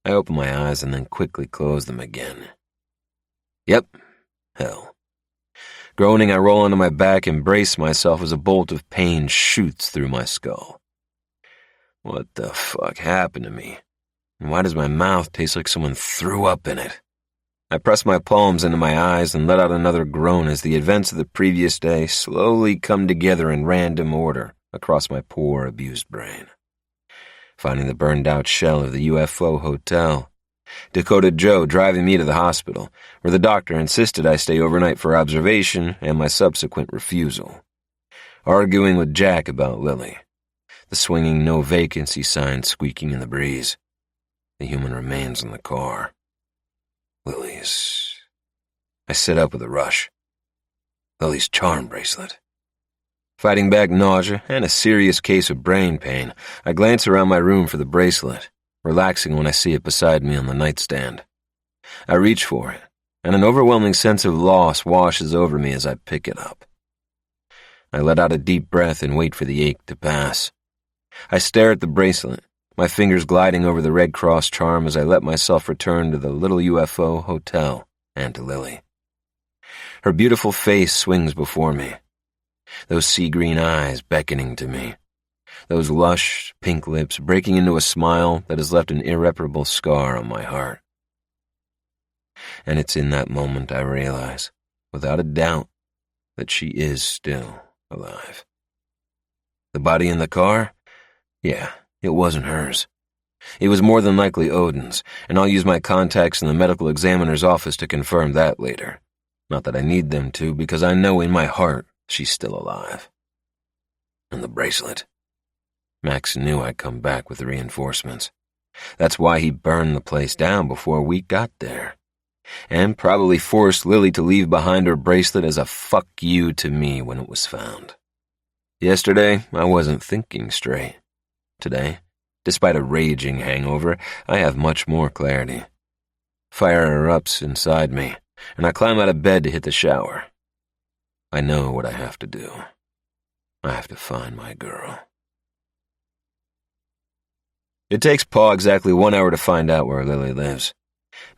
[SPEAKER 2] I opened my eyes and then quickly closed them again. Yep, hell. Groaning, I roll onto my back and brace myself as a bolt of pain shoots through my skull. What the fuck happened to me? And why does my mouth taste like someone threw up in it? I press my palms into my eyes and let out another groan as the events of the previous day slowly come together in random order across my poor, abused brain. Finding the burned-out shell of the UFO hotel. Dakota Joe driving me to the hospital, where the doctor insisted I stay overnight for observation and my subsequent refusal. Arguing with Jack about Lily. The swinging no vacancy sign squeaking in the breeze. The human remains in the car. Lily's... I sit up with a rush. Lily's charm bracelet. Fighting back nausea and a serious case of brain pain, I glance around my room for the bracelet, relaxing when I see it beside me on the nightstand. I reach for it, and an overwhelming sense of loss washes over me as I pick it up. I let out a deep breath and wait for the ache to pass. I stare at the bracelet, my fingers gliding over the Red Cross charm as I let myself return to the little UFO hotel and to Lily. Her beautiful face swings before me. Those sea-green eyes beckoning to me. Those lush, pink lips breaking into a smile that has left an irreparable scar on my heart. And it's in that moment I realize, without a doubt, that she is still alive. The body in the car? Yeah, it wasn't hers. It was more than likely Odin's, and I'll use my contacts in the medical examiner's office to confirm that later. Not that I need them to, because I know in my heart she's still alive. And the bracelet. Max knew I'd come back with reinforcements. That's why he burned the place down before we got there. And probably forced Lily to leave behind her bracelet as a fuck you to me when it was found. Yesterday, I wasn't thinking straight. Today, despite a raging hangover, I have much more clarity. Fire erupts inside me, and I climb out of bed to hit the shower. I know what I have to do. I have to find my girl. It takes Pa exactly 1 hour to find out where Lily lives.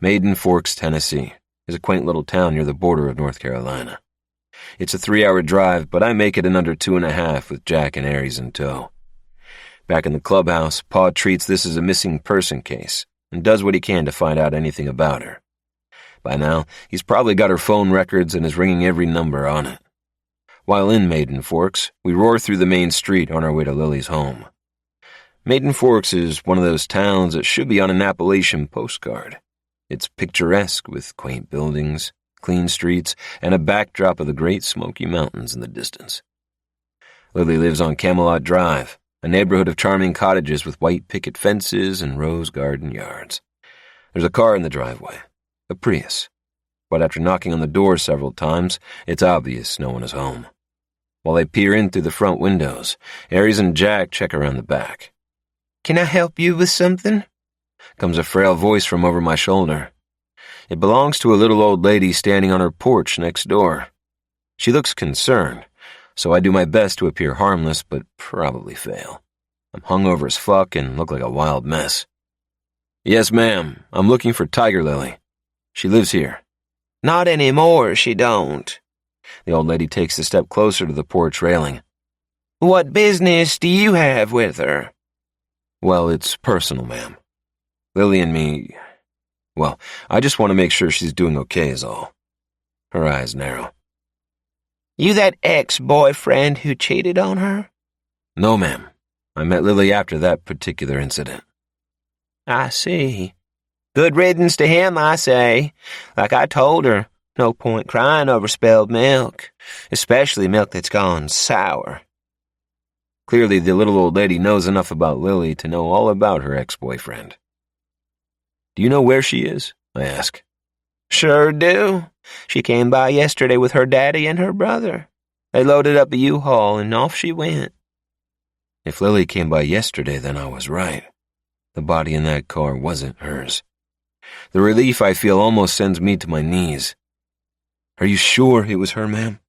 [SPEAKER 2] Maiden Forks, Tennessee, is a quaint little town near the border of North Carolina. It's a 3-hour drive, but I make it in under 2.5 with Jack and Aries in tow. Back in the clubhouse, Pa treats this as a missing person case and does what he can to find out anything about her. By now, he's probably got her phone records and is ringing every number on it. While in Maiden Forks, we roar through the main street on our way to Lily's home. Maiden Forks is one of those towns that should be on an Appalachian postcard. It's picturesque with quaint buildings, clean streets, and a backdrop of the Great Smoky Mountains in the distance. Lily lives on Camelot Drive, a neighborhood of charming cottages with white picket fences and rose garden yards. There's a car in the driveway, a Prius. But after knocking on the door several times, it's obvious no one is home. While I peer in through the front windows, Aries and Jack check around the back.
[SPEAKER 3] "Can I help you with something?"
[SPEAKER 2] Comes a frail voice from over my shoulder. It belongs to a little old lady standing on her porch next door. She looks concerned, so I do my best to appear harmless, but probably fail. I'm hungover as fuck and look like a wild mess. "Yes, ma'am. I'm looking for Tiger Lily. She lives here."
[SPEAKER 3] "Not anymore, she don't."
[SPEAKER 2] The old lady takes a step closer to the porch railing.
[SPEAKER 3] "What business do you have with her?"
[SPEAKER 2] "Well, it's personal, ma'am. Lily and me... Well, I just want to make sure she's doing okay is all." Her eyes narrow.
[SPEAKER 3] "You that ex-boyfriend who cheated on her?"
[SPEAKER 2] "No, ma'am. I met Lily after that particular incident."
[SPEAKER 3] "I see. Good riddance to him, I say. Like I told her, no point crying over spilled milk, especially milk that's gone sour."
[SPEAKER 2] Clearly, the little old lady knows enough about Lily to know all about her ex-boyfriend. "Do you know where she is?" I ask.
[SPEAKER 3] "Sure do. She came by yesterday with her daddy and her brother. They loaded up a U-Haul and off she went."
[SPEAKER 2] If Lily came by yesterday, then I was right. The body in that car wasn't hers. The relief I feel almost sends me to my knees. "Are you sure it was her, ma'am?"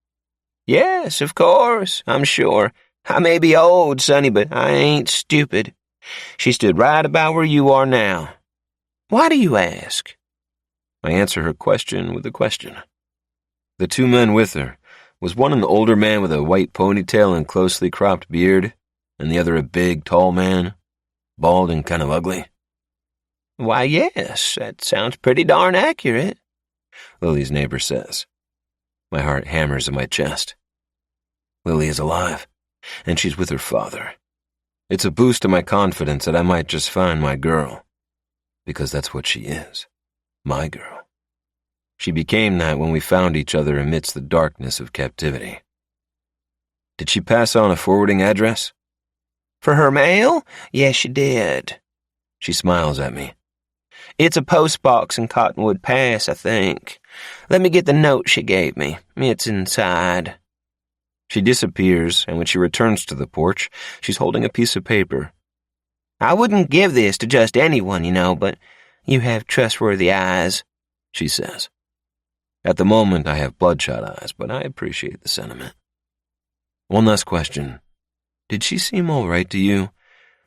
[SPEAKER 3] "Yes, of course, I'm sure. I may be old, sonny, but I ain't stupid. She stood right about where you are now. Why do you ask?"
[SPEAKER 2] I answer her question with a question. The two men with her, was one an older man with a white ponytail and closely cropped beard, and the other a big, tall man, bald and kind of ugly?
[SPEAKER 3] "Why, yes, that sounds pretty darn accurate,"
[SPEAKER 2] Lily's neighbor says. My heart hammers in my chest. Lily is alive, and she's with her father. It's a boost to my confidence that I might just find my girl. Because that's what she is. My girl. She became that when we found each other amidst the darkness of captivity. Did she pass on a forwarding address?
[SPEAKER 3] "For her mail? Yes, she did."
[SPEAKER 2] She smiles at me.
[SPEAKER 3] "It's a postbox in Cottonwood Pass, I think. Let me get the note she gave me. It's inside."
[SPEAKER 2] She disappears, and when she returns to the porch, she's holding a piece of paper.
[SPEAKER 3] "I wouldn't give this to just anyone, you know, but you have trustworthy eyes," she says.
[SPEAKER 2] At the moment, I have bloodshot eyes, but I appreciate the sentiment. One last question. Did she seem all right to you?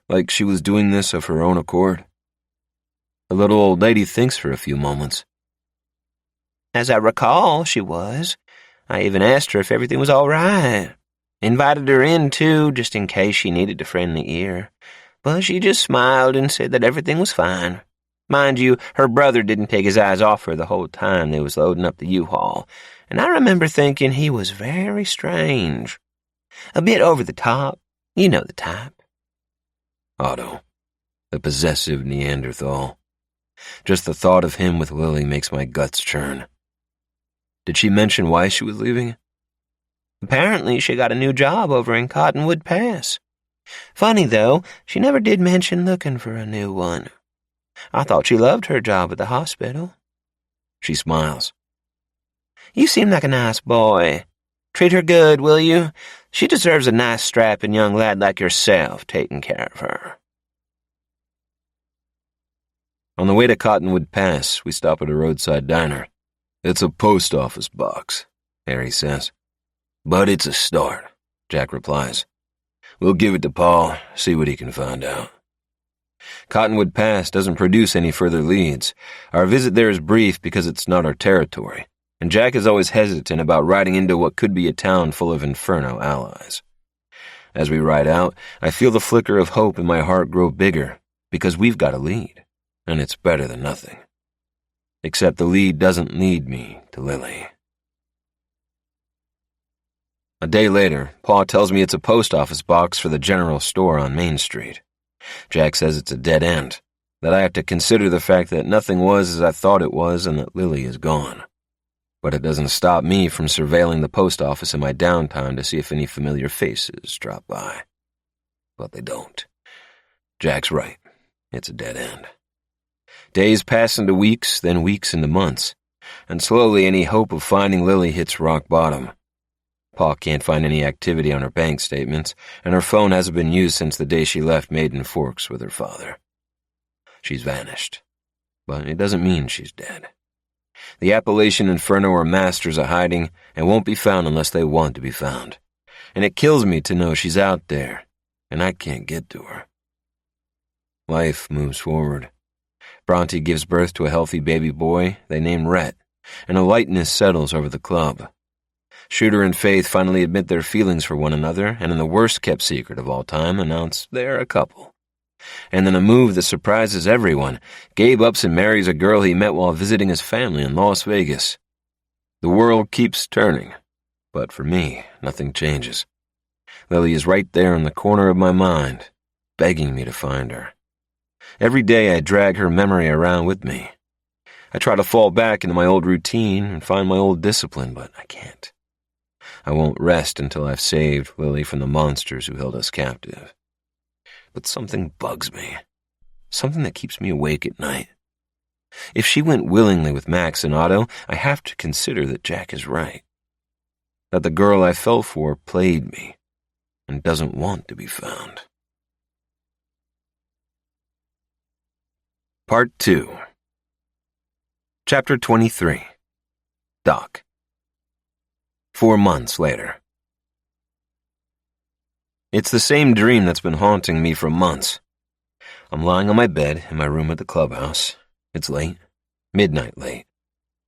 [SPEAKER 2] Like she was doing this of her own accord? The little old lady thinks for a few moments.
[SPEAKER 3] "As I recall, she was. I even asked her if everything was all right. Invited her in, too, just in case she needed a friendly ear. But she just smiled and said that everything was fine. Mind you, her brother didn't take his eyes off her the whole time they was loading up the U-Haul, and I remember thinking he was very strange. A bit over the top. You know the type."
[SPEAKER 2] Otto, the possessive Neanderthal. Just the thought of him with Lily makes my guts churn. Did she mention why she was leaving?
[SPEAKER 3] "Apparently she got a new job over in Cottonwood Pass. Funny, though, she never did mention looking for a new one. I thought she loved her job at the hospital."
[SPEAKER 2] She smiles.
[SPEAKER 3] "You seem like a nice boy. Treat her good, will you? She deserves a nice strapping young lad like yourself taking care of her."
[SPEAKER 2] On the way to Cottonwood Pass, we stop at a roadside diner. "It's a post office box," Harry says. "But it's a start," Jack replies. "We'll give it to Paul, see what he can find out." Cottonwood Pass doesn't produce any further leads. Our visit there is brief because it's not our territory, and Jack is always hesitant about riding into what could be a town full of Inferno allies. As we ride out, I feel the flicker of hope in my heart grow bigger, because we've got a lead, and it's better than nothing. Except the lead doesn't lead me to Lily. A day later, Pa tells me it's a post office box for the general store on Main Street. Jack says it's a dead end, that I have to consider the fact that nothing was as I thought it was and that Lily is gone. But it doesn't stop me from surveilling the post office in my downtime to see if any familiar faces drop by. But they don't. Jack's right. It's a dead end. Days pass into weeks, then weeks into months, and slowly any hope of finding Lily hits rock bottom. Pa can't find any activity on her bank statements, and her phone hasn't been used since the day she left Maiden Forks with her father. She's vanished, but it doesn't mean she's dead. The Appalachian Inferno are masters of hiding and won't be found unless they want to be found, and it kills me to know she's out there, and I can't get to her. Life moves forward. Bronte gives birth to a healthy baby boy they name Rhett, and a lightness settles over the club. Shooter and Faith finally admit their feelings for one another, and in the worst-kept secret of all time, announce they're a couple. And in a move that surprises everyone, Gabe ups and marries a girl he met while visiting his family in Las Vegas. The world keeps turning, but for me, nothing changes. Lily is right there in the corner of my mind, begging me to find her. Every day I drag her memory around with me. I try to fall back into my old routine and find my old discipline, but I can't. I won't rest until I've saved Lily from the monsters who held us captive. But something bugs me. Something that keeps me awake at night. If she went willingly with Max and Otto, I have to consider that Jack is right. That the girl I fell for played me and doesn't want to be found. Part 2. Chapter 23. Doc. 4 months later. It's the same dream that's been haunting me for months. I'm lying on my bed in my room at the clubhouse. It's late. Midnight late.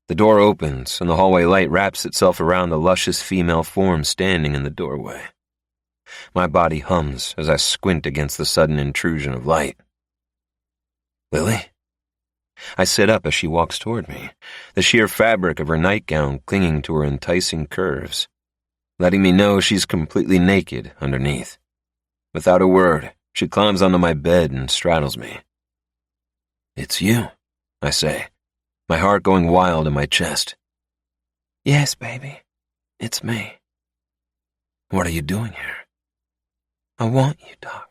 [SPEAKER 2] The door opens, and the hallway light wraps itself around the luscious female form standing in the doorway. My body hums as I squint against the sudden intrusion of light. Lily? I sit up as she walks toward me, the sheer fabric of her nightgown clinging to her enticing curves, letting me know she's completely naked underneath. Without a word, she climbs onto my bed and straddles me. It's you, I say, my heart going wild in my chest. Yes, baby, it's me. What are you doing here? I want you, Doc.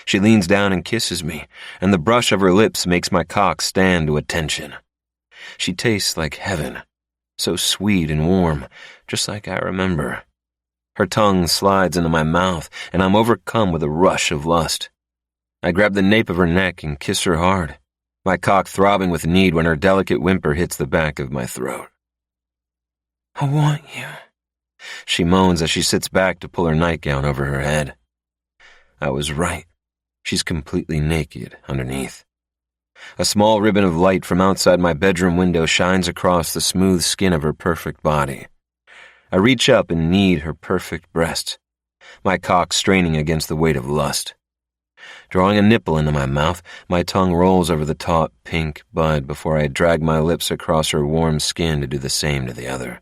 [SPEAKER 2] She leans down and kisses me, and the brush of her lips makes my cock stand to attention. She tastes like heaven, so sweet and warm, just like I remember. Her tongue slides into my mouth, and I'm overcome with a rush of lust. I grab the nape of her neck and kiss her hard, my cock throbbing with need when her delicate whimper hits the back of my throat. I want you, she moans as she sits back to pull her nightgown over her head. I was right. She's completely naked underneath. A small ribbon of light from outside my bedroom window shines across the smooth skin of her perfect body. I reach up and knead her perfect breasts, my cock straining against the weight of lust. Drawing a nipple into my mouth, my tongue rolls over the taut pink bud before I drag my lips across her warm skin to do the same to the other.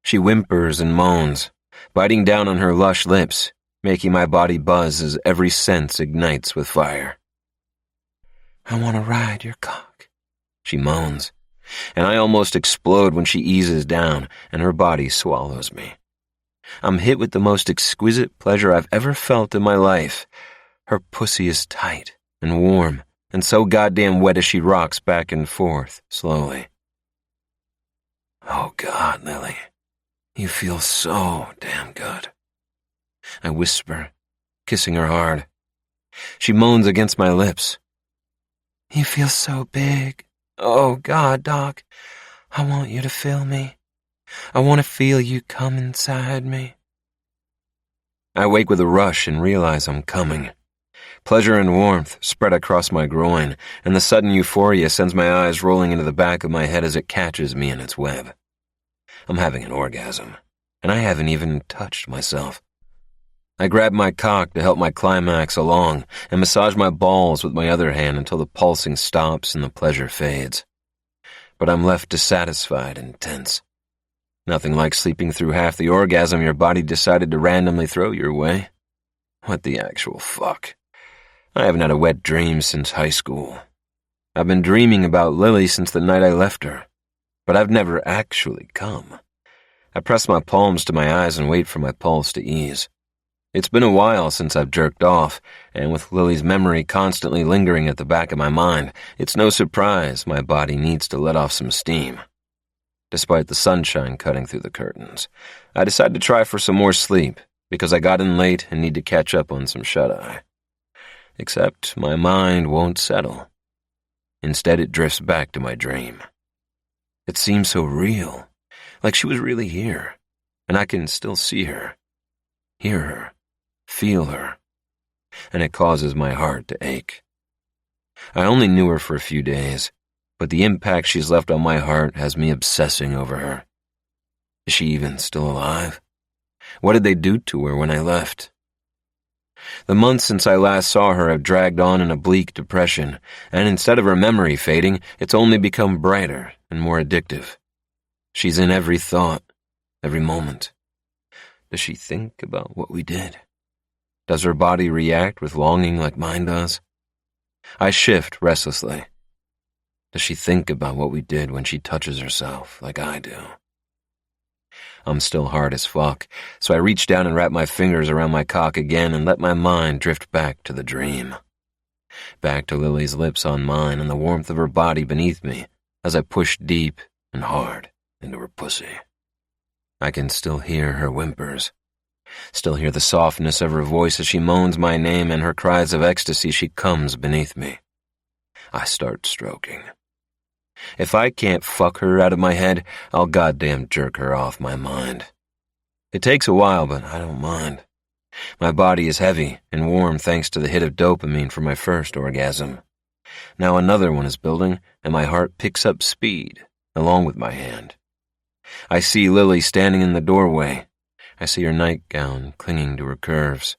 [SPEAKER 2] She whimpers and moans, biting down on her lush lips, making my body buzz as every sense ignites with fire. I want to ride your cock, she moans, and I almost explode when she eases down and her body swallows me. I'm hit with the most exquisite pleasure I've ever felt in my life. Her pussy is tight and warm and so goddamn wet as she rocks back and forth slowly. Oh God, Lily, you feel so damn good. I whisper, kissing her hard. She moans against my lips. You feel so big. Oh, God, Doc, I want you to feel me. I want to feel you come inside me. I wake with a rush and realize I'm coming. Pleasure and warmth spread across my groin, and the sudden euphoria sends my eyes rolling into the back of my head as it catches me in its web. I'm having an orgasm, and I haven't even touched myself. I grab my cock to help my climax along and massage my balls with my other hand until the pulsing stops and the pleasure fades. but I'm left dissatisfied and tense. Nothing like sleeping through half the orgasm your body decided to randomly throw your way. What the actual fuck? I haven't had a wet dream since high school. I've been dreaming about Lily since the night I left her, but I've never actually come. I press my palms to my eyes and wait for my pulse to ease. It's been a while since I've jerked off, and with Lily's memory constantly lingering at the back of my mind, it's no surprise my body needs to let off some steam. Despite the sunshine cutting through the curtains, I decide to try for some more sleep because I got in late and need to catch up on some shut-eye. Except my mind won't settle. Instead, it drifts back to my dream. It seems so real, like she was really here, and I can still see her, hear her, feel her, and it causes my heart to ache. I only knew her for a few days, but the impact she's left on my heart has me obsessing over her. Is she even still alive? What did they do to her when I left? The months since I last saw her have dragged on in a bleak depression, and instead of her memory fading, it's only become brighter and more addictive. She's in every thought, every moment. Does she think about what we did? Does her body react with longing like mine does? I shift restlessly. Does she think about what we did when she touches herself like I do? I'm still hard as fuck, so I reach down and wrap my fingers around my cock again and let my mind drift back to the dream. Back to Lily's lips on mine and the warmth of her body beneath me as I push deep and hard into her pussy. I can still hear her whimpers, still hear the softness of her voice as she moans my name and her cries of ecstasy. She comes beneath me. I start stroking. If I can't fuck her out of my head, I'll goddamn jerk her off my mind. It takes a while, but I don't mind. My body is heavy and warm thanks to the hit of dopamine from my first orgasm. Now another one is building, and my heart picks up speed, along with my hand. I see Lily standing in the doorway. I see her nightgown clinging to her curves.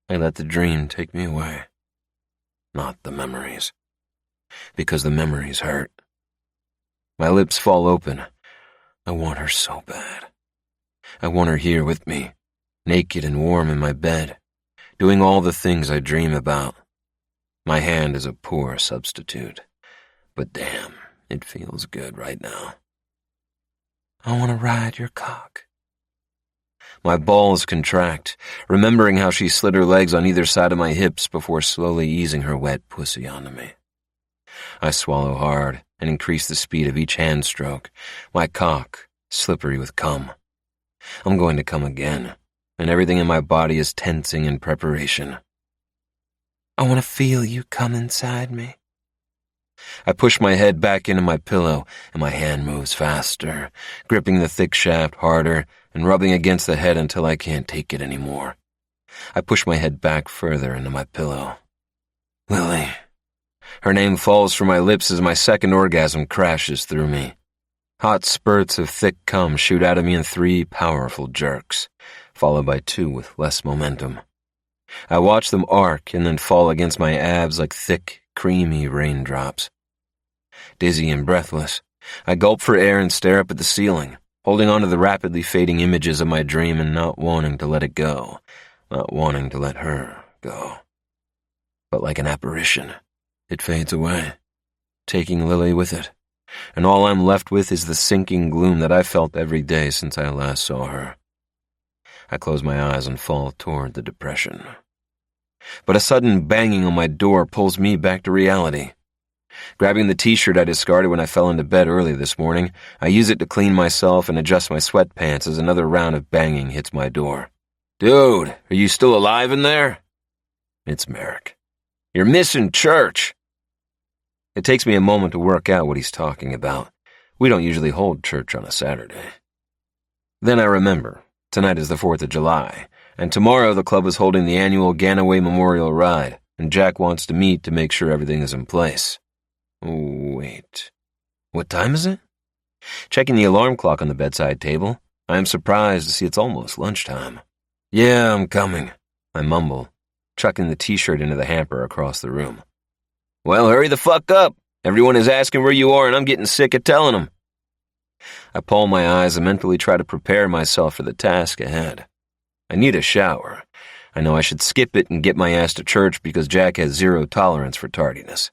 [SPEAKER 2] I let the dream take me away, not the memories, because the memories hurt. My lips fall open. I want her so bad. I want her here with me, naked and warm in my bed, doing all the things I dream about. My hand is a poor substitute, but damn, it feels good right now. I want to ride your cock. My balls contract, remembering how she slid her legs on either side of my hips before slowly easing her wet pussy onto me. I swallow hard and increase the speed of each hand stroke, my cock slippery with cum. I'm going to come again, and everything in my body is tensing in preparation. I want to feel you come inside me. I push my head back into my pillow, and my hand moves faster, gripping the thick shaft harder and rubbing against the head until I can't take it anymore. I push my head back further into my pillow. Lily. Her name falls from my lips as my second orgasm crashes through me. Hot spurts of thick cum shoot out of me in 3 powerful jerks, followed by 2 with less momentum. I watch them arc and then fall against my abs like thick, creamy raindrops. Dizzy and breathless, I gulp for air and stare up at the ceiling, holding on to the rapidly fading images of my dream and not wanting to let it go, not wanting to let her go. But like an apparition, it fades away, taking Lily with it, and all I'm left with is the sinking gloom that I felt every day since I last saw her. I close my eyes and fall toward the depression. But a sudden banging on my door pulls me back to reality. Grabbing the t-shirt I discarded when I fell into bed early this morning, I use it to clean myself and adjust my sweatpants as another round of banging hits my door. Dude, are you still alive in there? It's Merrick. You're missing church. It takes me a moment to work out what he's talking about. We don't usually hold church on a Saturday. Then I remember, tonight is the 4th of July, and tomorrow the club is holding the annual Ganaway Memorial Ride, and Jack wants to meet to make sure everything is in place. Oh, wait. What time is it? Checking the alarm clock on the bedside table, I am surprised to see it's almost lunchtime. Yeah, I'm coming, I mumble, chucking the t-shirt into the hamper across the room. Well, hurry the fuck up. Everyone is asking where you are, and I'm getting sick of telling them. I pull my eyes and mentally try to prepare myself for the task ahead. I need a shower. I know I should skip it and get my ass to church because Jack has zero tolerance for tardiness.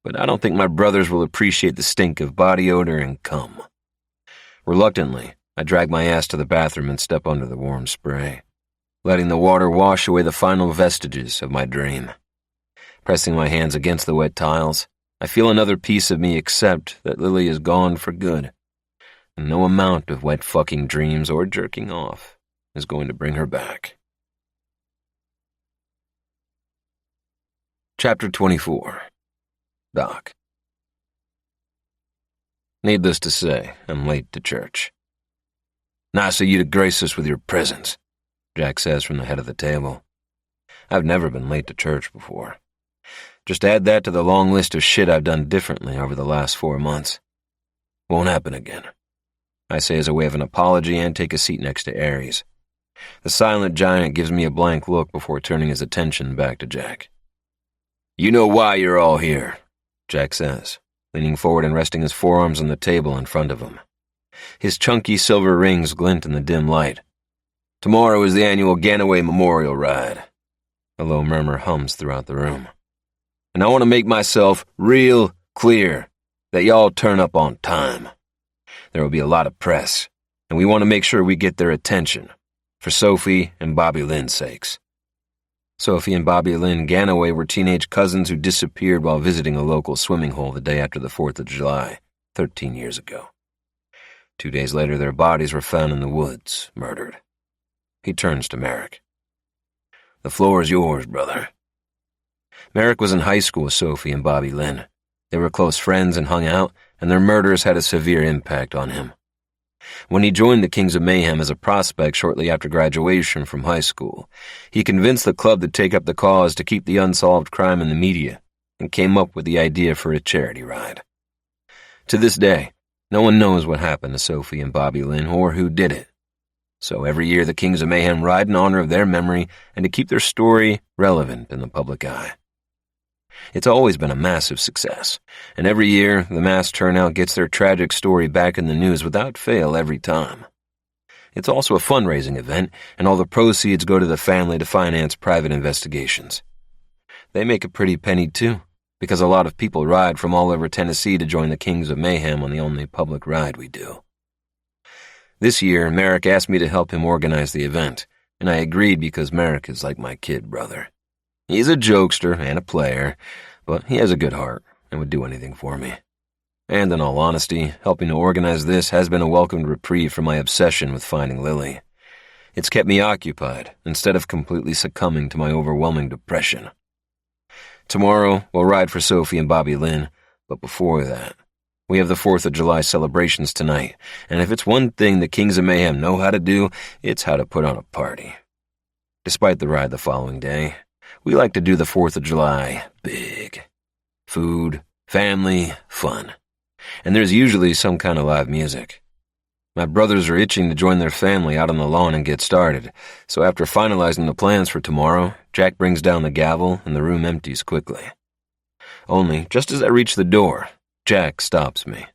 [SPEAKER 2] But I don't think my brothers will appreciate the stink of body odor and cum. Reluctantly, I drag my ass to the bathroom and step under the warm spray, letting the water wash away the final vestiges of my dream. Pressing my hands against the wet tiles, I feel another piece of me accept that Lily is gone for good, and no amount of wet fucking dreams or jerking off is going to bring her back. Chapter 24. Doc. Needless to say, I'm late to church. Nice of you to grace us with your presence, Jack says from the head of the table. I've never been late to church before. Just add that to the long list of shit I've done differently over the last 4 months. Won't happen again, I say as a way of an apology and take a seat next to Aries. The silent giant gives me a blank look before turning his attention back to Jack. You know why you're all here, Jack says, leaning forward and resting his forearms on the table in front of him. His chunky silver rings glint in the dim light. Tomorrow is the annual Ganaway Memorial Ride. A low murmur hums throughout the room. And I want to make myself real clear that y'all turn up on time. There will be a lot of press, and we want to make sure we get their attention, for Sophie and Bobby Lynn's sakes. Sophie and Bobby Lynn Ganaway were teenage cousins who disappeared while visiting a local swimming hole the day after the 4th of July, 13 years ago. 2 days later, their bodies were found in the woods, murdered. He turns to Merrick. The floor is yours, brother. Merrick was in high school with Sophie and Bobby Lynn. They were close friends and hung out, and their murders had a severe impact on him. When he joined the Kings of Mayhem as a prospect shortly after graduation from high school, he convinced the club to take up the cause to keep the unsolved crime in the media and came up with the idea for a charity ride. To this day, no one knows what happened to Sophie and Bobby Lynn or who did it. So every year the Kings of Mayhem ride in honor of their memory and to keep their story relevant in the public eye. It's always been a massive success, and every year the mass turnout gets their tragic story back in the news without fail every time. It's also a fundraising event, and all the proceeds go to the family to finance private investigations. They make a pretty penny too, because a lot of people ride from all over Tennessee to join the Kings of Mayhem on the only public ride we do. This year, Merrick asked me to help him organize the event, and I agreed because Merrick is like my kid brother. He's a jokester and a player, but he has a good heart and would do anything for me. And in all honesty, helping to organize this has been a welcomed reprieve from my obsession with finding Lily. It's kept me occupied instead of completely succumbing to my overwhelming depression. Tomorrow, we'll ride for Sophie and Bobby Lynn, but before that, we have the 4th of July celebrations tonight, and if it's one thing the Kings of Mayhem know how to do, it's how to put on a party. Despite the ride the following day, we like to do the 4th of July big. Food, family, fun. And there's usually some kind of live music. My brothers are itching to join their family out on the lawn and get started, so after finalizing the plans for tomorrow, Jack brings down the gavel and the room empties quickly. Only, just as I reach the door, Jack stops me.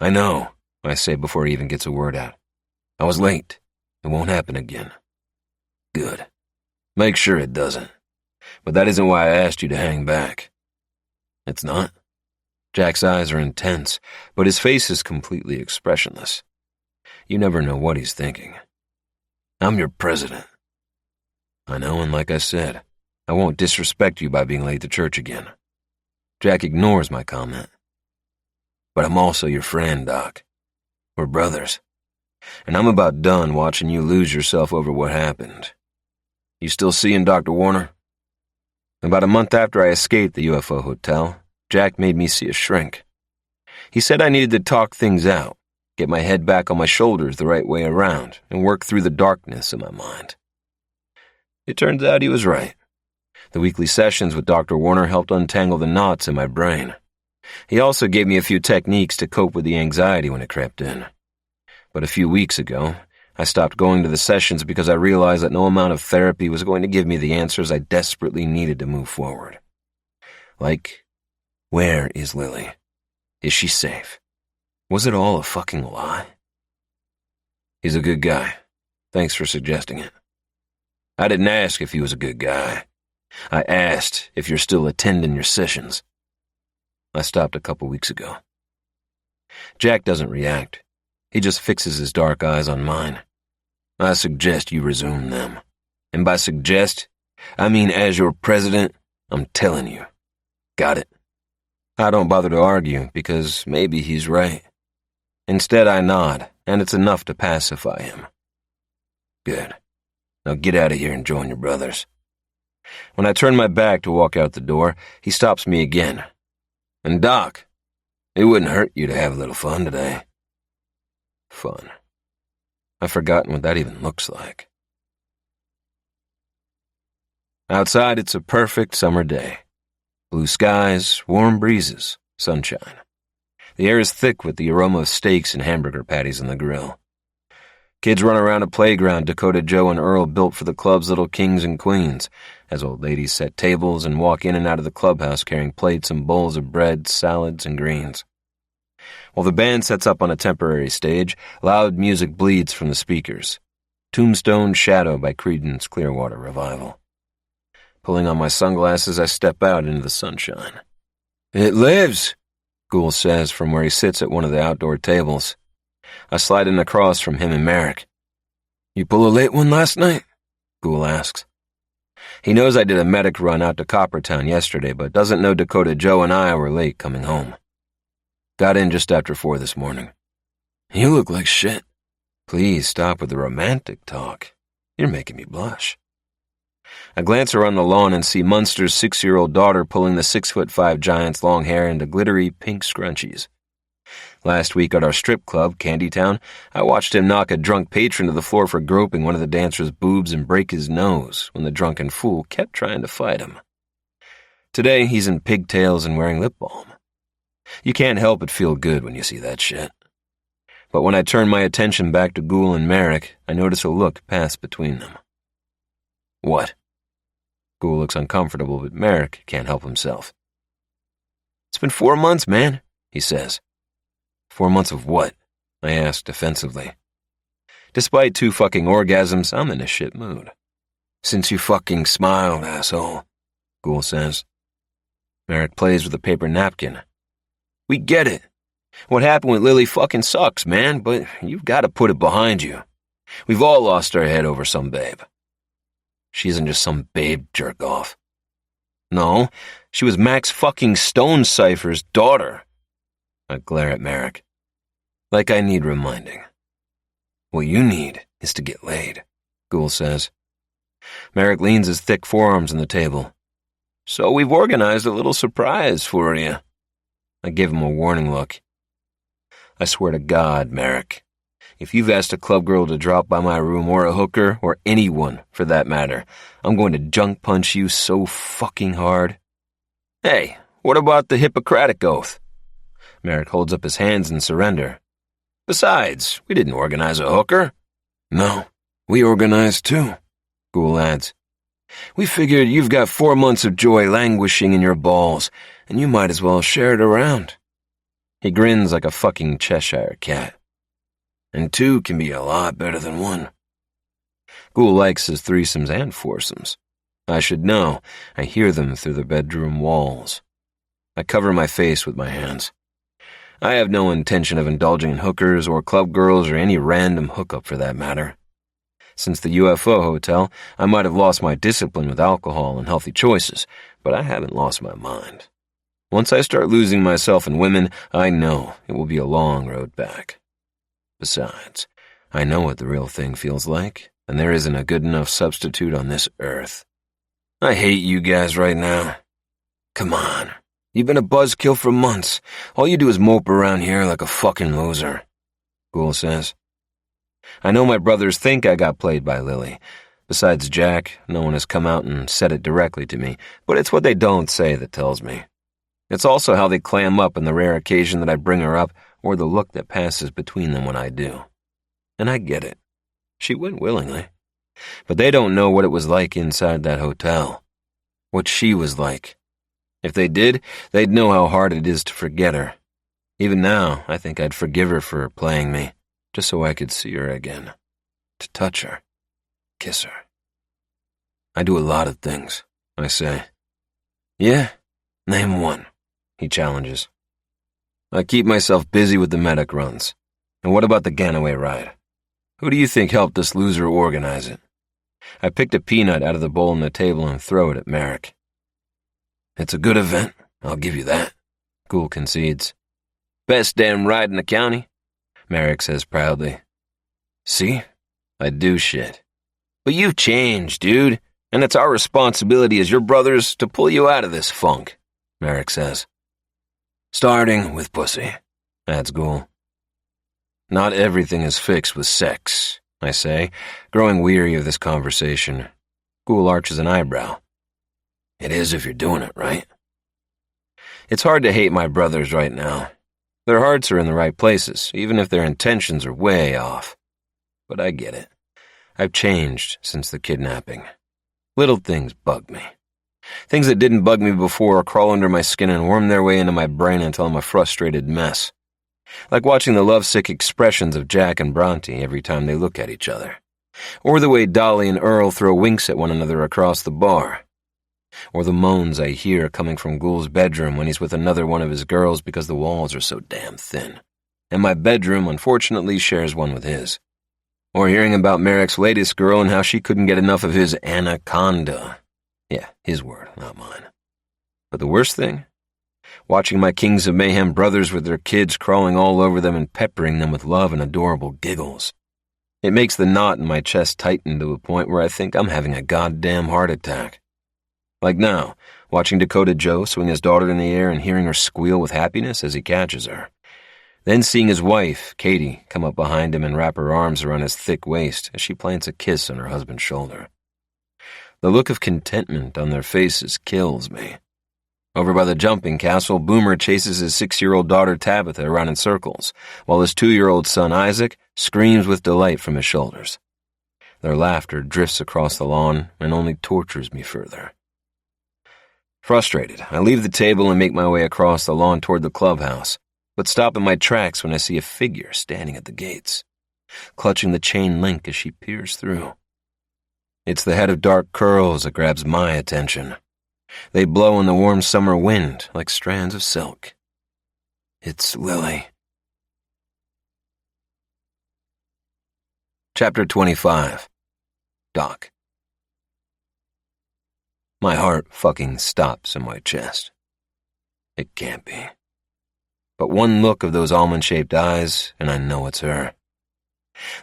[SPEAKER 2] I know, I say before he even gets a word out. I was late. It won't happen again. Good. Make sure it doesn't. But that isn't why I asked you to hang back. It's not. Jack's eyes are intense, but his face is completely expressionless. You never know what he's thinking. I'm your president. I know, and like I said, I won't disrespect you by being late to church again. Jack ignores my comment. But I'm also your friend, Doc. We're brothers. And I'm about done watching you lose yourself over what happened. You still seeing Dr. Warner? About a month after I escaped the UFO hotel, Jack made me see a shrink. He said I needed to talk things out, get my head back on my shoulders the right way around, and work through the darkness in my mind. It turns out he was right. The weekly sessions with Dr. Warner helped untangle the knots in my brain. He also gave me a few techniques to cope with the anxiety when it crept in. But a few weeks ago, I stopped going to the sessions because I realized that no amount of therapy was going to give me the answers I desperately needed to move forward. Like, where is Lily? Is she safe? Was it all a fucking lie? He's a good guy. Thanks for suggesting it. I didn't ask if he was a good guy. I asked if you're still attending your sessions. I stopped a couple weeks ago. Jack doesn't react. He just fixes his dark eyes on mine. I suggest you resume them. And by suggest, I mean as your president, I'm telling you. Got it? I don't bother to argue because maybe he's right. Instead, I nod, and it's enough to pacify him. Good. Now get out of here and join your brothers. When I turn my back to walk out the door, he stops me again. And Doc, it wouldn't hurt you to have a little fun today. Fun. I've forgotten what that even looks like. Outside, it's a perfect summer day. Blue skies, warm breezes, sunshine. The air is thick with the aroma of steaks and hamburger patties on the grill. Kids run around a playground Dakota Joe and Earl built for the club's little kings and queens, as old ladies set tables and walk in and out of the clubhouse carrying plates and bowls of bread, salads, and greens. While the band sets up on a temporary stage, loud music bleeds from the speakers. Tombstone Shadow by Creedence Clearwater Revival. Pulling on my sunglasses, I step out into the sunshine. It lives, Gould says from where he sits at one of the outdoor tables. I slide in across from him and Merrick. You pull a late one last night? Gould asks. He knows I did a medic run out to Coppertown yesterday, but doesn't know Dakota Joe and I were late coming home. Got in just after 4 this morning. You look like shit. Please stop with the romantic talk. You're making me blush. I glance around the lawn and see Munster's 6-year-old daughter pulling the 6'5" giant's long hair into glittery pink scrunchies. Last week at our strip club, Candytown, I watched him knock a drunk patron to the floor for groping one of the dancers' boobs and break his nose when the drunken fool kept trying to fight him. Today, he's in pigtails and wearing lip balm. You can't help but feel good when you see that shit. But when I turn my attention back to Gould and Merrick, I notice a look pass between them. What? Gould looks uncomfortable, but Merrick can't help himself. It's been 4 months, man, he says. 4 months of what? I ask defensively. Despite 2 fucking orgasms, I'm in a shit mood. Since you fucking smiled, asshole, Gould says. Merrick plays with a paper napkin. We get it. What happened with Lily fucking sucks, man, but you've got to put it behind you. We've all lost our head over some babe. She isn't just some babe jerk-off. No, she was Max fucking Stonecipher's daughter. I glare at Merrick. Like I need reminding. What you need is to get laid, Gould says. Merrick leans his thick forearms on the table. So we've organized a little surprise for you. I give him a warning look. I swear to God, Merrick, if you've asked a club girl to drop by my room or a hooker, or anyone for that matter, I'm going to junk punch you so fucking hard. Hey, what about the Hippocratic Oath? Merrick holds up his hands in surrender. Besides, we didn't organize a hooker. No, we organized too, Gould adds. We figured you've got 4 months of joy languishing in your balls, and you might as well share it around. He grins like a fucking Cheshire cat. And 2 can be a lot better than 1. Gould likes his threesomes and foursomes. I should know. I hear them through the bedroom walls. I cover my face with my hands. I have no intention of indulging in hookers or club girls or any random hookup for that matter. Since the UFO hotel, I might have lost my discipline with alcohol and healthy choices, but I haven't lost my mind. Once I start losing myself in women, I know it will be a long road back. Besides, I know what the real thing feels like, and there isn't a good enough substitute on this earth. I hate you guys right now. Come on. You've been a buzzkill for months. All you do is mope around here like a fucking loser, Gould says. I know my brothers think I got played by Lily. Besides Jack, no one has come out and said it directly to me, but it's what they don't say that tells me. It's also how they clam up on the rare occasion that I bring her up, or the look that passes between them when I do. And I get it. She went willingly. But they don't know what it was like inside that hotel. What she was like. If they did, they'd know how hard it is to forget her. Even now, I think I'd forgive her for playing me, just so I could see her again. To touch her. Kiss her. I do a lot of things, I say. Yeah? Name one, he challenges. I keep myself busy with the medic runs. And what about the Ganaway ride? Who do you think helped this loser organize it? I picked a peanut out of the bowl on the table and throw it at Merrick. It's a good event, I'll give you that, Ghoul concedes. Best damn ride in the county, Merrick says proudly. See? I do shit. But you've changed, dude, and it's our responsibility as your brothers to pull you out of this funk, Merrick says. Starting with pussy, adds Ghoul. Not everything is fixed with sex, I say, growing weary of this conversation. Ghoul arches an eyebrow. It is if you're doing it right. It's hard to hate my brothers right now. Their hearts are in the right places, even if their intentions are way off. But I get it. I've changed since the kidnapping. Little things bug me. Things that didn't bug me before crawl under my skin and worm their way into my brain until I'm a frustrated mess. Like watching the lovesick expressions of Jack and Bronte every time they look at each other. Or the way Dolly and Earl throw winks at one another across the bar. Or the moans I hear coming from Ghoul's bedroom when he's with another one of his girls because the walls are so damn thin. And my bedroom, unfortunately, shares one with his. Or hearing about Merrick's latest girl and how she couldn't get enough of his anaconda. Yeah, his word, not mine. But the worst thing? Watching my Kings of Mayhem brothers with their kids crawling all over them and peppering them with love and adorable giggles. It makes the knot in my chest tighten to a point where I think I'm having a goddamn heart attack. Like now, watching Dakota Joe swing his daughter in the air and hearing her squeal with happiness as he catches her. Then seeing his wife, Katie, come up behind him and wrap her arms around his thick waist as she plants a kiss on her husband's shoulder. The look of contentment on their faces kills me. Over by the jumping castle, Boomer chases his 6-year-old daughter Tabitha around in circles, while his 2-year-old son Isaac screams with delight from his shoulders. Their laughter drifts across the lawn and only tortures me further. Frustrated, I leave the table and make my way across the lawn toward the clubhouse, but stop in my tracks when I see a figure standing at the gates, clutching the chain link as she peers through. It's the head of dark curls that grabs my attention. They blow in the warm summer wind like strands of silk. It's Lily. Chapter 25. Doc. My heart fucking stops in my chest. It can't be. But one look of those almond-shaped eyes, and I know it's her.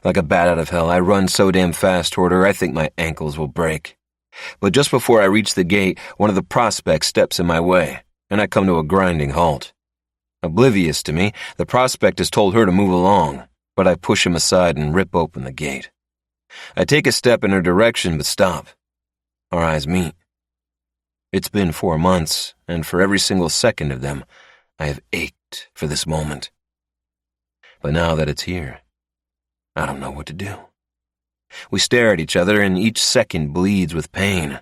[SPEAKER 2] Like a bat out of hell, I run so damn fast toward her I think my ankles will break. But just before I reach the gate, one of the prospects steps in my way, and I come to a grinding halt. Oblivious to me, the prospect has told her to move along, but I push him aside and rip open the gate. I take a step in her direction, but stop. Our eyes meet. It's been 4 months, and for every single second of them, I have ached for this moment. But now that it's here, I don't know what to do. We stare at each other, and each second bleeds with pain.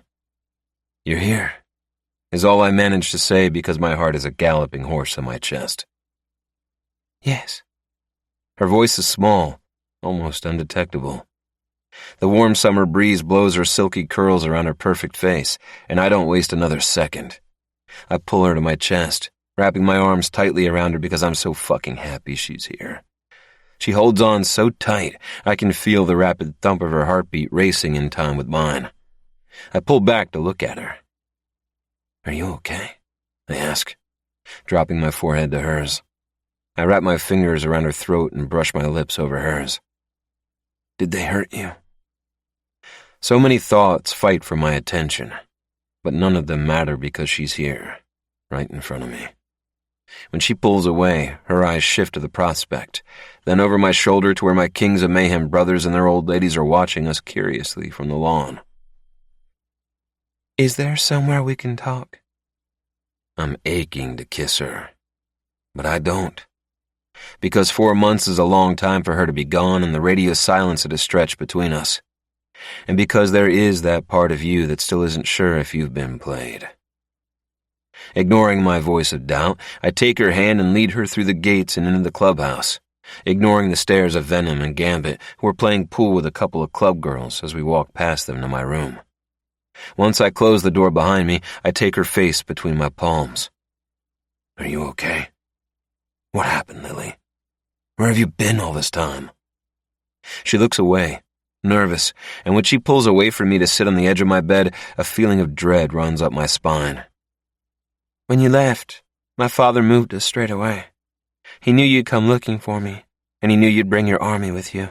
[SPEAKER 2] You're here, is all I manage to say because my heart is a galloping horse in my chest. Yes. Her voice is small, almost undetectable. The warm summer breeze blows her silky curls around her perfect face, and I don't waste another second. I pull her to my chest, wrapping my arms tightly around her because I'm so fucking happy she's here. She holds on so tight, I can feel the rapid thump of her heartbeat racing in time with mine. I pull back to look at her. Are you okay? I ask, dropping my forehead to hers. I wrap my fingers around her throat and brush my lips over hers. Did they hurt you? So many thoughts fight for my attention, but none of them matter because she's here, right in front of me. When she pulls away, her eyes shift to the prospect, then over my shoulder to where my Kings of Mayhem brothers and their old ladies are watching us curiously from the lawn. Is there somewhere we can talk? I'm aching to kiss her, but I don't. Because 4 months is a long time for her to be gone and the radio silence at a stretch between us. And because there is that part of you that still isn't sure if you've been played. Ignoring my voice of doubt, I take her hand and lead her through the gates and into the clubhouse, ignoring the stares of Venom and Gambit, who were playing pool with a couple of club girls as we walk past them to my room. Once I close the door behind me, I take her face between my palms. Are you okay? What happened, Lily? Where have you been all this time? She looks away, nervous, and when she pulls away from me to sit on the edge of my bed, a feeling of dread runs up my spine. When you left, my father moved us straight away. He knew you'd come looking for me, and he knew you'd bring your army with you.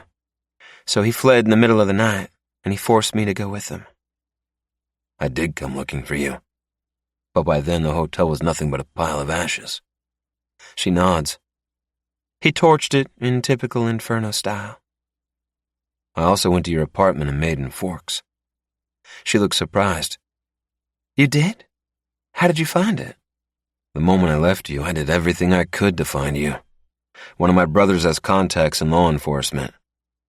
[SPEAKER 2] So he fled in the middle of the night, and he forced me to go with him. I did come looking for you, but by then the hotel was nothing but a pile of ashes. She nods. He torched it in typical Inferno style. I also went to your apartment in Maiden Forks. She looked surprised. You did? How did you find it? The moment I left you, I did everything I could to find you. One of my brothers has contacts in law enforcement.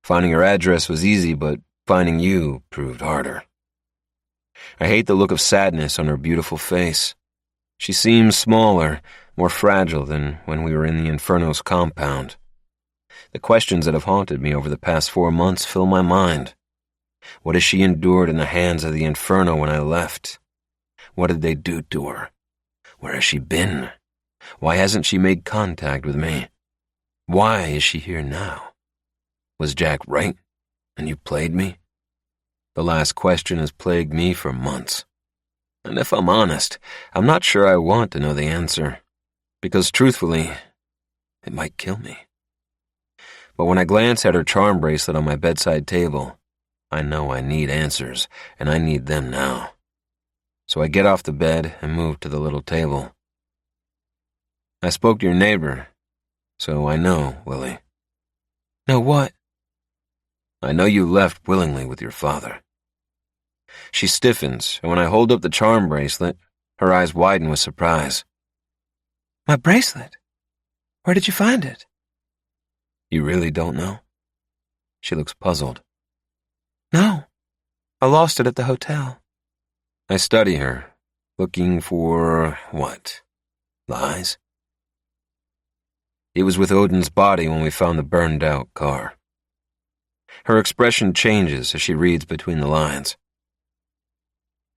[SPEAKER 2] Finding your address was easy, but finding you proved harder. I hate the look of sadness on her beautiful face. She seems smaller, more fragile than when we were in the Inferno's compound. The questions that have haunted me over the past 4 months fill my mind. What has she endured in the hands of the Inferno when I left? What did they do to her? Where has she been? Why hasn't she made contact with me? Why is she here now? Was Jack right, and you played me? The last question has plagued me for months. And if I'm honest, I'm not sure I want to know the answer, because truthfully, it might kill me. But when I glance at her charm bracelet on my bedside table, I know I need answers, and I need them now. So I get off the bed and move to the little table. I spoke to your neighbor, so I know, Willie. Know what? I know you left willingly with your father. She stiffens, and when I hold up the charm bracelet, her eyes widen with surprise. My bracelet? Where did you find it? You really don't know? She looks puzzled. No, I lost it at the hotel. I study her, looking for what? Lies? It was with Odin's body when we found the burned-out car. Her expression changes as she reads between the lines.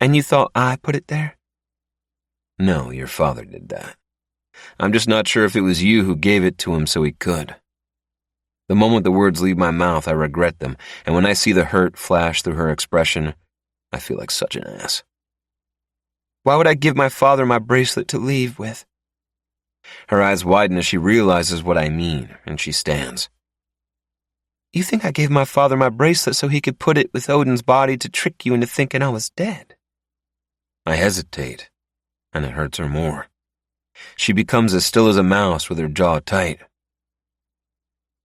[SPEAKER 2] And you thought I put it there? No, your father did that. I'm just not sure if it was you who gave it to him so he could. The moment the words leave my mouth, I regret them, and when I see the hurt flash through her expression, I feel like such an ass. Why would I give my father my bracelet to leave with? Her eyes widen as she realizes what I mean, and she stands. You think I gave my father my bracelet so he could put it with Odin's body to trick you into thinking I was dead? I hesitate, and it hurts her more. She becomes as still as a mouse with her jaw tight.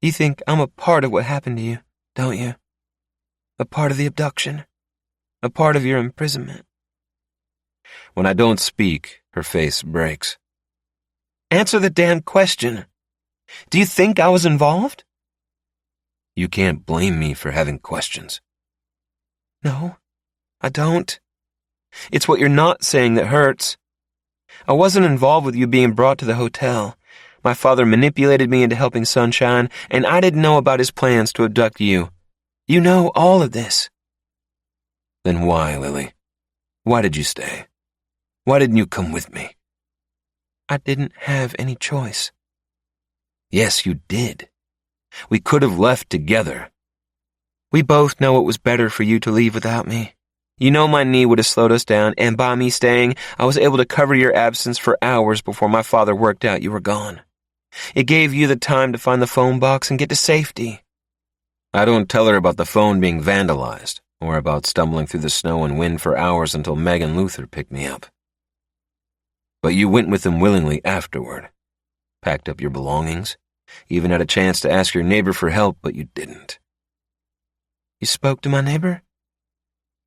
[SPEAKER 2] You think I'm a part of what happened to you, don't you? A part of the abduction? A part of your imprisonment? When I don't speak, her face breaks. Answer the damn question. Do you think I was involved? You can't blame me for having questions. No, I don't. It's what you're not saying that hurts. I wasn't involved with you being brought to the hotel. My father manipulated me into helping Sunshine, and I didn't know about his plans to abduct you. You know all of this. Then why, Lily? Why did you stay? Why didn't you come with me? I didn't have any choice. Yes, you did. We could have left together. We both know it was better for you to leave without me. You know my knee would have slowed us down, and by me staying, I was able to cover your absence for hours before my father worked out you were gone. It gave you the time to find the phone box and get to safety. I don't tell her about the phone being vandalized, or about stumbling through the snow and wind for hours until Meg and Luther picked me up. But you went with them willingly afterward. Packed up your belongings, even had a chance to ask your neighbor for help, but you didn't. You spoke to my neighbor?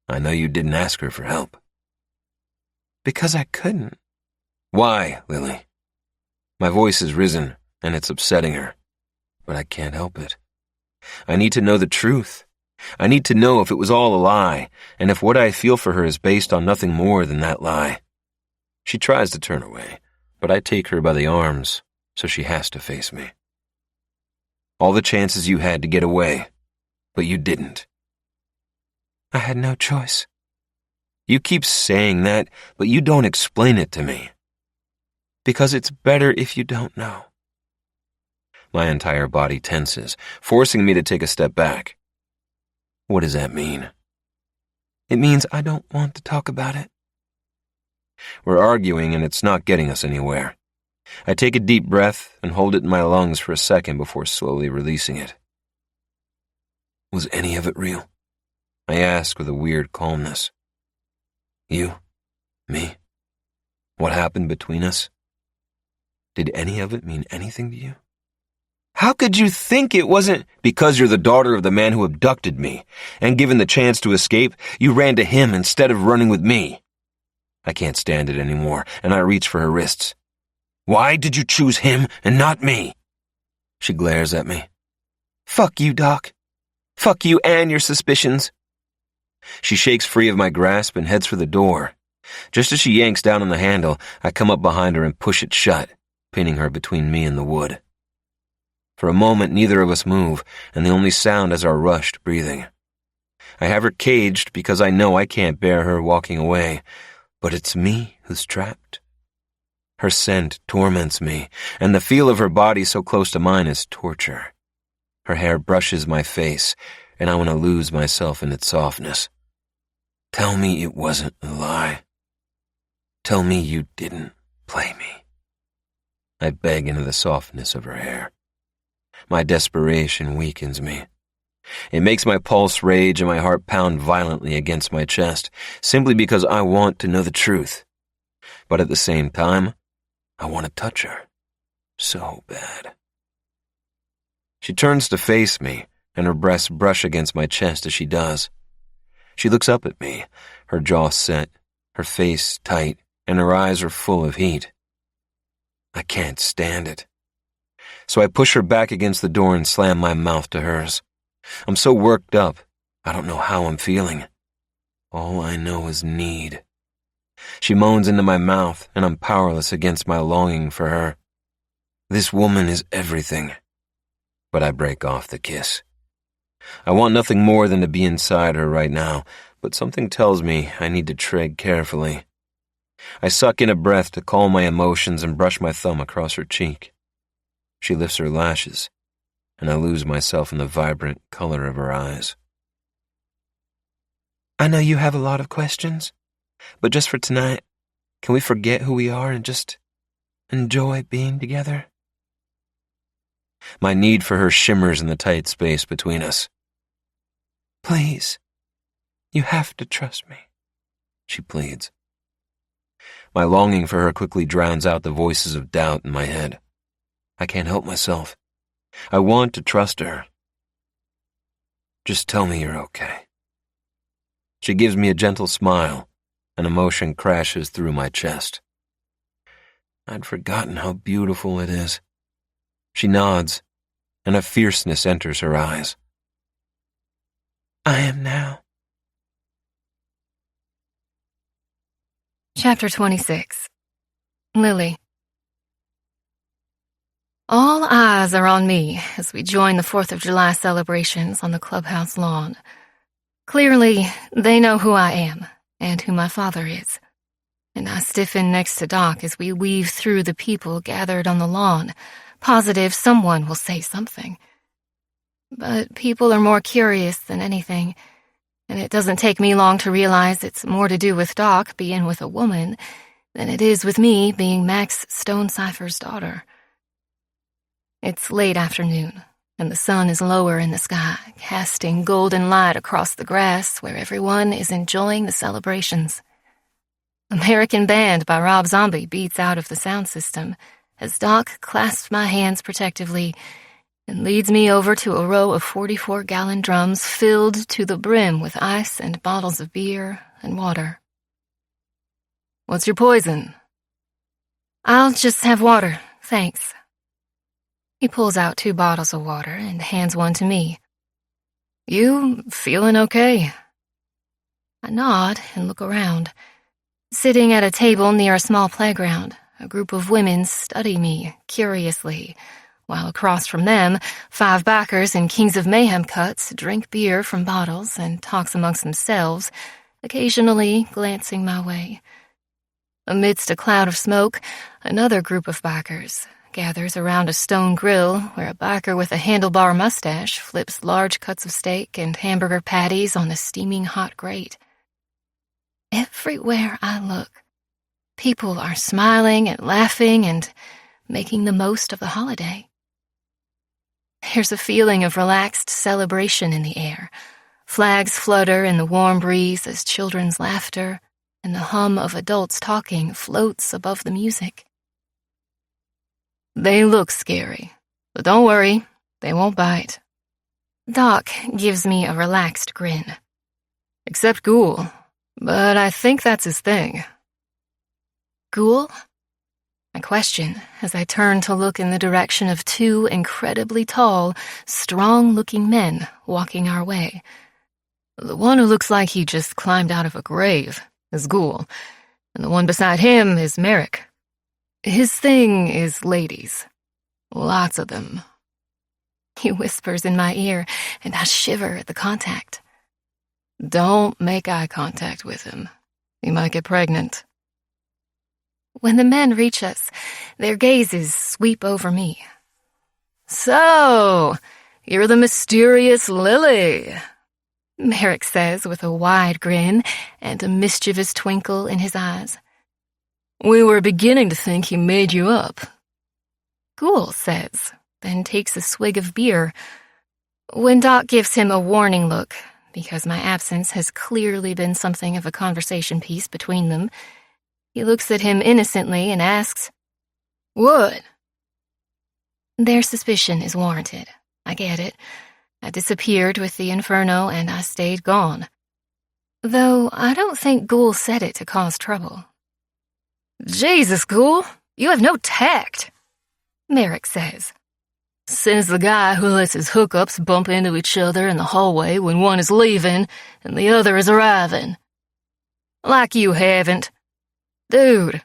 [SPEAKER 2] I know you didn't ask her for help. Because I couldn't. Why, Lily? My voice has risen, and it's upsetting her, but I can't help it. I need to know the truth. I need to know if it was all a lie, and if what I feel for her is based on nothing more than that lie. She tries to turn away, but I take her by the arms, so she has to face me. All the chances you had to get away, but you didn't.
[SPEAKER 3] I had no choice.
[SPEAKER 2] You keep saying that, but you don't explain it to me.
[SPEAKER 3] Because it's better if you don't know.
[SPEAKER 2] My entire body tenses, forcing me to take a step back. What does that mean?
[SPEAKER 3] It means I don't want to talk about it.
[SPEAKER 2] We're arguing and it's not getting us anywhere. I take a deep breath and hold it in my lungs for a second before slowly releasing it. Was any of it real? I ask with a weird calmness. You? Me? What happened between us? Did any of it mean anything to you? How could you think it wasn't? Because you're the daughter of the man who abducted me, and given the chance to escape, you ran to him instead of running with me. I can't stand it anymore, and I reach for her wrists. Why did you choose him and not me? She glares at me.
[SPEAKER 3] Fuck you, Doc. Fuck you and your suspicions.
[SPEAKER 2] She shakes free of my grasp and heads for the door. Just as she yanks down on the handle, I come up behind her and push it shut, pinning her between me and the wood. For a moment, neither of us move, and the only sound is our rushed breathing. I have her caged because I know I can't bear her walking away, but it's me who's trapped. Her scent torments me, and the feel of her body so close to mine is torture. Her hair brushes my face, and I want to lose myself in its softness. Tell me it wasn't a lie. Tell me you didn't play me. I beg into the softness of her hair. My desperation weakens me. It makes my pulse rage and my heart pound violently against my chest, simply because I want to know the truth. But at the same time, I want to touch her. So bad. She turns to face me, and her breasts brush against my chest as she does. She looks up at me, her jaw set, her face tight, and her eyes are full of heat. I can't stand it. So I push her back against the door and slam my mouth to hers. I'm so worked up, I don't know how I'm feeling. All I know is need. She moans into my mouth, and I'm powerless against my longing for her. This woman is everything. But I break off the kiss. I want nothing more than to be inside her right now, but something tells me I need to tread carefully. I suck in a breath to calm my emotions and brush my thumb across her cheek. She lifts her lashes, and I lose myself in the vibrant color of her eyes.
[SPEAKER 3] I know you have a lot of questions, but just for tonight, can we forget who we are and just enjoy being together?
[SPEAKER 2] My need for her shimmers in the tight space between us.
[SPEAKER 3] Please, you have to trust me,
[SPEAKER 2] she pleads. My longing for her quickly drowns out the voices of doubt in my head. I can't help myself. I want to trust her. Just tell me you're okay. She gives me a gentle smile, and emotion crashes through my chest. I'd forgotten how beautiful it is. She nods, and a fierceness enters her eyes.
[SPEAKER 3] I am now.
[SPEAKER 1] Chapter 26. Lily. All eyes are on me as we join the 4th of July celebrations on the clubhouse lawn. Clearly, they know who I am and who my father is, and I stiffen next to Doc as we weave through the people gathered on the lawn, positive someone will say something. But people are more curious than anything, and it doesn't take me long to realize it's more to do with Doc being with a woman than it is with me being Max Stonecipher's daughter. It's late afternoon, and the sun is lower in the sky, casting golden light across the grass where everyone is enjoying the celebrations. American Band by Rob Zombie beats out of the sound system as Doc clasps my hands protectively and leads me over to a row of 44-gallon drums filled to the brim with ice and bottles of beer and water. "What's your poison?" "I'll just have water, thanks." He pulls out 2 bottles of water and hands one to me. "You feeling okay?" I nod and look around. Sitting at a table near a small playground, a group of women study me curiously, while across from them, 5 backers in Kings of Mayhem cuts drink beer from bottles and talks amongst themselves, occasionally glancing my way. Amidst a cloud of smoke, another group of backers gathers around a stone grill where a backer with a handlebar mustache flips large cuts of steak and hamburger patties on the steaming hot grate. Everywhere I look, people are smiling and laughing and making the most of the holiday. There's a feeling of relaxed celebration in the air. Flags flutter in the warm breeze as children's laughter and the hum of adults talking floats above the music.
[SPEAKER 4] They look scary, but don't worry, they won't bite.
[SPEAKER 1] Doc gives me a relaxed grin.
[SPEAKER 4] Except Ghoul, but I think that's his thing.
[SPEAKER 1] Ghoul? I question as I turn to look in the direction of 2 incredibly tall, strong-looking men walking our way.
[SPEAKER 4] The one who looks like he just climbed out of a grave is Ghoul, and the one beside him is Merrick. His thing is ladies. Lots of them.
[SPEAKER 1] He whispers in my ear, and I shiver at the contact.
[SPEAKER 4] Don't make eye contact with him. You might get pregnant.
[SPEAKER 1] When the men reach us, their gazes sweep over me.
[SPEAKER 4] So, you're the mysterious Lily,
[SPEAKER 1] Merrick says with a wide grin and a mischievous twinkle in his eyes.
[SPEAKER 4] We were beginning to think he made you up.
[SPEAKER 1] Ghoul says, then takes a swig of beer. When Doc gives him a warning look, because my absence has clearly been something of a conversation piece between them, he looks at him innocently and asks,
[SPEAKER 4] What?
[SPEAKER 1] Their suspicion is warranted. I get it. I disappeared with the inferno and I stayed gone. Though I don't think Ghoul said it to cause trouble.
[SPEAKER 4] Jesus, Ghoul, you have no tact,
[SPEAKER 1] Merrick says.
[SPEAKER 4] Since the guy who lets his hookups bump into each other in the hallway when one is leaving and the other is arriving. Like you haven't. Dude, if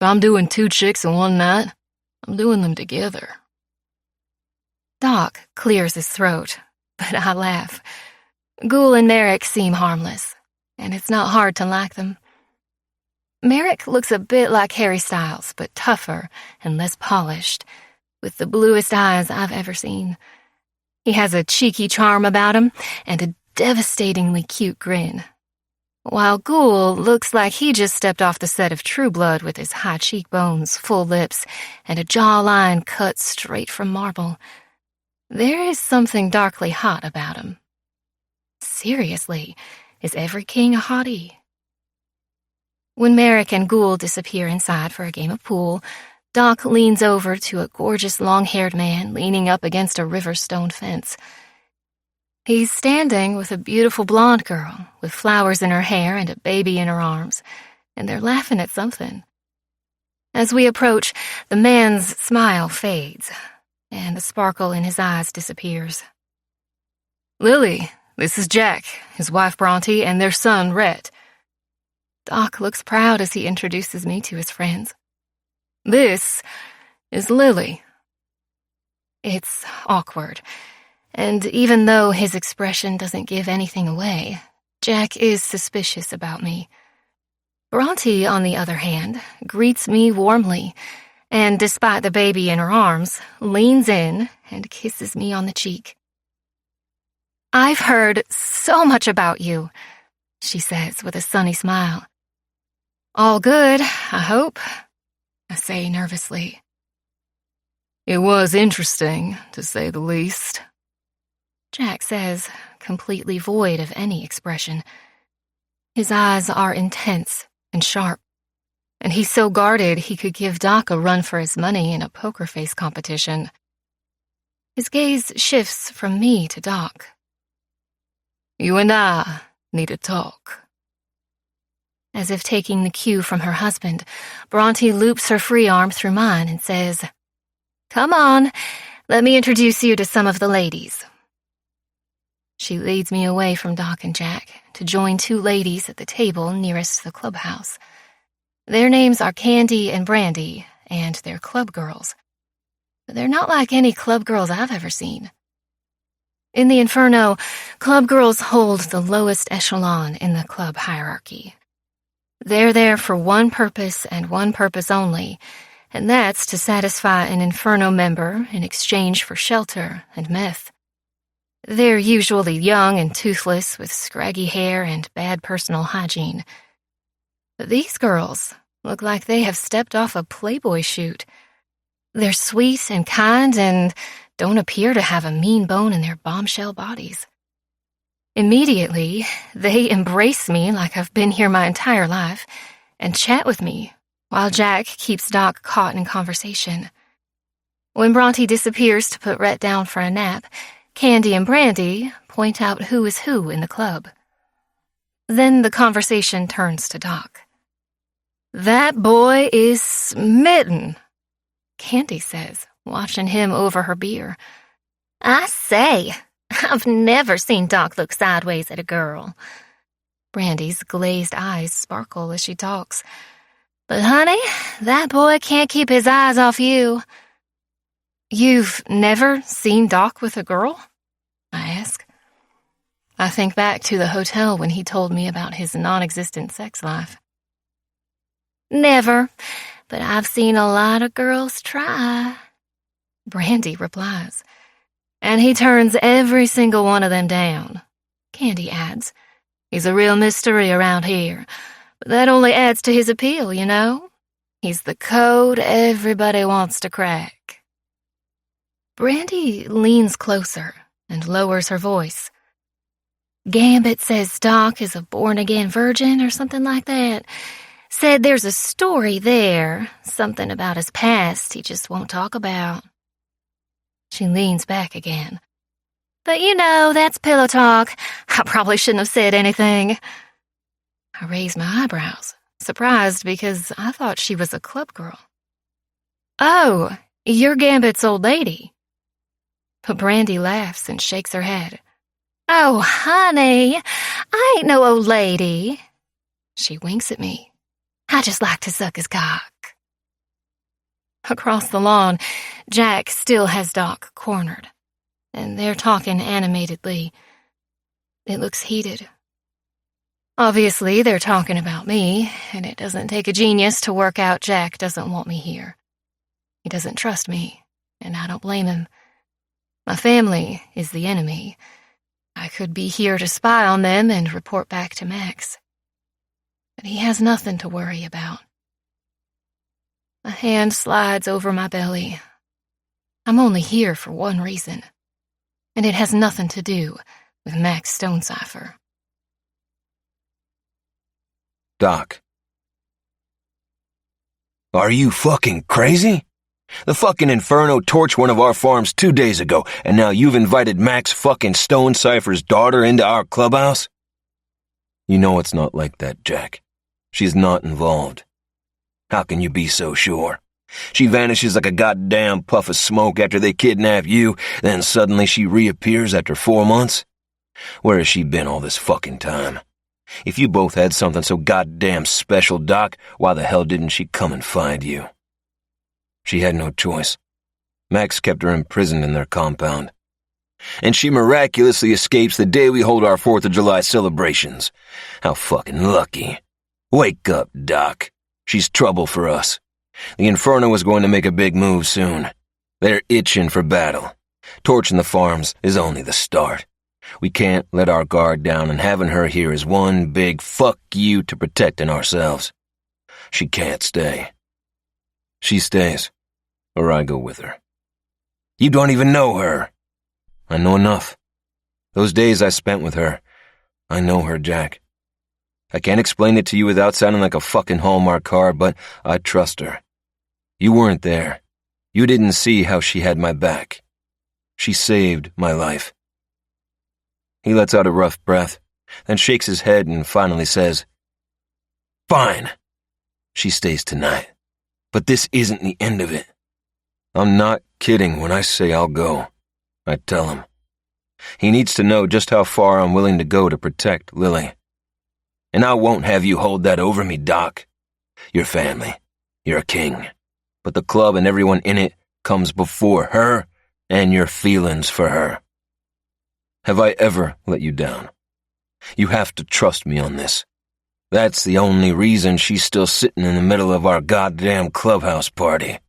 [SPEAKER 4] I'm doing 2 chicks in one night, I'm doing them together.
[SPEAKER 1] Doc clears his throat, but I laugh. Ghoul and Merrick seem harmless, and it's not hard to like them. Merrick looks a bit like Harry Styles, but tougher and less polished, with the bluest eyes I've ever seen. He has a cheeky charm about him and a devastatingly cute grin, while Ghoul looks like he just stepped off the set of True Blood with his high cheekbones, full lips, and a jawline cut straight from marble. There is something darkly hot about him. Seriously, is every king a hottie? When Merrick and Ghoul disappear inside for a game of pool, Doc leans over to a gorgeous long-haired man leaning up against a river stone fence. He's standing with a beautiful blonde girl with flowers in her hair and a baby in her arms, and they're laughing at something. As we approach, the man's smile fades, and the sparkle in his eyes disappears.
[SPEAKER 4] Lily, this is Jack, his wife Bronte, and their son Rhett.
[SPEAKER 1] Doc looks proud as he introduces me to his friends.
[SPEAKER 4] This is Lily.
[SPEAKER 1] It's awkward, and even though his expression doesn't give anything away, Jack is suspicious about me. Bronte, on the other hand, greets me warmly, and despite the baby in her arms, leans in and kisses me on the cheek. "I've heard so much about you," she says with a sunny smile. "All good, I hope," I say nervously.
[SPEAKER 4] "It was interesting, to say the least,"
[SPEAKER 1] Jack says, completely void of any expression. His eyes are intense and sharp, and he's so guarded he could give Doc a run for his money in a poker face competition. His gaze shifts from me to Doc.
[SPEAKER 4] "You and I need to talk."
[SPEAKER 1] As if taking the cue from her husband, Bronte loops her free arm through mine and says, "Come on, let me introduce you to some of the ladies." She leads me away from Doc and Jack to join 2 ladies at the table nearest the clubhouse. Their names are Candy and Brandy, and they're club girls. But they're not like any club girls I've ever seen. In the Inferno, club girls hold the lowest echelon in the club hierarchy. They're there for one purpose and one purpose only, and that's to satisfy an Inferno member in exchange for shelter and meth. They're usually young and toothless with scraggy hair and bad personal hygiene. But these girls look like they have stepped off a Playboy shoot. They're sweet and kind and don't appear to have a mean bone in their bombshell bodies. Immediately, they embrace me like I've been here my entire life and chat with me while Jack keeps Doc caught in conversation. When Bronte disappears to put Rhett down for a nap, Candy and Brandy point out who is who in the club. Then the conversation turns to Doc. "That boy is smitten," Candy says, watching him over her beer.
[SPEAKER 4] I say, I've never seen Doc look sideways at a girl.
[SPEAKER 1] Brandy's glazed eyes sparkle as she talks.
[SPEAKER 4] But honey, that boy can't keep his eyes off you.
[SPEAKER 1] "You've never seen Doc with a girl?" I ask. I think back to the hotel when he told me about his non-existent sex life.
[SPEAKER 4] Never, but I've seen a lot of girls try,
[SPEAKER 1] Brandy replies. "And he turns every single one of them down," Candy adds. "He's a real mystery around here, but that only adds to his appeal, you know? He's the code everybody wants to crack." Brandy leans closer and lowers her voice. "Gambit says Doc is a born-again virgin or something like that. Said there's a story there, something about his past he just won't talk about." She leans back again.
[SPEAKER 4] "But you know, that's pillow talk. I probably shouldn't have said anything."
[SPEAKER 1] I raise my eyebrows, surprised because I thought she was a club girl. "Oh, you're Gambit's old lady." But Brandy laughs and shakes her head.
[SPEAKER 4] "Oh, honey, I ain't no old lady."
[SPEAKER 1] She winks at me.
[SPEAKER 4] "I just like to suck his cock."
[SPEAKER 1] Across the lawn, Jack still has Doc cornered, and they're talking animatedly. It looks heated. Obviously, they're talking about me, and it doesn't take a genius to work out Jack doesn't want me here. He doesn't trust me, and I don't blame him. My family is the enemy. I could be here to spy on them and report back to Max. But he has nothing to worry about. A hand slides over my belly. I'm only here for one reason, and it has nothing to do with Max Stonecipher.
[SPEAKER 2] Doc. Are you fucking crazy? The fucking Inferno torched one of our farms 2 days ago, and now you've invited Max fucking Stonecipher's daughter into our clubhouse? You know it's not like that, Jack. She's not involved. How can you be so sure? She vanishes like a goddamn puff of smoke after they kidnap you, then suddenly she reappears after 4 months? Where has she been all this fucking time? If you both had something so goddamn special, Doc, why the hell didn't she come and find you? She had no choice. Max kept her imprisoned in their compound. And she miraculously escapes the day we hold our 4th of July celebrations. How fucking lucky. Wake up, Doc. She's trouble for us. The Inferno is going to make a big move soon. They're itching for battle. Torching the farms is only the start. We can't let our guard down, and having her here is one big fuck you to protecting ourselves. She can't stay. She stays, or I go with her. You don't even know her. I know enough. Those days I spent with her, I know her, Jack. I can't explain it to you without sounding like a fucking Hallmark card, but I trust her. You weren't there. You didn't see how she had my back. She saved my life. He lets out a rough breath, then shakes his head and finally says, Fine. She stays tonight. But this isn't the end of it. I'm not kidding when I say I'll go. I tell him. He needs to know just how far I'm willing to go to protect Lily. And I won't have you hold that over me, Doc. your family, you're a king. But the club and everyone in it comes before her and your feelings for her. Have I ever let you down? You have to trust me on this. That's the only reason she's still sitting in the middle of our goddamn clubhouse party.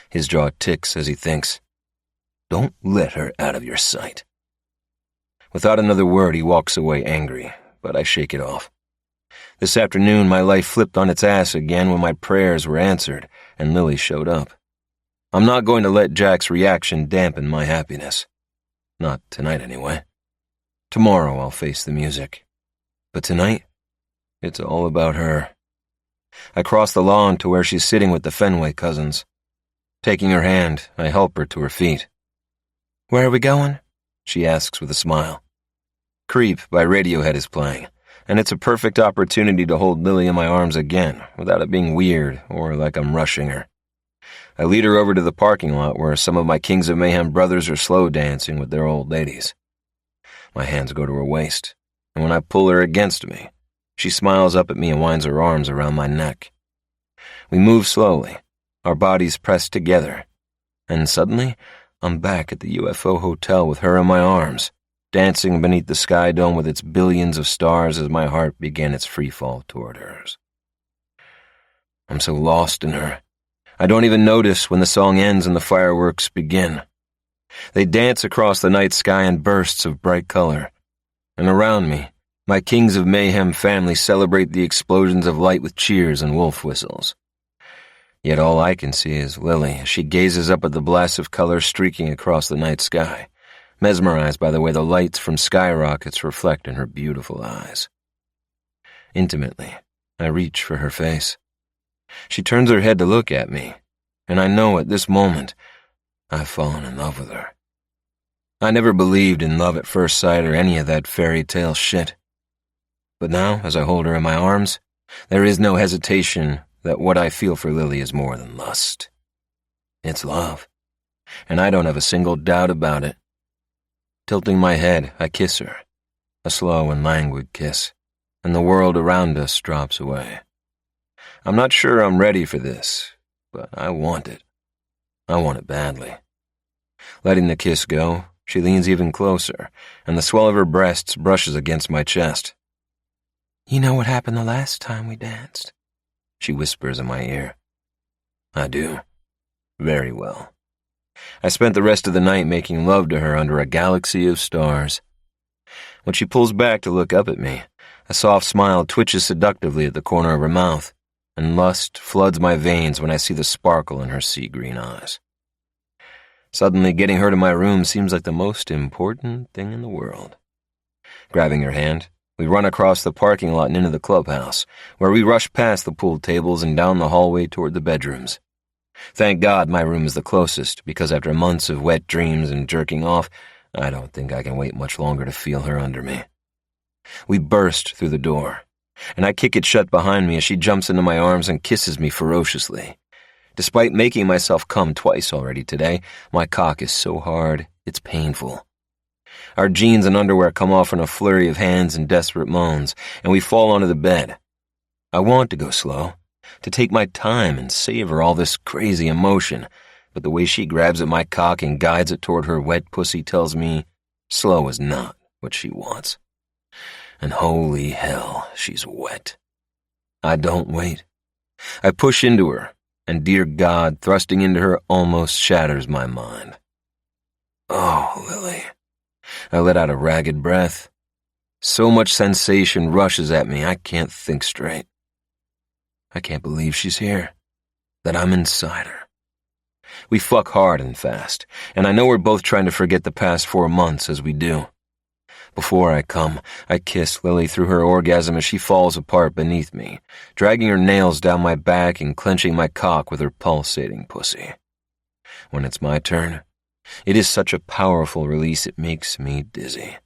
[SPEAKER 2] His jaw ticks as he thinks. Don't let her out of your sight. Without another word, he walks away angry, but I shake it off. This afternoon, my life flipped on its ass again when my prayers were answered and Lily showed up. I'm not going to let Jack's reaction dampen my happiness. Not tonight, anyway. Tomorrow I'll face the music. But tonight, it's all about her. I cross the lawn to where she's sitting with the Fenway cousins. Taking her hand, I help her to her feet. "Where are we going?" she asks with a smile. Creep by Radiohead is playing, and it's a perfect opportunity to hold Lily in my arms again without it being weird or like I'm rushing her. I lead her over to the parking lot where some of my Kings of Mayhem brothers are slow dancing with their old ladies. My hands go to her waist, and when I pull her against me, she smiles up at me and winds her arms around my neck. We move slowly, our bodies pressed together, and suddenly I'm back at the UFO hotel with her in my arms, dancing beneath the sky dome with its billions of stars as my heart began its free fall toward hers. I'm so lost in her, I don't even notice when the song ends and the fireworks begin. They dance across the night sky in bursts of bright color, and around me, my Kings of Mayhem family celebrate the explosions of light with cheers and wolf whistles. Yet all I can see is Lily as she gazes up at the blasts of color streaking across the night sky, mesmerized by the way the lights from skyrockets reflect in her beautiful eyes. Intimately, I reach for her face. She turns her head to look at me, and I know at this moment I've fallen in love with her. I never believed in love at first sight or any of that fairy tale shit. But now, as I hold her in my arms, there is no hesitation that what I feel for Lily is more than lust. It's love, and I don't have a single doubt about it. Tilting my head, I kiss her, a slow and languid kiss, and the world around us drops away. I'm not sure I'm ready for this, but I want it. I want it badly. Letting the kiss go, she leans even closer, and the swell of her breasts brushes against my chest. "You know what happened the last time we danced?" she whispers in my ear. I do. Very well. I spent the rest of the night making love to her under a galaxy of stars. When she pulls back to look up at me, a soft smile twitches seductively at the corner of her mouth, and lust floods my veins when I see the sparkle in her sea-green eyes. Suddenly, getting her to my room seems like the most important thing in the world. Grabbing her hand, we run across the parking lot and into the clubhouse, where we rush past the pool tables and down the hallway toward the bedrooms. Thank God my room is the closest, because after months of wet dreams and jerking off, I don't think I can wait much longer to feel her under me. We burst through the door, and I kick it shut behind me as she jumps into my arms and kisses me ferociously. Despite making myself come twice already today, my cock is so hard, it's painful. Our jeans and underwear come off in a flurry of hands and desperate moans, and we fall onto the bed. I want to go slow, to take my time and savor all this crazy emotion, but the way she grabs at my cock and guides it toward her wet pussy tells me slow is not what she wants. And holy hell, she's wet. I don't wait. I push into her, and dear God, thrusting into her almost shatters my mind. Oh, Lily. I let out a ragged breath. So much sensation rushes at me, I can't think straight. I can't believe she's here, that I'm inside her. We fuck hard and fast, and I know we're both trying to forget the past 4 months as we do. Before I come, I kiss Lily through her orgasm as she falls apart beneath me, dragging her nails down my back and clenching my cock with her pulsating pussy. When it's my turn, it is such a powerful release it makes me dizzy.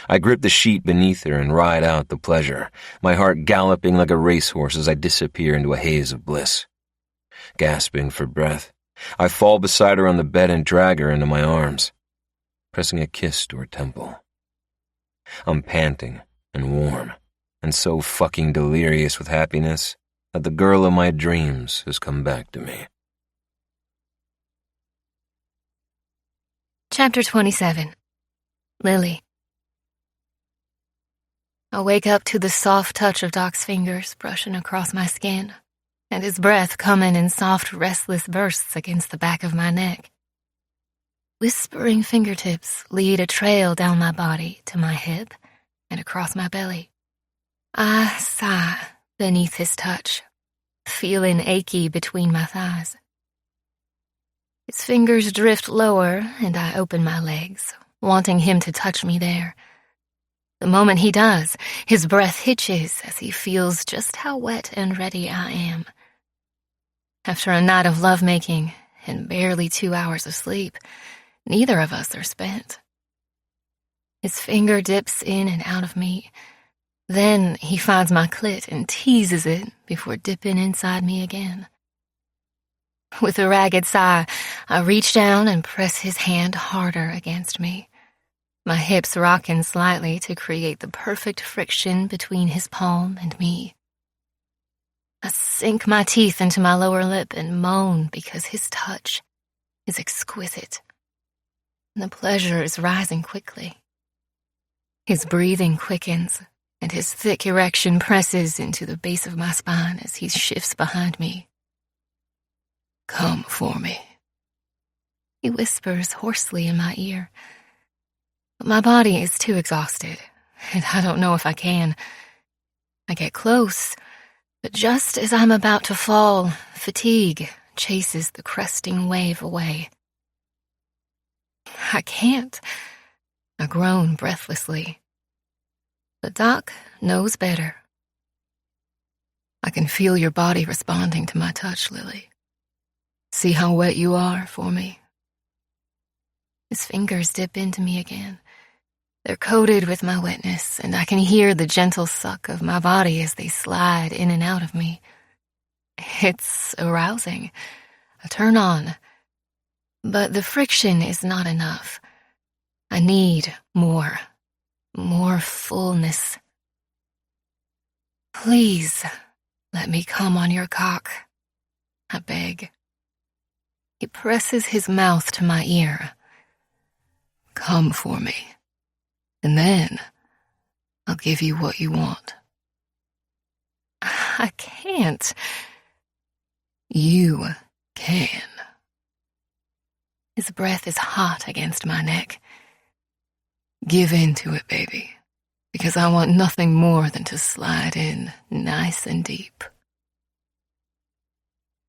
[SPEAKER 2] I grip the sheet beneath her and ride out the pleasure, my heart galloping like a racehorse as I disappear into a haze of bliss. Gasping for breath, I fall beside her on the bed and drag her into my arms, pressing a kiss to her temple. I'm panting and warm, and so fucking delirious with happiness, that the girl of my dreams has come back to me.
[SPEAKER 1] Chapter 27. Lily. I wake up to the soft touch of Doc's fingers brushing across my skin, and his breath coming in soft, restless bursts against the back of my neck. Whispering fingertips lead a trail down my body to my hip and across my belly. I sigh beneath his touch, feeling achy between my thighs. His fingers drift lower, and I open my legs, wanting him to touch me there. The moment he does, his breath hitches as he feels just how wet and ready I am. After a night of lovemaking and barely 2 hours of sleep, neither of us are spent. His finger dips in and out of me. Then he finds my clit and teases it before dipping inside me again. With a ragged sigh, I reach down and press his hand harder against me, my hips rocking slightly to create the perfect friction between his palm and me. I sink my teeth into my lower lip and moan because his touch is exquisite. The pleasure is rising quickly. His breathing quickens, and his thick erection presses into the base of my spine as he shifts behind me. "Come for me," he whispers hoarsely in my ear. But my body is too exhausted, and I don't know if I can. I get close, but just as I'm about to fall, fatigue chases the cresting wave away. "I can't," I groan breathlessly. But Doc knows better. "I can feel your body responding to my touch, Lily. See how wet you are for me?" His fingers dip into me again. They're coated with my wetness, and I can hear the gentle suck of my body as they slide in and out of me. It's arousing, a turn on. But the friction is not enough. I need more fullness. "Please, let me come on your cock," I beg. He presses his mouth to my ear. "Come for me, and then I'll give you what you want." "I can't." "You can." His breath is hot against my neck. "Give in to it, baby, because I want nothing more than to slide in nice and deep."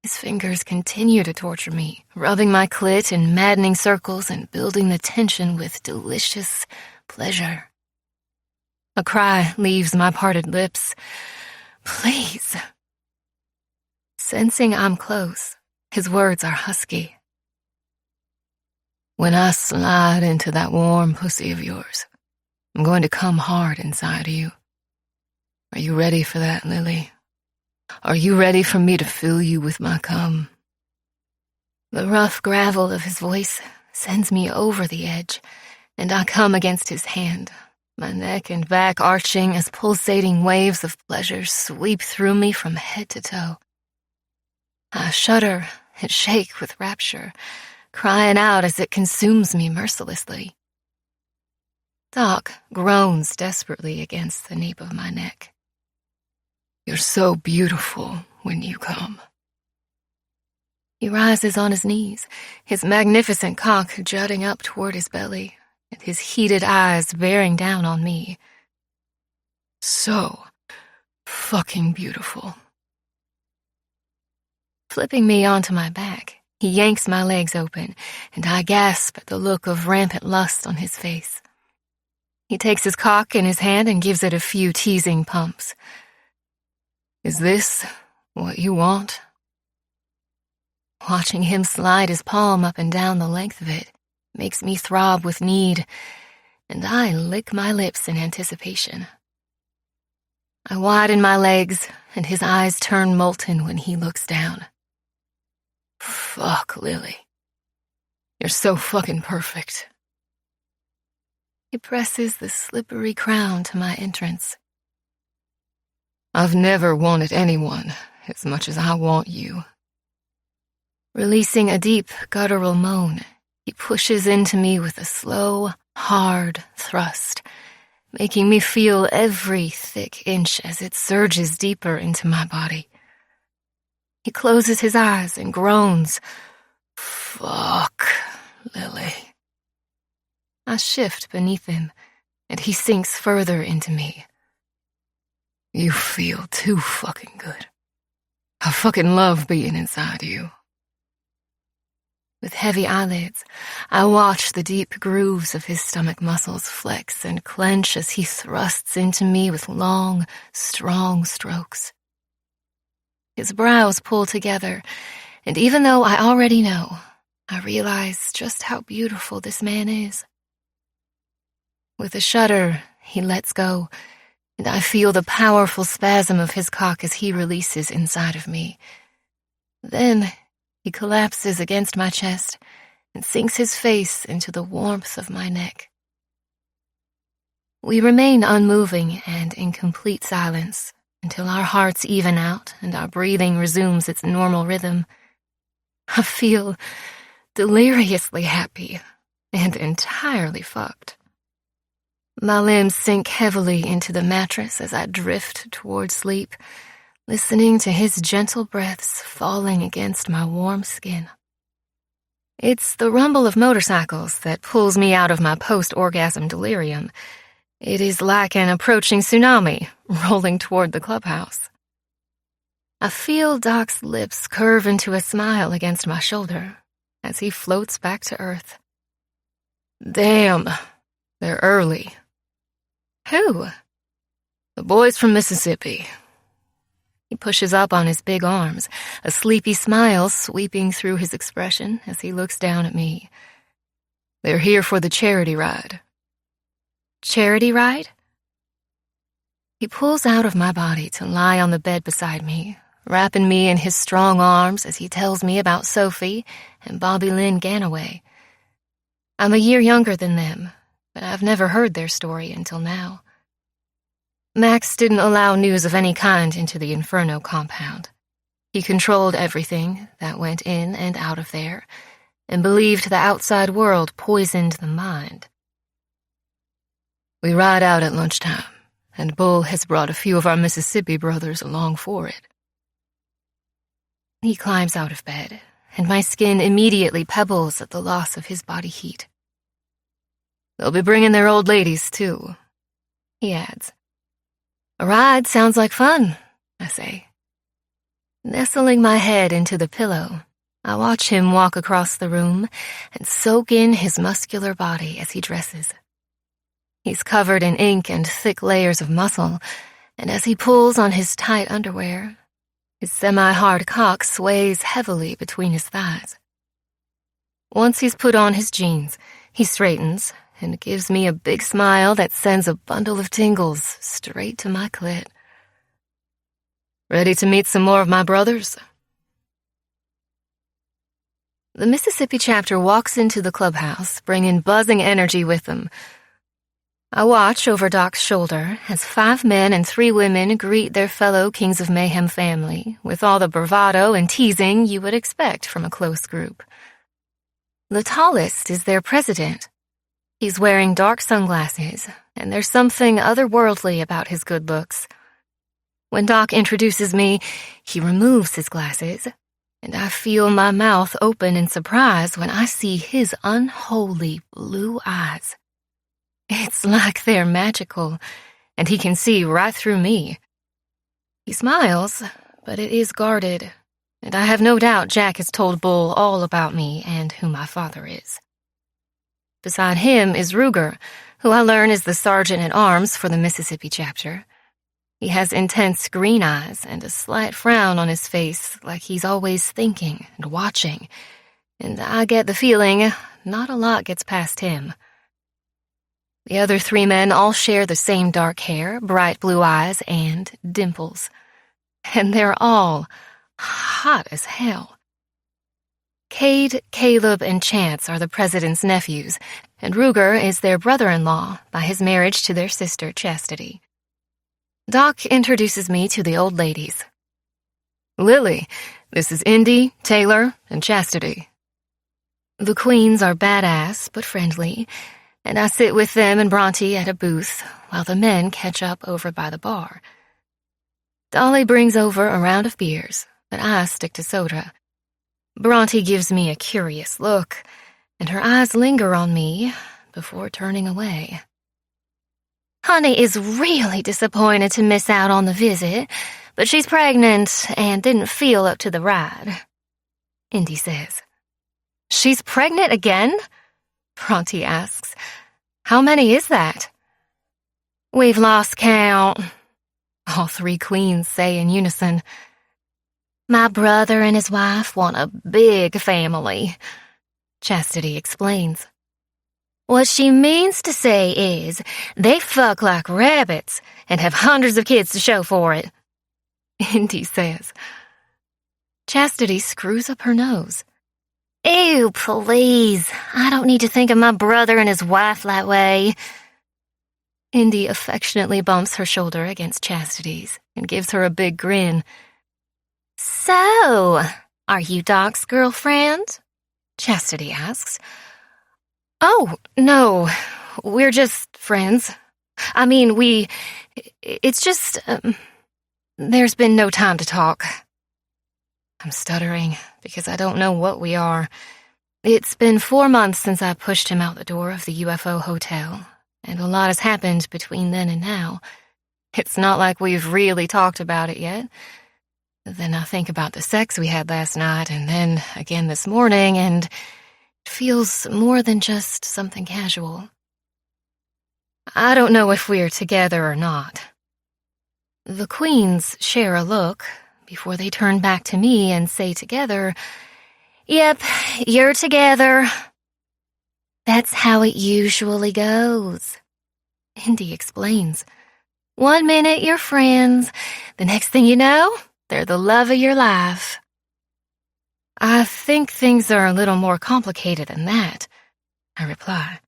[SPEAKER 1] His fingers continue to torture me, rubbing my clit in maddening circles and building the tension with delicious pleasure. A cry leaves my parted lips. "Please." Sensing I'm close, his words are husky. "When I slide into that warm pussy of yours, I'm going to come hard inside of you. Are you ready for that, Lily? Are you ready for me to fill you with my cum?" The rough gravel of his voice sends me over the edge, and I come against his hand, my neck and back arching as pulsating waves of pleasure sweep through me from head to toe. I shudder and shake with rapture, crying out as it consumes me mercilessly. Doc groans desperately against the nape of my neck. "You're so beautiful when you come." He rises on his knees, his magnificent cock jutting up toward his belly, and his heated eyes bearing down on me. "So fucking beautiful." Flipping me onto my back, he yanks my legs open, and I gasp at the look of rampant lust on his face. He takes his cock in his hand and gives it a few teasing pumps. "Is this what you want?" Watching him slide his palm up and down the length of it makes me throb with need, and I lick my lips in anticipation. I widen my legs, and his eyes turn molten when he looks down. "Fuck, Lily. You're so fucking perfect." He presses the slippery crown to my entrance. "I've never wanted anyone
[SPEAKER 4] as much as I want you." Releasing a deep, guttural moan, he pushes into me with a slow, hard thrust, making me feel every thick inch as it surges deeper into my body. He closes his eyes and groans, "Fuck, Lily." I shift beneath him, and he sinks further into me. "You feel too fucking good. I fucking love being inside you." With heavy eyelids, I watch the deep grooves of his stomach muscles flex and clench as he thrusts into me with long, strong strokes. His brows pull together, and even though I already know, I realize just how beautiful this man is. With a shudder, he lets go, and I feel the powerful spasm of his cock as he releases inside of me. Then he collapses against my chest and sinks his face into the warmth of my neck. We remain unmoving and in complete silence until our hearts even out and our breathing resumes its normal rhythm. I feel deliriously happy and entirely fucked. My limbs sink heavily into the mattress as I drift toward sleep, listening to his gentle breaths falling against my warm skin. It's the rumble of motorcycles that pulls me out of my post-orgasm delirium. It is like an approaching tsunami rolling toward the clubhouse. I feel Doc's lips curve into a smile against my shoulder as he floats back to earth. "Damn, they're early." "Who?" "The boys from Mississippi." He pushes up on his big arms, a sleepy smile sweeping through his expression as he looks down at me. "They're here for the charity ride." "Charity ride?" He pulls out of my body to lie on the bed beside me, wrapping me in his strong arms as he tells me about Sophie and Bobby Lynn Ganaway. I'm a year younger than them, but I've never heard their story until now. Max didn't allow news of any kind into the Inferno compound. He controlled everything that went in and out of there, and believed the outside world poisoned the mind. "We ride out at lunchtime, and Bull has brought a few of our Mississippi brothers along for it." He climbs out of bed, and my skin immediately pebbles at the loss of his body heat. "They'll be bringing their old ladies, too," he adds. "A ride sounds like fun," I say. Nestling my head into the pillow, I watch him walk across the room and soak in his muscular body as he dresses. He's covered in ink and thick layers of muscle, and as he pulls on his tight underwear, his semi-hard cock sways heavily between his thighs. Once he's put on his jeans, he straightens and gives me a big smile that sends a bundle of tingles straight to my clit. "Ready to meet some more of my brothers?" The Mississippi chapter walks into the clubhouse, bringing buzzing energy with them. I watch over Doc's shoulder as 5 men and 3 women greet their fellow Kings of Mayhem family with all the bravado and teasing you would expect from a close group. The tallest is their president. He's wearing dark sunglasses, and there's something otherworldly about his good looks. When Doc introduces me, he removes his glasses, and I feel my mouth open in surprise when I see his unholy blue eyes. It's like they're magical, and he can see right through me. He smiles, but it is guarded, and I have no doubt Jack has told Bull all about me and who my father is. Beside him is Ruger, who I learn is the sergeant-at-arms for the Mississippi chapter. He has intense green eyes and a slight frown on his face, like he's always thinking and watching, and I get the feeling not a lot gets past him. The other 3 men all share the same dark hair, bright blue eyes, and dimples. And they're all hot as hell. Cade, Caleb, and Chance are the president's nephews, and Ruger is their brother-in-law by his marriage to their sister, Chastity. Doc introduces me to the old ladies. Lily, this is Indy, Taylor, and Chastity. The queens are badass but friendly, and I sit with them and Bronte at a booth while the men catch up over by the bar. Dolly brings over a round of beers, but I stick to soda. Bronte gives me a curious look, and her eyes linger on me before turning away. Honey is really disappointed to miss out on the visit, but she's pregnant and didn't feel up to the ride, Indy says. She's pregnant again? Bronte asks. How many is that? We've lost count, all three queens say in unison. My brother and his wife want a big family, Chastity explains. What she means to say is they fuck like rabbits and have hundreds of kids to show for it, Indy says. Chastity screws up her nose. Ew, please. I don't need to think of my brother and his wife that way. Indy affectionately bumps her shoulder against Chastity's and gives her a big grin. So, are you Doc's girlfriend? Chastity asks. Oh, no, we're just friends. I mean, it's just, there's been no time to talk. I'm stuttering because I don't know what we are. It's been 4 months since I pushed him out the door of the UFO hotel, and a lot has happened between then and now. It's not like we've really talked about it yet. Then I think about the sex we had last night and then again this morning, and it feels more than just something casual. I don't know if we're together or not. The queens share a look before they turn back to me and say together, Yep, you're together. That's how it usually goes, Indy explains. 1 minute you're friends, the next thing you know, they're the love of your life. I think things are a little more complicated than that, I reply.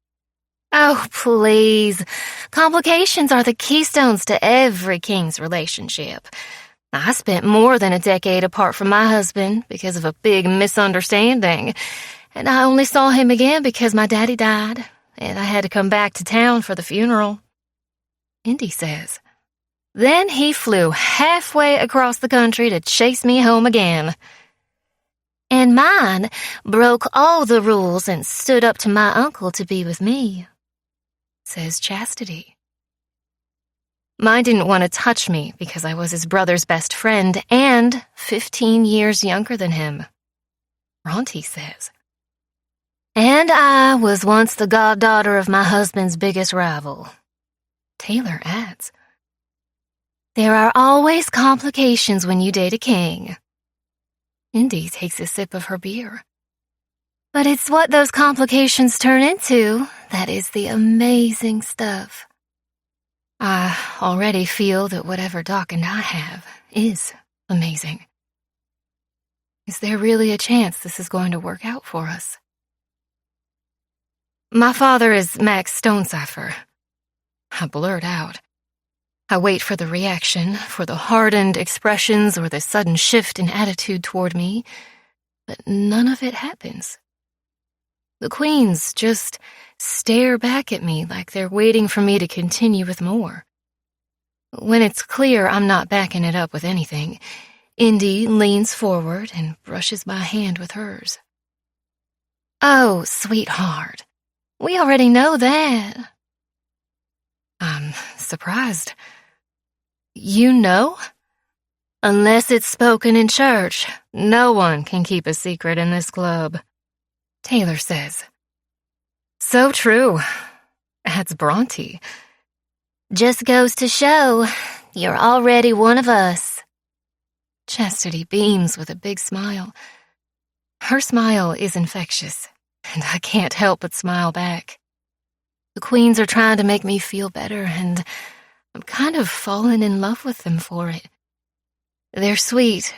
[SPEAKER 4] Oh, please. Complications are the keystones to every king's relationship. I spent more than a decade apart from my husband because of a big misunderstanding, and I only saw him again because my daddy died, and I had to come back to town for the funeral, Indy says. Then he flew halfway across the country to chase me home again. And mine broke all the rules and stood up to my uncle to be with me, says Chastity. Mine didn't want to touch me because I was his brother's best friend and 15 years younger than him, Bronte says. And I was once the goddaughter of my husband's biggest rival, Taylor adds. There are always complications when you date a king. Indy takes a sip of her beer. But it's what those complications turn into that is the amazing stuff. I already feel that whatever Doc and I have is amazing. Is there really a chance this is going to work out for us? My father is Max Stonecipher. I blurt out. I wait for the reaction, for the hardened expressions or the sudden shift in attitude toward me, but none of it happens. The queens just stare back at me like they're waiting for me to continue with more. When it's clear I'm not backing it up with anything, Indy leans forward and brushes my hand with hers. Oh, sweetheart, we already know that. I'm surprised. You know? Unless it's spoken in church, no one can keep a secret in this club, Taylor says. So true, adds Bronte. Just goes to show you're already one of us. Chastity beams with a big smile. Her smile is infectious, and I can't help but smile back. The queens are trying to make me feel better, and I'm kind of fallen in love with them for it. They're sweet,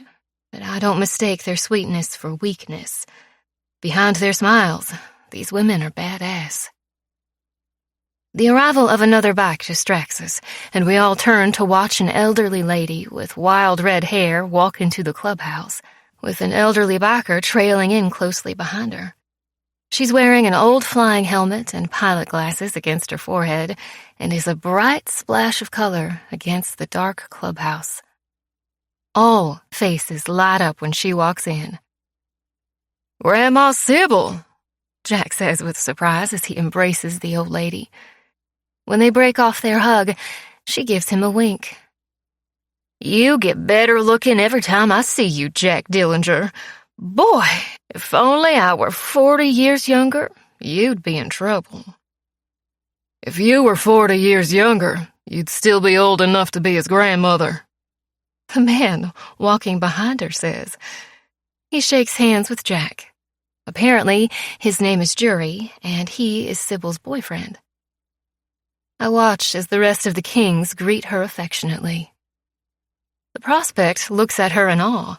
[SPEAKER 4] but I don't mistake their sweetness for weakness. Behind their smiles, these women are badass. The arrival of another bike distracts us, and we all turn to watch an elderly lady with wild red hair walk into the clubhouse, with an elderly biker trailing in closely behind her. She's wearing an old flying helmet and pilot glasses against her forehead, and is a bright splash of color against the dark clubhouse. All faces light up when she walks in. "Grandma Sybil," Jack says with surprise as he embraces the old lady. When they break off their hug, she gives him a wink. "You get better looking every time I see you, Jack Dillinger. Boy, if only I were 40 years younger, you'd be in trouble." "If you were 40 years younger, you'd still be old enough to be his grandmother," the man walking behind her says. He shakes hands with Jack. Apparently, his name is Jury, and he is Sybil's boyfriend. I watch as the rest of the kings greet her affectionately. The prospect looks at her in awe.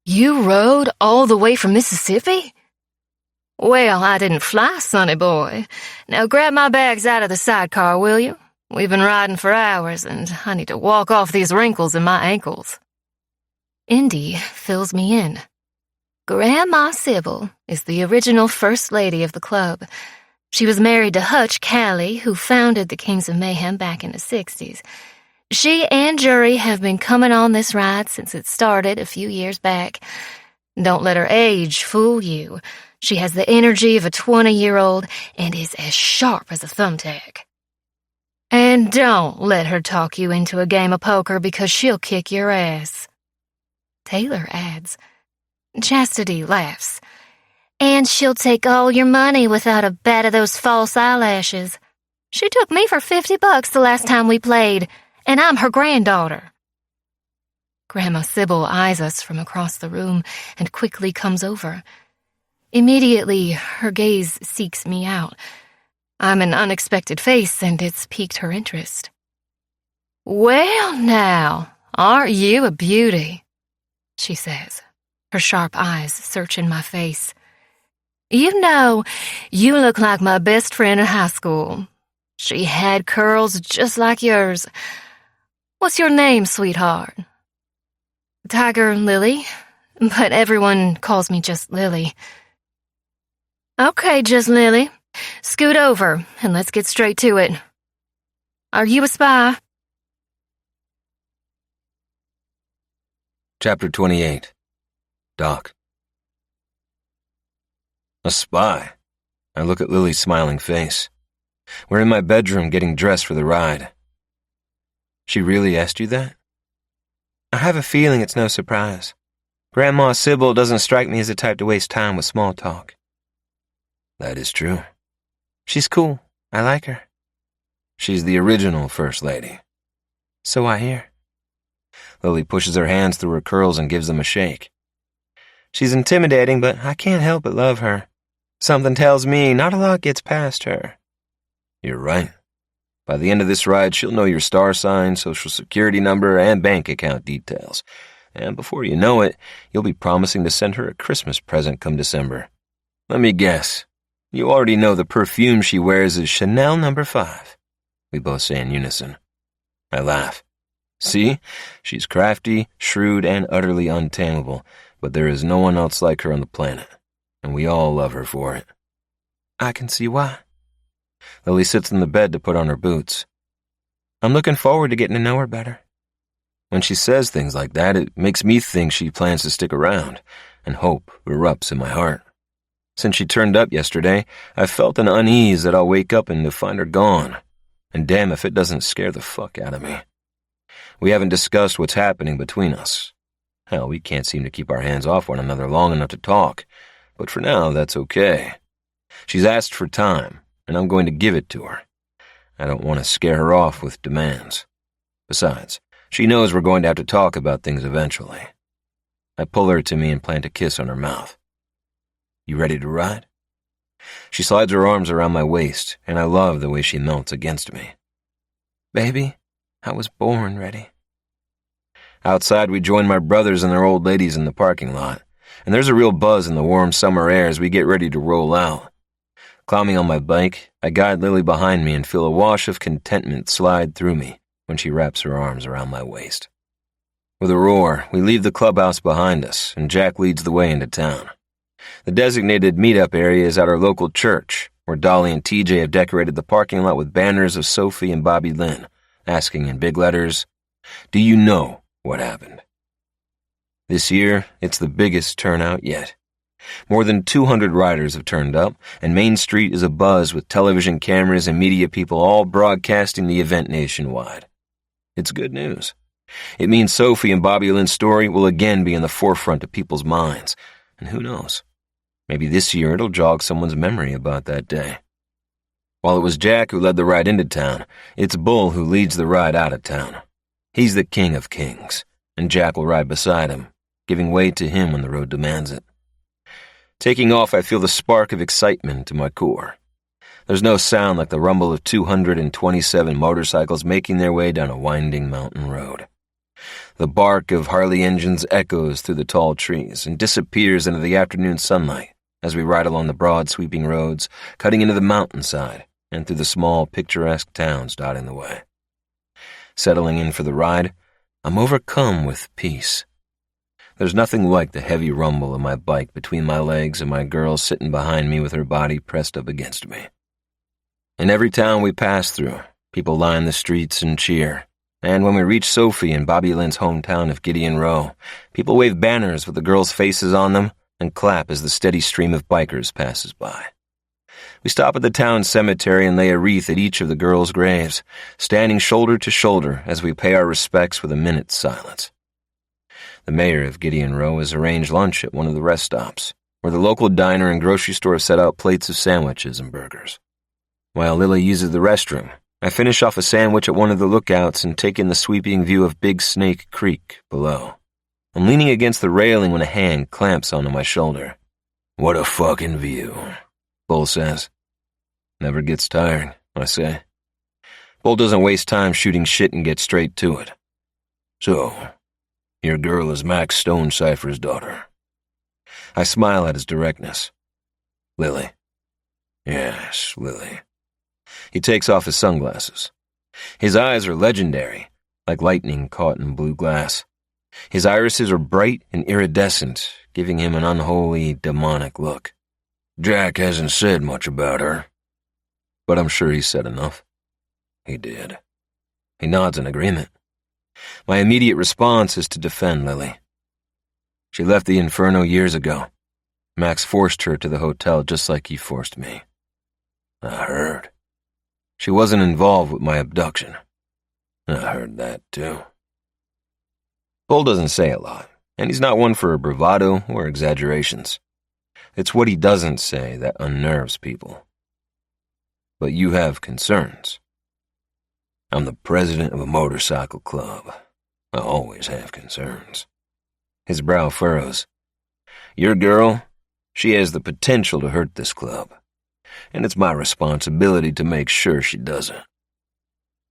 [SPEAKER 4] "You rode all the way from Mississippi?" "Well, I didn't fly, sonny boy. Now grab my bags out of the sidecar, will you? We've been riding for hours, and I need to walk off these wrinkles in my ankles." Indy fills me in. Grandma Sybil is the original first lady of the club. She was married to Hutch Calley, who founded the Kings of Mayhem back in the 60s. She and Jury have been coming on this ride since it started a few years back. Don't let her age fool you. She has the energy of a 20-year-old and is as sharp as a thumbtack. And don't let her talk you into a game of poker because she'll kick your ass. Taylor adds. Chastity laughs. And she'll take all your money without a bat of those false eyelashes. She took me for $50 the last time we played, and I'm her granddaughter. Grandma Sybil eyes us from across the room and quickly comes over. Immediately, her gaze seeks me out. I'm an unexpected face, and it's piqued her interest. "Well, now, aren't you a beauty?" she says, her sharp eyes searching my face. "You know, you look like my best friend in high school. She had curls just like yours. What's your name, sweetheart?" "Tiger Lily, but everyone calls me just Lily." "Okay, just Lily. Scoot over, and let's get straight to it. Are you a spy?"
[SPEAKER 2] Chapter 28. Doc. A spy? I look at Lily's smiling face. We're in my bedroom getting dressed for the ride. She really asked you that?
[SPEAKER 3] I have a feeling it's no surprise. Grandma Sybil doesn't strike me as the type to waste time with small talk.
[SPEAKER 2] That is true.
[SPEAKER 3] She's cool. I like her.
[SPEAKER 2] She's the original First Lady.
[SPEAKER 3] So I hear.
[SPEAKER 2] Lily pushes her hands through her curls and gives them a shake.
[SPEAKER 3] She's intimidating, but I can't help but love her. Something tells me not a lot gets past her.
[SPEAKER 2] You're right. By the end of this ride, she'll know your star sign, social security number, and bank account details. And before you know it, you'll be promising to send her a Christmas present come December. Let me guess. You already know the perfume she wears is Chanel No. 5. We both say in unison. I laugh. See? She's crafty, shrewd, and utterly untamable, but there is no one else like her on the planet, and we all love her for it.
[SPEAKER 3] I can see why.
[SPEAKER 2] Lily sits in the bed to put on her boots.
[SPEAKER 3] I'm looking forward to getting to know her better.
[SPEAKER 2] When she says things like that, it makes me think she plans to stick around, and hope erupts in my heart. Since she turned up yesterday, I've felt an unease that I'll wake up and to find her gone, and damn if it doesn't scare the fuck out of me. We haven't discussed what's happening between us. Hell, we can't seem to keep our hands off one another long enough to talk, but for now, that's okay. She's asked for time, and I'm going to give it to her. I don't want to scare her off with demands. Besides, she knows we're going to have to talk about things eventually. I pull her to me and plant a kiss on her mouth. You ready to ride? She slides her arms around my waist, and I love the way she melts against me.
[SPEAKER 3] Baby, I was born ready.
[SPEAKER 2] Outside, we join my brothers and their old ladies in the parking lot, and there's a real buzz in the warm summer air as we get ready to roll out. Climbing on my bike, I guide Lily behind me and feel a wash of contentment slide through me when she wraps her arms around my waist. With a roar, we leave the clubhouse behind us, and Jack leads the way into town. The designated meetup area is at our local church, where Dolly and TJ have decorated the parking lot with banners of Sophie and Bobby Lynn, asking in big letters, "Do you know what happened?" This year, it's the biggest turnout yet. More than 200 riders have turned up, and Main Street is abuzz with television cameras and media people all broadcasting the event nationwide. It's good news. It means Sophie and Bobby Lynn's story will again be in the forefront of people's minds, and who knows? Maybe this year it'll jog someone's memory about that day. While it was Jack who led the ride into town, it's Bull who leads the ride out of town. He's the king of kings, and Jack will ride beside him, giving way to him when the road demands it. Taking off, I feel the spark of excitement to my core. There's no sound like the rumble of 227 motorcycles making their way down a winding mountain road. The bark of Harley engines echoes through the tall trees and disappears into the afternoon sunlight as we ride along the broad, sweeping roads, cutting into the mountainside and through the small, picturesque towns dotting the way. Settling in for the ride, I'm overcome with peace. There's nothing like the heavy rumble of my bike between my legs and my girl sitting behind me with her body pressed up against me. In every town we pass through, people line the streets and cheer. And when we reach Sophie and Bobby Lynn's hometown of Gideon Row, people wave banners with the girls' faces on them and clap as the steady stream of bikers passes by. We stop at the town cemetery and lay a wreath at each of the girls' graves, standing shoulder to shoulder as we pay our respects with a minute's silence. The mayor of Gideon Row has arranged lunch at one of the rest stops, where the local diner and grocery store set out plates of sandwiches and burgers. While Lily uses the restroom, I finish off a sandwich at one of the lookouts and take in the sweeping view of Big Snake Creek below. I'm leaning against the railing when a hand clamps onto my shoulder. "What a fucking view," Bull says. "Never gets tired," I say. Bull doesn't waste time shooting shit and gets straight to it. "So, your girl is Max Stonecipher's daughter." I smile at his directness. "Lily." "Yes, Lily." He takes off his sunglasses. His eyes are legendary, like lightning caught in blue glass. His irises are bright and iridescent, giving him an unholy, demonic look. "Jack hasn't said much about her." But I'm sure he said enough. He did. He nods in agreement. My immediate response is to defend Lily. She left the Inferno years ago. Max forced her to the hotel just like he forced me. I heard. She wasn't involved with my abduction. I heard that, too. Bull doesn't say a lot, and he's not one for bravado or exaggerations. It's what he doesn't say that unnerves people. But you have concerns. I'm the president of a motorcycle club. I always have concerns. His brow furrows. Your girl, she has the potential to hurt this club, and it's my responsibility to make sure she doesn't.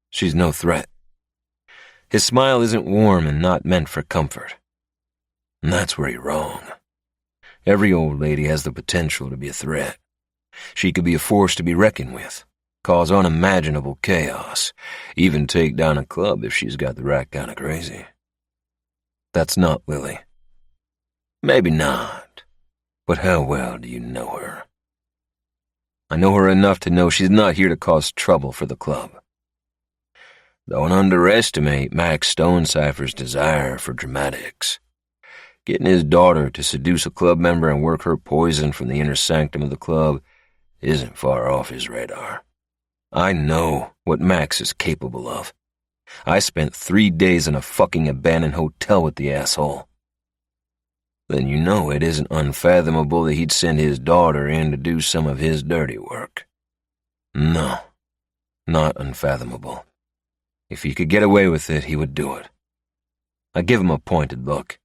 [SPEAKER 2] She's no threat. His smile isn't warm and not meant for comfort. And that's where you're wrong. Every old lady has the potential to be a threat. She could be a force to be reckoned with, cause unimaginable chaos, even take down a club if she's got the right kind of crazy. That's not Lily. Maybe not, but how well do you know her? I know her enough to know she's not here to cause trouble for the club. Don't underestimate Max Stonecipher's desire for dramatics. Getting his daughter to seduce a club member and work her poison from the inner sanctum of the club isn't far off his radar. I know what Max is capable of. I spent 3 days in a fucking abandoned hotel with the asshole. Then you know it isn't unfathomable that he'd send his daughter in to do some of his dirty work. No, not unfathomable. If he could get away with it, he would do it. I give him a pointed look.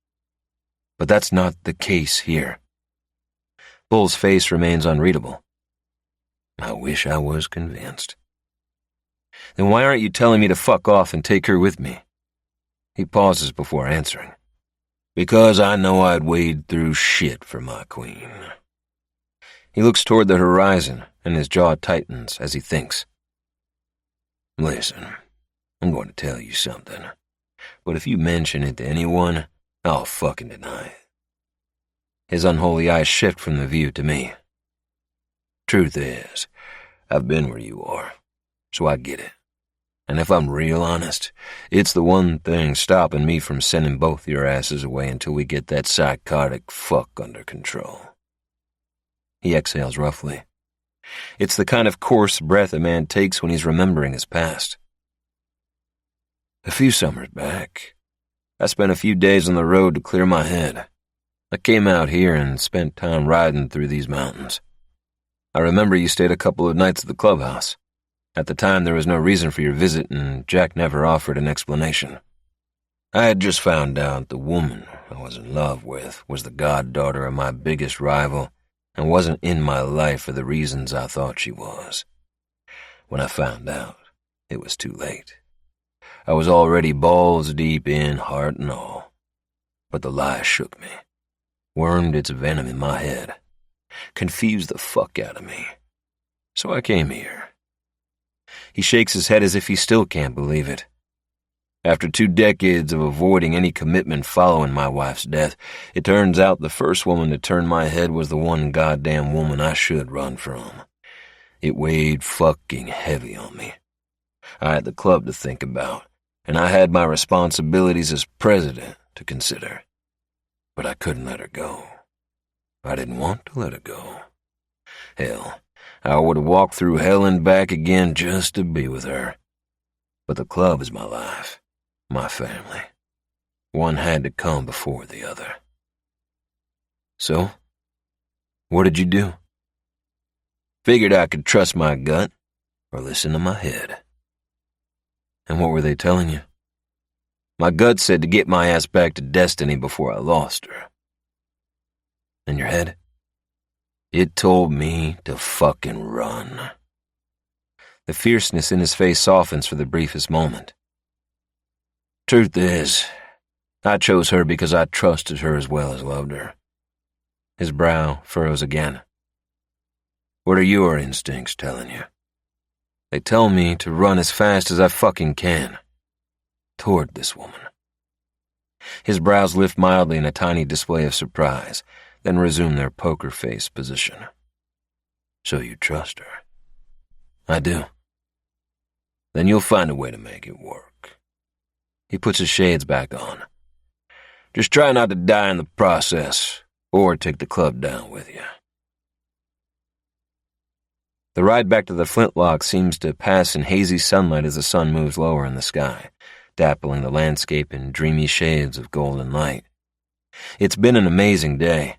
[SPEAKER 2] But that's not the case here. Bull's face remains unreadable. I wish I was convinced. Then why aren't you telling me to fuck off and take her with me? He pauses before answering. Because I know I'd wade through shit for my queen. He looks toward the horizon and his jaw tightens as he thinks. Listen, I'm going to tell you something, but if you mention it to anyone, I'll fucking deny it. His unholy eyes shift from the view to me. Truth is, I've been where you are, so I get it. And if I'm real honest, it's the one thing stopping me from sending both your asses away until we get that psychotic fuck under control. He exhales roughly. It's the kind of coarse breath a man takes when he's remembering his past. A few summers back, I spent a few days on the road to clear my head. I came out here and spent time riding through these mountains. I remember you stayed a couple of nights at the clubhouse. At the time, there was no reason for your visit, and Jack never offered an explanation. I had just found out the woman I was in love with was the goddaughter of my biggest rival and wasn't in my life for the reasons I thought she was. When I found out, it was too late. I was already balls deep in, heart and all. But the lie shook me, wormed its venom in my head, confused the fuck out of me. So I came here. He shakes his head as if he still can't believe it. After 2 decades of avoiding any commitment following my wife's death, it turns out the first woman to turn my head was the one goddamn woman I should run from. It weighed fucking heavy on me. I had the club to think about, and I had my responsibilities as president to consider. But I couldn't let her go. I didn't want to let her go. Hell, I would have walked through hell and back again just to be with her. But the club is my life, my family. One had to come before the other. So, what did you do? Figured I could trust my gut or listen to my head. And what were they telling you? My gut said to get my ass back to Destiny before I lost her. And your head? It told me to fucking run. The fierceness in his face softens for the briefest moment. Truth is, I chose her because I trusted her as well as loved her. His brow furrows again. What are your instincts telling you? They tell me to run as fast as I fucking can. Toward this woman. His brows lift mildly in a tiny display of surprise, then resume their poker face position. So you trust her? I do. Then you'll find a way to make it work. He puts his shades back on. Just try not to die in the process, or take the club down with you. The ride back to the flintlock seems to pass in hazy sunlight as the sun moves lower in the sky, dappling the landscape in dreamy shades of golden light. It's been an amazing day.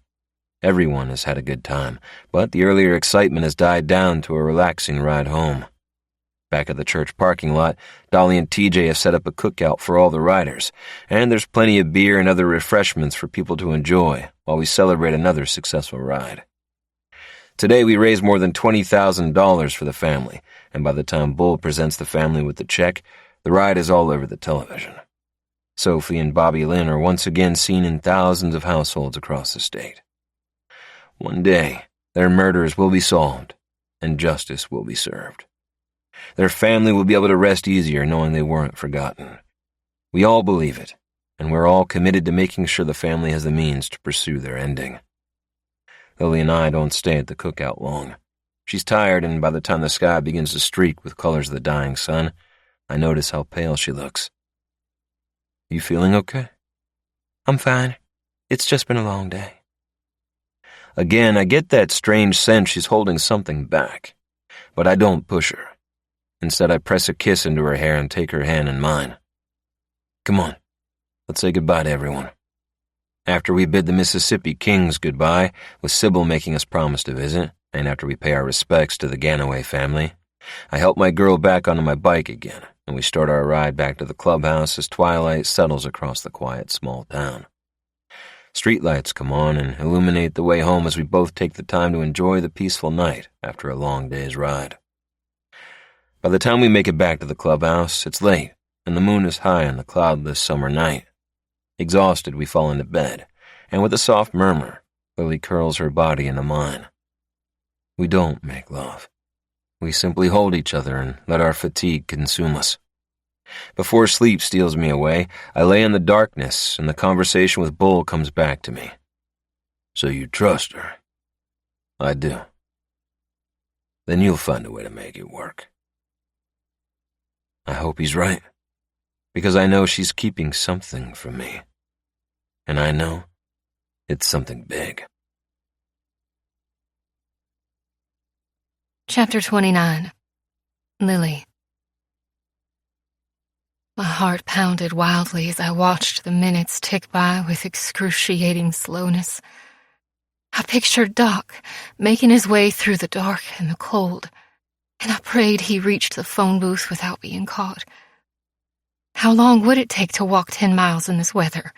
[SPEAKER 2] Everyone has had a good time, but the earlier excitement has died down to a relaxing ride home. Back at the church parking lot, Dolly and TJ have set up a cookout for all the riders, and there's plenty of beer and other refreshments for people to enjoy while we celebrate another successful ride. Today we raised more than $20,000 for the family, and by the time Bull presents the family with the check, the ride is all over the television. Sophie and Bobby Lynn are once again seen in thousands of households across the state. One day, their murders will be solved, and justice will be served. Their family will be able to rest easier knowing they weren't forgotten. We all believe it, and we're all committed to making sure the family has the means to pursue their ending. Lily and I don't stay at the cookout long. She's tired, and by the time the sky begins to streak with colors of the dying sun, I notice how pale she looks. You feeling okay?
[SPEAKER 3] I'm fine. It's just been a long day.
[SPEAKER 2] Again, I get that strange sense she's holding something back, but I don't push her. Instead, I press a kiss into her hair and take her hand in mine. Come on, let's say goodbye to everyone. After we bid the Mississippi Kings goodbye, with Sybil making us promise to visit, and after we pay our respects to the Ganaway family, I help my girl back onto my bike again, and we start our ride back to the clubhouse as twilight settles across the quiet small town. Streetlights come on and illuminate the way home as we both take the time to enjoy the peaceful night after a long day's ride. By the time we make it back to the clubhouse, it's late, and the moon is high on the cloudless summer night. Exhausted, we fall into bed, and with a soft murmur, Lily curls her body into mine. We don't make love. We simply hold each other and let our fatigue consume us. Before sleep steals me away, I lay in the darkness and the conversation with Bull comes back to me. So you trust her? I do. Then you'll find a way to make it work. I hope he's right, because I know she's keeping something from me. And I know it's something big.
[SPEAKER 1] Chapter 29. Lily. My heart pounded wildly as I watched the minutes tick by with excruciating slowness. I pictured Doc making his way through the dark and the cold, and I prayed he reached the phone booth without being caught. How long would it take to walk 10 miles in this weather?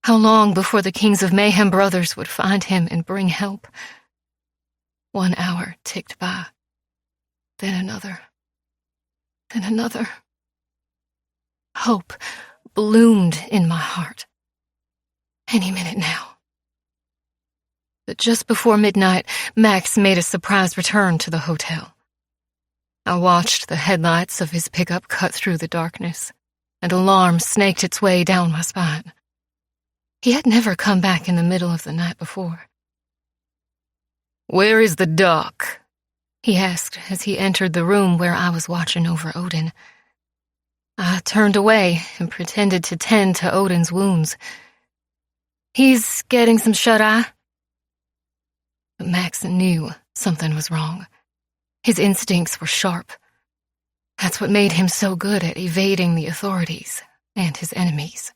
[SPEAKER 1] How long before the Kings of Mayhem brothers would find him and bring help? 1 hour ticked by, then another, then another. Hope bloomed in my heart. Any minute now. But just before midnight, Max made a surprise return to the hotel. I watched the headlights of his pickup cut through the darkness. An alarm snaked its way down my spine. He had never come back in the middle of the night before.
[SPEAKER 4] "Where is the doc?"
[SPEAKER 1] he asked as he entered the room where I was watching over Odin. I turned away and pretended to tend to Odin's wounds. "He's getting some shut-eye." But Max knew something was wrong. His instincts were sharp. That's what made him so good at evading the authorities and his enemies.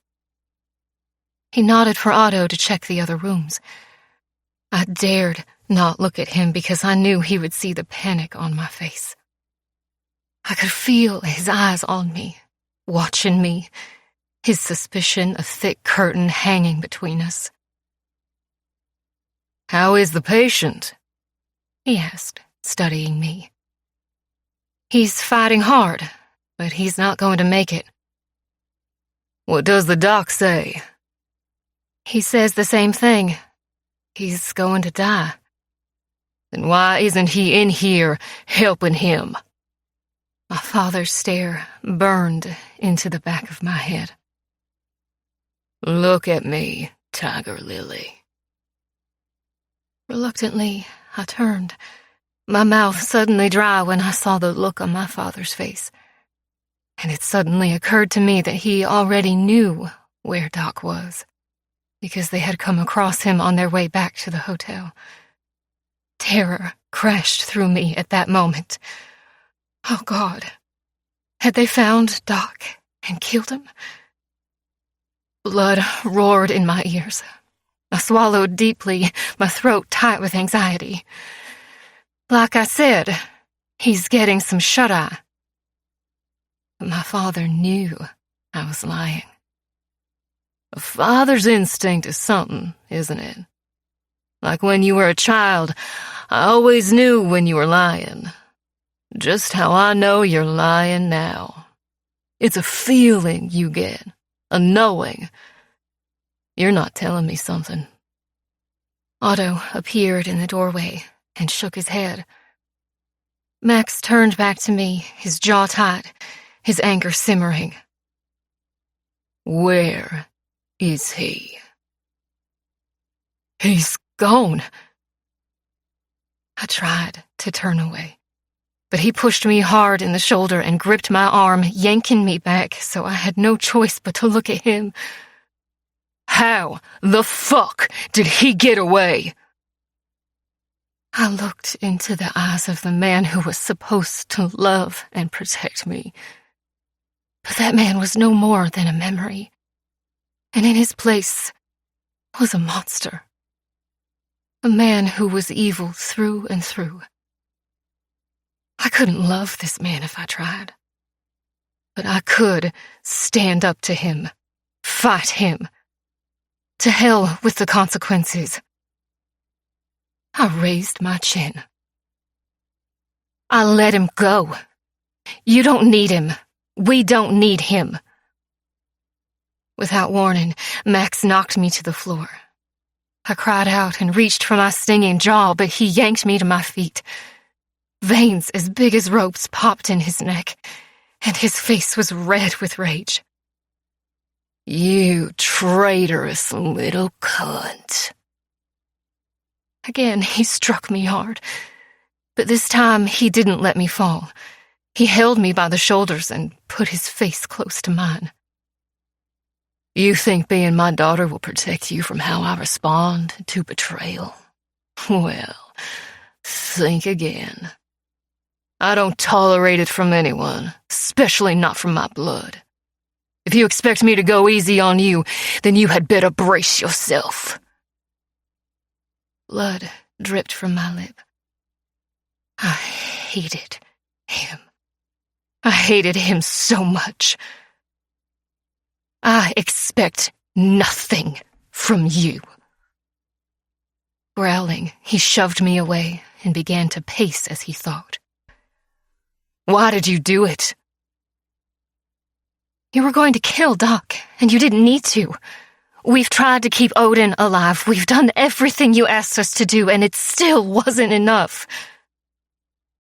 [SPEAKER 1] He nodded for Otto to check the other rooms. I dared not look at him because I knew he would see the panic on my face. I could feel his eyes on me, watching me, his suspicion a thick curtain hanging between us.
[SPEAKER 4] "How is the patient?"
[SPEAKER 1] he asked, studying me. "He's fighting hard, but he's not going to make it."
[SPEAKER 4] "What does the doc say?"
[SPEAKER 1] "He says the same thing. He's going to die."
[SPEAKER 4] "Then why isn't he in here helping him?"
[SPEAKER 1] My father's stare burned into the back of my head.
[SPEAKER 4] "Look at me, Tiger Lily."
[SPEAKER 1] Reluctantly, I turned, my mouth suddenly dry when I saw the look on my father's face. And it suddenly occurred to me that he already knew where Doc was, because they had come across him on their way back to the hotel. Terror crashed through me at that moment. Oh, God. Had they found Doc and killed him? Blood roared in my ears. I swallowed deeply, my throat tight with anxiety. Like I said, he's getting some shut-eye. But my father knew I was lying.
[SPEAKER 4] A father's instinct is something, isn't it? Like when you were a child, I always knew when you were lying. Just how I know you're lying now. It's a feeling you get, a knowing. You're not telling me something.
[SPEAKER 1] Otto appeared in the doorway and shook his head. Max turned back to me, his jaw tight, his anger simmering.
[SPEAKER 4] "Where is he?"
[SPEAKER 1] "He's gone." I tried to turn away, but he pushed me hard in the shoulder and gripped my arm, yanking me back, so I had no choice but to look at him.
[SPEAKER 4] "How the fuck did he get away?"
[SPEAKER 1] I looked into the eyes of the man who was supposed to love and protect me. But that man was no more than a memory, and in his place was a monster. A man who was evil through and through. I couldn't love this man if I tried. But I could stand up to him, fight him. To hell with the consequences. I raised my chin. I let him go. You don't need him. We don't need him. Without warning, Max knocked me to the floor. I cried out and reached for my stinging jaw, but he yanked me to my feet.
[SPEAKER 4] Veins as big as ropes popped in his neck, and his face was red with rage. "You traitorous little cunt." Again, he struck me hard, but this time he didn't let me fall. He held me by the shoulders and put his face close to mine. "You think being my daughter will protect you from how I respond to betrayal? Well, think again. I don't tolerate it from anyone, especially not from my blood. If you expect me to go easy on you, then you had better brace yourself." Blood dripped from my lip. I hated him. I hated him so much. "I expect nothing from you." Growling, he shoved me away and began to pace as he thought. "Why did you do it?" "You were going to kill Doc, and you didn't need to. We've tried to keep Odin alive. We've done everything you asked us to do, and it still wasn't enough."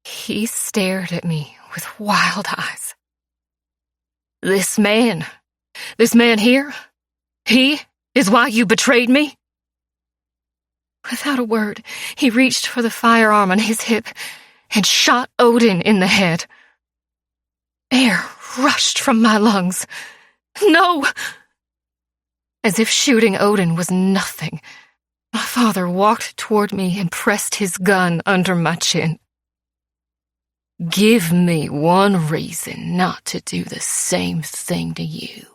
[SPEAKER 4] He stared at me with wild eyes. This man here, he is why you betrayed me?" Without a word, he reached for the firearm on his hip and shot Odin in the head. Air rushed from my lungs. "No!" As if shooting Odin was nothing, my father walked toward me and pressed his gun under my chin. "Give me one reason not to do the same thing to you."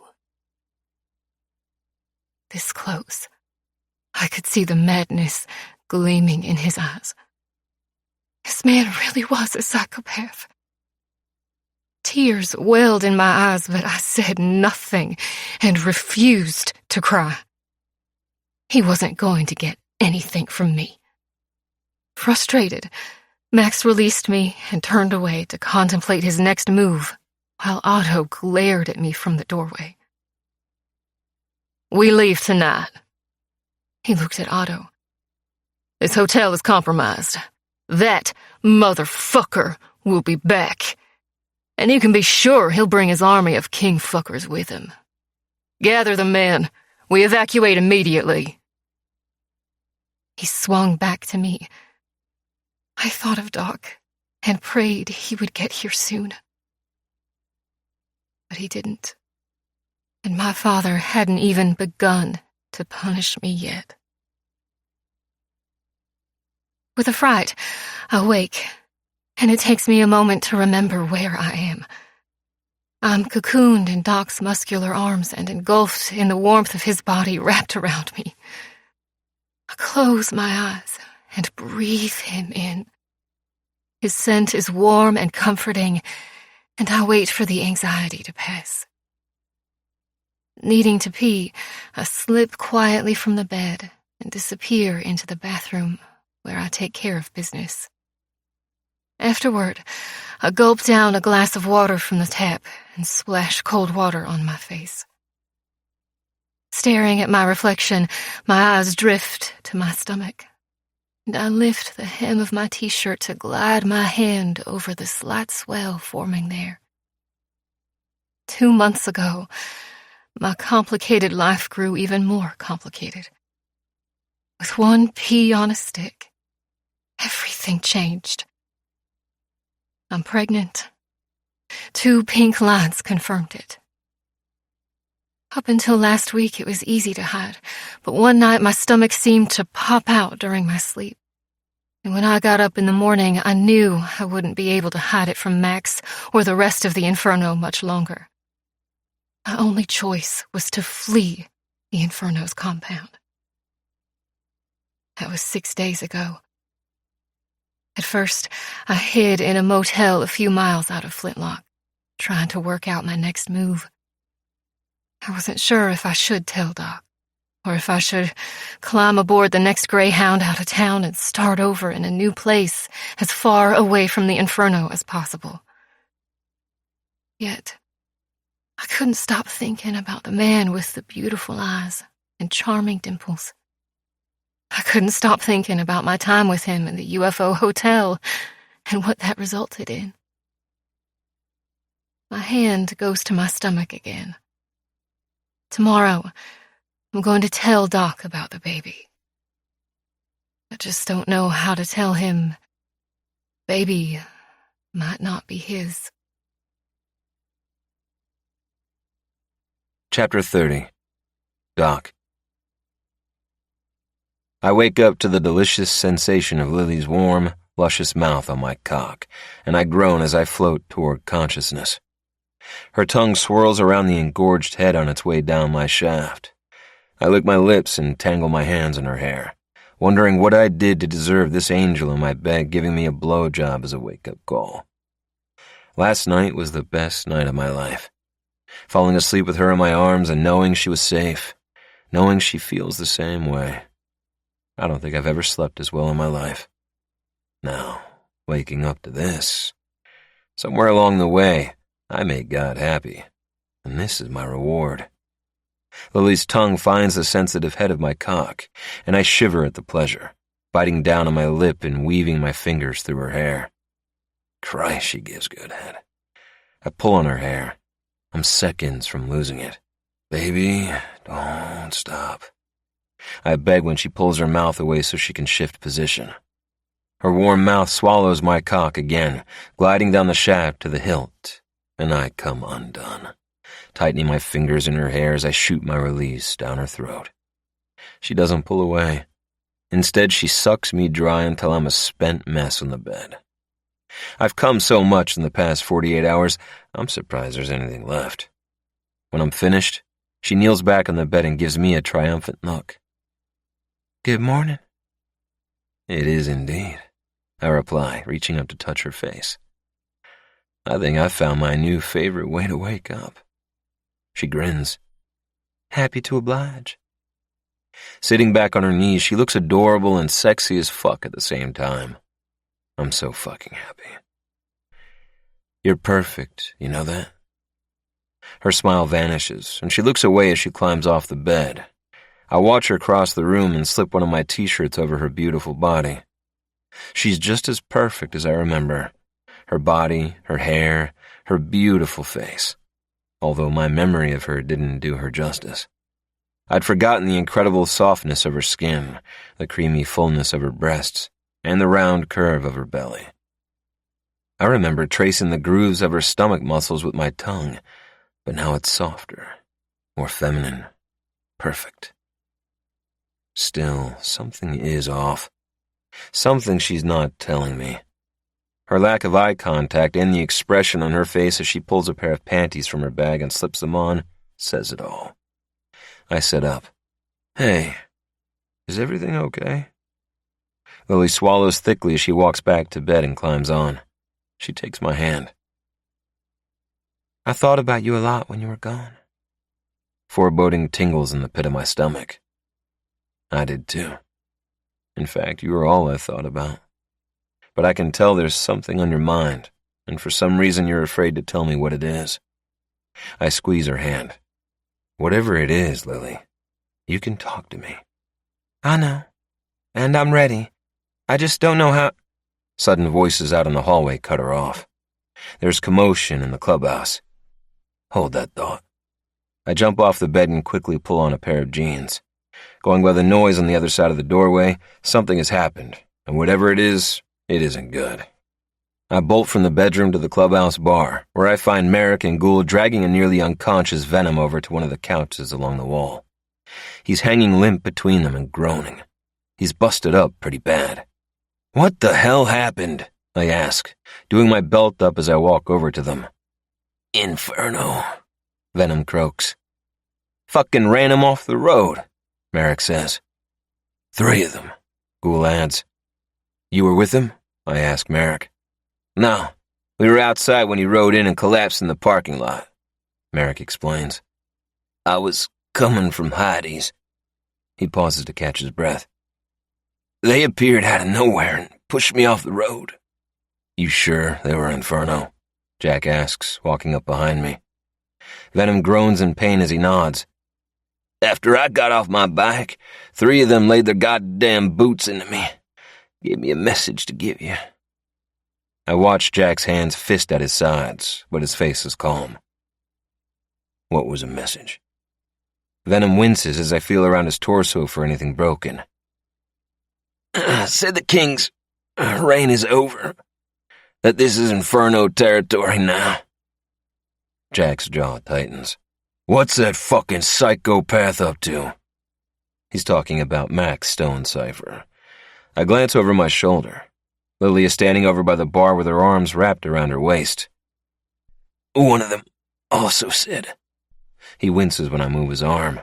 [SPEAKER 4] This close, I could see the madness gleaming in his eyes. This man really was a psychopath. Tears welled in my eyes, but I said nothing and refused to cry. He wasn't going to get anything from me. Frustrated, Max released me and turned away to contemplate his next move, while Otto glared at me from the doorway. "We leave tonight." He looked at Otto. "This hotel is compromised. That motherfucker will be back. And you can be sure he'll bring his army of king fuckers with him. Gather the men. We evacuate immediately." He swung back to me. I thought of Doc and prayed he would get here soon. But he didn't. And my father hadn't even begun to punish me yet. With a fright, I wake, and it takes me a moment to remember where I am. I'm cocooned in Doc's muscular arms and engulfed in the warmth of his body wrapped around me. I close my eyes and breathe him in. His scent is warm and comforting, and I wait for the anxiety to pass. Needing to pee, I slip quietly from the bed and disappear into the bathroom, where I take care of business. Afterward, I gulp down a glass of water from the tap and splash cold water on my face. Staring at my reflection, my eyes drift to my stomach, and I lift the hem of my t-shirt to glide my hand over the slight swell forming there. 2 months ago, my complicated life grew even more complicated. With one pea on a stick, everything changed. I'm pregnant. 2 pink lines confirmed it. Up until last week, it was easy to hide, but one night my stomach seemed to pop out during my sleep. And when I got up in the morning, I knew I wouldn't be able to hide it from Max or the rest of the Inferno much longer. My only choice was to flee the Inferno's compound. That was 6 days ago. At first, I hid in a motel a few miles out of Flintlock, trying to work out my next move. I wasn't sure if I should tell Doc, or if I should climb aboard the next Greyhound out of town and start over in a new place as far away from the Inferno as possible. Yet, I couldn't stop thinking about the man with the beautiful eyes and charming dimples. I couldn't stop thinking about my time with him in the UFO hotel and what that resulted in. My hand goes to my stomach again. Tomorrow, I'm going to tell Doc about the baby. I just don't know how to tell him baby might not be his.
[SPEAKER 2] Chapter 30. Doc. I wake up to the delicious sensation of Lily's warm, luscious mouth on my cock, and I groan as I float toward consciousness. Her tongue swirls around the engorged head on its way down my shaft. I lick my lips and tangle my hands in her hair, wondering what I did to deserve this angel in my bed giving me a blowjob as a wake-up call. Last night was the best night of my life. Falling asleep with her in my arms and knowing she was safe, knowing she feels the same way. I don't think I've ever slept as well in my life. Now, waking up to this, somewhere along the way, I made God happy, and this is my reward. Lily's tongue finds the sensitive head of my cock, and I shiver at the pleasure, biting down on my lip and weaving my fingers through her hair. Christ, she gives good head. I pull on her hair. I'm seconds from losing it. Baby, don't stop. I beg when she pulls her mouth away so she can shift position. Her warm mouth swallows my cock again, gliding down the shaft to the hilt, and I come undone, tightening my fingers in her hair as I shoot my release down her throat. She doesn't pull away. Instead, she sucks me dry until I'm a spent mess on the bed. I've come so much in the past 48 hours, I'm surprised there's anything left. When I'm finished, she kneels back on the bed and gives me a triumphant look. Good morning. It is indeed, I reply, reaching up to touch her face. I think I've found my new favorite way to wake up. She grins. Happy to oblige. Sitting back on her knees, she looks adorable and sexy as fuck at the same time. I'm so fucking happy. You're perfect, you know that? Her smile vanishes, and she looks away as she climbs off the bed. I watch her cross the room and slip one of my t-shirts over her beautiful body. She's just as perfect as I remember. Her body, her hair, her beautiful face. Although my memory of her didn't do her justice. I'd forgotten the incredible softness of her skin, the creamy fullness of her breasts, and the round curve of her belly. I remember tracing the grooves of her stomach muscles with my tongue, but now it's softer, more feminine, perfect. Still, something is off. Something she's not telling me. Her lack of eye contact and the expression on her face as she pulls a pair of panties from her bag and slips them on says it all. I sit up. Hey, is everything okay? Lily swallows thickly as she walks back to bed and climbs on. She takes my hand. I thought about you a lot when you were gone. Foreboding tingles in the pit of my stomach. I did too. In fact, you were all I thought about. But I can tell there's something on your mind, and for some reason you're afraid to tell me what it is. I squeeze her hand. Whatever it is, Lily, you can talk to me. I know, and I'm ready. I just don't know how— Sudden voices out in the hallway cut her off. There's commotion in the clubhouse. Hold that thought. I jump off the bed and quickly pull on a pair of jeans. Going by the noise on the other side of the doorway, something has happened, and whatever it isn't good. I bolt from the bedroom to the clubhouse bar, where I find Merrick and Gould dragging a nearly unconscious Venom over to one of the couches along the wall. He's hanging limp between them and groaning. He's busted up pretty bad. What the hell happened? I ask, doing my belt up as I walk over to them. Inferno, Venom croaks. Fucking ran him off the road, Merrick says. 3 of them, Gould adds. You were with him? I ask Merrick. No, we were outside when he rode in and collapsed in the parking lot, Merrick explains. I was coming from Heidi's. He pauses to catch his breath. They appeared out of nowhere and pushed me off the road. You sure they were Inferno? Jack asks, walking up behind me. Venom groans in pain as he nods. After I got off my bike, 3 of them laid their goddamn boots into me. Gave me a message to give you. I watch Jack's hands fist at his sides, but his face is calm. What was a message? Venom winces as I feel around his torso for anything broken. Said the king's reign is over. That this is Inferno territory now. Jack's jaw tightens. What's that fucking psychopath up to? He's talking about Max Stone Cipher. I glance over my shoulder. Lily is standing over by the bar with her arms wrapped around her waist. One of them also said. He winces when I move his arm.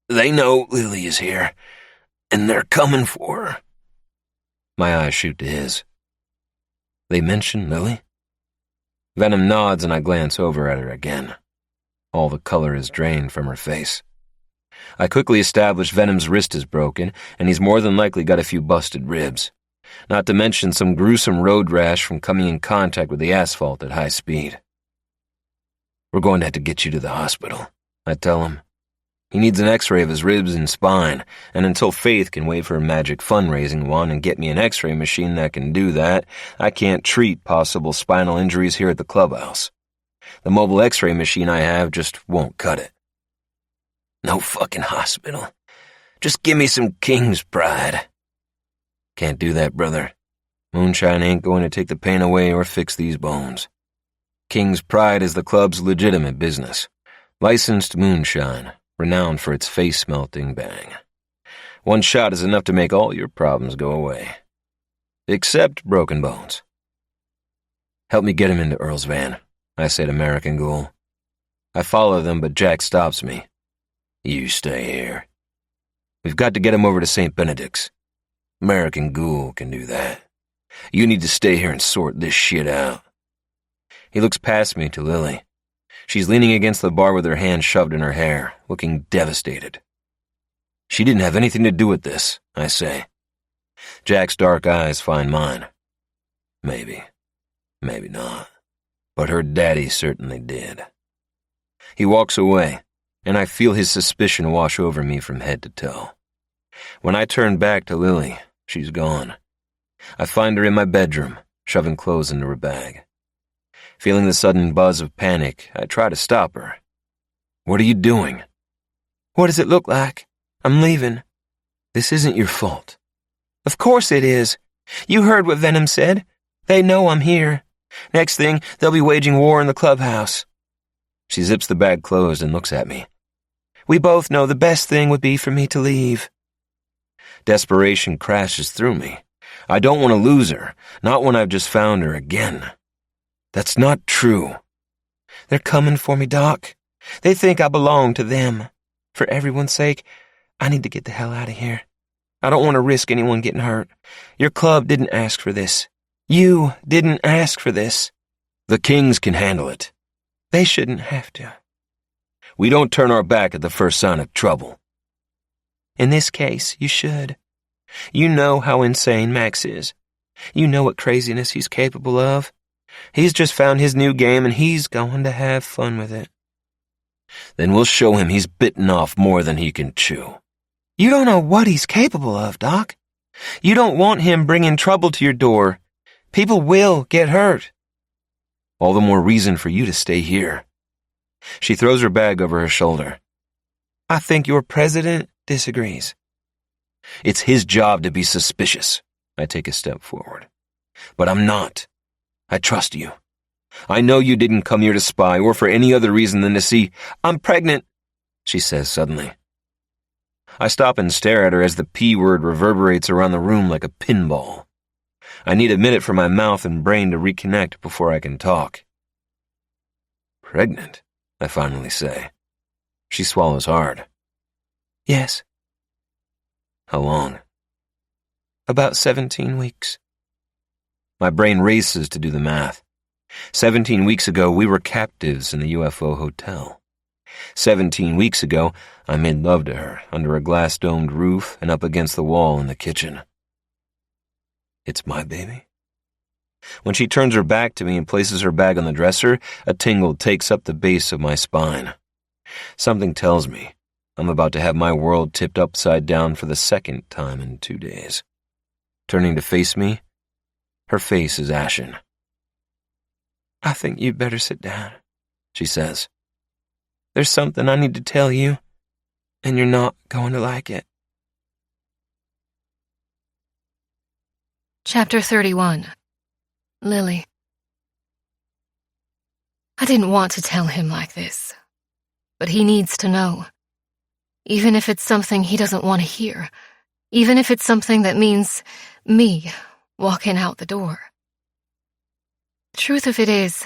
[SPEAKER 2] They know Lily is here, and they're coming for her. My eyes shoot to his. They mention Lily? Venom nods and I glance over at her again. All the color is drained from her face. I quickly establish Venom's wrist is broken, and he's more than likely got a few busted ribs. Not to mention some gruesome road rash from coming in contact with the asphalt at high speed. We're going to have to get you to the hospital, I tell him. He needs an x-ray of his ribs and spine, and until Faith can wave her magic fundraising wand and get me an x-ray machine that can do that, I can't treat possible spinal injuries here at the clubhouse. The mobile x-ray machine I have just won't cut it. No fucking hospital. Just give me some king's pride. Can't do that, brother. Moonshine ain't going to take the pain away or fix these bones. King's Pride is the club's legitimate business. Licensed moonshine, renowned for its face-melting bang. One shot is enough to make all your problems go away. Except broken bones. Help me get him into Earl's van, I say to American Ghoul. I follow them, but Jack stops me. You stay here. We've got to get him over to St. Benedict's. American Ghoul can do that. You need to stay here and sort this shit out. He looks past me to Lily. She's leaning against the bar with her hand shoved in her hair, looking devastated. She didn't have anything to do with this, I say. Jack's dark eyes find mine. Maybe. Maybe not. But her daddy certainly did. He walks away, and I feel his suspicion wash over me from head to toe. When I turn back to Lily, she's gone. I find her in my bedroom, shoving clothes into her bag. Feeling the sudden buzz of panic, I try to stop her. What are you doing?
[SPEAKER 3] What does it look like? I'm leaving.
[SPEAKER 2] This isn't your fault.
[SPEAKER 3] Of course it is. You heard what Venom said. They know I'm here. Next thing, they'll be waging war in the clubhouse.
[SPEAKER 2] She zips the bag closed and looks at me.
[SPEAKER 3] We both know the best thing would be for me to leave.
[SPEAKER 2] Desperation crashes through me. I don't want to lose her, not when I've just found her again. That's not true.
[SPEAKER 3] They're coming for me, Doc. They think I belong to them. For everyone's sake, I need to get the hell out of here. I don't want to risk anyone getting hurt. Your club didn't ask for this. You didn't ask for this.
[SPEAKER 2] The Kings can handle it.
[SPEAKER 3] They shouldn't have to.
[SPEAKER 2] We don't turn our back at the first sign of trouble.
[SPEAKER 3] In this case, you should. You know how insane Max is. You know what craziness he's capable of. He's just found his new game and he's going to have fun with it.
[SPEAKER 2] Then we'll show him he's bitten off more than he can chew.
[SPEAKER 3] You don't know what he's capable of, Doc. You don't want him bringing trouble to your door. People will get hurt.
[SPEAKER 2] All the more reason for you to stay here. She throws her bag over her shoulder.
[SPEAKER 3] I think your president disagrees.
[SPEAKER 2] It's his job to be suspicious. I take a step forward. But I'm not. I trust you. I know you didn't come here to spy or for any other reason than to see.
[SPEAKER 3] I'm pregnant,
[SPEAKER 2] she says suddenly. I stop and stare at her as the P word reverberates around the room like a pinball. I need a minute for my mouth and brain to reconnect before I can talk. Pregnant, I finally say. She swallows hard.
[SPEAKER 3] Yes.
[SPEAKER 2] How long?
[SPEAKER 3] About 17 weeks.
[SPEAKER 2] My brain races to do the math. 17 weeks ago, we were captives in the UFO hotel. 17 weeks ago, I made love to her under a glass-domed roof and up against the wall in the kitchen. It's my baby. When she turns her back to me and places her bag on the dresser, a tingle takes up the base of my spine. Something tells me I'm about to have my world tipped upside down for the second time in 2 days. Turning to face me, Her face is ashen.
[SPEAKER 3] I think you'd better sit down, she says. There's something I need to tell you, and you're not going to like it.
[SPEAKER 1] Chapter 31. Lily. I didn't want to tell him like this, but he needs to know. Even if it's something he doesn't want to hear, even if it's something that means me walking out the door. The truth of it is,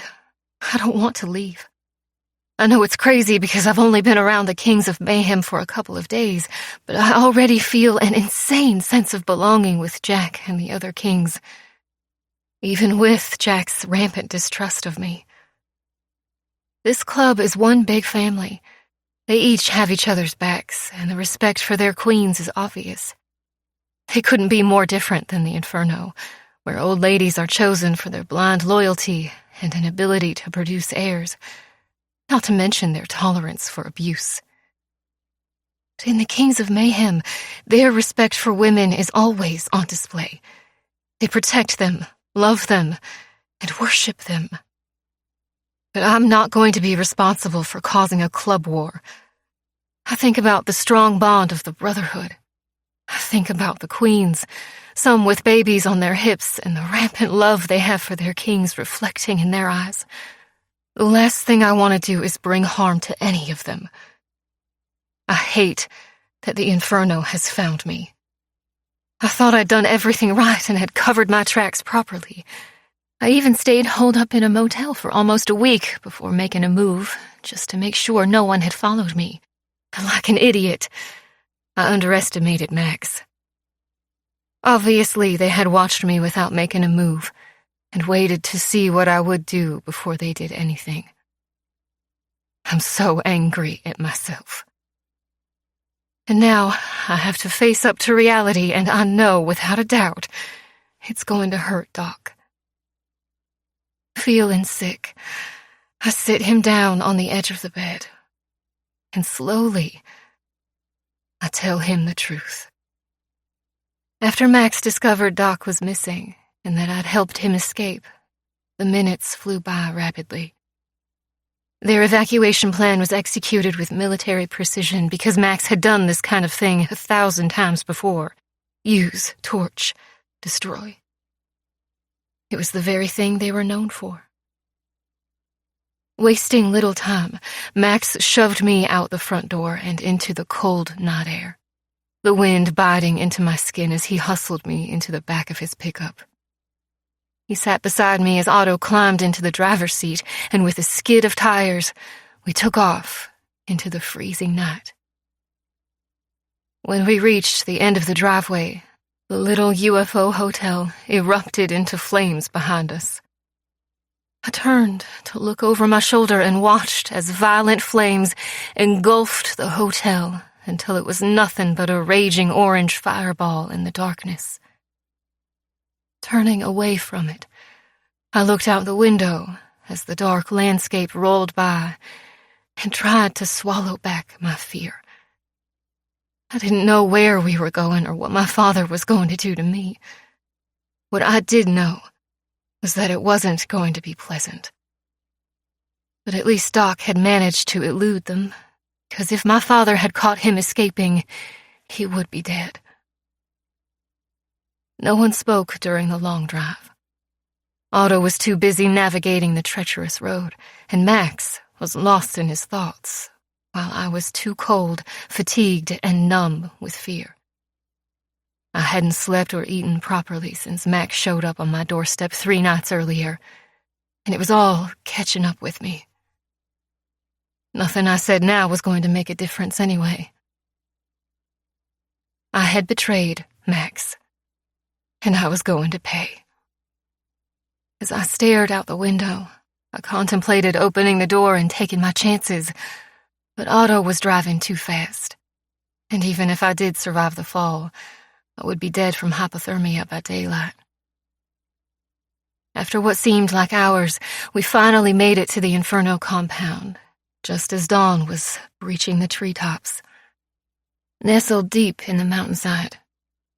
[SPEAKER 1] I don't want to leave. I know it's crazy because I've only been around the Kings of Mayhem for a couple of days, but I already feel an insane sense of belonging with Jack and the other kings, even with Jack's rampant distrust of me. This club is one big family. They each have each other's backs, and the respect for their queens is obvious. They couldn't be more different than the Inferno, where old ladies are chosen for their blind loyalty and an ability to produce heirs, not to mention their tolerance for abuse. But in the Kings of Mayhem, their respect for women is always on display. They protect them, love them, and worship them. But I'm not going to be responsible for causing a club war. I think about the strong bond of the brotherhood. I think about the queens, some with babies on their hips, and the rampant love they have for their kings reflecting in their eyes. The last thing I want to do is bring harm to any of them. I hate that the Inferno has found me. I thought I'd done everything right and had covered my tracks properly. I even stayed holed up in a motel for almost a week before making a move, just to make sure no one had followed me. Like an idiot, I underestimated Max. Obviously, they had watched me without making a move, and waited to see what I would do before they did anything. I'm so angry at myself. And now, I have to face up to reality, and I know, without a doubt, it's going to hurt Doc. Feeling sick, I sit him down on the edge of the bed, and slowly, I tell him the truth. After Max discovered Doc was missing, and that I'd helped him escape, the minutes flew by rapidly. Their evacuation plan was executed with military precision because Max had done this kind of thing 1,000 times before. Use, torch, destroy. It was the very thing they were known for. Wasting little time, Max shoved me out the front door and into the cold night air, the wind biting into my skin as he hustled me into the back of his pickup. He sat beside me as Otto climbed into the driver's seat, and with a skid of tires, we took off into the freezing night. When we reached the end of the driveway, the little UFO hotel erupted into flames behind us. I turned to look over my shoulder and watched as violent flames engulfed the hotel until it was nothing but a raging orange fireball in the darkness. Turning away from it, I looked out the window as the dark landscape rolled by and tried to swallow back my fear. I didn't know where we were going or what my father was going to do to me. What I did know was that it wasn't going to be pleasant. But at least Doc had managed to elude them, because if my father had caught him escaping, he would be dead. No one spoke during the long drive. Otto was too busy navigating the treacherous road, and Max was lost in his thoughts, while I was too cold, fatigued, and numb with fear. I hadn't slept or eaten properly since Max showed up on my doorstep 3 nights earlier, and it was all catching up with me. Nothing I said now was going to make a difference anyway. I had betrayed Max, and I was going to pay. As I stared out the window, I contemplated opening the door and taking my chances, but Otto was driving too fast, and even if I did survive the fall, I would be dead from hypothermia by daylight. After what seemed like hours, we finally made it to the Inferno compound, just as dawn was breaching the treetops. Nestled deep in the mountainside,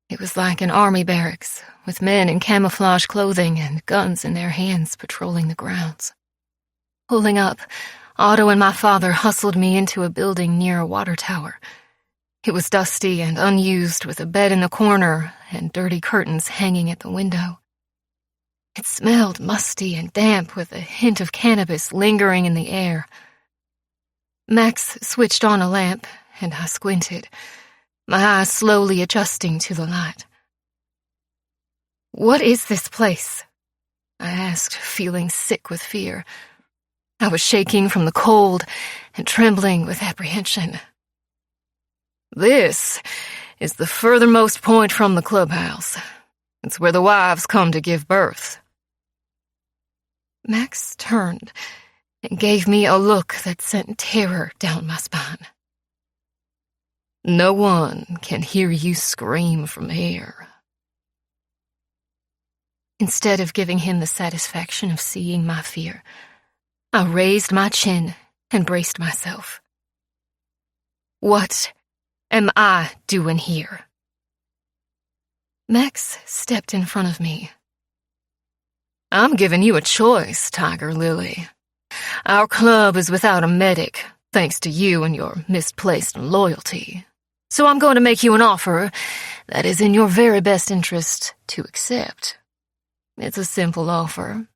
[SPEAKER 1] it was like an army barracks,
[SPEAKER 4] with men in camouflage clothing and guns in their hands patrolling the grounds. Pulling up, Otto and my father hustled me into a building near a water tower. It was dusty and unused, with a bed in the corner and dirty curtains hanging at the window. It smelled musty and damp, with a hint of cannabis lingering in the air. Max switched on a lamp, and I squinted, my eyes slowly adjusting to the light. "What is this place?" I asked, feeling sick with fear. I was shaking from the cold and trembling with apprehension. "This is the furthermost point from the clubhouse. It's where the wives come to give birth." Max turned and gave me a look that sent terror down my spine. "No one can hear you scream from here." Instead of giving him the satisfaction of seeing my fear, I raised my chin and braced myself. "What am I doing here?" Max stepped in front of me. "I'm giving you a choice, Tiger Lily. Our club is without a medic, thanks to you and your misplaced loyalty. So I'm going to make you an offer that is in your very best interest to accept. It's a simple offer.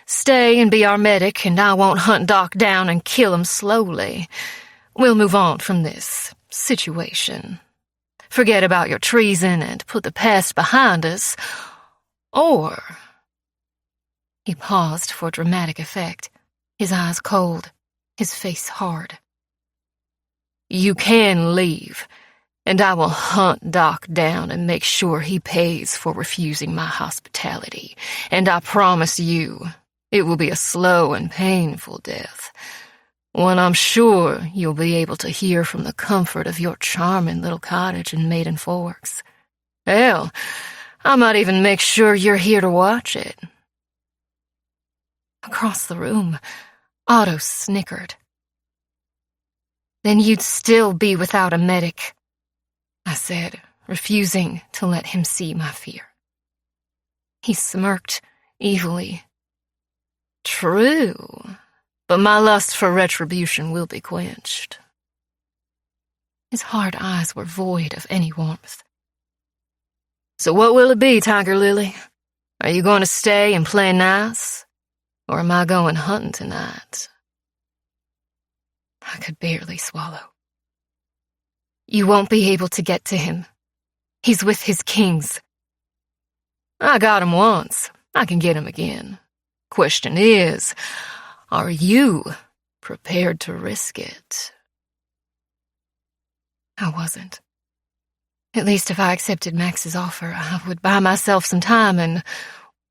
[SPEAKER 4] Stay and be our medic, and I won't hunt Doc down and kill him slowly. We'll move on from this situation. Forget about your treason and put the past behind us. Or..." He paused for dramatic effect, his eyes cold, his face hard. "You can leave, and I will hunt Doc down and make sure he pays for refusing my hospitality. And I promise you, it will be a slow and painful death, one I'm sure you'll be able to hear from the comfort of your charming little cottage in Maiden Forks. Hell, I might even make sure you're here to watch it." Across the room, Otto snickered. "Then you'd still be without a medic," I said, refusing to let him see my fear. He smirked evilly. "True, but my lust for retribution will be quenched." His hard eyes were void of any warmth. "So what will it be, Tiger Lily? Are you going to stay and play nice? Or am I going hunting tonight?" I could barely swallow. "You won't be able to get to him. He's with his kings." "I got him once. I can get him again. Question is, are you prepared to risk it?" I wasn't. At least if I accepted Max's offer, I would buy myself some time and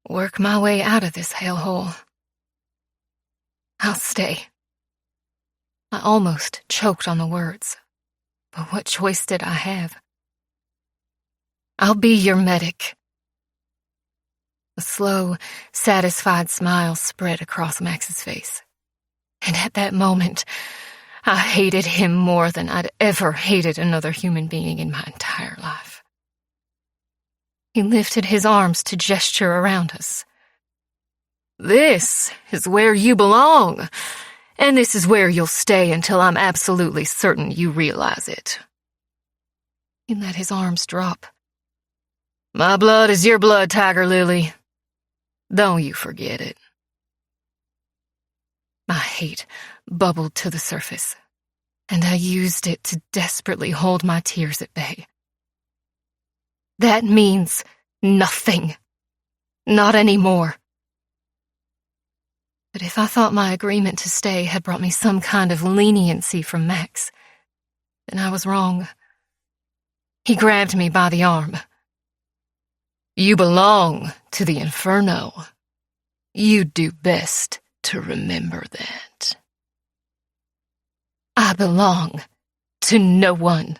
[SPEAKER 4] work my way out of this hellhole. "I'll stay." I almost choked on the words, but what choice did I have? "I'll be your medic." A slow, satisfied smile spread across Max's face. And at that moment, I hated him more than I'd ever hated another human being in my entire life. He lifted his arms to gesture around us. "This is where you belong, and this is where you'll stay until I'm absolutely certain you realize it." He let his arms drop. "My blood is your blood, Tiger Lily. Don't you forget it." My hate bubbled to the surface, and I used it to desperately hold my tears at bay. "That means nothing. Not anymore." But if I thought my agreement to stay had brought me some kind of leniency from Max, then I was wrong. He grabbed me by the arm. "You belong to the Inferno. You'd do best to remember that." "I belong to no one."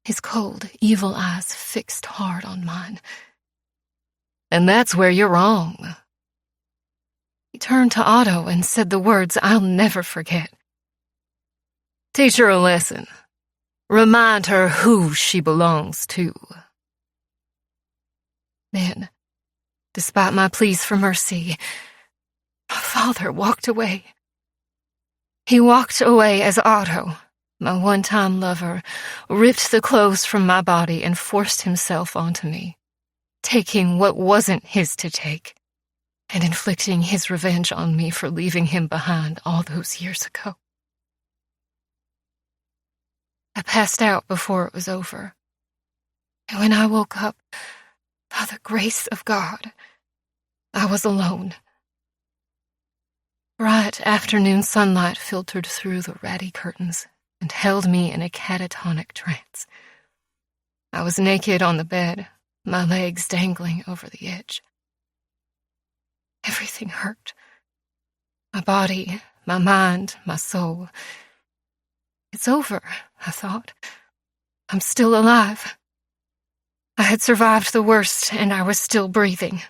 [SPEAKER 4] His cold, evil eyes fixed hard on mine. "And that's where you're wrong." He turned to Otto and said the words I'll never forget. "Teach her a lesson. Remind her who she belongs to." Then, despite my pleas for mercy, my father walked away. He walked away as Otto, my one-time lover, ripped the clothes from my body and forced himself onto me, taking what wasn't his to take, and inflicting his revenge on me for leaving him behind all those years ago. I passed out before it was over, and when I woke up, by the grace of God, I was alone. Bright afternoon sunlight filtered through the ratty curtains and held me in a catatonic trance. I was naked on the bed, my legs dangling over the edge. Everything hurt. My body, my mind, my soul. It's over, I thought. I'm still alive. I had survived the worst, and I was still breathing.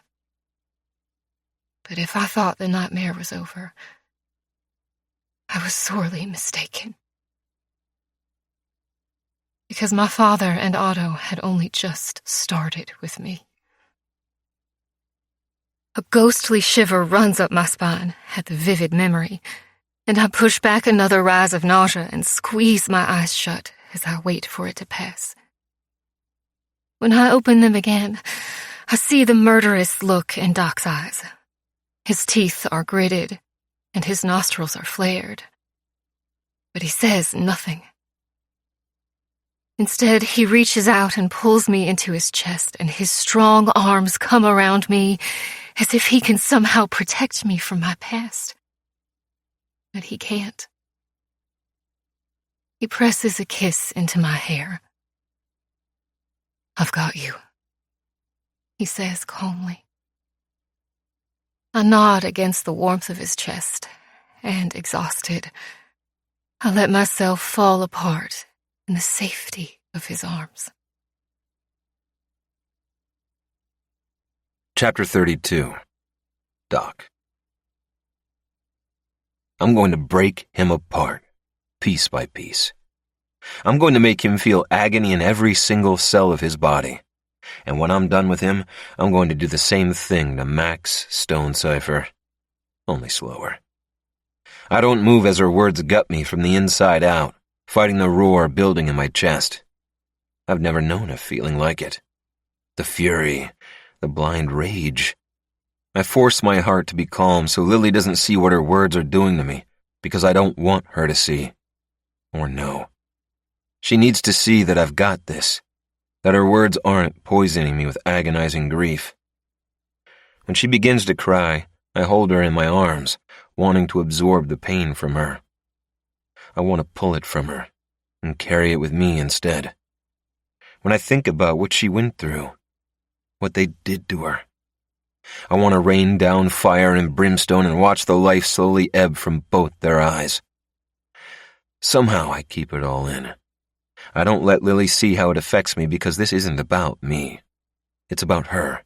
[SPEAKER 4] But if I thought the nightmare was over, I was sorely mistaken. Because my father and Otto had only just started with me. A ghostly shiver runs up my spine at the vivid memory, and I push back another rise of nausea and squeeze my eyes shut as I wait for it to pass. When I open them again, I see the murderous look in Doc's eyes. His teeth are gritted, and his nostrils are flared. But he says nothing. Instead, he reaches out and pulls me into his chest, and his strong arms come around me as if he can somehow protect me from my past. But he can't. He presses a kiss into my hair. "I've got you," he says calmly. I nod against the warmth of his chest, and exhausted, I let myself fall apart in the safety of his arms.
[SPEAKER 2] Chapter 32. Doc. I'm going to break him apart, piece by piece. I'm going to make him feel agony in every single cell of his body. And when I'm done with him, I'm going to do the same thing to Max Stonecipher, only slower. I don't move as her words gut me from the inside out, fighting the roar building in my chest. I've never known a feeling like it. The fury, the blind rage. I force my heart to be calm so Lily doesn't see what her words are doing to me, because I don't want her to see. Or know. She needs to see that I've got this, that her words aren't poisoning me with agonizing grief. When she begins to cry, I hold her in my arms, wanting to absorb the pain from her. I want to pull it from her and carry it with me instead. When I think about what she went through, what they did to her, I want to rain down fire and brimstone and watch the life slowly ebb from both their eyes. Somehow I keep it all in. I don't let Lily see how it affects me because this isn't about me. It's about her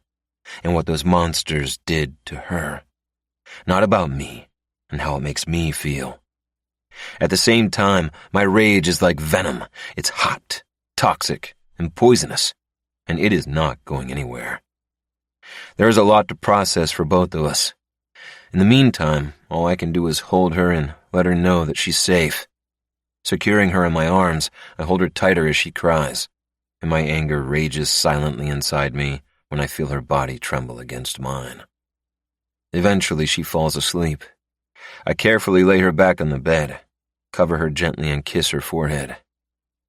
[SPEAKER 2] and what those monsters did to her. Not about me and how it makes me feel. At the same time, my rage is like venom. It's hot, toxic, and poisonous, and it is not going anywhere. There is a lot to process for both of us. In the meantime, all I can do is hold her and let her know that she's safe. Securing her in my arms, I hold her tighter as she cries, and my anger rages silently inside me when I feel her body tremble against mine. Eventually, she falls asleep. I carefully lay her back on the bed, cover her gently and kiss her forehead.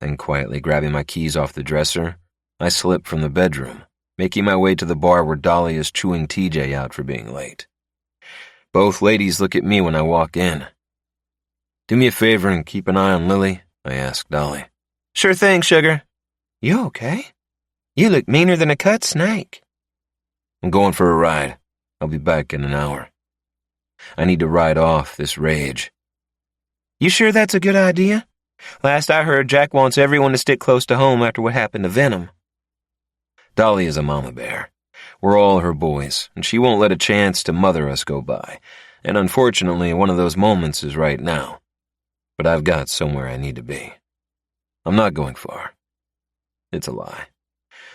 [SPEAKER 2] Then quietly grabbing my keys off the dresser, I slip from the bedroom, making my way to the bar where Dolly is chewing TJ out for being late. Both ladies look at me when I walk in. "Do me a favor and keep an eye on Lily," I ask Dolly.
[SPEAKER 3] "Sure thing, sugar. You okay? You look meaner than a cut snake."
[SPEAKER 2] "I'm going for a ride. I'll be back in an hour. I need to ride off this rage."
[SPEAKER 3] "You sure that's a good idea? Last I heard, Jack wants everyone to stick close to home after what happened to Venom."
[SPEAKER 2] Dolly is a mama bear. We're all her boys, and she won't let a chance to mother us go by. And unfortunately, one of those moments is right now. But I've got somewhere I need to be. I'm not going far. It's a lie.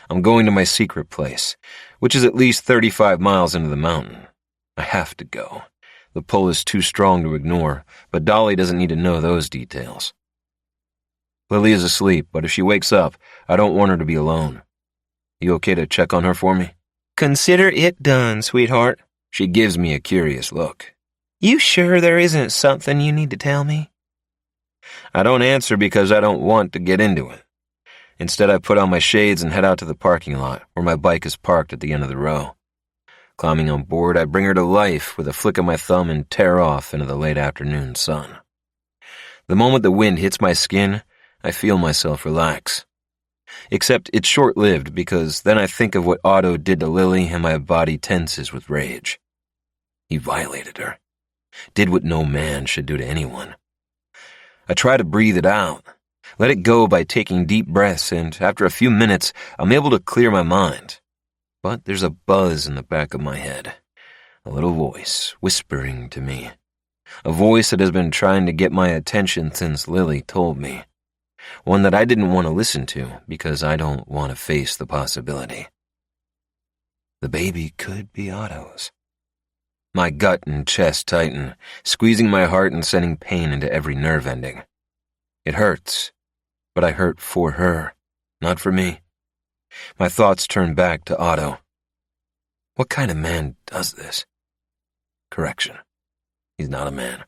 [SPEAKER 2] I'm going to my secret place, which is at least 35 miles into the mountain. I have to go. The pull is too strong to ignore, but Dolly doesn't need to know those details. Lily is asleep, but if she wakes up, I don't want her to be alone. You okay to check on her for me?
[SPEAKER 3] Consider it done, sweetheart.
[SPEAKER 2] She gives me a curious look.
[SPEAKER 3] You sure there isn't something you need to tell me?
[SPEAKER 2] I don't answer because I don't want to get into it. Instead, I put on my shades and head out to the parking lot, where my bike is parked at the end of the row. Climbing on board, I bring her to life with a flick of my thumb and tear off into the late afternoon sun. The moment the wind hits my skin, I feel myself relax. Except it's short-lived because then I think of what Otto did to Lily and my body tenses with rage. He violated her. Did what no man should do to anyone. I try to breathe it out, let it go by taking deep breaths, and after a few minutes, I'm able to clear my mind. But there's a buzz in the back of my head, a little voice whispering to me, a voice that has been trying to get my attention since Lily told me, one that I didn't want to listen to because I don't want to face the possibility. The baby could be Otto's. My gut and chest tighten, squeezing my heart and sending pain into every nerve ending. It hurts, but I hurt for her, not for me. My thoughts turn back to Otto. What kind of man does this? Correction. He's not a man.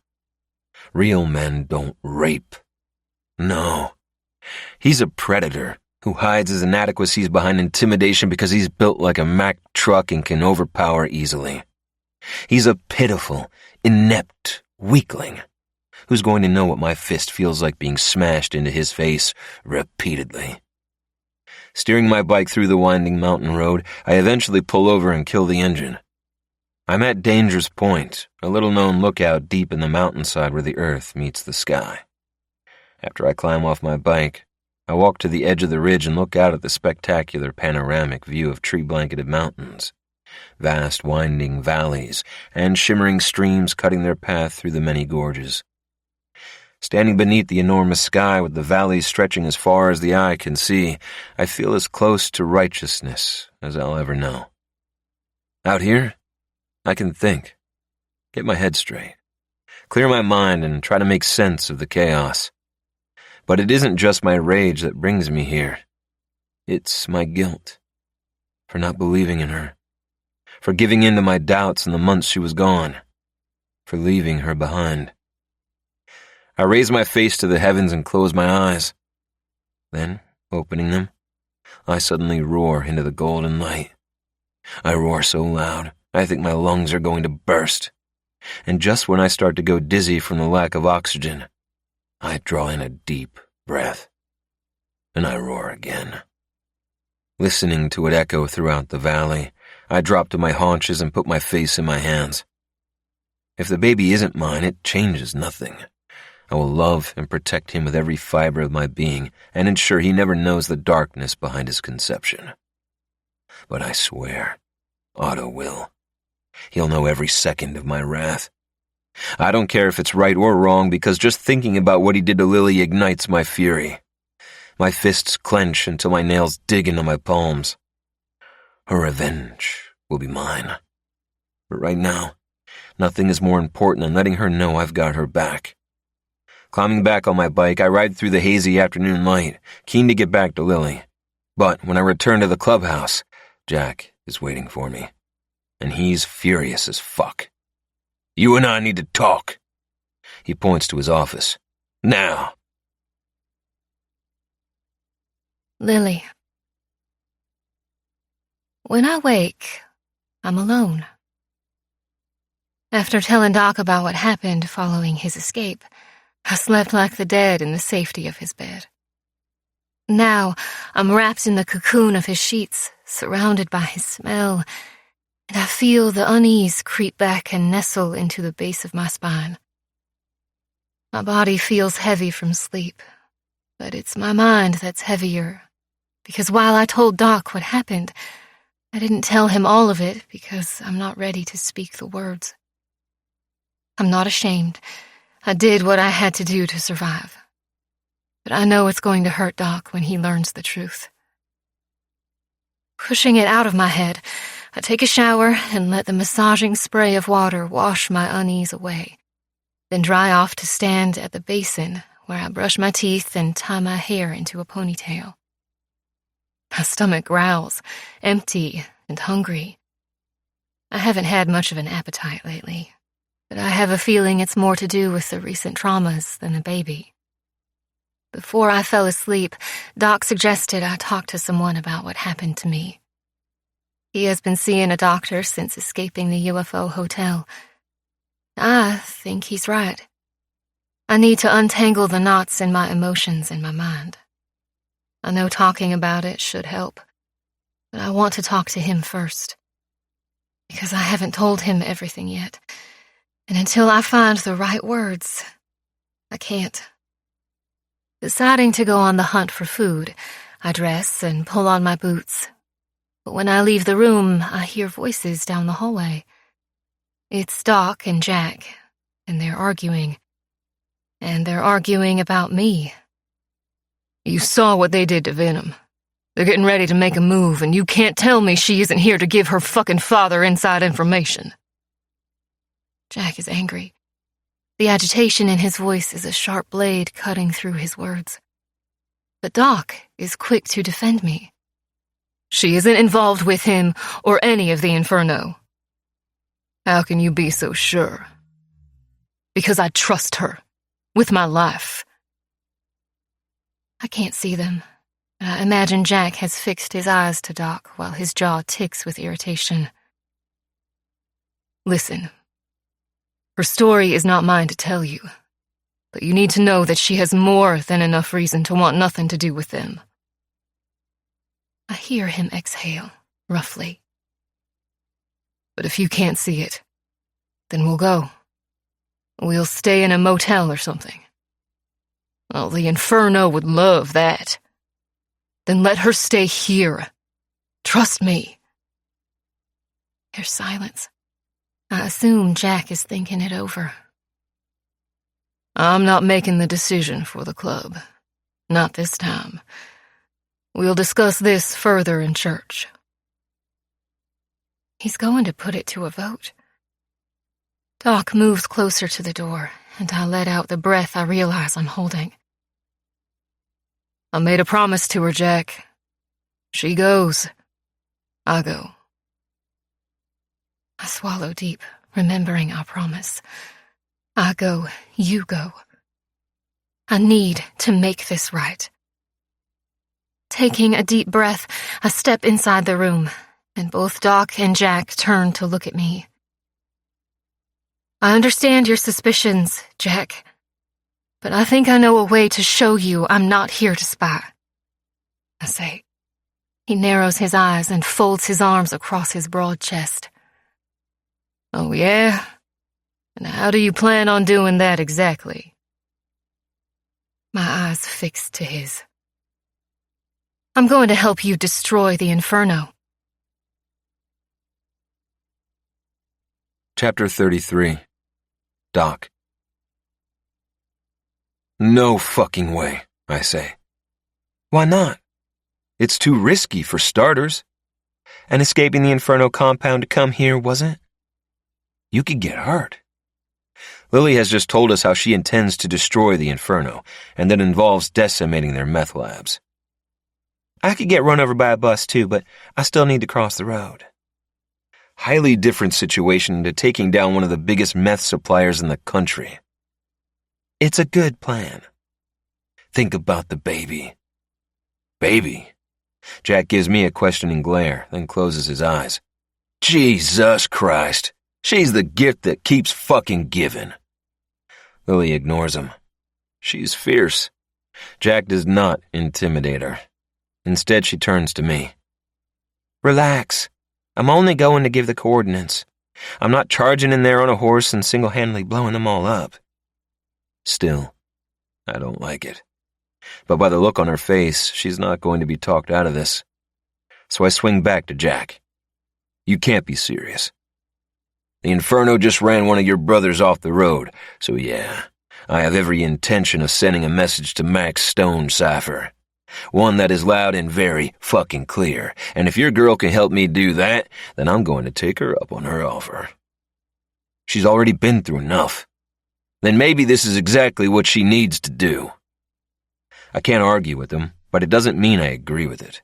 [SPEAKER 2] Real men don't rape. No. He's a predator who hides his inadequacies behind intimidation because he's built like a Mack truck and can overpower easily. He's a pitiful, inept weakling who's going to know what my fist feels like being smashed into his face repeatedly. Steering my bike through the winding mountain road, I eventually pull over and kill the engine. I'm at Dangerous Point, a little-known lookout deep in the mountainside where the earth meets the sky. After I climb off my bike, I walk to the edge of the ridge and look out at the spectacular panoramic view of tree-blanketed mountains, vast winding valleys, and shimmering streams cutting their path through the many gorges. Standing beneath the enormous sky with the valleys stretching as far as the eye can see, I feel as close to righteousness as I'll ever know. Out here, I can think, get my head straight, clear my mind and try to make sense of the chaos. But it isn't just my rage that brings me here. It's my guilt for not believing in her, for giving in to my doubts in the months she was gone, for leaving her behind. I raise my face to the heavens and close my eyes. Then, opening them, I suddenly roar into the golden light. I roar so loud, I think my lungs are going to burst. And just when I start to go dizzy from the lack of oxygen, I draw in a deep breath. And I roar again. Listening to it echo throughout the valley, I drop to my haunches and put my face in my hands. If the baby isn't mine, it changes nothing. I will love and protect him with every fiber of my being and ensure he never knows the darkness behind his conception. But I swear, Otto will. He'll know every second of my wrath. I don't care if it's right or wrong because just thinking about what he did to Lily ignites my fury. My fists clench until my nails dig into my palms. Her revenge will be mine. But right now, nothing is more important than letting her know I've got her back. Climbing back on my bike, I ride through the hazy afternoon light, keen to get back to Lily. But when I return to the clubhouse, Jack is waiting for me. And he's furious as fuck. You and I need to talk. He points to his office. Now.
[SPEAKER 1] Lily. When I wake, I'm alone. After telling Doc about what happened following his escape, I slept like the dead in the safety of his bed. Now, I'm wrapped in the cocoon of his sheets, surrounded by his smell, and I feel the unease creep back and nestle into the base of my spine. My body feels heavy from sleep, but it's my mind that's heavier, because while I told Doc what happened, I didn't tell him all of it because I'm not ready to speak the words. I'm not ashamed. I did what I had to do to survive. But I know it's going to hurt Doc when he learns the truth. Pushing it out of my head,
[SPEAKER 4] I take a shower and let the massaging spray of water wash my unease away, then dry off to stand at the basin where I brush my teeth and tie my hair into a ponytail. My stomach growls, empty and hungry. I haven't had much of an appetite lately, but I have a feeling it's more to do with the recent traumas than the baby. Before I fell asleep, Doc suggested I talk to someone about what happened to me. He has been seeing a doctor since escaping the UFO hotel. I think he's right. I need to untangle the knots in my emotions and my mind. I know talking about it should help, but I want to talk to him first, because I haven't told him everything yet, and until I find the right words, I can't. Deciding to go on the hunt for food, I dress and pull on my boots. But when I leave the room, I hear voices down the hallway. It's Doc and Jack, and they're arguing. And they're arguing about me. You saw what they did to Venom. They're getting ready to make a move, and you can't tell me she isn't here to give her fucking father inside information. Jack is angry. The agitation in his voice is a sharp blade cutting through his words. But Doc is quick to defend me. She isn't involved with him or any of the Inferno. How can you be so sure? Because I trust her. With my life. I can't see them. I imagine Jack has fixed his eyes to Doc while his jaw ticks with irritation. Listen. Her story is not mine to tell you, but you need to know that she has more than enough reason to want nothing to do with them. I hear him exhale, roughly. But if you can't see it, then we'll go. We'll stay in a motel or something. Well, the Inferno would love that. Then let her stay here. Trust me. There's silence. I assume Jack is thinking it over. I'm not making the decision for the club. Not this time. We'll discuss this further in church. He's going to put it to a vote. Doc moves closer to the door, and I let out the breath I realize I'm holding. I made a promise to her, Jack. She goes. I go. I swallow deep, remembering our promise. I go, you go. I need to make this right. Taking a deep breath, I step inside the room, and both Doc and Jack turn to look at me. I understand your suspicions, Jack, but I think I know a way to show you I'm not here to spy. I say. He narrows his eyes and folds his arms across his broad chest. Oh, yeah? And how do you plan on doing that exactly? My eyes fixed to his. I'm going to help you destroy the Inferno.
[SPEAKER 2] Chapter 33. Doc. No fucking way, I say. Why not? It's too risky for starters. And escaping the Inferno compound to come here wasn't? You could get hurt. Lily has just told us how she intends to destroy the Inferno, and that involves decimating their meth labs. I could get run over by a bus too, but I still need to cross the road. Highly different situation to taking down one of the biggest meth suppliers in the country. It's a good plan. Think about the baby. Baby? Jack gives me a questioning glare, then closes his eyes. Jesus Christ. She's the gift that keeps fucking giving. Lily ignores him. She's fierce. Jack does not intimidate her. Instead, she turns to me. Relax. I'm only going to give the coordinates. I'm not charging in there on a horse and single-handedly blowing them all up. Still, I don't like it. But by the look on her face, she's not going to be talked out of this. So I swing back to Jack. You can't be serious. The Inferno just ran one of your brothers off the road, so yeah, I have every intention of sending a message to Max Stone, Cypher. One that is loud and very fucking clear. And if your girl can help me do that, then I'm going to take her up on her offer. She's already been through enough. Then maybe this is exactly what she needs to do. I can't argue with him, but it doesn't mean I agree with it.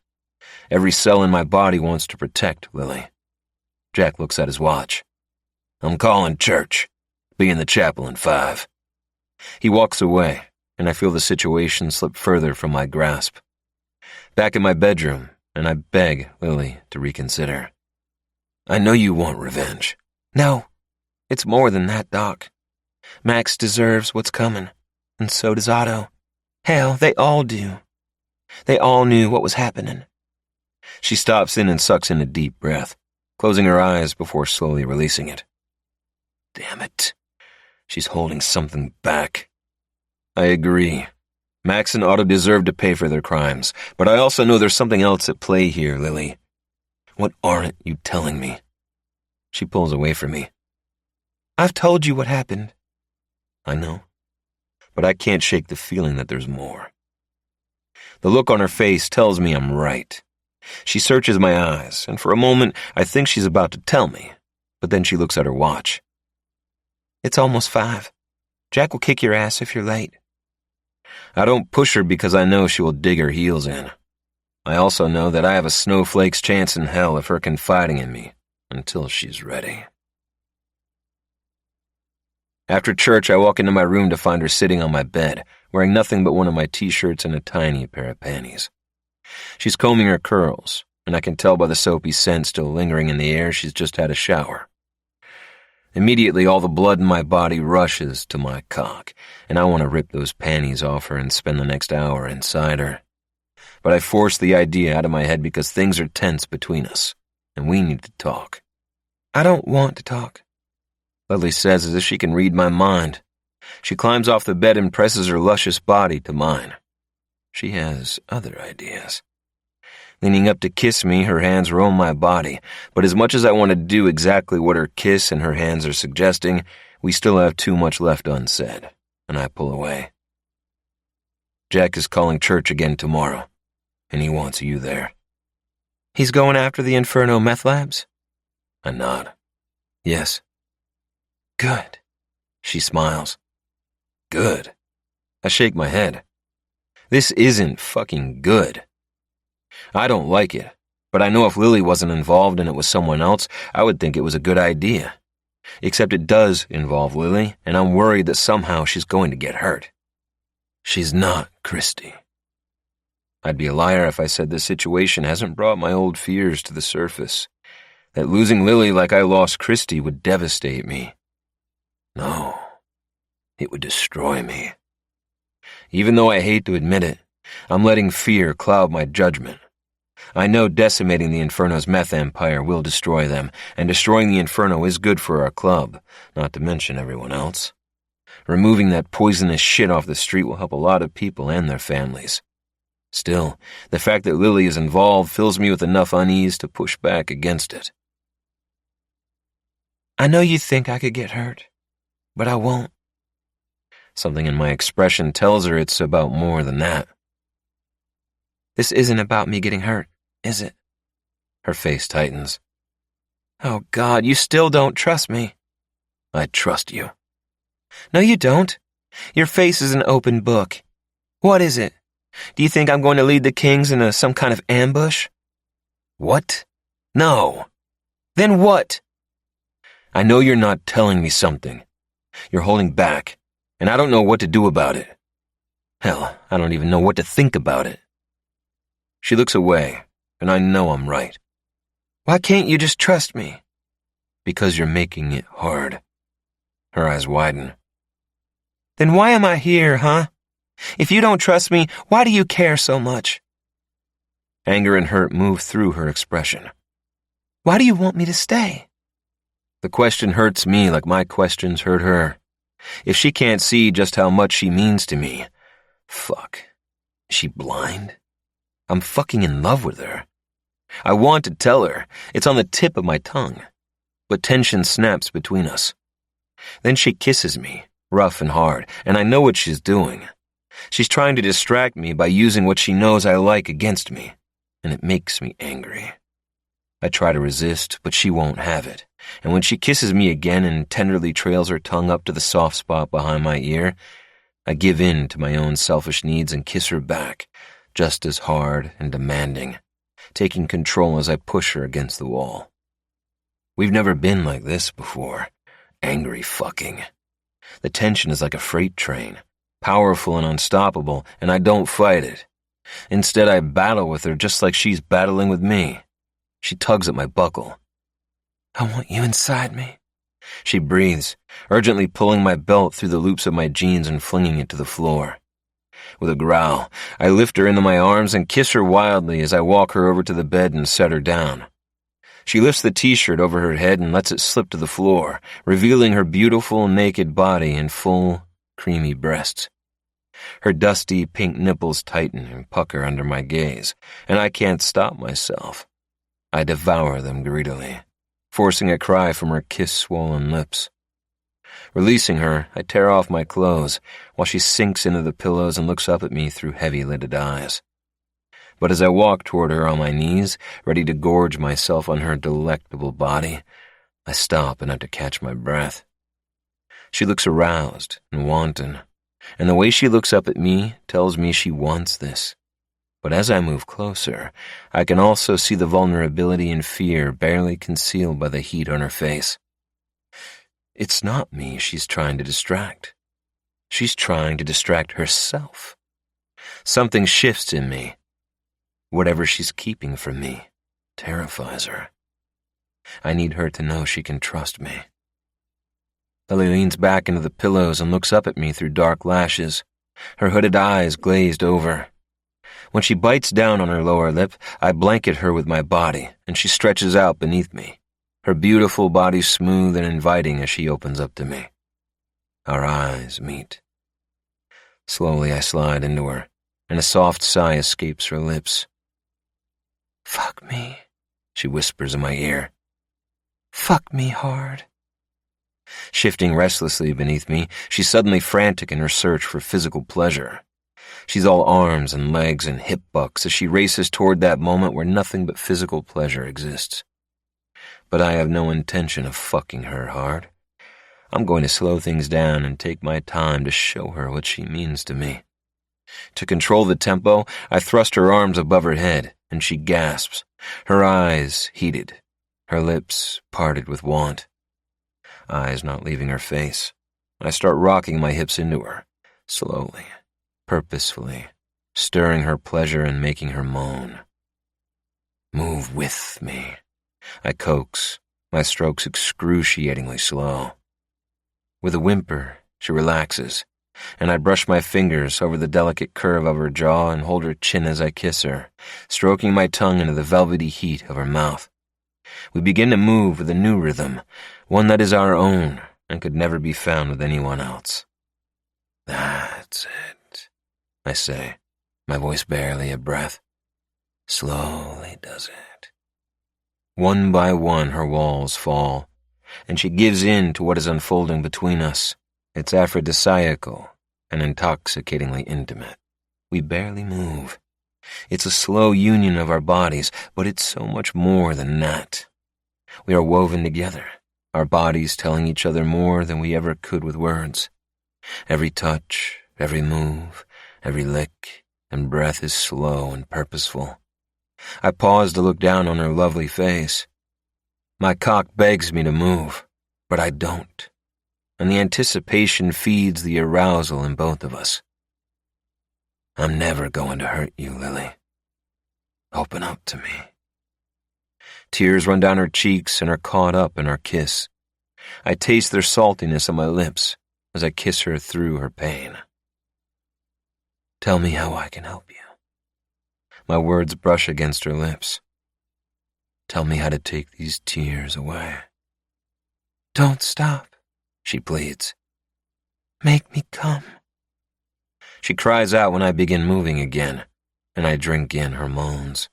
[SPEAKER 2] Every cell in my body wants to protect Lily. Jack looks at his watch. I'm calling church. Be in the chapel in 5. He walks away, and I feel the situation slip further from my grasp. Back in my bedroom, and I beg Lily to reconsider. I know you want revenge.
[SPEAKER 3] No, it's more than that, Doc. Max deserves what's coming, and so does Otto. Hell, they all do. They all knew what was happening.
[SPEAKER 2] She stops in and sucks in a deep breath, closing her eyes before slowly releasing it. Damn it. She's holding something back. I agree. Max and Otto deserve to pay for their crimes, but I also know there's something else at play here, Lily. What aren't you telling me? She pulls away from me.
[SPEAKER 3] I've told you what happened.
[SPEAKER 2] I know, but I can't shake the feeling that there's more. The look on her face tells me I'm right. She searches my eyes, and for a moment I think she's about to tell me, but then she looks at her watch.
[SPEAKER 3] It's almost 5. Jack will kick your ass if you're late.
[SPEAKER 2] I don't push her because I know she will dig her heels in. I also know that I have a snowflake's chance in hell of her confiding in me until she's ready. After church, I walk into my room to find her sitting on my bed, wearing nothing but one of my t-shirts and a tiny pair of panties. She's combing her curls, and I can tell by the soapy scent still lingering in the air she's just had a shower. Immediately, all the blood in my body rushes to my cock, and I want to rip those panties off her and spend the next hour inside her. But I force the idea out of my head because things are tense between us, and we need to talk.
[SPEAKER 3] I don't want to talk,
[SPEAKER 2] Lily says as if she can read my mind. She climbs off the bed and presses her luscious body to mine. She has other ideas. Leaning up to kiss me, her hands roam my body, but as much as I want to do exactly what her kiss and her hands are suggesting, we still have too much left unsaid, and I pull away. Jack is calling church again tomorrow, and he wants you there.
[SPEAKER 3] He's going after the Inferno meth labs?
[SPEAKER 2] I nod. Yes.
[SPEAKER 3] Good.
[SPEAKER 2] She smiles. Good. I shake my head. This isn't fucking good. I don't like it, but I know if Lily wasn't involved and it was someone else, I would think it was a good idea. Except it does involve Lily, and I'm worried that somehow she's going to get hurt. She's not Christy. I'd be a liar if I said this situation hasn't brought my old fears to the surface. That losing Lily like I lost Christy would devastate me. No, it would destroy me. Even though I hate to admit it, I'm letting fear cloud my judgment. I know decimating the Inferno's meth empire will destroy them, and destroying the Inferno is good for our club, not to mention everyone else. Removing that poisonous shit off the street will help a lot of people and their families. Still, the fact that Lily is involved fills me with enough unease to push back against it.
[SPEAKER 3] I know you think I could get hurt, but I won't.
[SPEAKER 2] Something in my expression tells her it's about more than that.
[SPEAKER 3] This isn't about me getting hurt, is it?
[SPEAKER 2] Her face tightens.
[SPEAKER 3] Oh, God, you still don't trust me.
[SPEAKER 2] I trust you.
[SPEAKER 3] No, you don't. Your face is an open book. What is it? Do you think I'm going to lead the Kings in some kind of ambush?
[SPEAKER 2] What? No.
[SPEAKER 3] Then what?
[SPEAKER 2] I know you're not telling me something. You're holding back, and I don't know what to do about it. Hell, I don't even know what to think about it. She looks away, and I know I'm right.
[SPEAKER 3] Why can't you just trust me?
[SPEAKER 2] Because you're making it hard. Her eyes widen.
[SPEAKER 3] Then why am I here, huh? If you don't trust me, why do you care so much?
[SPEAKER 2] Anger and hurt move through her expression.
[SPEAKER 3] Why do you want me to stay?
[SPEAKER 2] The question hurts me like my questions hurt her. If she can't see just how much she means to me, fuck. Is she blind? I'm fucking in love with her. I want to tell her. It's on the tip of my tongue. But tension snaps between us. Then she kisses me, rough and hard, and I know what she's doing. She's trying to distract me by using what she knows I like against me, and it makes me angry. I try to resist, but she won't have it, and when she kisses me again and tenderly trails her tongue up to the soft spot behind my ear, I give in to my own selfish needs and kiss her back, just as hard and demanding, taking control as I push her against the wall. We've never been like this before, angry fucking. The tension is like a freight train, powerful and unstoppable, and I don't fight it. Instead, I battle with her just like she's battling with me. She tugs at my buckle.
[SPEAKER 3] I want you inside me.
[SPEAKER 2] She breathes, urgently pulling my belt through the loops of my jeans and flinging it to the floor. With a growl, I lift her into my arms and kiss her wildly as I walk her over to the bed and set her down. She lifts the t-shirt over her head and lets it slip to the floor, revealing her beautiful, naked body and full, creamy breasts. Her dusty, pink nipples tighten and pucker under my gaze, and I can't stop myself. I devour them greedily, forcing a cry from her kiss-swollen lips. Releasing her, I tear off my clothes, while she sinks into the pillows and looks up at me through heavy-lidded eyes. But as I walk toward her on my knees, ready to gorge myself on her delectable body, I stop and have to catch my breath. She looks aroused and wanton, and the way she looks up at me tells me she wants this. But as I move closer, I can also see the vulnerability and fear barely concealed by the heat on her face. It's not me she's trying to distract. She's trying to distract herself. Something shifts in me. Whatever she's keeping from me terrifies her. I need her to know she can trust me. Lily leans back into the pillows and looks up at me through dark lashes, her hooded eyes glazed over. When she bites down on her lower lip, I blanket her with my body, and she stretches out beneath me, her beautiful body smooth and inviting as she opens up to me. Our eyes meet. Slowly I slide into her, and a soft sigh escapes her lips.
[SPEAKER 3] Fuck me,
[SPEAKER 2] she whispers in my ear.
[SPEAKER 3] Fuck me hard.
[SPEAKER 2] Shifting restlessly beneath me, she's suddenly frantic in her search for physical pleasure. She's all arms and legs and hip bucks as she races toward that moment where nothing but physical pleasure exists. But I have no intention of fucking her hard. I'm going to slow things down and take my time to show her what she means to me. To control the tempo, I thrust her arms above her head, and she gasps, her eyes heated, her lips parted with want. Eyes not leaving her face. I start rocking my hips into her, slowly, purposefully, stirring her pleasure and making her moan. Move with me, I coax, my strokes excruciatingly slow. With a whimper, she relaxes, and I brush my fingers over the delicate curve of her jaw and hold her chin as I kiss her, stroking my tongue into the velvety heat of her mouth. We begin to move with a new rhythm, one that is our own and could never be found with anyone else. That's it, I say, my voice barely a breath. Slowly does it. One by one her walls fall, and she gives in to what is unfolding between us. It's aphrodisiacal and intoxicatingly intimate. We barely move. It's a slow union of our bodies, but it's so much more than that. We are woven together, our bodies telling each other more than we ever could with words. Every touch, every move, every lick and breath is slow and purposeful. I pause to look down on her lovely face. My cock begs me to move, but I don't, and the anticipation feeds the arousal in both of us. I'm never going to hurt you, Lily. Open up to me. Tears run down her cheeks and are caught up in our kiss. I taste their saltiness on my lips as I kiss her through her pain. Tell me how I can help you. My words brush against her lips. Tell me how to take these tears away.
[SPEAKER 3] Don't stop,
[SPEAKER 2] she pleads.
[SPEAKER 3] Make me come.
[SPEAKER 2] She cries out when I begin moving again, and I drink in her moans.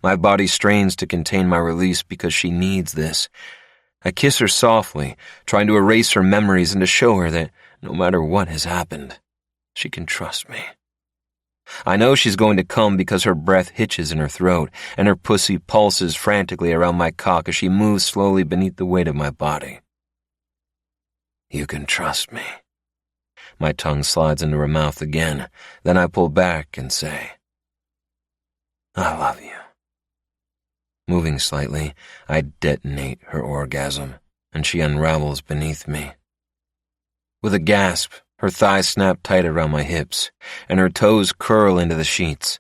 [SPEAKER 2] My body strains to contain my release because she needs this. I kiss her softly, trying to erase her memories and to show her that no matter what has happened, She can trust me. I know she's going to come because her breath hitches in her throat, and her pussy pulses frantically around my cock as she moves slowly beneath the weight of my body. You can trust me. My tongue slides into her mouth again, then I pull back and say, I love you. Moving slightly, I detonate her orgasm, and she unravels beneath me. With a gasp, her thighs snap tight around my hips, and her toes curl into the sheets.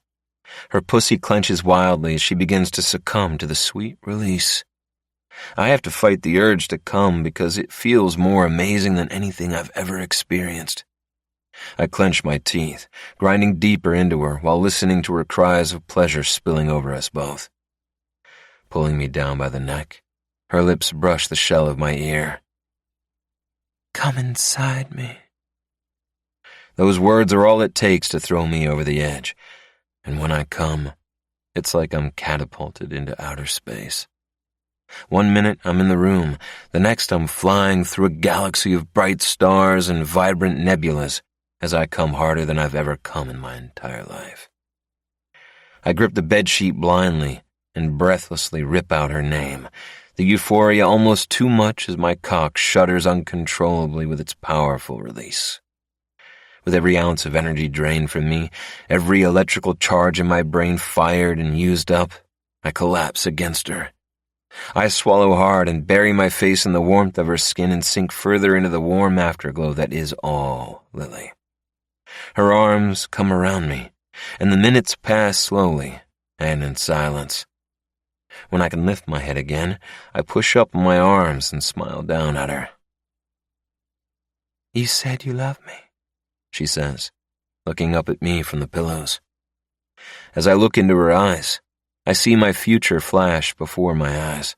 [SPEAKER 2] Her pussy clenches wildly as she begins to succumb to the sweet release. I have to fight the urge to come because it feels more amazing than anything I've ever experienced. I clench my teeth, grinding deeper into her while listening to her cries of pleasure spilling over us both. Pulling me down by the neck, her lips brush the shell of my ear. Come inside me. Those words are all it takes to throw me over the edge, and when I come, it's like I'm catapulted into outer space. 1 minute I'm in the room, the next I'm flying through a galaxy of bright stars and vibrant nebulas as I come harder than I've ever come in my entire life. I grip the bedsheet blindly and breathlessly rip out her name, the euphoria almost too much as my cock shudders uncontrollably with its powerful release. With every ounce of energy drained from me, every electrical charge in my brain fired and used up, I collapse against her. I swallow hard and bury my face in the warmth of her skin and sink further into the warm afterglow that is all Lily. Her arms come around me, and the minutes pass slowly and in silence. When I can lift my head again, I push up my arms and smile down at her. You said you love me, she says, looking up at me from the pillows. As I look into her eyes, I see my future flash before my eyes.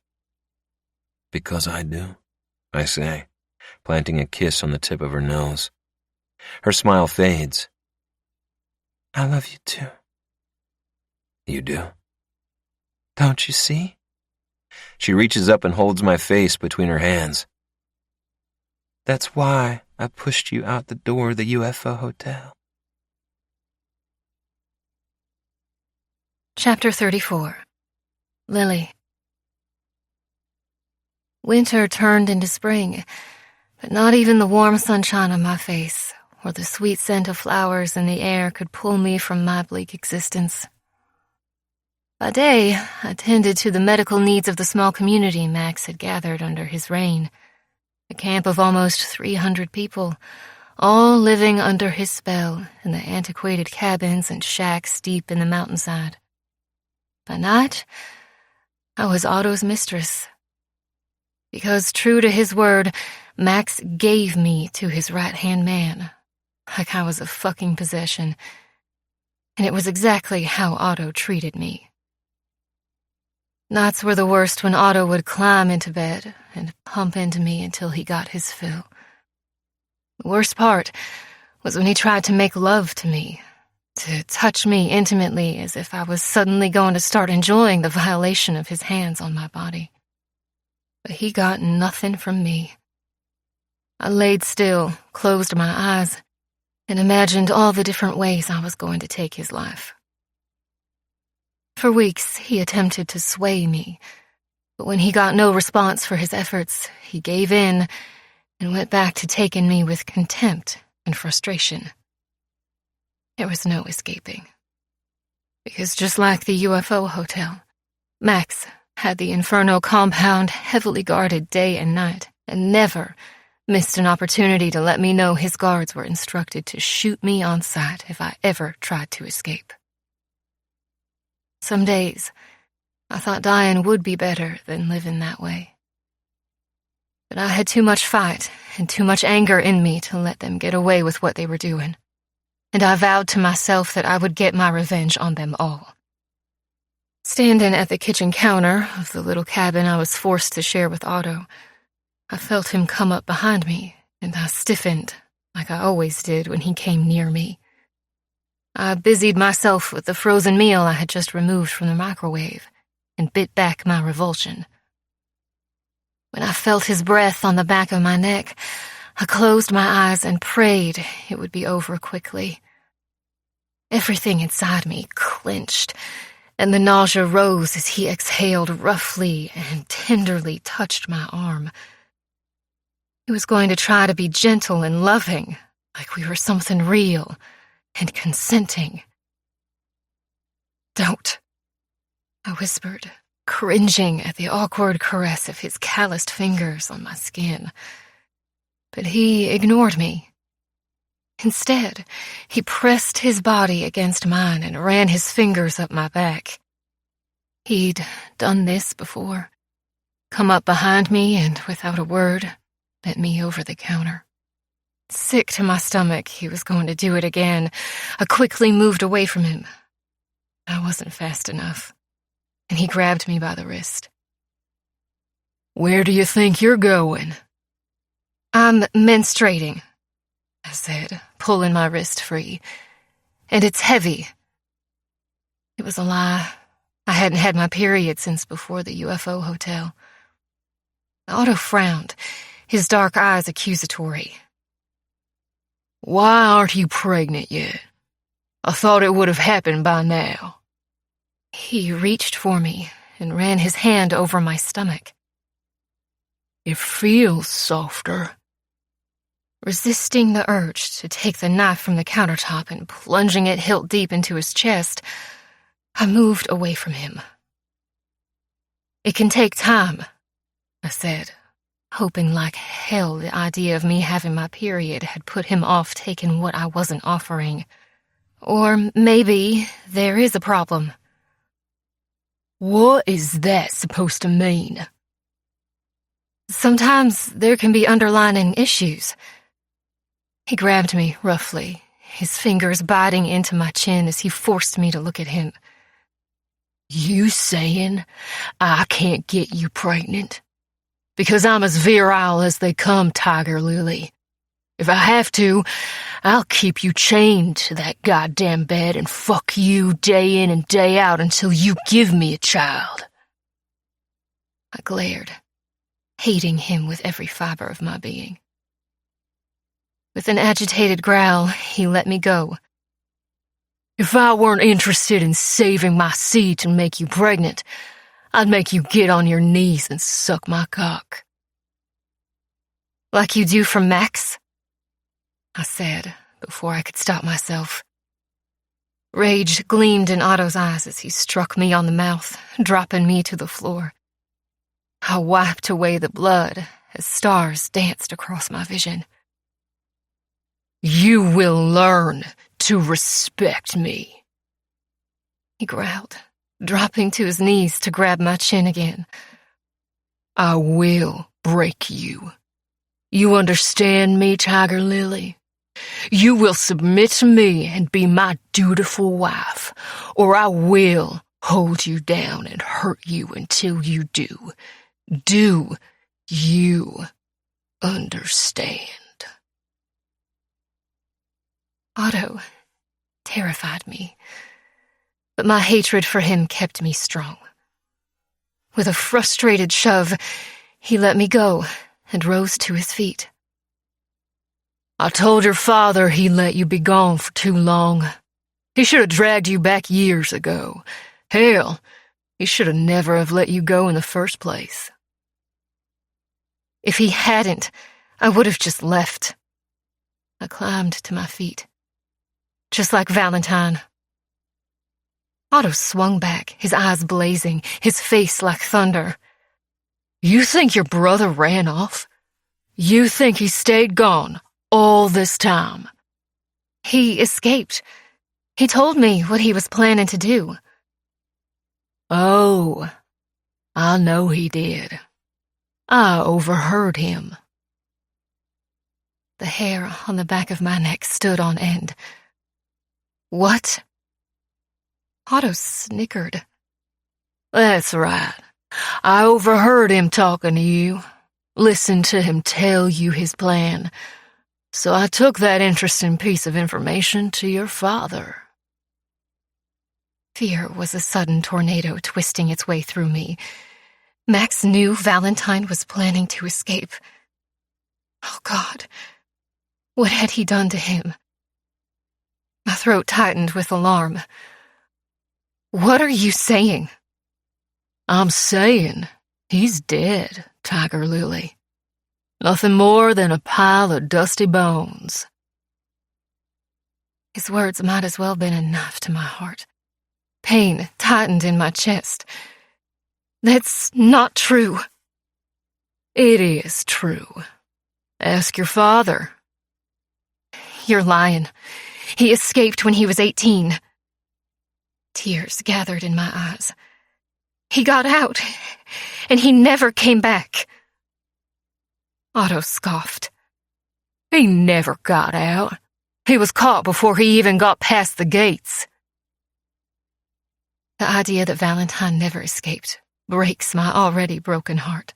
[SPEAKER 2] Because I do, I say, planting a kiss on the tip of her nose. Her smile fades. I love you too. You do? Don't you see? She reaches up and holds my face between her hands. That's why I pushed you out the door of the UFO hotel.
[SPEAKER 1] Chapter 34. Lily. Winter turned into spring, but not even the warm sunshine on my face or the sweet scent of flowers in the air could pull me from my bleak existence. By day, I tended to the medical needs of the small community Max had gathered under his reign, a camp of almost 300 people, all living under his spell in the antiquated cabins and shacks deep in the mountainside. By night, I was Otto's mistress. Because, true to his word, Max gave me to his right-hand man, like I was a fucking possession, and it was exactly how Otto treated me. Nights were the worst when Otto would climb into bed and pump into me until he got his fill. The worst part was when he tried to make love to me, to touch me intimately as if I was suddenly going to start enjoying the violation of his hands on my body. But he got nothing from me. I laid still, closed my eyes, and imagined all the different ways I was going to take his life. For weeks, he attempted to sway me, but when he got no response for his efforts, he gave in and went back to taking me with contempt and frustration. There was no escaping. Because just like the UFO hotel, Max had the Inferno compound heavily guarded day and night, and never missed an opportunity to let me know his guards were instructed to shoot me on sight if I ever tried to escape. Some days, I thought dying would be better than living that way. But I had too much fight and too much anger in me to let them get away with what they were doing, and I vowed to myself that I would get my revenge on them all. Standing at the kitchen counter of the little cabin I was forced to share with Otto, I felt him come up behind me, and I stiffened like I always did when he came near me. I busied myself with the frozen meal I had just removed from the microwave and bit back my revulsion. When I felt his breath on the back of my neck,
[SPEAKER 4] I closed my eyes and prayed it would be over quickly. Everything inside me clenched, and the nausea rose as he exhaled roughly and tenderly touched my arm. He was going to try to be gentle and loving, like we were something real and consenting. "Don't," I whispered, cringing at the awkward caress of his calloused fingers on my skin. But he ignored me. Instead, he pressed his body against mine and ran his fingers up my back. He'd done this before, come up behind me and, without a word, bent me over the counter. Sick to my stomach, he was going to do it again. I quickly moved away from him. I wasn't fast enough, and he grabbed me by the wrist. "Where do you think you're going?" "I'm menstruating," I said, pulling my wrist free. "And it's heavy." It was a lie. I hadn't had my period since before the UFO hotel. Otto frowned, his dark eyes accusatory. "Why aren't you pregnant yet? I thought it would have happened by now." He reached for me and ran his hand over my stomach. "It feels softer." Resisting the urge to take the knife from the countertop and plunging it hilt deep into his chest, I moved away from him. "It can take time," I said, hoping like hell the idea of me having my period had put him off taking what I wasn't offering. Or maybe there is a problem. "What is that supposed to mean?" "Sometimes there can be underlying issues." He grabbed me roughly, his fingers biting into my chin as he forced me to look at him. "You saying I can't get you pregnant? Because I'm as virile as they come, Tiger Lily. If I have to, I'll keep you chained to that goddamn bed and fuck you day in and day out until you give me a child." I glared, hating him with every fiber of my being. With an agitated growl, he let me go. "If I weren't interested in saving my seed to make you pregnant, I'd make you get on your knees and suck my cock." "Like you do for Max?" I said, before I could stop myself. Rage gleamed in Otto's eyes as he struck me on the mouth, dropping me to the floor. I wiped away the blood as stars danced across my vision. "You will learn to respect me," he growled, dropping to his knees to grab my chin again. "I will break you. You understand me, Tiger Lily? You will submit to me and be my dutiful wife, or I will hold you down and hurt you until you do. Do you understand?" Otto terrified me, but my hatred for him kept me strong. With a frustrated shove, he let me go and rose to his feet. "I told your father he let you be gone for too long. He should have dragged you back years ago. Hell, he should have never have let you go in the first place." If he hadn't, I would have just left. I climbed to my feet. Just like Valentine. Otto swung back, his eyes blazing, his face like thunder. "You think your brother ran off? You think he stayed gone all this time?" "He escaped. He told me what he was planning to do." "Oh, I know he did. I overheard him." The hair on the back of my neck stood on end. "What?" Otto snickered. "That's right. I overheard him talking to you. Listened to him tell you his plan. So I took that interesting piece of information to your father." Fear was a sudden tornado twisting its way through me. Max knew Valentine was planning to escape. Oh God, what had he done to him? My throat tightened with alarm. What are you saying?
[SPEAKER 3] I'm saying he's dead, Tiger Lily. Nothing more than a pile of dusty bones.
[SPEAKER 4] His words might as well have been a knife to my heart. Pain tightened in my chest. That's not true.
[SPEAKER 3] It is true. Ask your father.
[SPEAKER 4] You're lying. He escaped when he was 18. Tears gathered in my eyes. He got out, and he never came back. Otto scoffed.
[SPEAKER 3] He never got out. He was caught before he even got past the gates.
[SPEAKER 4] The idea that Valentine never escaped breaks my already broken heart.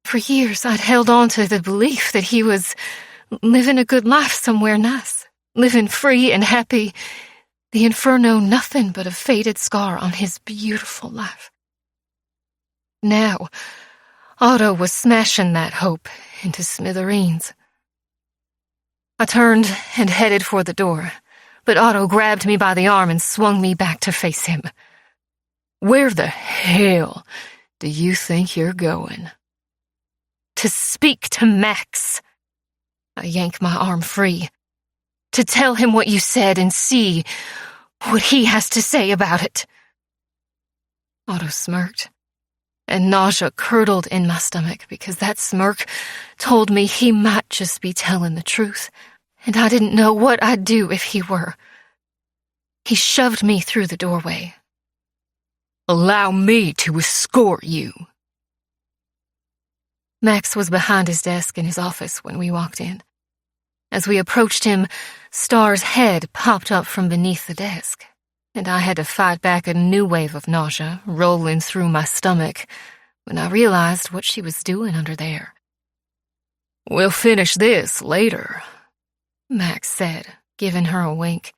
[SPEAKER 4] For years, I'd held on to the belief that he was living a good life somewhere nice, living free and happy, the inferno nothing but a faded scar on his beautiful life. Now, Otto was smashing that hope into smithereens. I turned and headed for the door, but Otto grabbed me by the arm and swung me back to face him.
[SPEAKER 3] Where the hell do you think you're going?
[SPEAKER 4] To speak to Max. I yank my arm free. To tell him what you said and see what he has to say about it. Otto smirked, and nausea curdled in my stomach because that smirk told me he might just be telling the truth, and I didn't know what I'd do if he were. He shoved me through the doorway.
[SPEAKER 3] Allow me to escort you.
[SPEAKER 4] Max was behind his desk in his office when we walked in. As we approached him, Star's head popped up from beneath the desk, and I had to fight back a new wave of nausea rolling through my stomach when I realized what she was doing under there.
[SPEAKER 3] We'll finish this later,
[SPEAKER 4] Max said, giving her a wink.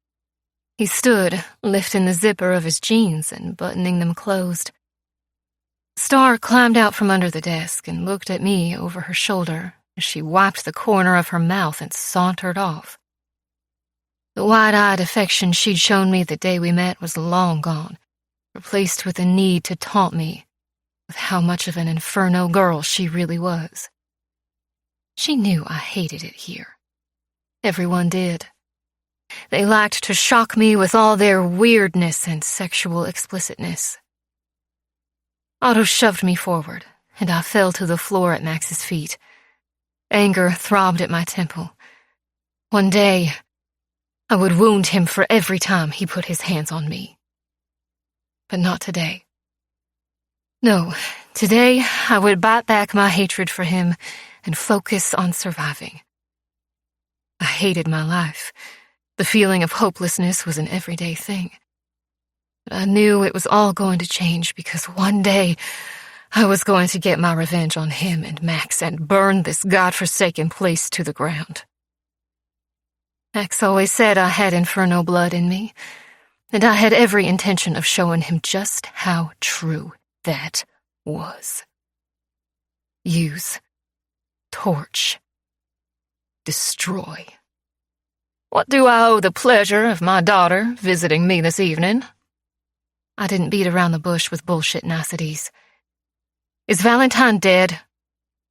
[SPEAKER 4] He stood, lifting the zipper of his jeans and buttoning them closed. Star climbed out from under the desk and looked at me over her shoulder as she wiped the corner of her mouth and sauntered off. The wide-eyed affection she'd shown me the day we met was long gone, replaced with a need to taunt me with how much of an inferno girl she really was. She knew I hated it here. Everyone did. They liked to shock me with all their weirdness and sexual explicitness. Otto shoved me forward, and I fell to the floor at Max's feet. Anger throbbed at my temple. One day, I would wound him for every time he put his hands on me. But not today. No, today I would bite back my hatred for him and focus on surviving. I hated my life. The feeling of hopelessness was an everyday thing. But I knew it was all going to change because one day I was going to get my revenge on him and Max and burn this godforsaken place to the ground. Max always said I had inferno blood in me, and I had every intention of showing him just how true that was. Use, torch, destroy. What do I owe the pleasure of my daughter visiting me this evening? I didn't beat around the bush with bullshit niceties. Is Valentine dead?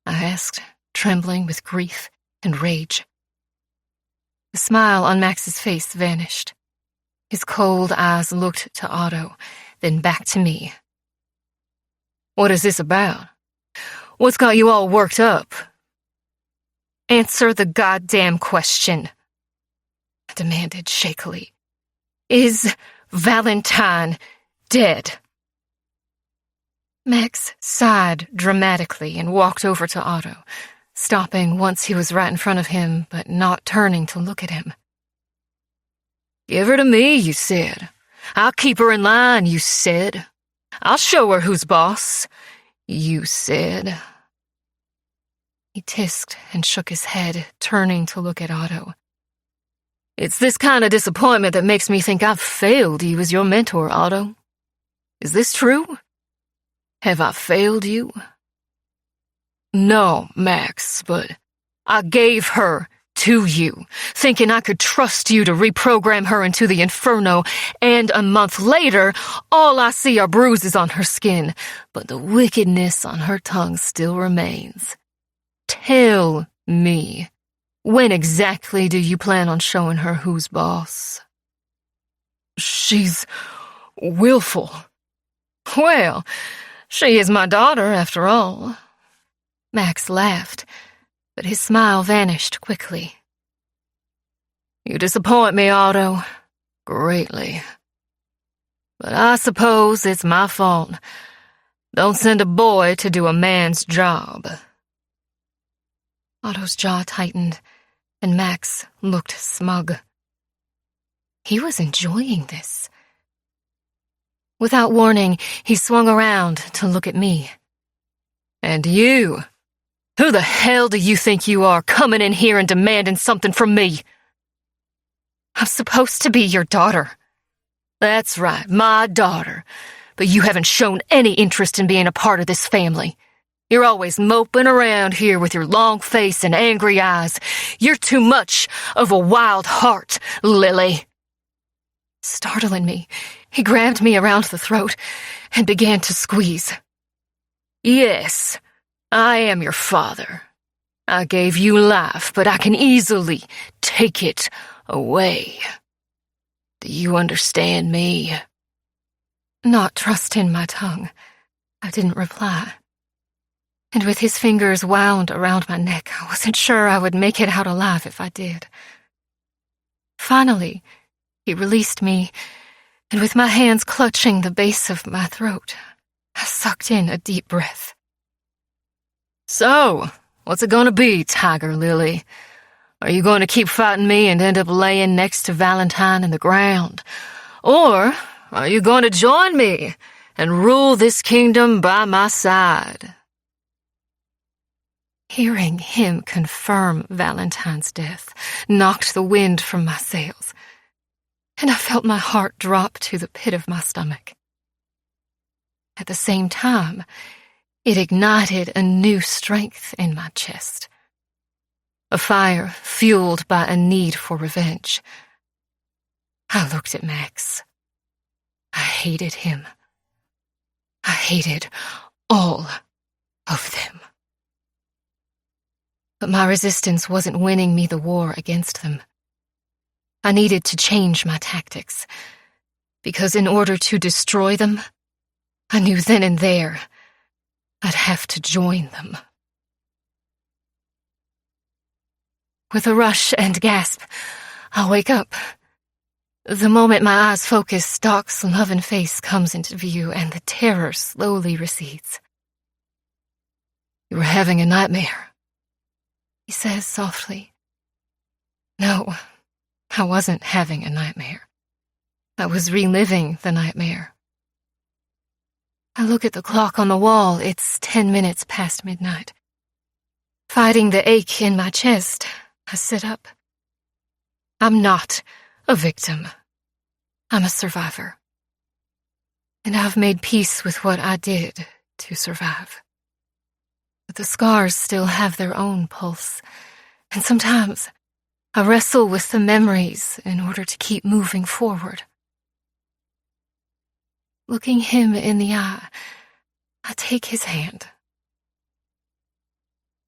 [SPEAKER 4] I asked, trembling with grief and rage. The smile on Max's face vanished. His cold eyes looked to Otto, then back to me.
[SPEAKER 3] What is this about? What's got you all worked up?
[SPEAKER 4] Answer the goddamn question, I demanded shakily. Is Valentine dead? Max sighed dramatically and walked over to Otto, stopping once he was right in front of him, but not turning to look at him.
[SPEAKER 3] Give her to me, you said. I'll keep her in line, you said. I'll show her who's boss, you said.
[SPEAKER 4] He tisked and shook his head, turning to look at Otto.
[SPEAKER 3] It's this kind of disappointment that makes me think I've failed you as your mentor, Otto. Is this true? Have I failed you? No, Max, but
[SPEAKER 4] I gave her to you, thinking I could trust you to reprogram her into the inferno, and a month later, all I see are bruises on her skin, but the wickedness on her tongue still remains. Tell me, when exactly do you plan on showing her who's boss?
[SPEAKER 3] She's willful.
[SPEAKER 4] Well, she is my daughter, after all. Max laughed, but his smile vanished quickly. You disappoint me, Otto, greatly. But I suppose it's my fault. Don't send a boy to do a man's job. Otto's jaw tightened, and Max looked smug. He was enjoying this. Without warning, he swung around to look at me. And you? Who the hell do you think you are, coming in here and demanding something from me? I'm supposed to be your daughter. That's right, my daughter. But you haven't shown any interest in being a part of this family. You're always moping around here with your long face and angry eyes. You're too much of a wild heart, Lily. Startling me, he grabbed me around the throat and began to squeeze. Yes, I am your father. I gave you life, but I can easily take it away. Do you understand me? Not trusting my tongue, I didn't reply. And with his fingers wound around my neck, I wasn't sure I would make it out alive if I did. Finally, he released me, and with my hands clutching the base of my throat, I sucked in a deep breath. So, what's it gonna be, Tiger Lily? Are you going to keep fighting me and end up laying next to Valentine in the ground? Or are you going to join me and rule this kingdom by my side? Hearing him confirm Valentine's death knocked the wind from my sails, and I felt my heart drop to the pit of my stomach. At the same time, it ignited a new strength in my chest. A fire fueled by a need for revenge. I looked at Max. I hated him. I hated all of them. But my resistance wasn't winning me the war against them. I needed to change my tactics, because in order to destroy them, I knew then and there I'd have to join them. With a rush and gasp, I wake up. The moment my eyes focus, Doc's loving face comes into view, and the terror slowly recedes. You were having a nightmare, he says softly. No, I wasn't having a nightmare. I was reliving the nightmare. I look at the clock on the wall. It's 10 minutes past midnight. Fighting the ache in my chest, I sit up. I'm not a victim. I'm a survivor. And I've made peace with what I did to survive. But the scars still have their own pulse, and sometimes I wrestle with the memories in order to keep moving forward. Looking him in the eye, I take his hand.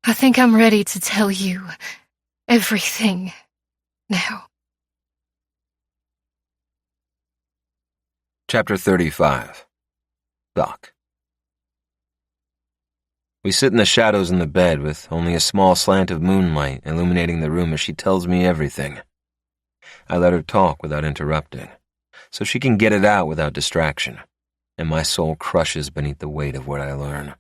[SPEAKER 4] I think I'm ready to tell you everything now.
[SPEAKER 2] Chapter 35. Doc. We sit in the shadows in the bed with only a small slant of moonlight illuminating the room as she tells me everything. I let her talk without interrupting, so she can get it out without distraction, and my soul crushes beneath the weight of what I learn.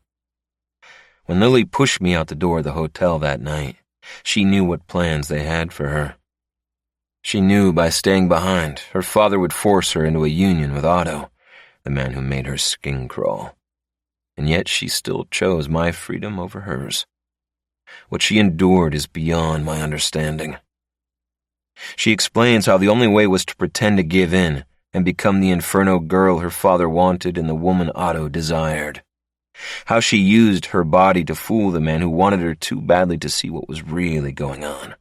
[SPEAKER 2] When Lily pushed me out the door of the hotel that night, she knew what plans they had for her. She knew by staying behind, her father would force her into a union with Otto, the man who made her skin crawl. And yet she still chose my freedom over hers. What she endured is beyond my understanding. She explains how the only way was to pretend to give in and become the inferno girl her father wanted and the woman Otto desired. How she used her body to fool the man who wanted her too badly to see what was really going on.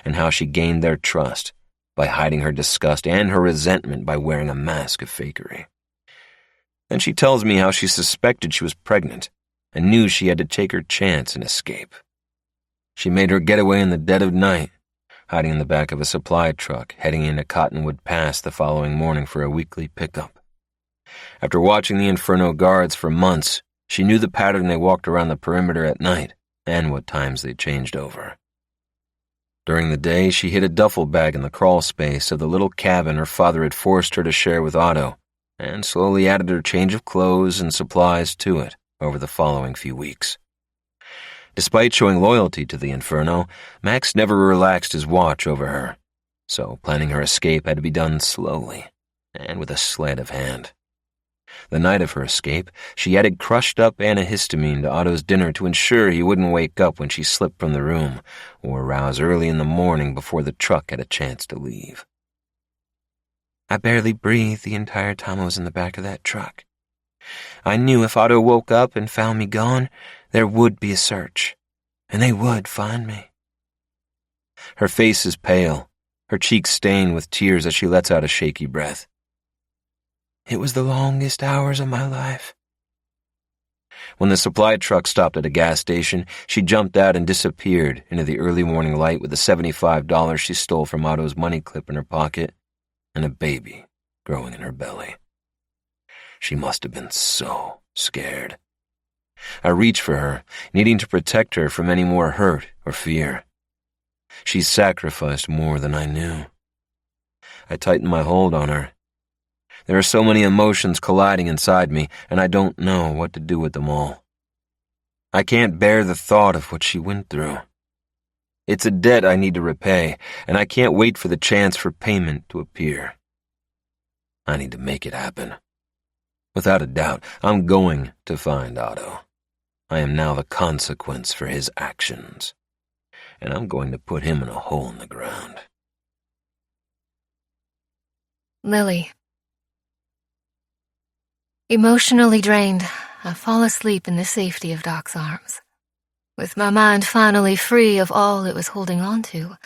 [SPEAKER 2] And how she gained their trust by hiding her disgust and her resentment by wearing a mask of fakery. Then she tells me how she suspected she was pregnant and knew she had to take her chance and escape. She made her getaway in the dead of night, hiding in the back of a supply truck, heading into Cottonwood Pass the following morning for a weekly pickup. After watching the Inferno guards for months, she knew the pattern they walked around the perimeter at night and what times they changed over. During the day, she hid a duffel bag in the crawl space of the little cabin her father had forced her to share with Otto, and slowly added her change of clothes and supplies to it over the following few weeks. Despite showing loyalty to the Inferno, Max never relaxed his watch over her, so planning her escape had to be done slowly and with a sleight of hand. The night of her escape, she added crushed-up antihistamine to Otto's dinner to ensure he wouldn't wake up when she slipped from the room or rouse early in the morning before the truck had a chance to leave. I barely breathed the entire time I was in the back of that truck. I knew if Otto woke up and found me gone, there would be a search, and they would find me. Her face is pale, her cheeks stained with tears as she lets out a shaky breath. It was the longest hours of my life. When the supply truck stopped at a gas station, she jumped out and disappeared into the early morning light with the $75 she stole from Otto's money clip in her pocket and a baby growing in her belly. She must have been so scared. I reached for her, needing to protect her from any more hurt or fear. She sacrificed more than I knew. I tightened my hold on her. There are so many emotions colliding inside me, and I don't know what to do with them all. I can't bear the thought of what she went through. It's a debt I need to repay, and I can't wait for the chance for payment to appear. I need to make it happen. Without a doubt, I'm going to find Otto. I am now the consequence for his actions, and I'm going to put him in a hole in the ground.
[SPEAKER 1] Lily. Emotionally drained, I fall asleep in the safety of Doc's arms. With my mind finally free of all it was holding on to,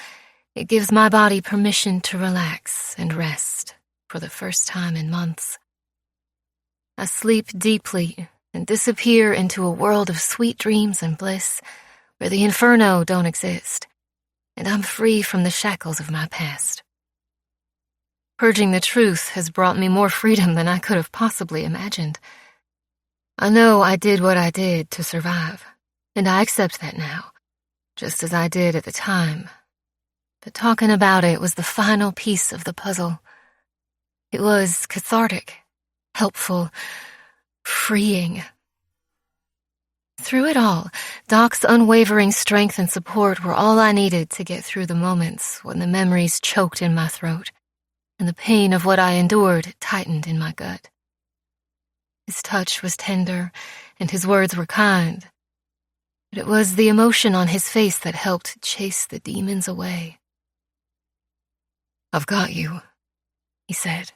[SPEAKER 1] it gives my body permission to relax and rest for the first time in months. I sleep deeply and disappear into a world of sweet dreams and bliss where the Inferno don't exist, and I'm free from the shackles of my past. Purging the truth has brought me more freedom than I could have possibly imagined. I know I did what I did to survive, and I accept that now, just as I did at the time. But talking about it was the final piece of the puzzle. It was cathartic, helpful, freeing. Through it all, Doc's unwavering strength and support were all I needed to get through the moments when the memories choked in my throat and the pain of what I endured tightened in my gut. His touch was tender, and his words were kind, but it was the emotion on his face that helped chase the demons away. "I've got you," he said.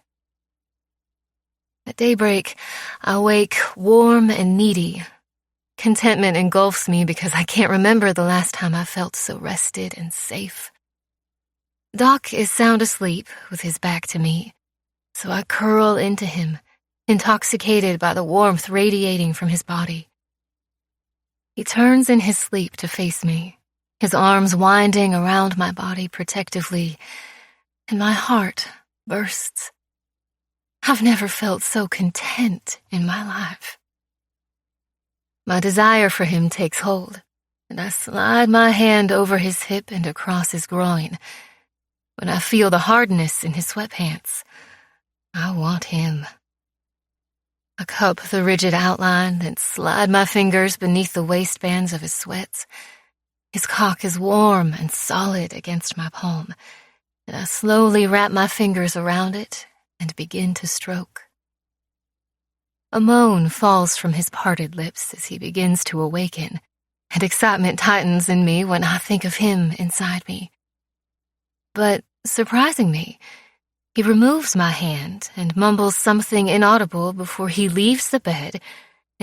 [SPEAKER 1] At daybreak, I wake warm and needy. Contentment engulfs me because I can't remember the last time I felt so rested and safe. Doc is sound asleep with his back to me, so I curl into him, intoxicated by the warmth radiating from his body. He turns in his sleep to face me, his arms winding around my body protectively, and my heart bursts. I've never felt so content in my life. My desire for him takes hold, and I slide my hand over his hip and across his groin. When I feel the hardness in his sweatpants, I want him. I cup the rigid outline, then slide my fingers beneath the waistbands of his sweats. His cock is warm and solid against my palm, and I slowly wrap my fingers around it and begin to stroke. A moan falls from his parted lips as he begins to awaken, and excitement tightens in me when I think of him inside me. But, surprising me, he removes my hand and mumbles something inaudible before he leaves the bed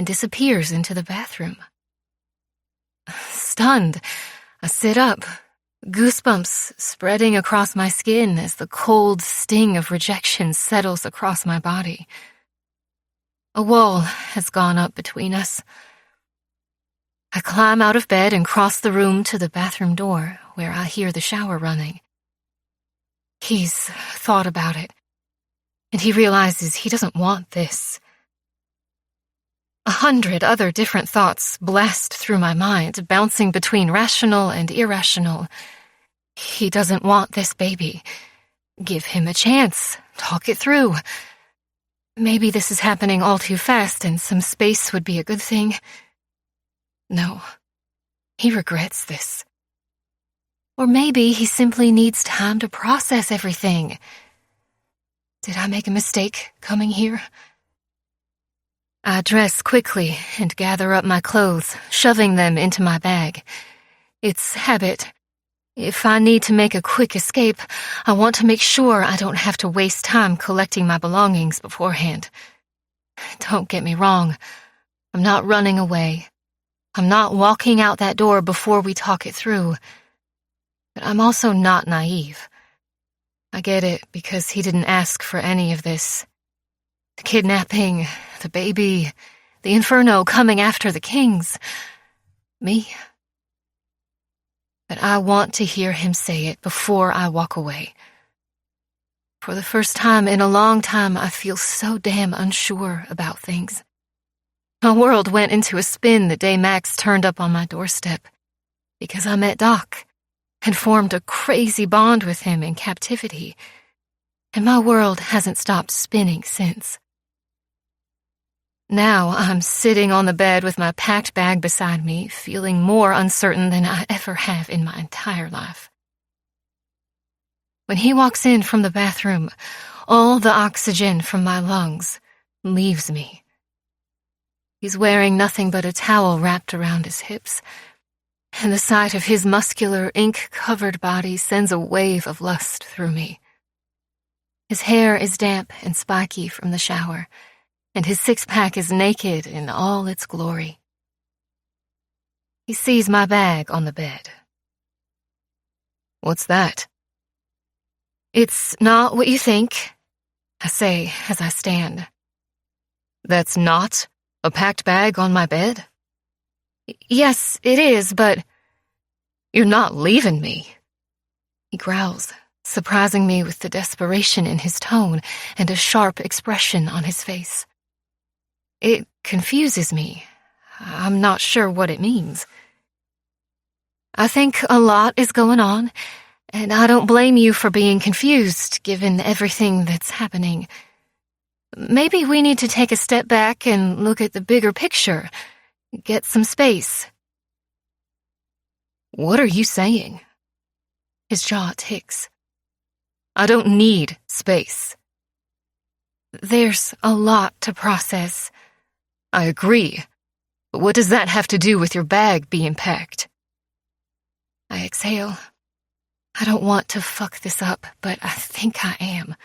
[SPEAKER 1] and disappears into the bathroom. Stunned, I sit up, goosebumps spreading across my skin as the cold sting of rejection settles across my body. A wall has gone up between us. I climb out of bed and cross the room to the bathroom door, where I hear the shower running. He's thought about it, and he realizes he doesn't want this. 100 other different thoughts blast through my mind, bouncing between rational and irrational. He doesn't want this baby. Give him a chance. Talk it through. Maybe this is happening all too fast and some space would be a good thing. No, he regrets this. Or maybe he simply needs time to process everything. Did I make a mistake coming here? I dress quickly and gather up my clothes, shoving them into my bag. It's habit. If I need to make a quick escape, I want to make sure I don't have to waste time collecting my belongings beforehand. Don't get me wrong. I'm not running away. I'm not walking out that door before we talk it through. But I'm also not naive. I get it because he didn't ask for any of this. The kidnapping, the baby, the inferno coming after the kings. Me. But I want to hear him say it before I walk away. For the first time in a long time, I feel so damn unsure about things. My world went into a spin the day Max turned up on my doorstep, because I met Doc and formed a crazy bond with him in captivity, and my world hasn't stopped spinning since. Now I'm sitting on the bed with my packed bag beside me, feeling more uncertain than I ever have in my entire life. When he walks in from the bathroom, all the oxygen from my lungs leaves me. He's wearing nothing but a towel wrapped around his hips, and the sight of his muscular, ink-covered body sends a wave of lust through me. His hair is damp and spiky from the shower, and his six-pack is naked in all its glory. He sees my bag on the bed. "What's that?" "It's not what you think," I say as I stand. "That's not a packed bag on my bed?" "Yes, it is, but—" "You're not leaving me," he growls, surprising me with the desperation in his tone and a sharp expression on his face. It confuses me. I'm not sure what it means. I think a lot is going on, and I don't blame you for being confused, given everything that's happening. Maybe we need to take a step back and look at the bigger picture, get some space. "What are you saying?" His jaw ticks. "I don't need space." "There's a lot to process." "I agree, but what does that have to do with your bag being packed?" I exhale. I don't want to fuck this up, but I think I am.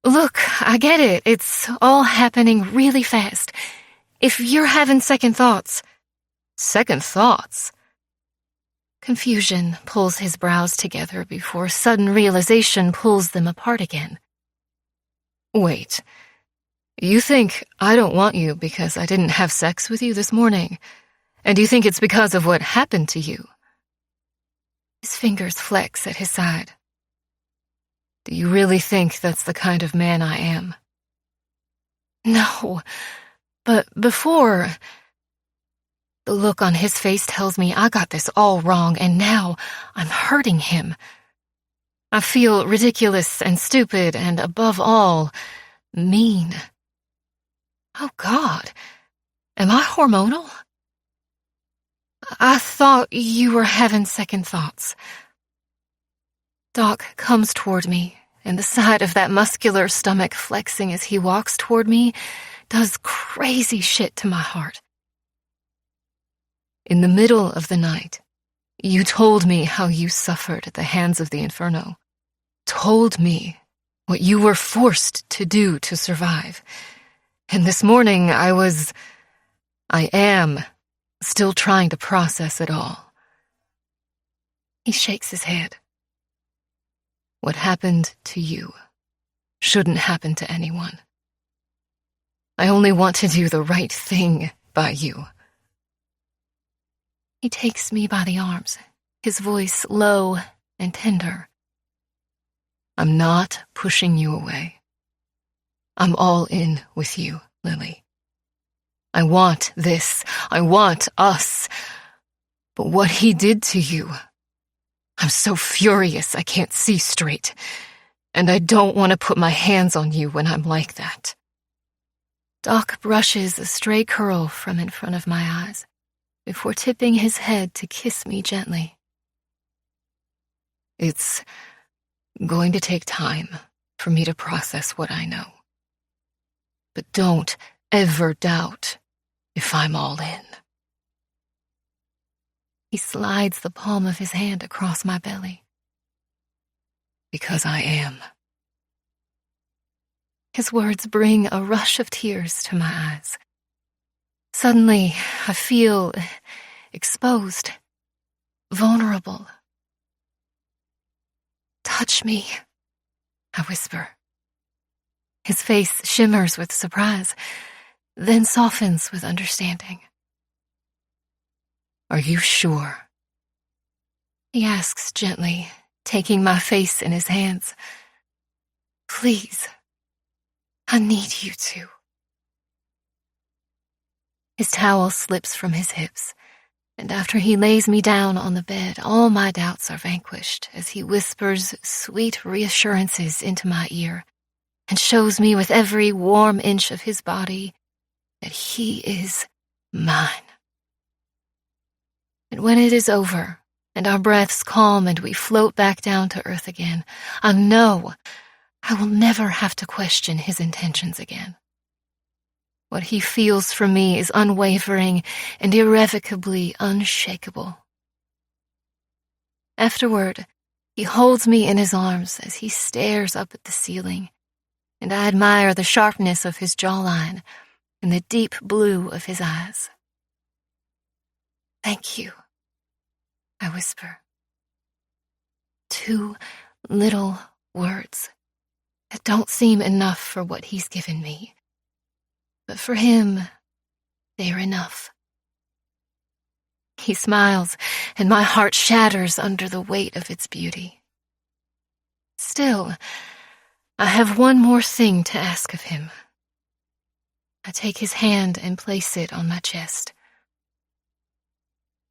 [SPEAKER 1] "Look, I get it. It's all happening really fast. If you're having second thoughts..." "Second thoughts?" Confusion pulls his brows together before sudden realization pulls them apart again. "Wait. You think I don't want you because I didn't have sex with you this morning, and you think it's because of what happened to you?" His fingers flex at his side. "Do you really think that's the kind of man I am?" "No, but before..." The look on his face tells me I got this all wrong, and now I'm hurting him. I feel ridiculous and stupid, and above all, mean. Oh God, am I hormonal? "I thought you were having second thoughts." Doc comes toward me, and the side of that muscular stomach flexing as he walks toward me does crazy shit to my heart. "In the middle of the night, you told me how you suffered at the hands of the inferno. Told me what you were forced to do to survive. And this morning I was..."
[SPEAKER 4] I am still trying to process it all.
[SPEAKER 1] He shakes his head.
[SPEAKER 4] What happened to you shouldn't happen to anyone. I only want to do the right thing by you.
[SPEAKER 1] He takes me by the arms, his voice low and tender.
[SPEAKER 4] I'm not pushing you away. I'm all in with you, Lily. I want this. I want us. But what he did to you, I'm so furious I can't see straight. And I don't want to put my hands on you when I'm like that.
[SPEAKER 1] Doc brushes a stray curl from in front of my eyes before tipping his head to kiss me gently.
[SPEAKER 4] It's going to take time for me to process what I know. But don't ever doubt if I'm all in.
[SPEAKER 1] He slides the palm of his hand across my belly.
[SPEAKER 4] Because I am.
[SPEAKER 1] His words bring a rush of tears to my eyes. Suddenly, I feel exposed, vulnerable. Touch me, I whisper. His face shimmers with surprise, then softens with understanding.
[SPEAKER 4] Are you sure?
[SPEAKER 1] He asks gently, taking my face in his hands. Please, I need you to. His towel slips from his hips, and after he lays me down on the bed, all my doubts are vanquished as he whispers sweet reassurances into my ear and shows me with every warm inch of his body that he is mine. And when it is over, and our breaths calm and we float back down to earth again, I know I will never have to question his intentions again. What he feels for me is unwavering and irrevocably unshakable. Afterward, he holds me in his arms as he stares up at the ceiling, and I admire the sharpness of his jawline and the deep blue of his eyes. Thank you, I whisper. 2 little words that don't seem enough for what he's given me. But for him, they're enough. He smiles, and my heart shatters under the weight of its beauty. Still, I have one more thing to ask of him. I take his hand and place it on my chest.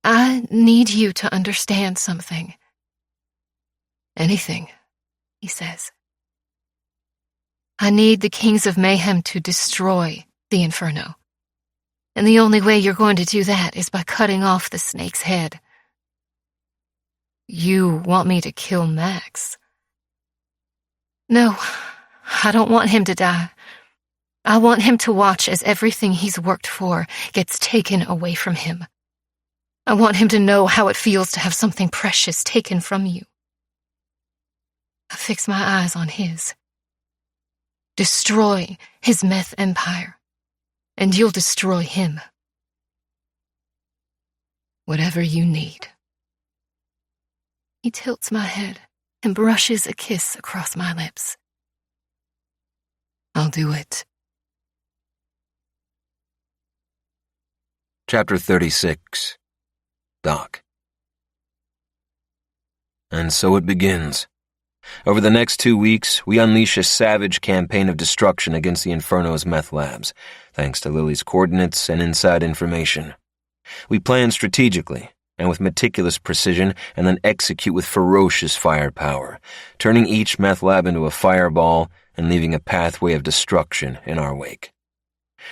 [SPEAKER 1] I need you to understand something.
[SPEAKER 4] Anything,
[SPEAKER 1] He says.
[SPEAKER 4] I need the Kings of Mayhem to destroy the Inferno. And the only way you're going to do that is by cutting off the snake's head. You want me to kill Max?
[SPEAKER 1] No, I don't want him to die. I want him to watch as everything he's worked for gets taken away from him. I want him to know how it feels to have something precious taken from you. I fix my eyes on his. Destroy his meth empire, and you'll destroy him.
[SPEAKER 4] Whatever you need.
[SPEAKER 1] He tilts my head and brushes a kiss across my lips.
[SPEAKER 4] I'll do it.
[SPEAKER 2] Chapter 36. Doc. And so it begins. Over the next 2 weeks, we unleash a savage campaign of destruction against the Inferno's meth labs, thanks to Lily's coordinates and inside information. We plan strategically and with meticulous precision and then execute with ferocious firepower, turning each meth lab into a fireball and leaving a pathway of destruction in our wake.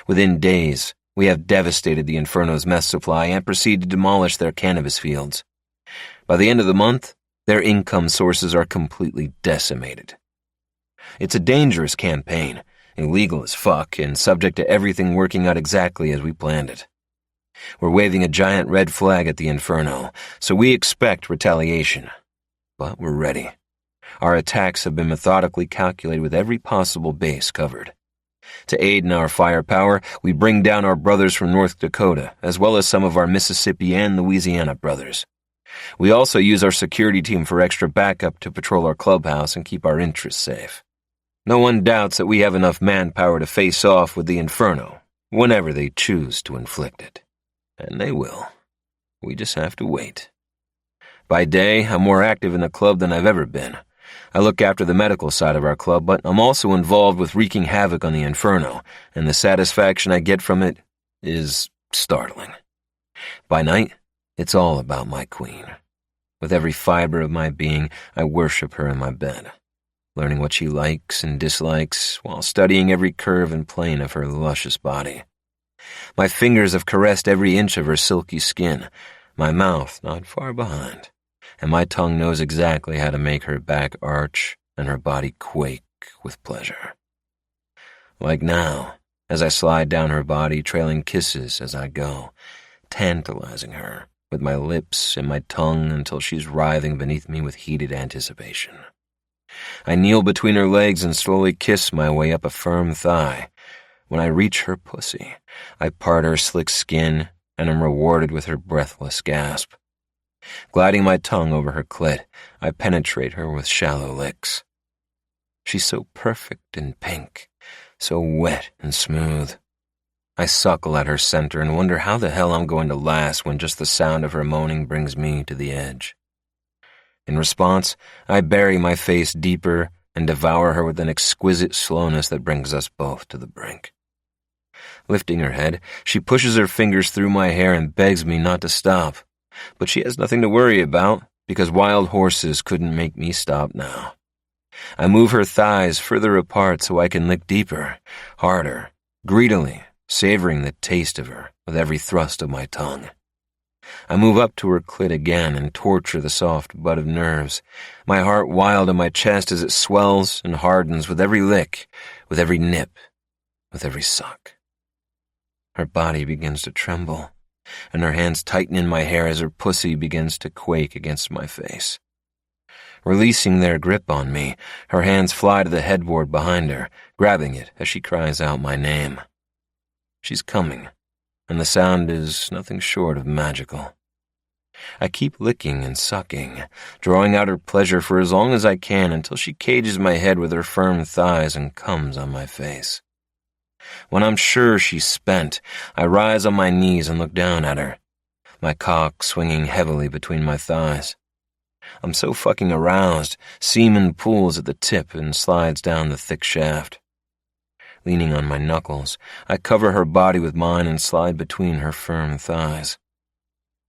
[SPEAKER 2] Within days, we have devastated the Inferno's meth supply and proceed to demolish their cannabis fields. By the end of the month, their income sources are completely decimated. It's a dangerous campaign, illegal as fuck, and subject to everything working out exactly as we planned it. We're waving a giant red flag at the Inferno, so we expect retaliation. But we're ready. Our attacks have been methodically calculated with every possible base covered. To aid in our firepower, we bring down our brothers from North Dakota, as well as some of our Mississippi and Louisiana brothers. We also use our security team for extra backup to patrol our clubhouse and keep our interests safe. No one doubts that we have enough manpower to face off with the Inferno, whenever they choose to inflict it. And they will. We just have to wait. By day, I'm more active in the club than I've ever been. I look after the medical side of our club, but I'm also involved with wreaking havoc on the Inferno, and the satisfaction I get from it is startling. By night, it's all about my queen. With every fiber of my being, I worship her in my bed, learning what she likes and dislikes while studying every curve and plane of her luscious body. My fingers have caressed every inch of her silky skin, my mouth not far behind, and my tongue knows exactly how to make her back arch and her body quake with pleasure. Like now, as I slide down her body, trailing kisses as I go, tantalizing her with my lips and my tongue until she's writhing beneath me with heated anticipation. I kneel between her legs and slowly kiss my way up a firm thigh. When I reach her pussy, I part her slick skin and am rewarded with her breathless gasp. Gliding my tongue over her clit, I penetrate her with shallow licks. She's so perfect and pink, so wet and smooth. I suckle at her center and wonder how the hell I'm going to last when just the sound of her moaning brings me to the edge. In response, I bury my face deeper and devour her with an exquisite slowness that brings us both to the brink. Lifting her head, she pushes her fingers through my hair and begs me not to stop. But she has nothing to worry about, because wild horses couldn't make me stop now. I move her thighs further apart so I can lick deeper, harder, greedily, savoring the taste of her with every thrust of my tongue. I move up to her clit again and torture the soft bud of nerves, my heart wild in my chest as it swells and hardens with every lick, with every nip, with every suck. Her body begins to tremble, and her hands tighten in my hair as her pussy begins to quake against my face. Releasing their grip on me, her hands fly to the headboard behind her, grabbing it as she cries out my name. She's coming, and the sound is nothing short of magical. I keep licking and sucking, drawing out her pleasure for as long as I can until she cages my head with her firm thighs and comes on my face. When I'm sure she's spent, I rise on my knees and look down at her, my cock swinging heavily between my thighs. I'm so fucking aroused, semen pools at the tip and slides down the thick shaft. Leaning on my knuckles, I cover her body with mine and slide between her firm thighs.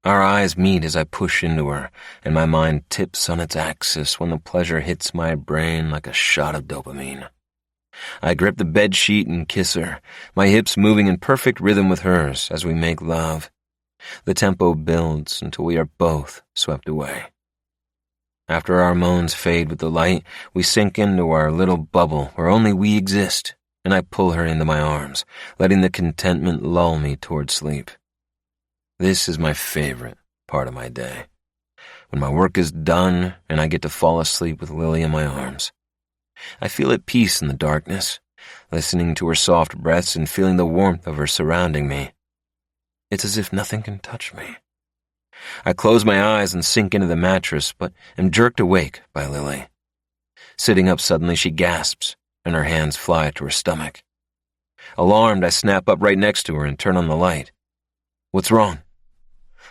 [SPEAKER 2] Our eyes meet as I push into her, and my mind tips on its axis when the pleasure hits my brain like a shot of dopamine. I grip the bed sheet and kiss her, my hips moving in perfect rhythm with hers as we make love. The tempo builds until we are both swept away. After our moans fade with the light, we sink into our little bubble where only we exist, and I pull her into my arms, letting the contentment lull me toward sleep. This is my favorite part of my day, when my work is done and I get to fall asleep with Lily in my arms. I feel at peace in the darkness, listening to her soft breaths and feeling the warmth of her surrounding me. It's as if nothing can touch me. I close my eyes and sink into the mattress, but am jerked awake by Lily. Sitting up suddenly, she gasps, and her hands fly to her stomach. Alarmed, I snap up right next to her and turn on the light. What's wrong?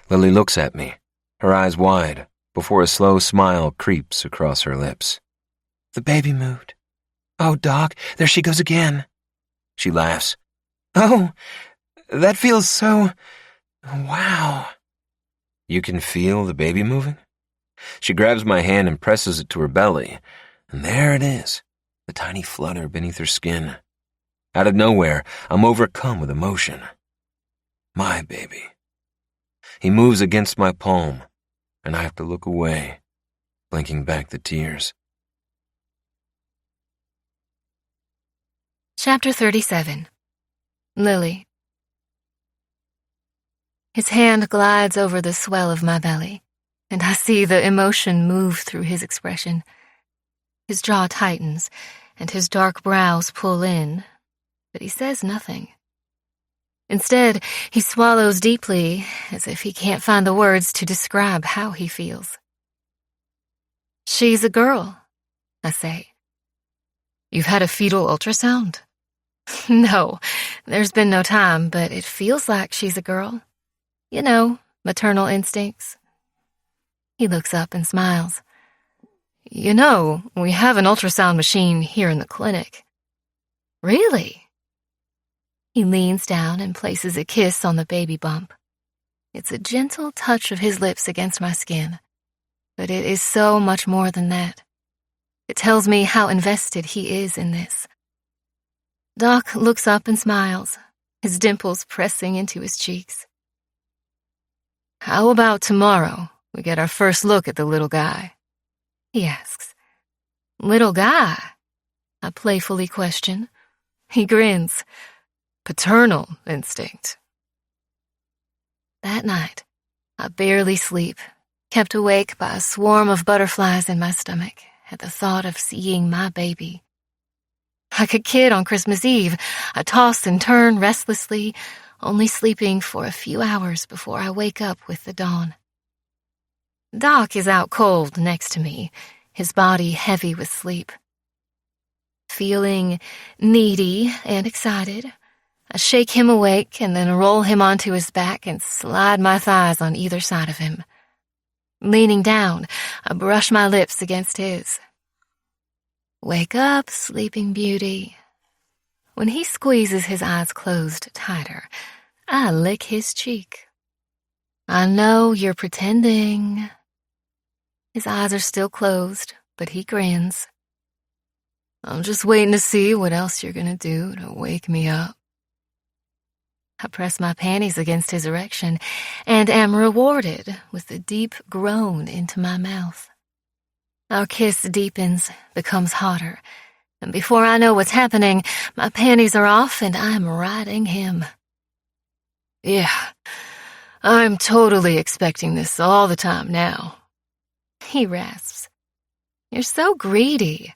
[SPEAKER 2] Lily looks at me, her eyes wide, before a slow smile creeps across her lips. The baby moved. Oh, Doc, there she goes again. She laughs. Oh, that feels so... wow. You can feel the baby moving? She grabs my hand and presses it to her belly, and there it is, the tiny flutter beneath her skin. Out of nowhere, I'm overcome with emotion. My baby. He moves against my palm, and I have to look away, blinking back the tears.
[SPEAKER 1] Chapter 37. Lily. His hand glides over the swell of my belly, and I see the emotion move through his expression. His jaw tightens, and his dark brows pull in, but he says nothing. Instead, he swallows deeply, as if he can't find the words to describe how he feels. "She's a girl," I say. "You've had a fetal ultrasound?" "No, there's been no time, but it feels like she's a girl. You know, maternal instincts." He looks up and smiles. "You know, we have an ultrasound machine here in the clinic." "Really?" He leans down and places a kiss on the baby bump. It's a gentle touch of his lips against my skin, but it is so much more than that. It tells me how invested he is in this. Doc looks up and smiles, his dimples pressing into his cheeks. "How about tomorrow we get our first look at the little guy?" he asks. "Little guy?" I playfully question. He grins. "Paternal instinct." That night, I barely sleep, kept awake by a swarm of butterflies in my stomach at the thought of seeing my baby. Like a kid on Christmas Eve, I toss and turn restlessly, only sleeping for a few hours before I wake up with the dawn. Doc is out cold next to me, his body heavy with sleep. Feeling needy and excited, I shake him awake and then roll him onto his back and slide my thighs on either side of him. Leaning down, I brush my lips against his. "Wake up, sleeping beauty." When he squeezes his eyes closed tighter, I lick his cheek. "I know you're pretending." His eyes are still closed, but he grins. "I'm just waiting to see what else you're gonna do to wake me up." I press my panties against his erection and am rewarded with a deep groan into my mouth. Our kiss deepens, becomes hotter, and before I know what's happening, my panties are off and I'm riding him. "Yeah, I'm totally expecting this all the time now," he rasps. "You're so greedy."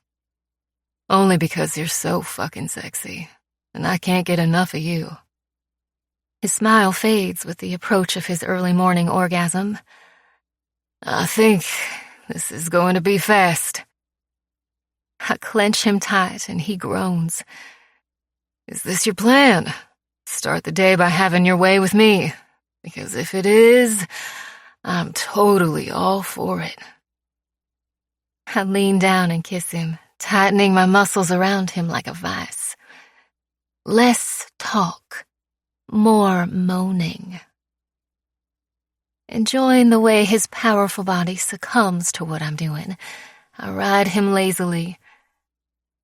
[SPEAKER 1] "Only because you're so fucking sexy, and I can't get enough of you." His smile fades with the approach of his early morning orgasm. "I think this is going to be fast." I clench him tight and he groans. "Is this your plan? Start the day by having your way with me? Because if it is, I'm totally all for it." I lean down and kiss him, tightening my muscles around him like a vice. Less talk, more moaning. Enjoying the way his powerful body succumbs to what I'm doing, I ride him lazily.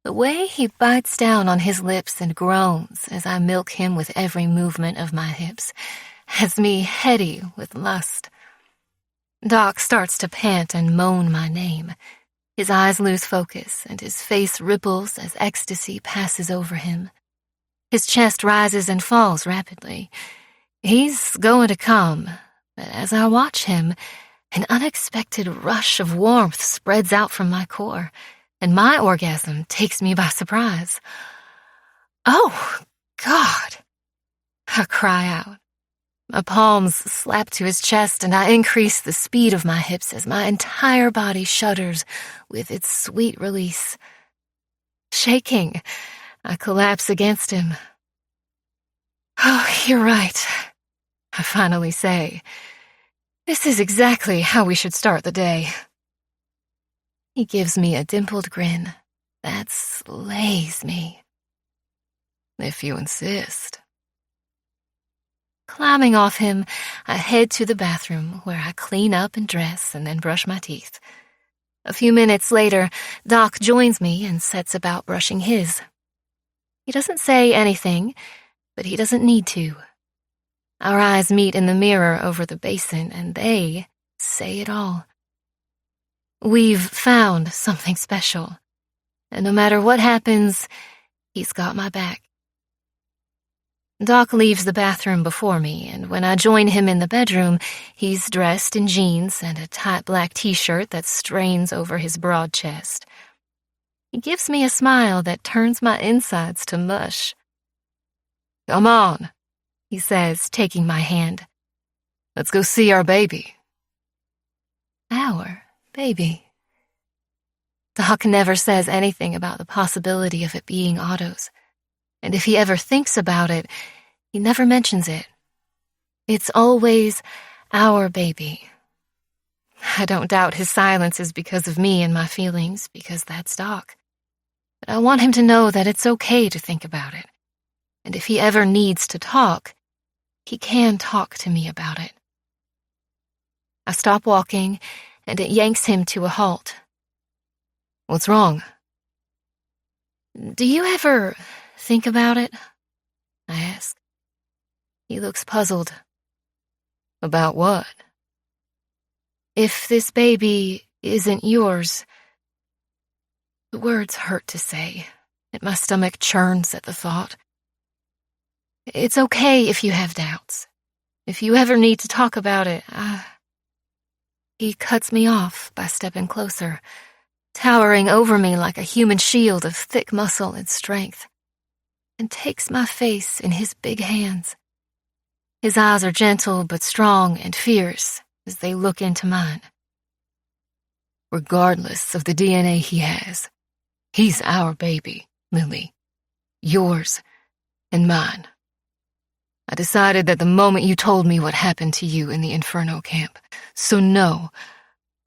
[SPEAKER 1] The way he bites down on his lips and groans as I milk him with every movement of my hips has me heady with lust. Doc starts to pant and moan my name. His eyes lose focus and his face ripples as ecstasy passes over him. His chest rises and falls rapidly. He's going to come, but as I watch him, an unexpected rush of warmth spreads out from my core, and my orgasm takes me by surprise. "Oh, God!" I cry out. My palms slap to his chest, and I increase the speed of my hips as my entire body shudders with its sweet release. Shaking, I collapse against him. "Oh, you're right," I finally say. "This is exactly how we should start the day." He gives me a dimpled grin that slays me. "If you insist." Climbing off him, I head to the bathroom where I clean up and dress and then brush my teeth. A few minutes later, Doc joins me and sets about brushing his. He doesn't say anything, but he doesn't need to. Our eyes meet in the mirror over the basin, and they say it all. We've found something special, and no matter what happens, he's got my back. Doc leaves the bathroom before me, and when I join him in the bedroom, he's dressed in jeans and a tight black t-shirt that strains over his broad chest. He gives me a smile that turns my insides to mush.
[SPEAKER 4] Come on, he says, taking my hand. Let's go see our baby.
[SPEAKER 1] Our baby. Doc never says anything about the possibility of it being Otto's, and if he ever thinks about it, he never mentions it. It's always our baby. I don't doubt his silence is because of me and my feelings, because that's Doc. But I want him to know that it's okay to think about it, and if he ever needs to talk, he can talk to me about it. I stop walking, and it yanks him to a halt.
[SPEAKER 4] What's wrong?
[SPEAKER 1] Do you ever think about it? I ask. He looks puzzled.
[SPEAKER 4] About what?
[SPEAKER 1] If this baby isn't yours. The words hurt to say, and my stomach churns at the thought. It's okay if you have doubts. If you ever need to talk about it, He cuts me off by stepping closer, towering over me like a human shield of thick muscle and strength, and takes my face in his big hands. His eyes are gentle but strong and fierce as they look into mine.
[SPEAKER 4] Regardless of the DNA he has, he's our baby, Lily. Yours and mine. I decided that the moment you told me what happened to you in the Inferno camp. So no,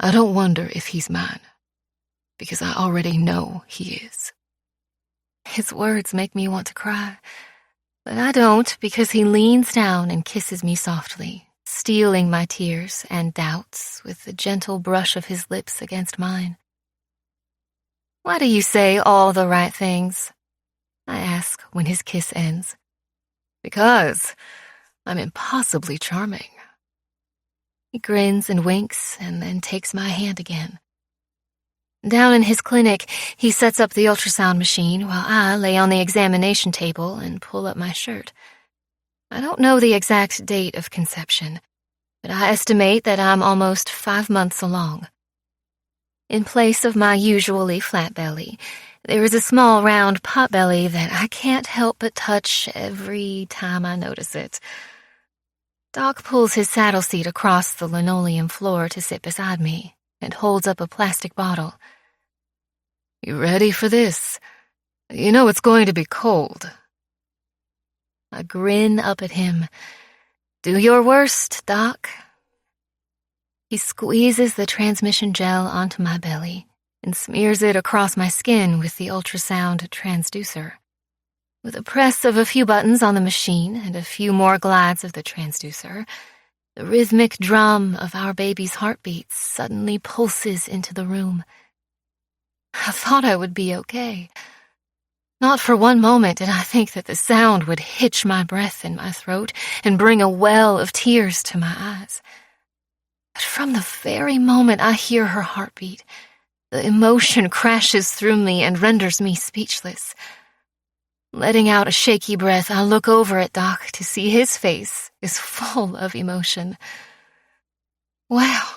[SPEAKER 4] I don't wonder if he's mine, because I already know he is.
[SPEAKER 1] His words make me want to cry, but I don't, because he leans down and kisses me softly, stealing my tears and doubts with the gentle brush of his lips against mine. Why do you say all the right things? I ask when his kiss ends.
[SPEAKER 4] Because I'm impossibly charming.
[SPEAKER 1] He grins and winks and then takes my hand again. Down in his clinic, he sets up the ultrasound machine while I lay on the examination table and pull up my shirt. I don't know the exact date of conception, but I estimate that I'm almost 5 months along. In place of my usually flat belly, there is a small round pot belly that I can't help but touch every time I notice it. Doc pulls his saddle seat across the linoleum floor to sit beside me and holds up a plastic bottle.
[SPEAKER 4] You ready for this? You know it's going to be cold.
[SPEAKER 1] I grin up at him. Do your worst, Doc. He squeezes the transmission gel onto my belly and smears it across my skin with the ultrasound transducer. With a press of a few buttons on the machine and a few more glides of the transducer, the rhythmic drum of our baby's heartbeats suddenly pulses into the room. I thought I would be okay. Not for one moment did I think that the sound would hitch my breath in my throat and bring a well of tears to my eyes. But from the very moment I hear her heartbeat, the emotion crashes through me and renders me speechless. Letting out a shaky breath, I look over at Doc to see his face is full of emotion. Wow,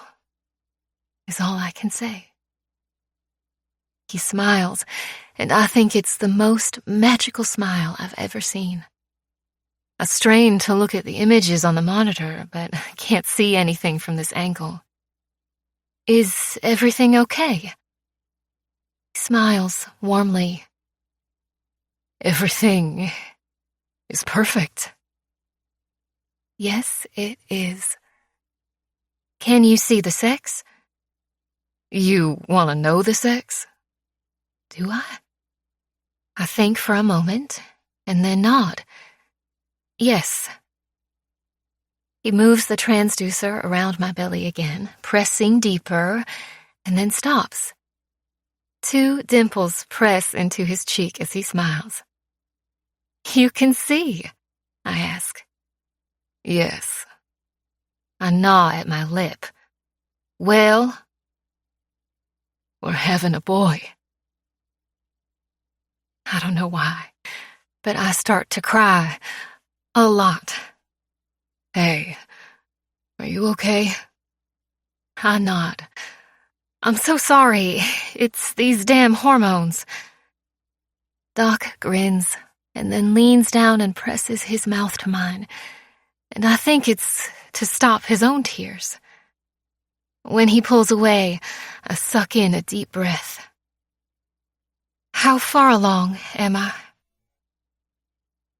[SPEAKER 1] is all I can say. He smiles, and I think it's the most magical smile I've ever seen. I strain to look at the images on the monitor, but can't see anything from this angle. Is everything okay? He smiles warmly.
[SPEAKER 4] Everything is perfect.
[SPEAKER 1] Yes, it is. Can you see the sex?
[SPEAKER 4] You want to know the sex?
[SPEAKER 1] Do I? I think for a moment, and then nod. Yes. He moves the transducer around my belly again, pressing deeper, and then stops. 2 dimples press into his cheek as he smiles. You can see, I ask.
[SPEAKER 4] Yes.
[SPEAKER 1] I gnaw at my lip. Well,
[SPEAKER 4] we're having a boy.
[SPEAKER 1] I don't know why, but I start to cry. A lot.
[SPEAKER 4] Hey, are you okay?
[SPEAKER 1] I nod. I'm so sorry. It's these damn hormones. Doc grins. and then leans down and presses his mouth to mine, and I think it's to stop his own tears. When he pulls away, I suck in a deep breath. How far along am I?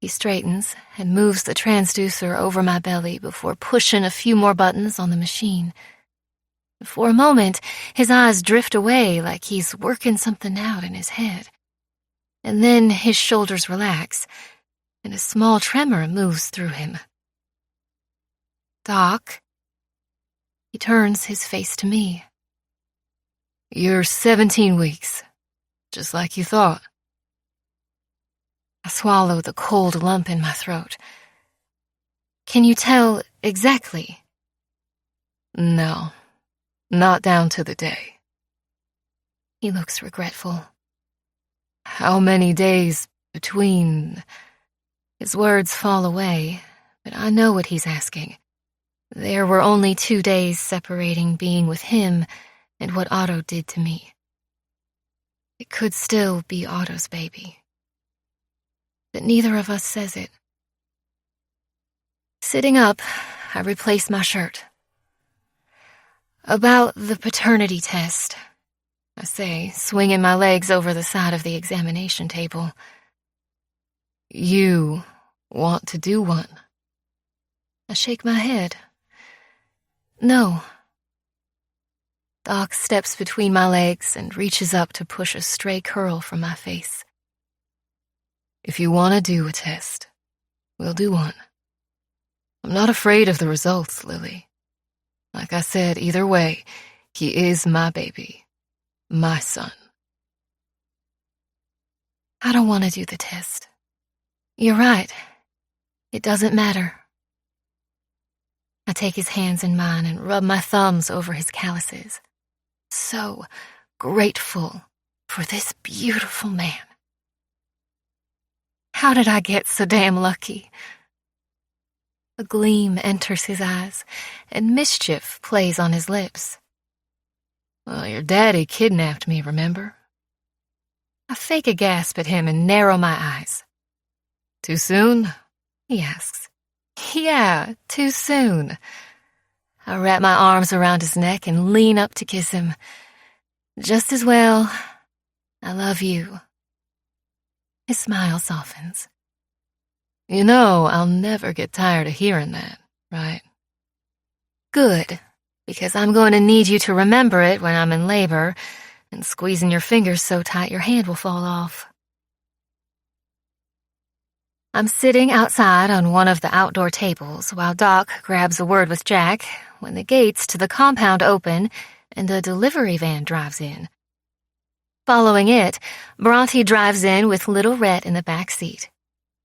[SPEAKER 1] He straightens and moves the transducer over my belly before pushing a few more buttons on the machine. For a moment, his eyes drift away like he's working something out in his head. And then his shoulders relax, and a small tremor moves through him. Doc. He turns his face to me.
[SPEAKER 4] You're 17 weeks, just like you thought.
[SPEAKER 1] I swallow the cold lump in my throat. Can you tell exactly?
[SPEAKER 4] No, not down to the day.
[SPEAKER 1] He looks regretful.
[SPEAKER 4] How many days between?
[SPEAKER 1] His words fall away, but I know what he's asking. There were only 2 days separating being with him and what Otto did to me. It could still be Otto's baby. But neither of us says it. Sitting up, I replace my shirt. About the paternity test, I say, swinging my legs over the side of the examination table.
[SPEAKER 4] You want to do one?
[SPEAKER 1] I shake my head. No. Doc steps between my legs and reaches up to push a stray curl from my face.
[SPEAKER 4] If you want to do a test, we'll do one. I'm not afraid of the results, Lily. Like I said, either way, he is my baby, my son.
[SPEAKER 1] I don't want to do the test. You're right. It doesn't matter. I take his hands in mine and rub my thumbs over his calluses. So grateful for this beautiful man. How did I get so damn lucky? A gleam enters his eyes, and mischief plays on his lips.
[SPEAKER 4] Well, your daddy kidnapped me, remember?
[SPEAKER 1] I fake a gasp at him and narrow my eyes.
[SPEAKER 4] Too soon?
[SPEAKER 1] He asks. Yeah, too soon. I wrap my arms around his neck and lean up to kiss him. Just as well. I love you. His smile softens.
[SPEAKER 4] You know, I'll never get tired of hearing that, right?
[SPEAKER 1] Good, because I'm going to need you to remember it when I'm in labor and squeezing your fingers so tight your hand will fall off. I'm sitting outside on one of the outdoor tables while Doc grabs a word with Jack when the gates to the compound open and a delivery van drives in. Following it, Bronte drives in with little Rhett in the back seat.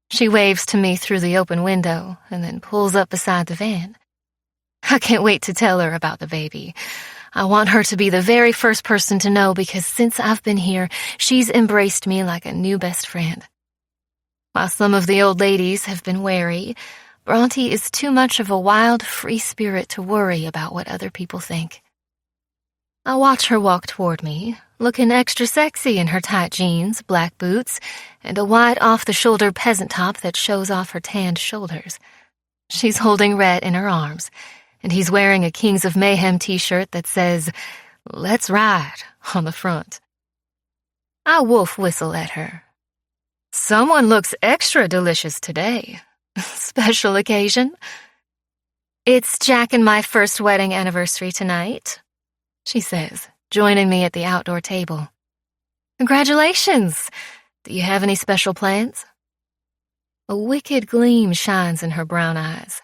[SPEAKER 1] She waves to me through the open window and then pulls up beside the van. I can't wait to tell her about the baby. I want her to be the very first person to know because since I've been here, she's embraced me like a new best friend. While some of the old ladies have been wary, Bronte is too much of a wild, free spirit to worry about what other people think. I watch her walk toward me, looking extra sexy in her tight jeans, black boots, and a wide off-the-shoulder peasant top that shows off her tanned shoulders. She's holding Rhett in her arms, and he's wearing a Kings of Mayhem t-shirt that says, "Let's ride," on the front. I wolf whistle at her. Someone looks extra delicious today. Special occasion? It's Jack and my first wedding anniversary tonight, she says, joining me at the outdoor table. Congratulations! Do you have any special plans? A wicked gleam shines in her brown eyes.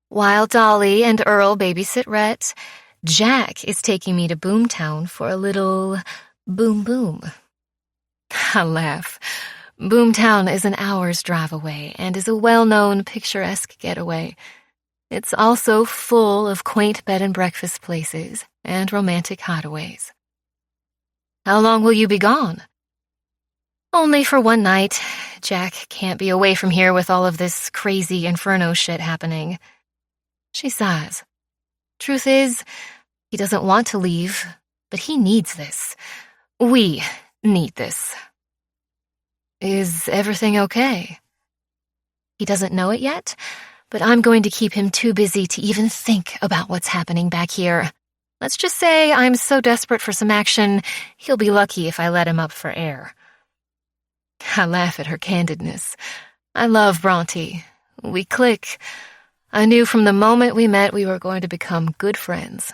[SPEAKER 1] While Dolly and Earl babysit Rhett, Jack is taking me to Boomtown for a little boom-boom. I laugh. Boomtown is an hour's drive away and is a well-known picturesque getaway. It's also full of quaint bed and breakfast places and romantic hideaways. How long will you be gone? Only for one night. Jack can't be away from here with all of this crazy inferno shit happening. She sighs. Truth is, he doesn't want to leave, but he needs this. We need this. Is everything okay? He doesn't know it yet, but I'm going to keep him too busy to even think about what's happening back here. Let's just say I'm so desperate for some action, he'll be lucky if I let him up for air. I laugh at her candidness. I love Bronte. We click. I knew from the moment we met we were going to become good friends.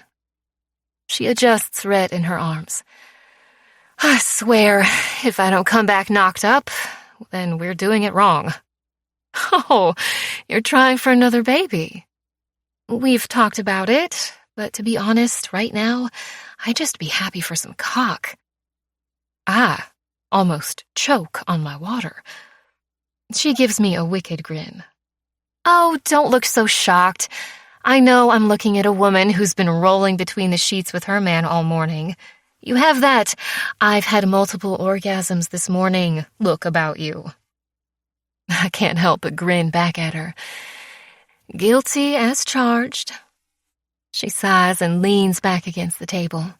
[SPEAKER 1] She adjusts Rhett in her arms. I swear, if I don't come back knocked up, then we're doing it wrong. Oh, you're trying for another baby. We've talked about it, but to be honest, right now, I'd just be happy for some cock. I almost choke on my water. She gives me a wicked grin. Oh, don't look so shocked. I know I'm looking at a woman who's been rolling between the sheets with her man all morning. You have that "I've had multiple orgasms this morning" look about you. I can't help but grin back at her. Guilty as charged. She sighs and leans back against the table.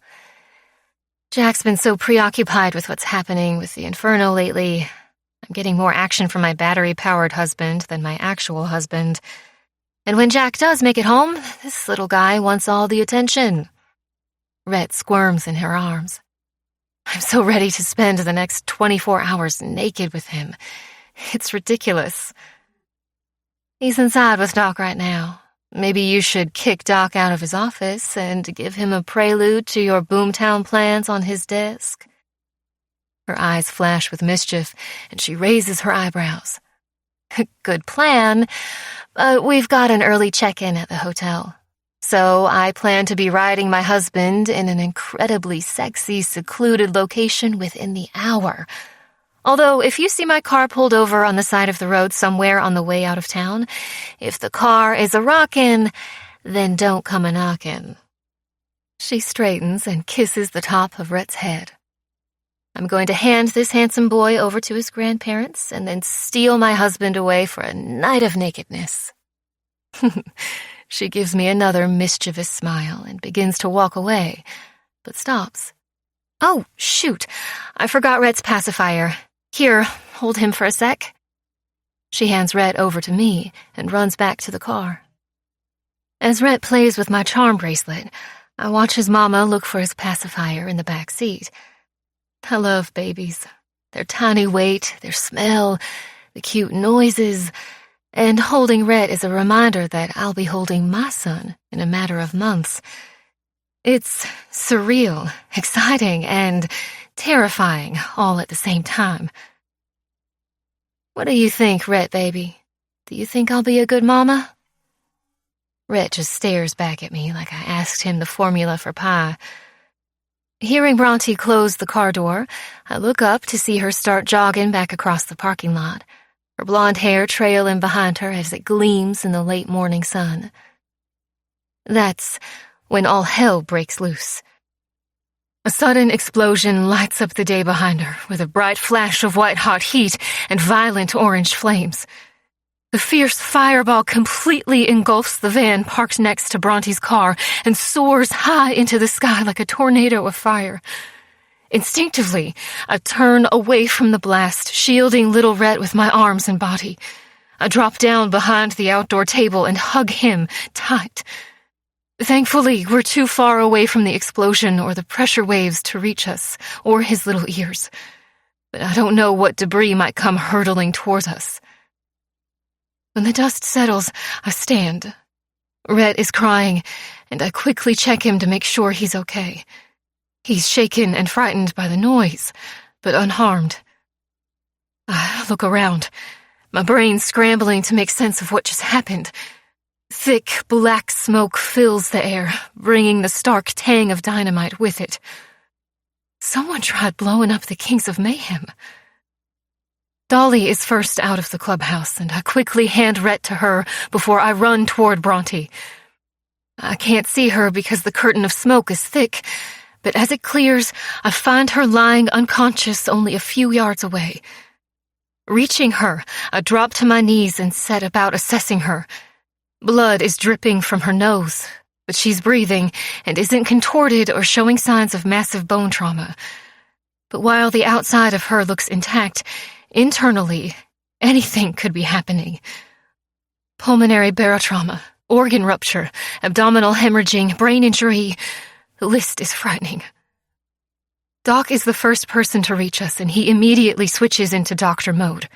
[SPEAKER 1] Jack's been so preoccupied with what's happening with the Inferno lately. I'm getting more action from my battery-powered husband than my actual husband. And when Jack does make it home, this little guy wants all the attention. Rhett squirms in her arms. I'm so ready to spend the next 24 hours naked with him. It's ridiculous. He's inside with Doc right now. Maybe you should kick Doc out of his office and give him a prelude to your boomtown plans on his desk. Her eyes flash with mischief, and she raises her eyebrows. Good plan, but we've got an early check-in at the hotel. So I plan to be riding my husband in an incredibly sexy, secluded location within the hour. Although, if you see my car pulled over on the side of the road somewhere on the way out of town, if the car is a rockin', then don't come a knockin'. She straightens and kisses the top of Rhett's head. I'm going to hand this handsome boy over to his grandparents and then steal my husband away for a night of nakedness. She gives me another mischievous smile and begins to walk away, but stops. Oh, shoot, I forgot Rhett's pacifier. Here, hold him for a sec. She hands Rhett over to me and runs back to the car. As Rhett plays with my charm bracelet, I watch his mama look for his pacifier in the back seat. I love babies. Their tiny weight, their smell, the cute noises, and holding Rhett is a reminder that I'll be holding my son in a matter of months. It's surreal, exciting, and terrifying all at the same time. What do you think, Rhett, baby? Do you think I'll be a good mama? Rhett just stares back at me like I asked him the formula for pie. Hearing Bronte close the car door, I look up to see her start jogging back across the parking lot, her blonde hair trailing behind her as it gleams in the late morning sun. That's when all hell breaks loose. A sudden explosion lights up the day behind her with a bright flash of white-hot heat and violent orange flames. The fierce fireball completely engulfs the van parked next to Bronte's car and soars high into the sky like a tornado of fire. Instinctively, I turn away from the blast, shielding little Rhett with my arms and body. I drop down behind the outdoor table and hug him tight. Thankfully, we're too far away from the explosion or the pressure waves to reach us, or his little ears. But I don't know what debris might come hurtling towards us. When the dust settles, I stand. Rhett is crying, and I quickly check him to make sure he's okay. He's shaken and frightened by the noise, but unharmed. I look around, my brain scrambling to make sense of what just happened. Thick, black smoke fills the air, bringing the stark tang of dynamite with it. Someone tried blowing up the Kings of Mayhem. Dolly is first out of the clubhouse, and I quickly hand Rhett to her before I run toward Bronte. I can't see her because the curtain of smoke is thick, but as it clears, I find her lying unconscious only a few yards away. Reaching her, I drop to my knees and set about assessing her. Blood is dripping from her nose, but she's breathing and isn't contorted or showing signs of massive bone trauma. But while the outside of her looks intact,
[SPEAKER 4] Internally, anything could be happening. Pulmonary barotrauma, organ rupture, abdominal hemorrhaging, brain injury. The list is frightening. Doc is the first person to reach us, and he immediately switches into doctor mode.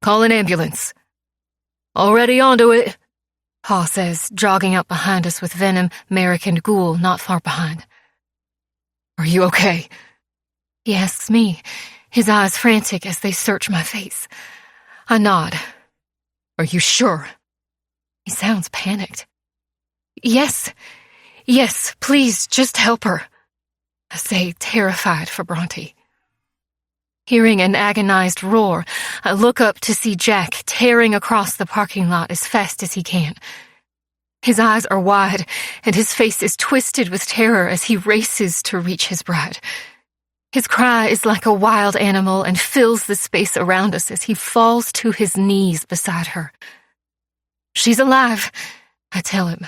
[SPEAKER 4] Call an ambulance. Already onto it, Paul says, jogging up behind us with Venom, Merrick, and Ghoul not far behind. Are you okay? He asks me, his eyes frantic as they search my face. I nod. Are you sure? He sounds panicked. Yes, please, just help her, I say, terrified for Bronte. Hearing an agonized roar, I look up to see Jack tearing across the parking lot as fast as he can. His eyes are wide, and his face is twisted with terror as he races to reach his bride. His cry is like a wild animal and fills the space around us as he falls to his knees beside her. She's alive, I tell him.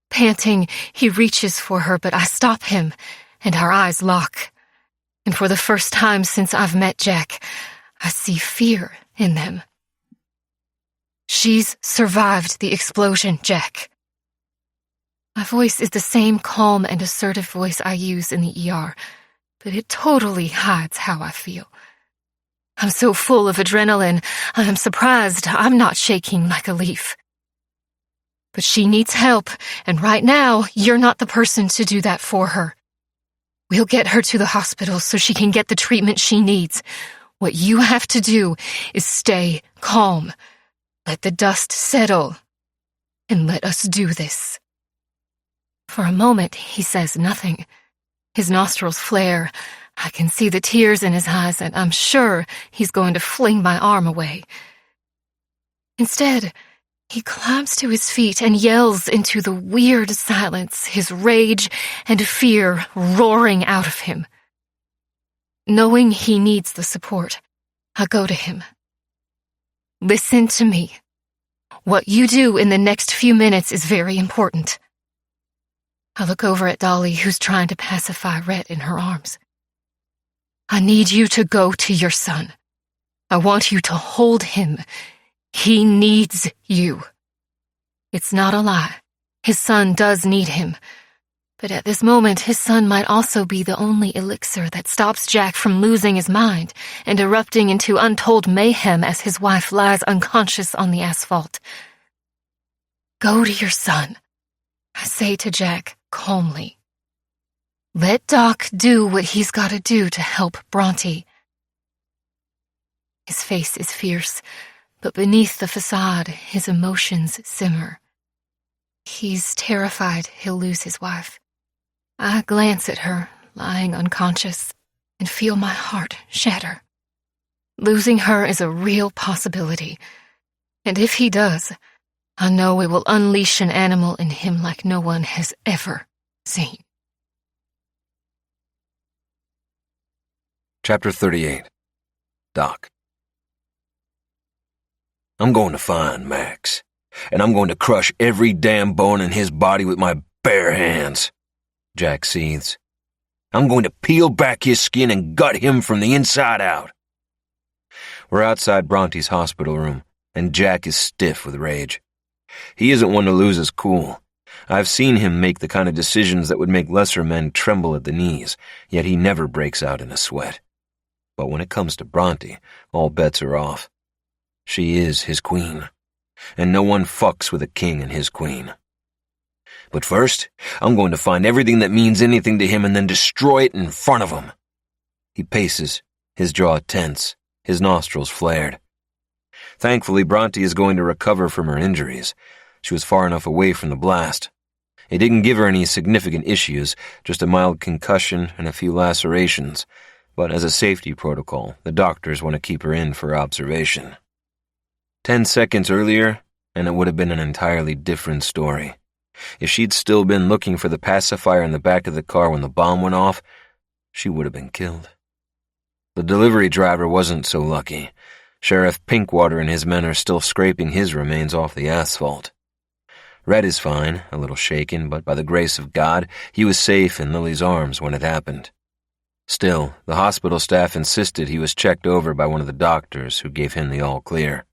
[SPEAKER 4] Panting, he reaches for her, but I stop him, and our eyes lock. And for the first time since I've met Jack, I see fear in them. She's survived the explosion, Jack. My voice is the same calm and assertive voice I use in the ER, but it totally hides how I feel. I'm so full of adrenaline, I am surprised I'm not shaking like a leaf. But she needs help, and right now, you're not the person to do that for her. We'll get her to the hospital so she can get the treatment she needs. What you have to do is stay calm. Let the dust settle, and let us do this. For a moment, he says nothing. His nostrils flare. I can see the tears in his eyes, and I'm sure he's going to fling my arm away. Instead, he climbs to his feet and yells into the weird silence, his rage and fear roaring out of him. Knowing he needs the support, I go to him. Listen to me. What you do in the next few minutes is very important. I look over at Dolly, who's trying to pacify Rhett in her arms. I need you to go to your son. I want you to hold him. He needs you. It's not a lie. His son does need him. But at this moment, his son might also be the only elixir that stops Jack from losing his mind and erupting into untold mayhem as his wife lies unconscious on the asphalt. Go to your son, I say to Jack calmly. Let Doc do what he's got to do to help Bronte. His face is fierce, but beneath the facade, his emotions simmer. He's terrified he'll lose his wife. I glance at her, lying unconscious, and feel my heart shatter. Losing her is a real possibility, and if he does, I know it will unleash an animal in him like no one has ever seen.
[SPEAKER 2] Chapter 38. Doc. I'm going to find Max, and I'm going to crush every damn bone in his body with my bare hands, Jack seethes. I'm going to peel back his skin and gut him from the inside out. We're outside Bronte's hospital room, and Jack is stiff with rage. He isn't one to lose his cool. I've seen him make the kind of decisions that would make lesser men tremble at the knees, yet he never breaks out in a sweat. But when it comes to Bronte, all bets are off. She is his queen, and no one fucks with a king and his queen. But first, I'm going to find everything that means anything to him and then destroy it in front of him. He paces, his jaw tense, his nostrils flared. Thankfully, Bronte is going to recover from her injuries. She was far enough away from the blast. It didn't give her any significant issues, just a mild concussion and a few lacerations. But as a safety protocol, the doctors want to keep her in for observation. 10 seconds earlier, and it would have been an entirely different story. If she'd still been looking for the pacifier in the back of the car when the bomb went off, she would have been killed. The delivery driver wasn't so lucky. Sheriff Pinkwater and his men are still scraping his remains off the asphalt. Red is fine, a little shaken, but by the grace of God, he was safe in Lily's arms when it happened. Still, the hospital staff insisted he was checked over by one of the doctors who gave him the all-clear.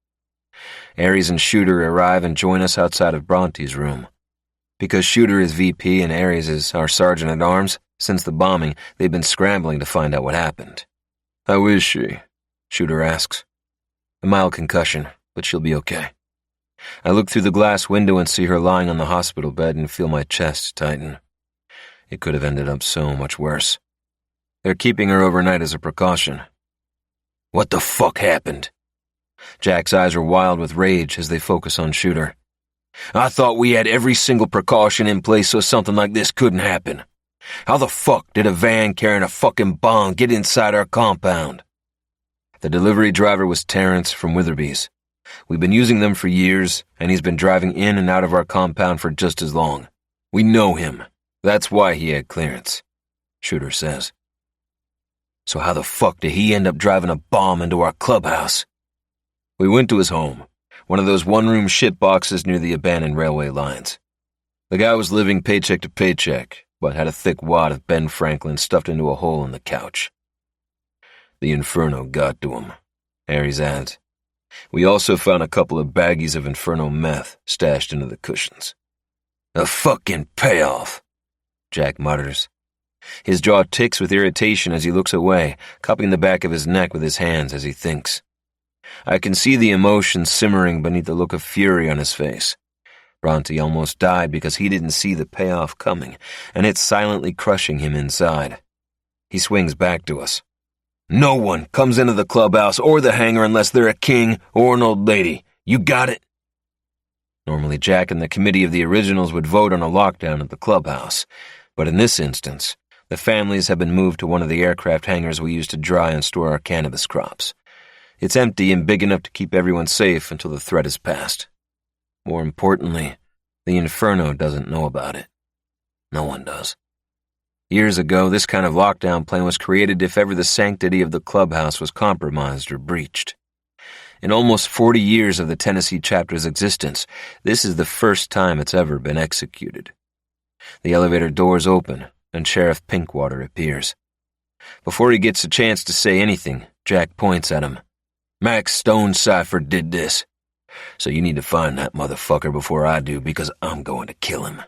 [SPEAKER 2] Aries and Shooter arrive and join us outside of Bronte's room. Because Shooter is VP and Aries is our sergeant-at-arms, since the bombing, they've been scrambling to find out what happened.
[SPEAKER 3] How is she?
[SPEAKER 2] Shooter asks. A mild concussion, but she'll be okay. I look through the glass window and see her lying on the hospital bed and feel my chest tighten. It could have ended up so much worse. They're keeping her overnight as a precaution. What the fuck happened? Jack's eyes are wild with rage as they focus on Shooter. I thought we had every single precaution in place so something like this couldn't happen. How the fuck did a van carrying a fucking bomb get inside our compound? The delivery driver was Terrence from Witherby's. We've been using them for years, and he's been driving in and out of our compound for just as long. We know him. That's why he had clearance, Shooter says. So how the fuck did he end up driving a bomb into our clubhouse? We went to his home, one of those one-room shit boxes near the abandoned railway lines. The guy was living paycheck to paycheck, but had a thick wad of Ben Franklin stuffed into a hole in the couch. The Inferno got to him, Aries adds. We also found a couple of baggies of Inferno meth stashed into the cushions. A fucking payoff, Jack mutters. His jaw ticks with irritation as he looks away, cupping the back of his neck with his hands as he thinks. I can see the emotion simmering beneath the look of fury on his face. Bronte almost died because he didn't see the payoff coming, and it's silently crushing him inside. He swings back to us. No one comes into the clubhouse or the hangar unless they're a king or an old lady. You got it? Normally Jack and the committee of the originals would vote on a lockdown at the clubhouse, but in this instance, the families have been moved to one of the aircraft hangars we use to dry and store our cannabis crops. It's empty and big enough to keep everyone safe until the threat is past. More importantly, the Inferno doesn't know about it. No one does. Years ago, this kind of lockdown plan was created if ever the sanctity of the clubhouse was compromised or breached. In almost 40 years of the Tennessee chapter's existence, this is the first time it's ever been executed. The elevator doors open, and Sheriff Pinkwater appears. Before he gets a chance to say anything, Jack points at him. Max Stonecipher did this. So you need to find that motherfucker before I do, because I'm going to kill him.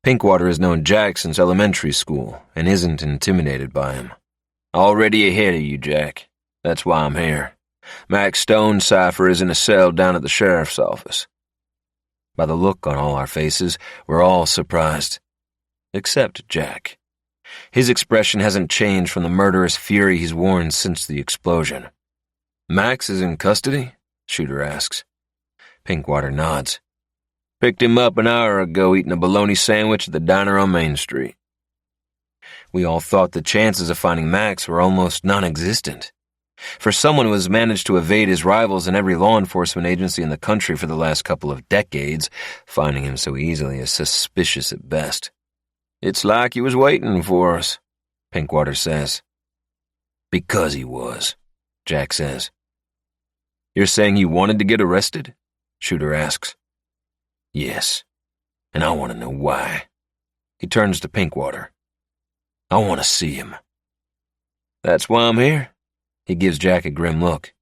[SPEAKER 2] Pinkwater has known Jack since elementary school and isn't intimidated by him. Already ahead of you, Jack. That's why I'm here. Max Stonecipher is in a cell down at the sheriff's office. By the look on all our faces, we're all surprised. Except Jack. His expression hasn't changed from the murderous fury he's worn since the explosion. Max is in custody? Shooter asks. Pinkwater nods. Picked him up an hour ago eating a bologna sandwich at the diner on Main Street. We all thought the chances of finding Max were almost non-existent. For someone who has managed to evade his rivals in every law enforcement agency in the country for the last couple of decades, finding him so easily is suspicious at best. It's like he was waiting for us, Pinkwater says. Because he was, Jack says. You're saying he wanted to get arrested? Shooter asks. Yes, and I want to know why. He turns to Pinkwater. I want to see him. That's why I'm here. He gives Jack a grim look.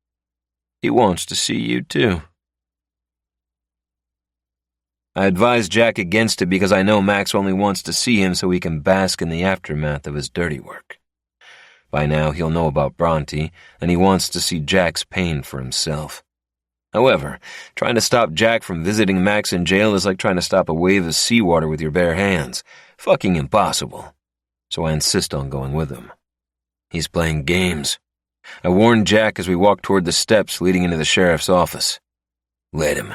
[SPEAKER 2] He wants to see you too. I advise Jack against it because I know Max only wants to see him so he can bask in the aftermath of his dirty work. By now he'll know about Bronte, and he wants to see Jack's pain for himself. However, trying to stop Jack from visiting Max in jail is like trying to stop a wave of seawater with your bare hands. Fucking impossible. So I insist on going with him. He's playing games. I warned Jack as we walked toward the steps leading into the sheriff's office. Let him.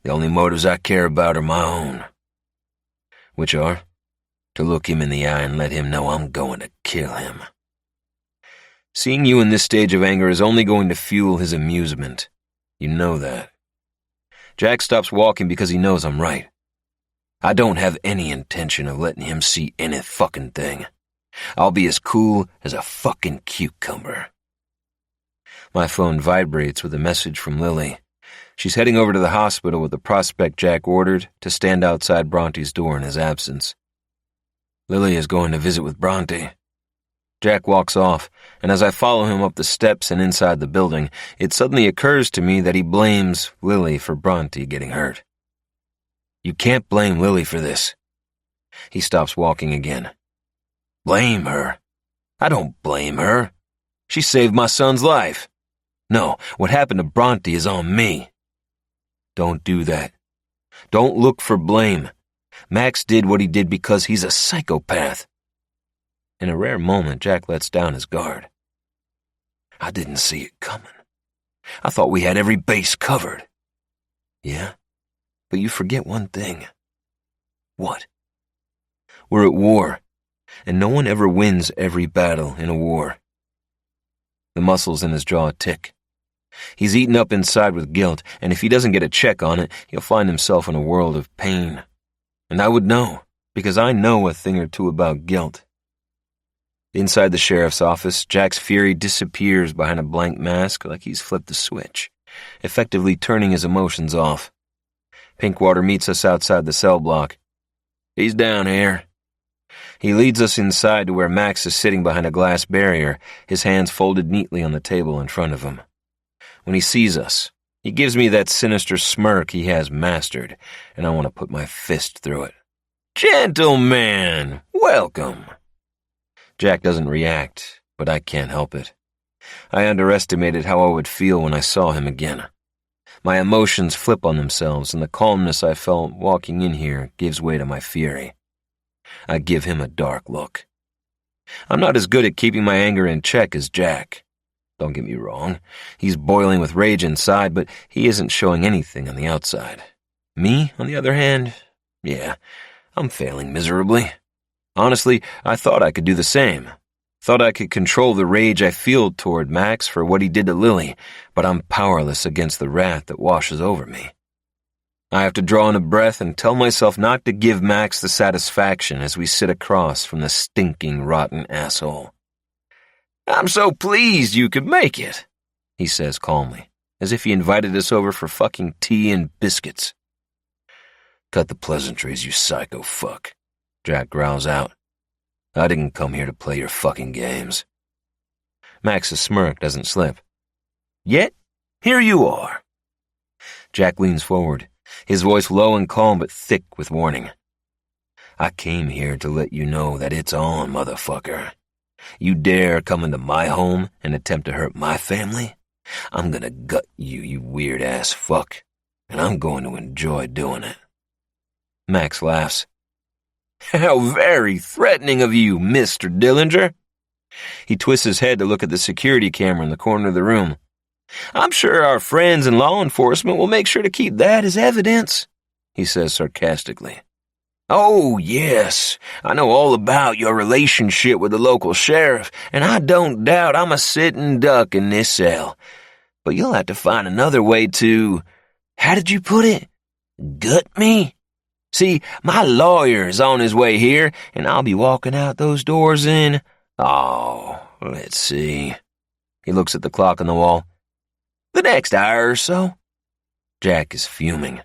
[SPEAKER 2] The only motives I care about are my own. Which are? To look him in the eye and let him know I'm going to kill him. Seeing you in this stage of anger is only going to fuel his amusement. You know that. Jack stops walking because he knows I'm right. I don't have any intention of letting him see any fucking thing. I'll be as cool as a fucking cucumber. My phone vibrates with a message from Lily. She's heading over to the hospital with the prospect Jack ordered to stand outside Bronte's door in his absence. Lily is going to visit with Bronte. Jack walks off, and as I follow him up the steps and inside the building, it suddenly occurs to me that he blames Lily for Bronte getting hurt. You can't blame Lily for this. He stops walking again. Blame her? I don't blame her. She saved my son's life. No, what happened to Bronte is on me. Don't do that. Don't look for blame. Max did what he did because he's a psychopath. In a rare moment, Jack lets down his guard. I didn't see it coming. I thought we had every base covered. Yeah, but you forget one thing. What? We're at war, and no one ever wins every battle in a war. The muscles in his jaw tick. He's eaten up inside with guilt, and if he doesn't get a check on it, he'll find himself in a world of pain. And I would know, because I know a thing or two about guilt. Inside the sheriff's office, Jack's fury disappears behind a blank mask like he's flipped a switch, effectively turning his emotions off. Pinkwater meets us outside the cell block. He's down here. He leads us inside to where Max is sitting behind a glass barrier, his hands folded neatly on the table in front of him. When he sees us, he gives me that sinister smirk he has mastered, and I want to put my fist through it. Gentlemen, welcome. Jack doesn't react, but I can't help it. I underestimated how I would feel when I saw him again. My emotions flip on themselves, and the calmness I felt walking in here gives way to my fury. I give him a dark look. I'm not as good at keeping my anger in check as Jack. Don't get me wrong, he's boiling with rage inside, but he isn't showing anything on the outside. Me, on the other hand, yeah, I'm failing miserably. Honestly, I thought I could do the same. Thought I could control the rage I feel toward Max for what he did to Lily, but I'm powerless against the wrath that washes over me. I have to draw in a breath and tell myself not to give Max the satisfaction as we sit across from the stinking, rotten asshole. I'm so pleased you could make it, he says calmly, as if he invited us over for fucking tea and biscuits. Cut the pleasantries, you psycho fuck, Jack growls out. I didn't come here to play your fucking games. Max's smirk doesn't slip. Yet, here you are. Jack leans forward, his voice low and calm but thick with warning. I came here to let you know that it's on, motherfucker. You dare come into my home and attempt to hurt my family? I'm gonna gut you, you weird-ass fuck, and I'm going to enjoy doing it. Max laughs. How very threatening of you, Mr. Dillinger. He twists his head to look at the security camera in the corner of the room. I'm sure our friends in law enforcement will make sure to keep that as evidence, he says sarcastically. Oh, yes, I know all about your relationship with the local sheriff, and I don't doubt I'm a sitting duck in this cell. But you'll have to find another way to, how did you put it, gut me? See, my lawyer's on his way here, and I'll be walking out those doors in, let's see. He looks at the clock on the wall. The next hour or so. Jack is fuming.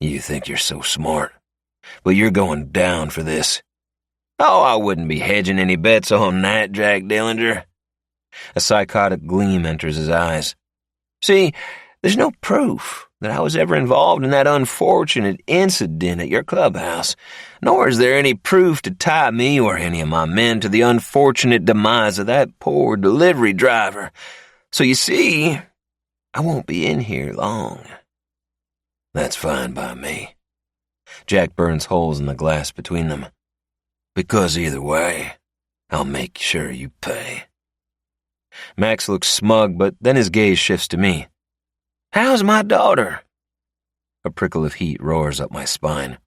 [SPEAKER 2] You think you're so smart, but you're going down for this. Oh, I wouldn't be hedging any bets on that, Jack Dillinger. A psychotic gleam enters his eyes. See, there's no proof that I was ever involved in that unfortunate incident at your clubhouse, nor is there any proof to tie me or any of my men to the unfortunate demise of that poor delivery driver. So you see, I won't be in here long. That's fine by me. Jack burns holes in the glass between them. Because either way, I'll make sure you pay. Max looks smug, but then his gaze shifts to me. How's my daughter? A prickle of heat roars up my spine.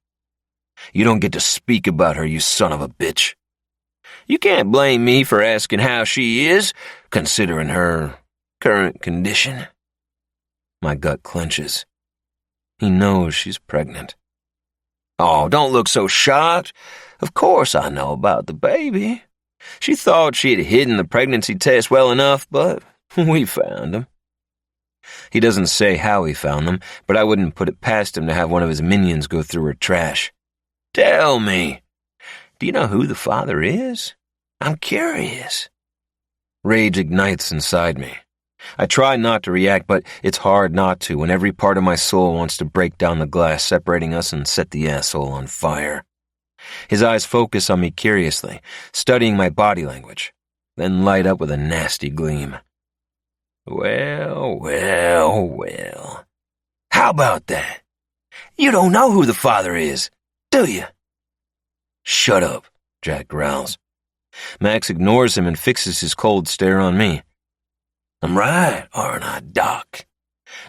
[SPEAKER 2] You don't get to speak about her, you son of a bitch. You can't blame me for asking how she is, considering her current condition. My gut clenches. He knows she's pregnant. Oh, don't look so shocked. Of course I know about the baby. She thought she had hidden the pregnancy test well enough, but we found them. He doesn't say how he found them, but I wouldn't put it past him to have one of his minions go through her trash. Tell me, do you know who the father is?
[SPEAKER 3] I'm curious.
[SPEAKER 2] Rage ignites inside me. I try not to react, but it's hard not to when every part of my soul wants to break down the glass separating us and set the asshole on fire. His eyes focus on me curiously, studying my body language, then light up with a nasty gleam.
[SPEAKER 3] Well, well, well. How about that? You don't know who the father is, do you?
[SPEAKER 2] Shut up, Jack growls. Max ignores him and fixes his cold stare on me.
[SPEAKER 3] I'm right, aren't I, Doc?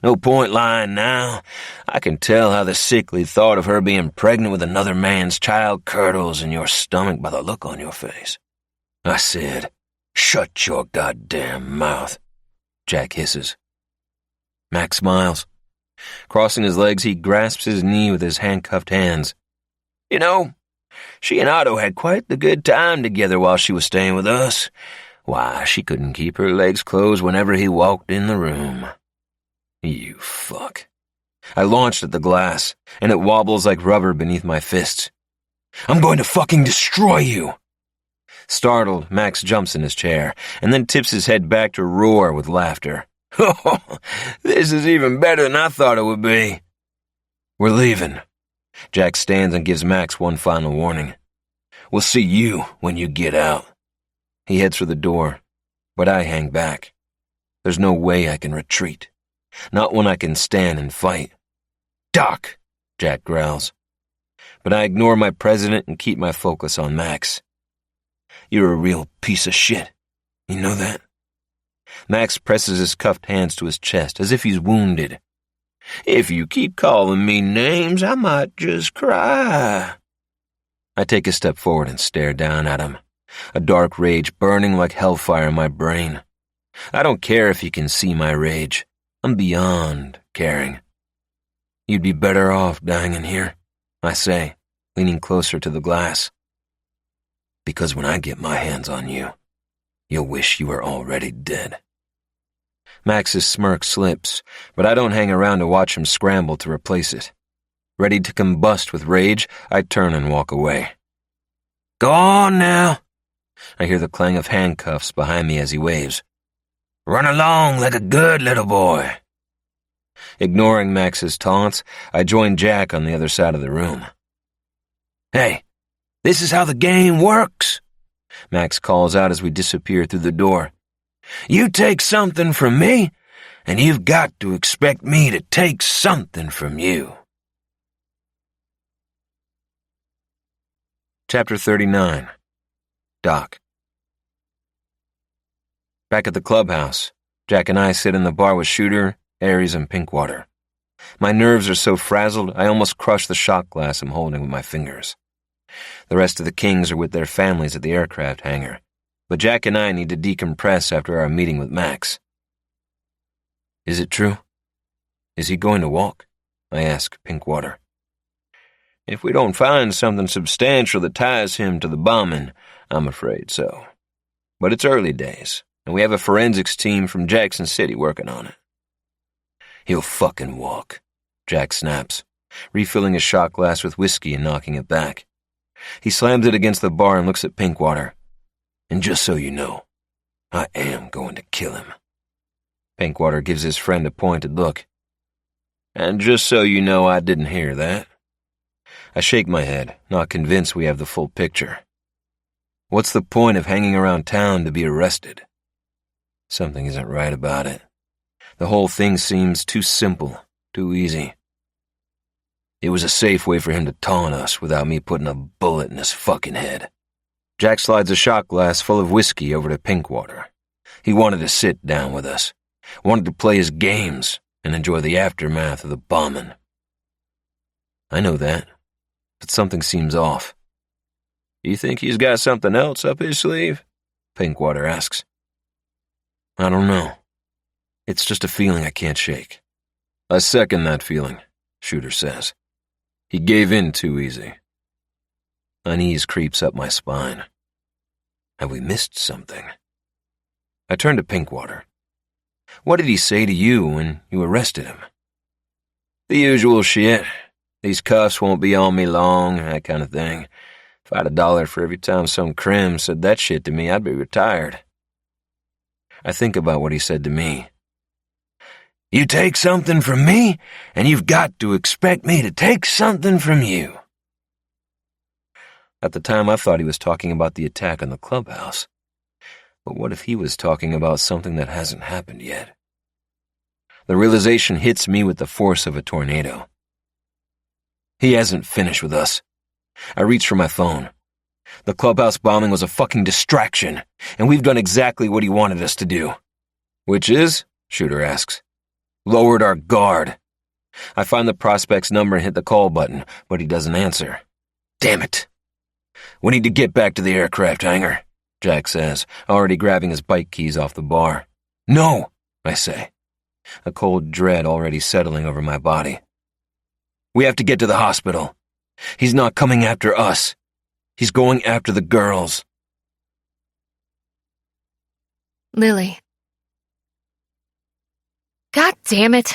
[SPEAKER 3] No point lying now. I can tell how the sickly thought of her being pregnant with another man's child curdles in your stomach by the look on your face. I said, shut your goddamn mouth, Jack hisses.
[SPEAKER 2] Max smiles. Crossing his legs, he grasps his knee with his handcuffed hands.
[SPEAKER 3] You know, she and Otto had quite the good time together while she was staying with us. Why, she couldn't keep her legs closed whenever he walked in the room.
[SPEAKER 2] You fuck. I launched at the glass, and it wobbles like rubber beneath my fists.
[SPEAKER 3] I'm going to fucking destroy you!
[SPEAKER 2] Startled, Max jumps in his chair, and then tips his head back to roar with laughter.
[SPEAKER 3] Oh, this is even better than I thought it would be.
[SPEAKER 2] We're leaving. Jack stands and gives Max one final warning.
[SPEAKER 3] We'll see you when you get out.
[SPEAKER 2] He heads for the door, but I hang back. There's no way I can retreat. Not when I can stand and fight.
[SPEAKER 3] Doc,
[SPEAKER 2] Jack growls. But I ignore my president and keep my focus on Max.
[SPEAKER 3] You're a real piece of shit. You know that?
[SPEAKER 2] Max presses his cuffed hands to his chest as if he's wounded.
[SPEAKER 3] If you keep calling me names, I might just cry.
[SPEAKER 2] I take a step forward and stare down at him, a dark rage burning like hellfire in my brain. I don't care if you can see my rage. I'm beyond caring. You'd be better off dying in here, I say, leaning closer to the glass. Because when I get my hands on you, you'll wish you were already dead. Max's smirk slips, but I don't hang around to watch him scramble to replace it. Ready to combust with rage, I turn and walk away.
[SPEAKER 3] Go on now.
[SPEAKER 2] I hear the clang of handcuffs behind me as he waves.
[SPEAKER 3] Run along like a good little boy.
[SPEAKER 2] Ignoring Max's taunts, I join Jack on the other side of the room.
[SPEAKER 3] Hey, this is how the game works,
[SPEAKER 2] Max calls out as we disappear through the door.
[SPEAKER 3] You take something from me, and you've got to expect me to take something from you.
[SPEAKER 2] Chapter 39. Doc. Back at the clubhouse, Jack and I sit in the bar with Shooter, Aries, and Pinkwater. My nerves are so frazzled, I almost crush the shot glass I'm holding with my fingers. The rest of the Kings are with their families at the aircraft hangar, but Jack and I need to decompress after our meeting with Max. Is it true? Is he going to walk? I ask Pinkwater.
[SPEAKER 3] If we don't find something substantial that ties him to the bombing, I'm afraid so. But it's early days, and we have a forensics team from Jackson City working on it.
[SPEAKER 2] He'll fucking walk, Jack snaps, refilling his shot glass with whiskey and knocking it back. He slams it against the bar and looks at Pinkwater.
[SPEAKER 3] And just so you know, I am going to kill him.
[SPEAKER 2] Pinkwater gives his friend a pointed look.
[SPEAKER 3] And just so you know, I didn't hear that.
[SPEAKER 2] I shake my head, not convinced we have the full picture. What's the point of hanging around town to be arrested? Something isn't right about it. The whole thing seems too simple, too easy. It was a safe way for him to taunt us without me putting a bullet in his fucking head. Jack slides a shot glass full of whiskey over to Pinkwater. He wanted to sit down with us, wanted to play his games and enjoy the aftermath of the bombing. I know that, but something seems off.
[SPEAKER 3] You think he's got something else up his sleeve?
[SPEAKER 2] Pinkwater asks. I don't know. It's just a feeling I can't shake.
[SPEAKER 3] I second that feeling, Shooter says. He gave in too easy.
[SPEAKER 2] Unease creeps up my spine. Have we missed something? I turn to Pinkwater. What did he say to you when you arrested him?
[SPEAKER 3] The usual shit. These cuffs won't be on me long, that kind of thing.
[SPEAKER 2] If I had $1 for every time some crim said that shit to me, I'd be retired. I think about what he said to me. You take something from me, and you've got to expect me to take something from you. At the time, I thought he was talking about the attack on the clubhouse. But what if he was talking about something that hasn't happened yet? The realization hits me with the force of a tornado. He hasn't finished with us. I reach for my phone. The clubhouse bombing was a fucking distraction, and we've done exactly what he wanted us to do. Which is? Shooter asks. Lowered our guard. I find the prospect's number and hit the call button, but he doesn't answer. Damn it. We need to get back to the aircraft hangar, Jack says, already grabbing his bike keys off the bar. No, I say, a cold dread already settling over my body. We have to get to the hospital. He's not coming after us. He's going after the girls.
[SPEAKER 1] Lily. God damn it.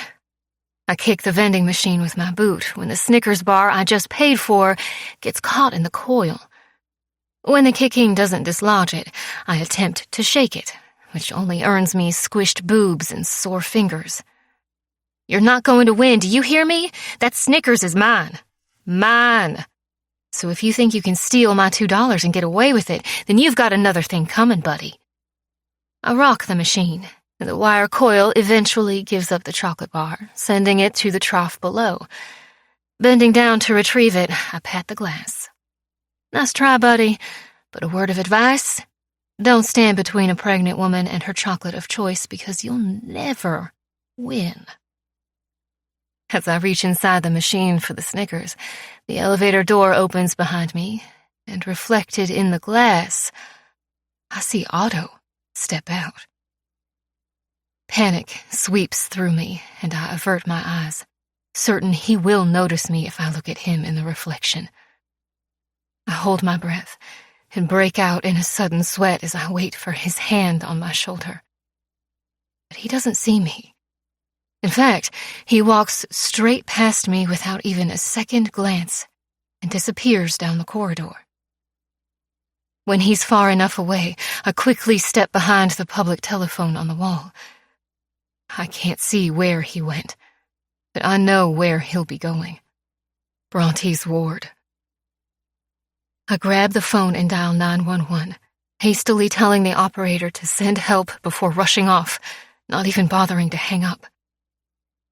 [SPEAKER 1] I kick the vending machine with my boot when the Snickers bar I just paid for gets caught in the coil. When the kicking doesn't dislodge it, I attempt to shake it, which only earns me squished boobs and sore fingers. You're not going to win, do you hear me? That Snickers is mine. Mine. So if you think you can steal my $2 and get away with it, then you've got another thing coming, buddy. I rock the machine, and the wire coil eventually gives up the chocolate bar, sending it to the trough below. Bending down to retrieve it, I pat the glass. Nice try, buddy, but a word of advice? Don't stand between a pregnant woman and her chocolate of choice because you'll never win. As I reach inside the machine for the Snickers, the elevator door opens behind me, and reflected in the glass, I see Otto step out. Panic sweeps through me, and I avert my eyes, certain he will notice me if I look at him in the reflection. I hold my breath and break out in a sudden sweat as I wait for his hand on my shoulder. But he doesn't see me. In fact, he walks straight past me without even a second glance and disappears down the corridor. When he's far enough away, I quickly step behind the public telephone on the wall. I can't see where he went, but I know where he'll be going. Bronte's ward. I grab the phone and dial 911, hastily telling the operator to send help before rushing off, not even bothering to hang up.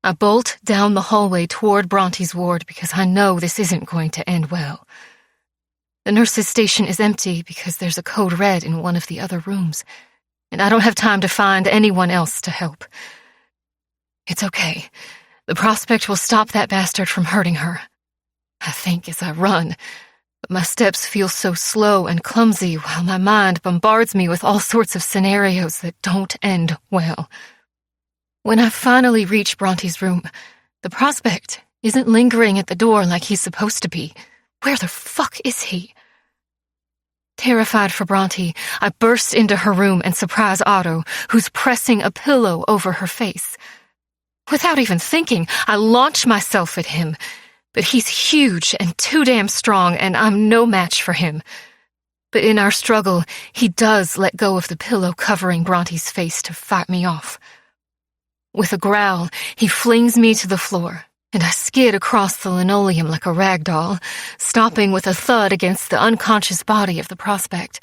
[SPEAKER 1] I bolt down the hallway toward Bronte's ward because I know this isn't going to end well. The nurse's station is empty because there's a code red in one of the other rooms, and I don't have time to find anyone else to help. It's okay. The prospect will stop that bastard from hurting her. I think as I run, but my steps feel so slow and clumsy while my mind bombards me with all sorts of scenarios that don't end well. When I finally reach Bronte's room, the prospect isn't lingering at the door like he's supposed to be. Where the fuck is he? Terrified for Bronte, I burst into her room and surprise Otto, who's pressing a pillow over her face. Without even thinking, I launch myself at him, but he's huge and too damn strong, and I'm no match for him. But in our struggle, he does let go of the pillow covering Bronte's face to fight me off. With a growl, he flings me to the floor, and I skid across the linoleum like a rag doll, stopping with a thud against the unconscious body of the prospect.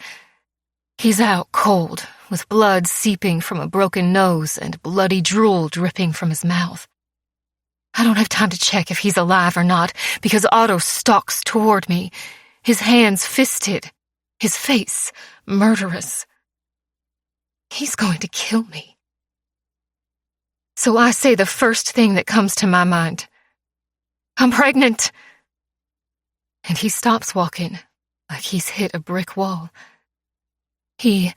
[SPEAKER 1] He's out cold, with blood seeping from a broken nose and bloody drool dripping from his mouth. I don't have time to check if he's alive or not, because Otto stalks toward me, his hands fisted, his face murderous. He's going to kill me. So I say the first thing that comes to my mind. I'm pregnant. And he stops walking, like he's hit a brick wall. He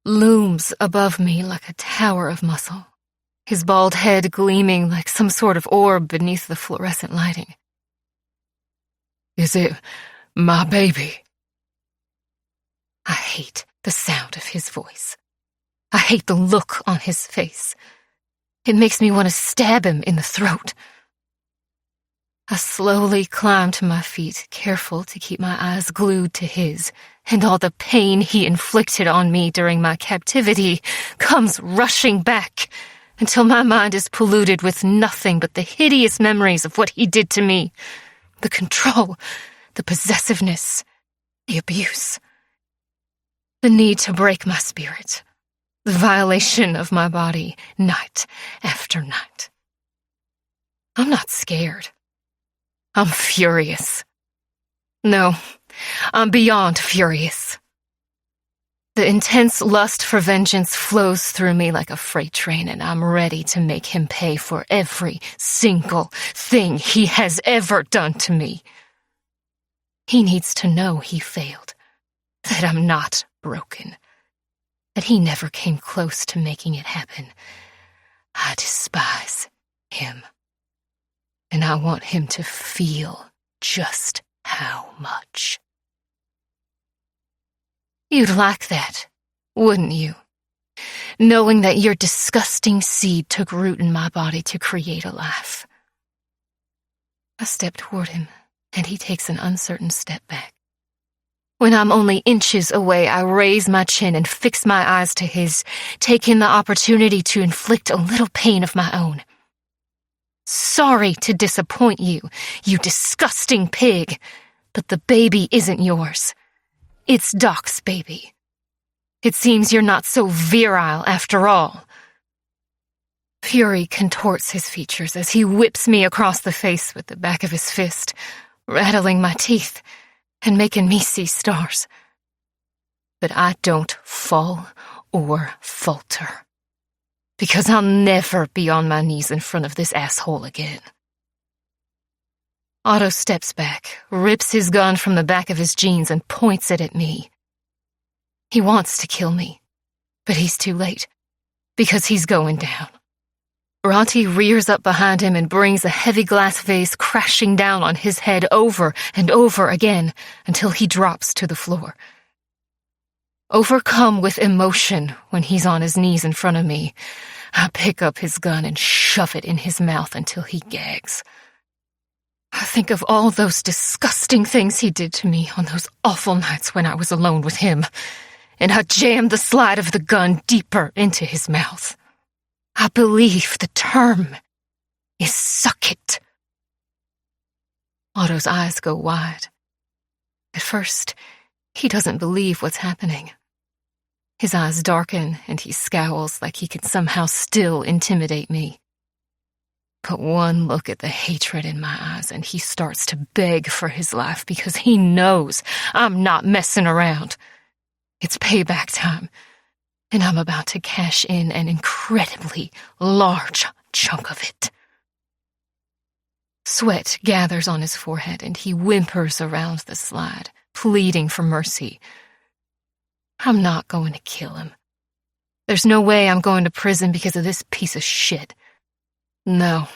[SPEAKER 1] looms above me like a tower of muscle, his bald head gleaming like some sort of orb beneath the fluorescent lighting. Is it my baby? I hate the sound of his voice. I hate the look on his face. It makes me want to stab him in the throat.
[SPEAKER 4] I slowly climb to my feet, careful to keep my eyes glued to his, and all the pain he inflicted on me during my captivity comes rushing back until my mind is polluted with nothing but the hideous memories of what he did to me. The control, the possessiveness, the abuse. The need to break my spirit. The violation of my body, night after night. I'm not scared. I'm furious. No, I'm beyond furious. The intense lust for vengeance flows through me like a freight train, and I'm ready to make him pay for every single thing he has ever done to me. He needs to know he failed, that I'm not broken, that he never came close to making it happen. I despise him, and I want him to feel just how much. You'd like that, wouldn't you? Knowing that your disgusting seed took root in my body to create a life. I step toward him, and he takes an uncertain step back. When I'm only inches away, I raise my chin and fix my eyes to his, taking the opportunity to inflict a little pain of my own. Sorry to disappoint you, you disgusting pig, but the baby isn't yours. It's Doc's baby. It seems you're not so virile after all. Fury contorts his features as he whips me across the face with the back of his fist, rattling my teeth and making me see stars. But I don't fall or falter, because I'll never be on my knees in front of this asshole again. Otto steps back, rips his gun from the back of his jeans, and points it at me. He wants to kill me, but he's too late, because he's going down. Bronte rears up behind him and brings a heavy glass vase crashing down on his head over and over again until he drops to the floor. Overcome with emotion when he's on his knees in front of me, I pick up his gun and shove it in his mouth until he gags. I think of all those disgusting things he did to me on those awful nights when I was alone with him, and I jam the slide of the gun deeper into his mouth. I believe the term is suck it. Otto's eyes go wide. At first, he doesn't believe what's happening. His eyes darken and he scowls like he can somehow still intimidate me. But one look at the hatred in my eyes and he starts to beg for his life because he knows I'm not messing around. It's payback time, and I'm about to cash in an incredibly large chunk of it. Sweat gathers on his forehead and he whimpers around the slide, pleading for mercy. I'm not going to kill him. There's no way I'm going to prison because of this piece of shit. No,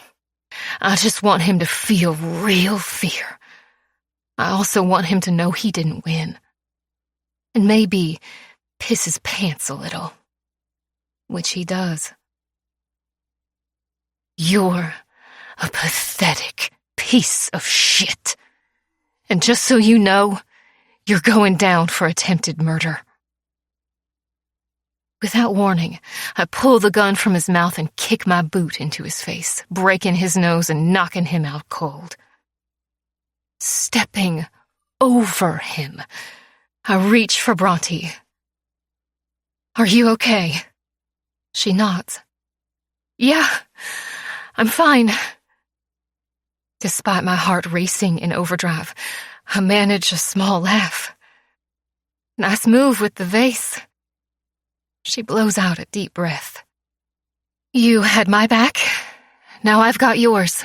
[SPEAKER 4] I just want him to feel real fear. I also want him to know he didn't win. And maybe piss his pants a little. Which he does. You're a pathetic piece of shit. And just so you know, you're going down for attempted murder. Without warning, I pull the gun from his mouth and kick my boot into his face, breaking his nose and knocking him out cold. Stepping over him, I reach for Bronte. Are you okay? She nods. Yeah, I'm fine. Despite my heart racing in overdrive, I manage a small laugh. Nice move with the vase. She blows out a deep breath. You had my back. Now I've got yours.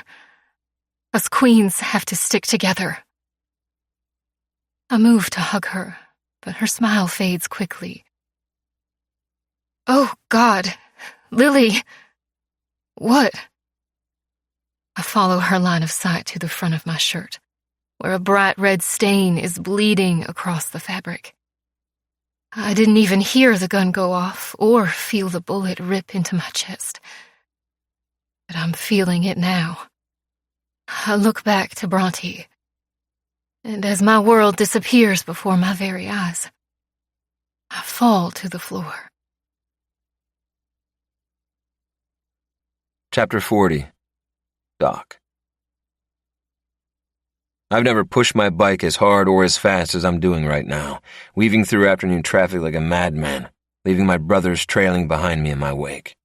[SPEAKER 4] Us queens have to stick together. I move to hug her, but her smile fades quickly. Oh, God. Lily. What? I follow her line of sight to the front of my shirt, where a bright red stain is bleeding across the fabric. I didn't even hear the gun go off or feel the bullet rip into my chest. But I'm feeling it now. I look back to Bronte, and as my world disappears before my very eyes, I fall to the floor.
[SPEAKER 2] Chapter 40. Doc. I've never pushed my bike as hard or as fast as I'm doing right now, weaving through afternoon traffic like a madman, leaving my brothers trailing behind me in my wake.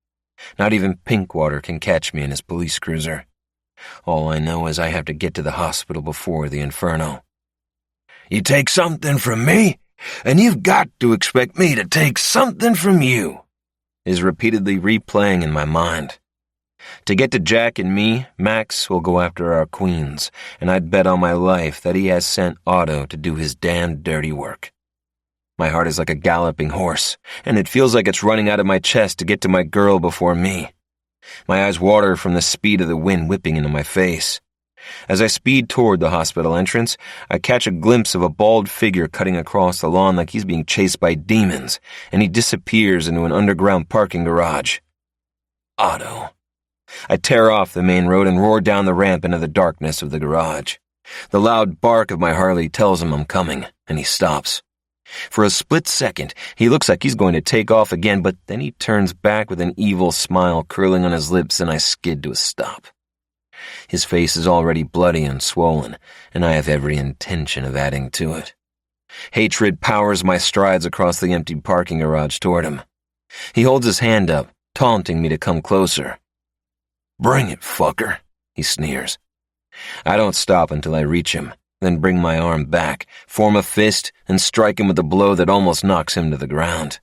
[SPEAKER 2] Not even Pinkwater can catch me in his police cruiser. All I know is I have to get to the hospital before the inferno. You take something from me, and you've got to expect me to take something from you, is repeatedly replaying in my mind. To get to Jack and me, Max will go after our queens, and I'd bet on my life that he has sent Otto to do his damn dirty work. My heart is like a galloping horse, and it feels like it's running out of my chest to get to my girl before me. My eyes water from the speed of the wind whipping into my face. As I speed toward the hospital entrance, I catch a glimpse of a bald figure cutting across the lawn like he's being chased by demons, and he disappears into an underground parking garage. Otto. I tear off the main road and roar down the ramp into the darkness of the garage. The loud bark of my Harley tells him I'm coming, and he stops. For a split second, he looks like he's going to take off again, but then he turns back with an evil smile curling on his lips, and I skid to a stop. His face is already bloody and swollen, and I have every intention of adding to it. Hatred powers my strides across the empty parking garage toward him. He holds his hand up, taunting me to come closer. "Bring it, fucker," he sneers. I don't stop until I reach him, then bring my arm back, form a fist, and strike him with a blow that almost knocks him to the ground.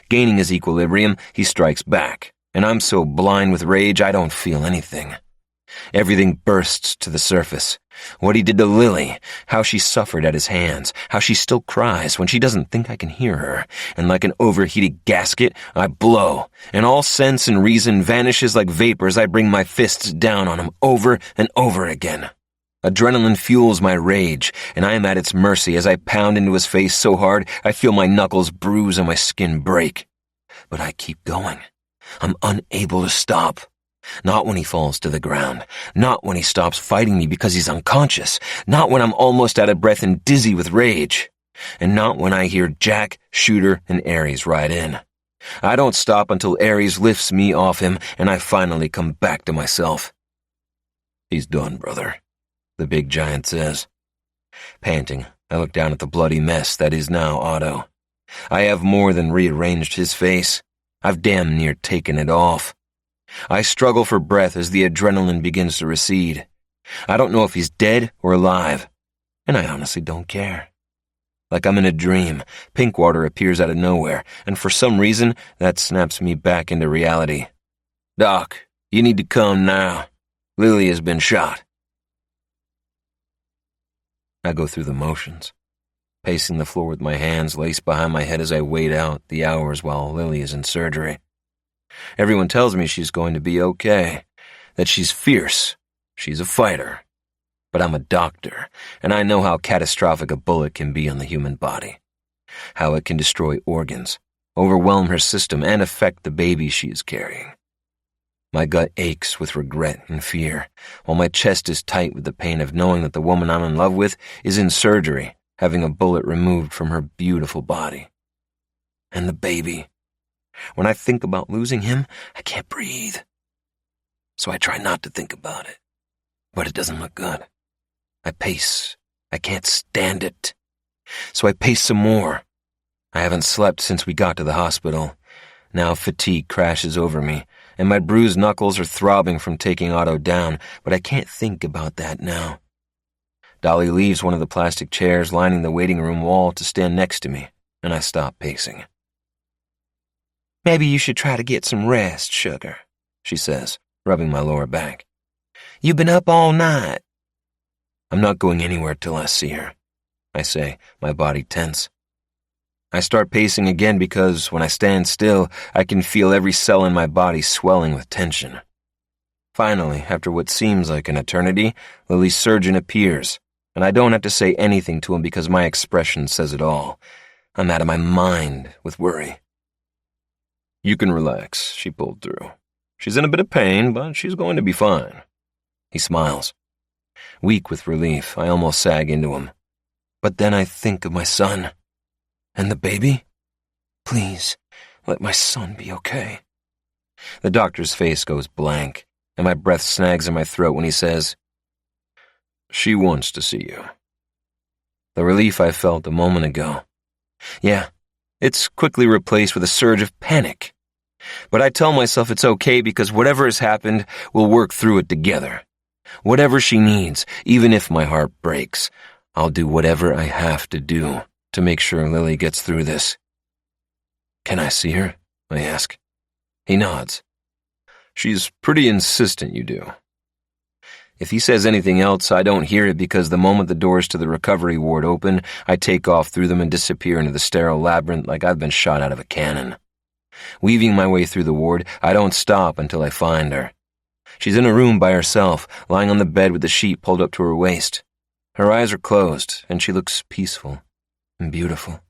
[SPEAKER 2] Gaining his equilibrium, he strikes back, and I'm so blind with rage I don't feel anything. Everything bursts to the surface. What he did to Lily, how she suffered at his hands, how she still cries when she doesn't think I can hear her, and like an overheated gasket, I blow, and all sense and reason vanishes like vapors. I bring my fists down on him over and over again. Adrenaline fuels my rage, and I am at its mercy as I pound into his face so hard I feel my knuckles bruise and my skin break. But I keep going. I'm unable to stop. Not when he falls to the ground, not when he stops fighting me because he's unconscious, not when I'm almost out of breath and dizzy with rage, and not when I hear Jack, Shooter, and Ares ride in. I don't stop until Ares lifts me off him and I finally come back to myself. "He's done, brother," the big giant says. Panting, I look down at the bloody mess that is now Otto. I have more than rearranged his face. I've damn near taken it off. I struggle for breath as the adrenaline begins to recede. I don't know if he's dead or alive, and I honestly don't care. Like I'm in a dream, Pinkwater appears out of nowhere, and for some reason, that snaps me back into reality. "Doc, you need to come now. Lily has been shot." I go through the motions, pacing the floor with my hands laced behind my head as I wait out the hours while Lily is in surgery. Everyone tells me she's going to be okay, that she's fierce, she's a fighter. But I'm a doctor, and I know how catastrophic a bullet can be on the human body, how it can destroy organs, overwhelm her system, and affect the baby she is carrying. My gut aches with regret and fear, while my chest is tight with the pain of knowing that the woman I'm in love with is in surgery, having a bullet removed from her beautiful body. And the baby. When I think about losing him, I can't breathe. So I try not to think about it. But it doesn't look good. I pace. I can't stand it. So I pace some more. I haven't slept since we got to the hospital. Now fatigue crashes over me, and my bruised knuckles are throbbing from taking Otto down, but I can't think about that now. Dolly leaves one of the plastic chairs lining the waiting room wall to stand next to me, and I stop pacing. "Maybe you should try to get some rest, sugar," she says, rubbing my lower back. "You've been up all night." "I'm not going anywhere till I see her," I say, my body tense. I start pacing again because when I stand still, I can feel every cell in my body swelling with tension. Finally, after what seems like an eternity, Lily's surgeon appears, and I don't have to say anything to him because my expression says it all. I'm out of my mind with worry. "You can relax," she pulled through. "She's in a bit of pain, but she's going to be fine." He smiles. Weak with relief, I almost sag into him. But then I think of my son. And the baby? Please, let my son be okay. The doctor's face goes blank, and my breath snags in my throat when he says, She wants to see you. The relief I felt a moment ago. Yeah, it's quickly replaced with a surge of panic. But I tell myself it's okay because whatever has happened, we'll work through it together. Whatever she needs, even if my heart breaks, I'll do whatever I have to do to make sure Lily gets through this. Can I see her? I ask. He nods. She's pretty insistent you do. If he says anything else, I don't hear it because the moment the doors to the recovery ward open, I take off through them and disappear into the sterile labyrinth like I've been shot out of a cannon. Weaving my way through the ward, I don't stop until I find her. She's in a room by herself, lying on the bed with the sheet pulled up to her waist. Her eyes are closed, and she looks peaceful and beautiful.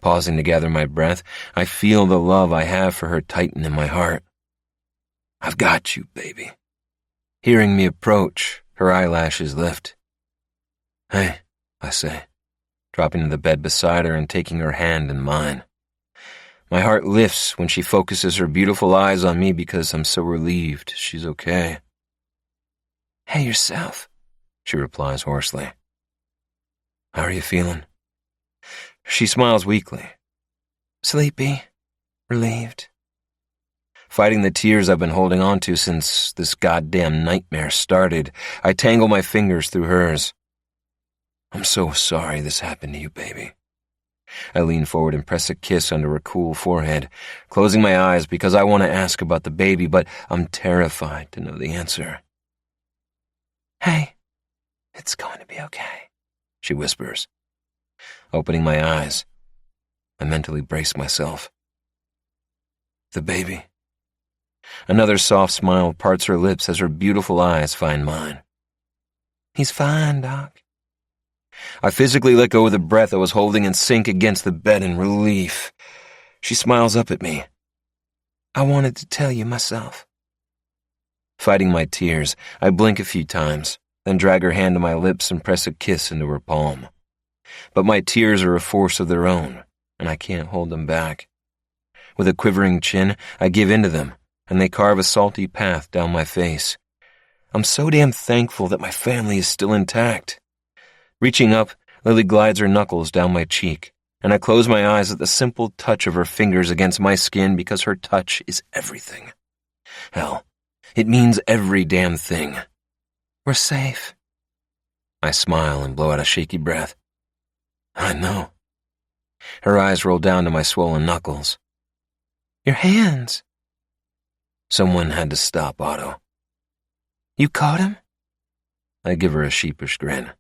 [SPEAKER 2] Pausing to gather my breath, I feel the love I have for her tighten in my heart. I've got you, baby. Hearing me approach, her eyelashes lift. Hey, I say, dropping to the bed beside her and taking her hand in mine. My heart lifts when she focuses her beautiful eyes on me because I'm so relieved she's okay. Hey yourself, she replies hoarsely. How are you feeling? She smiles weakly. Sleepy, relieved. Fighting the tears I've been holding on to since this goddamn nightmare started, I tangle my fingers through hers. I'm so sorry this happened to you, baby. I lean forward and press a kiss under her cool forehead, closing my eyes because I want to ask about the baby, but I'm terrified to know the answer. Hey, it's going to be okay, she whispers. Opening my eyes, I mentally brace myself. The baby. Another soft smile parts her lips as her beautiful eyes find mine. He's fine, Doc. I physically let go of the breath I was holding and sink against the bed in relief. She smiles up at me. I wanted to tell you myself. Fighting my tears, I blink a few times, then drag her hand to my lips and press a kiss into her palm. But my tears are a force of their own, and I can't hold them back. With a quivering chin, I give in to them, and they carve a salty path down my face. I'm so damn thankful that my family is still intact. Reaching up, Lily glides her knuckles down my cheek, and I close my eyes at the simple touch of her fingers against my skin because her touch is everything. Hell, it means every damn thing. We're safe. I smile and blow out a shaky breath. I know. Her eyes roll down to my swollen knuckles. Your hands. Someone had to stop Otto. You caught him? I give her a sheepish grin.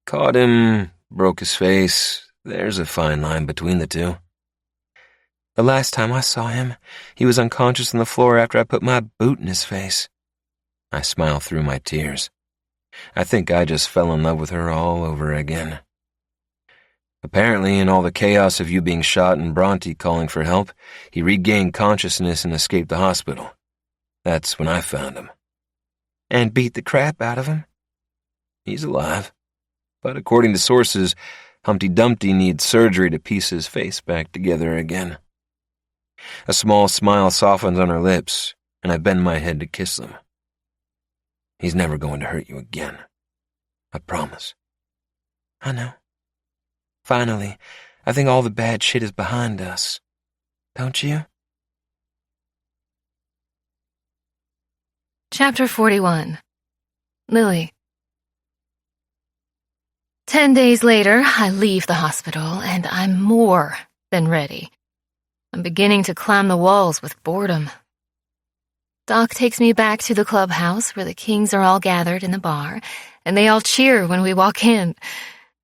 [SPEAKER 2] Caught him, broke his face. There's a fine line between the two. The last time I saw him, he was unconscious on the floor after I put my boot in his face. I smile through my tears. I think I just fell in love with her all over again. Apparently, in all the chaos of you being shot and Bronte calling for help, he regained consciousness and escaped the hospital. That's when I found him. And beat the crap out of him? He's alive. But according to sources, Humpty Dumpty needs surgery to piece his face back together again. A small smile softens on her lips, and I bend my head to kiss them. He's never going to hurt you again. I promise. I know. Finally, I think all the bad shit is behind us. Don't you?
[SPEAKER 1] Chapter 41. Lily. 10 days later, I leave the hospital, and I'm more than ready. I'm beginning to climb the walls with boredom. Doc takes me back to the clubhouse where the Kings are all gathered in the bar, and they all cheer when we walk in.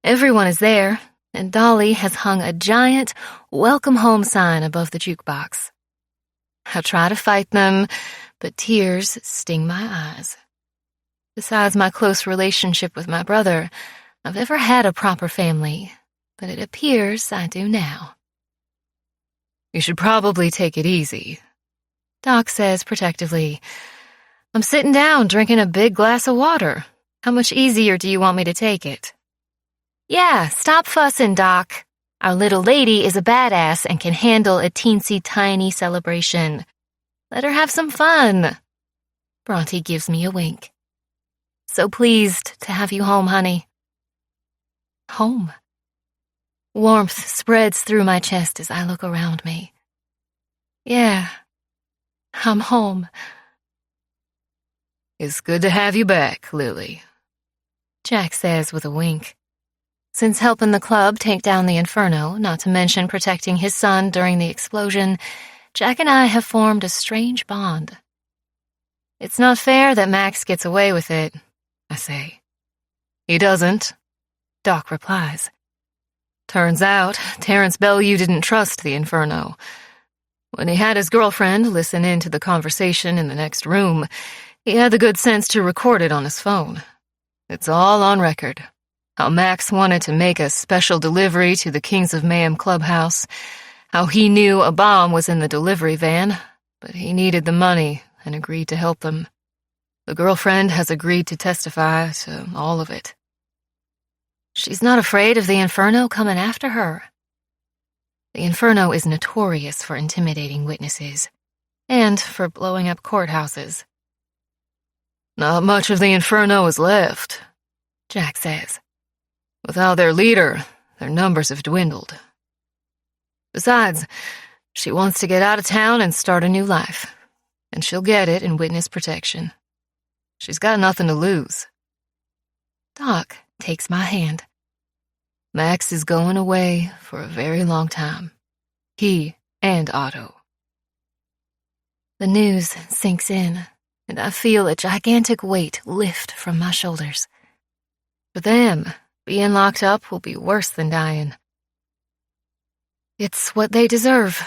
[SPEAKER 1] Everyone is there, and Dolly has hung a giant welcome home sign above the jukebox. I try to fight them, but tears sting my eyes. Besides my close relationship with my brother, I've never had a proper family, but it appears I do now. You should probably take it easy, Doc says protectively. I'm sitting down drinking a big glass of water. How much easier do you want me to take it? Yeah, stop fussing, Doc. Our little lady is a badass and can handle a teensy-tiny celebration. Let her have some fun. Bronte gives me a wink. So pleased to have you home, honey. Home. Warmth spreads through my chest as I look around me. Yeah, I'm home.
[SPEAKER 4] It's good to have you back, Lily,
[SPEAKER 1] Jack says with a wink. Since helping the club take down the Inferno, not to mention protecting his son during the explosion, Jack and I have formed a strange bond. It's not fair that Max gets away with it, I say.
[SPEAKER 4] He doesn't,
[SPEAKER 1] Doc replies.
[SPEAKER 4] Turns out, Terrence Bellew didn't trust the Inferno. When he had his girlfriend listen in to the conversation in the next room, he had the good sense to record it on his phone. It's all on record. How Max wanted to make a special delivery to the Kings of Mayhem clubhouse, how he knew a bomb was in the delivery van, but he needed the money and agreed to help them. The girlfriend has agreed to testify to all of it.
[SPEAKER 1] She's not afraid of the Inferno coming after her. The Inferno is notorious for intimidating witnesses and for blowing up courthouses.
[SPEAKER 4] Not much of the Inferno is left,
[SPEAKER 1] Jack says.
[SPEAKER 4] Without their leader, their numbers have dwindled. Besides, she wants to get out of town and start a new life, and she'll get it in witness protection. She's got nothing to lose.
[SPEAKER 1] Doc takes my hand.
[SPEAKER 4] Max is going away for a very long time. He and Otto.
[SPEAKER 1] The news sinks in, and I feel a gigantic weight lift from my shoulders.
[SPEAKER 4] For them, being locked up will be worse than dying.
[SPEAKER 1] It's what they deserve,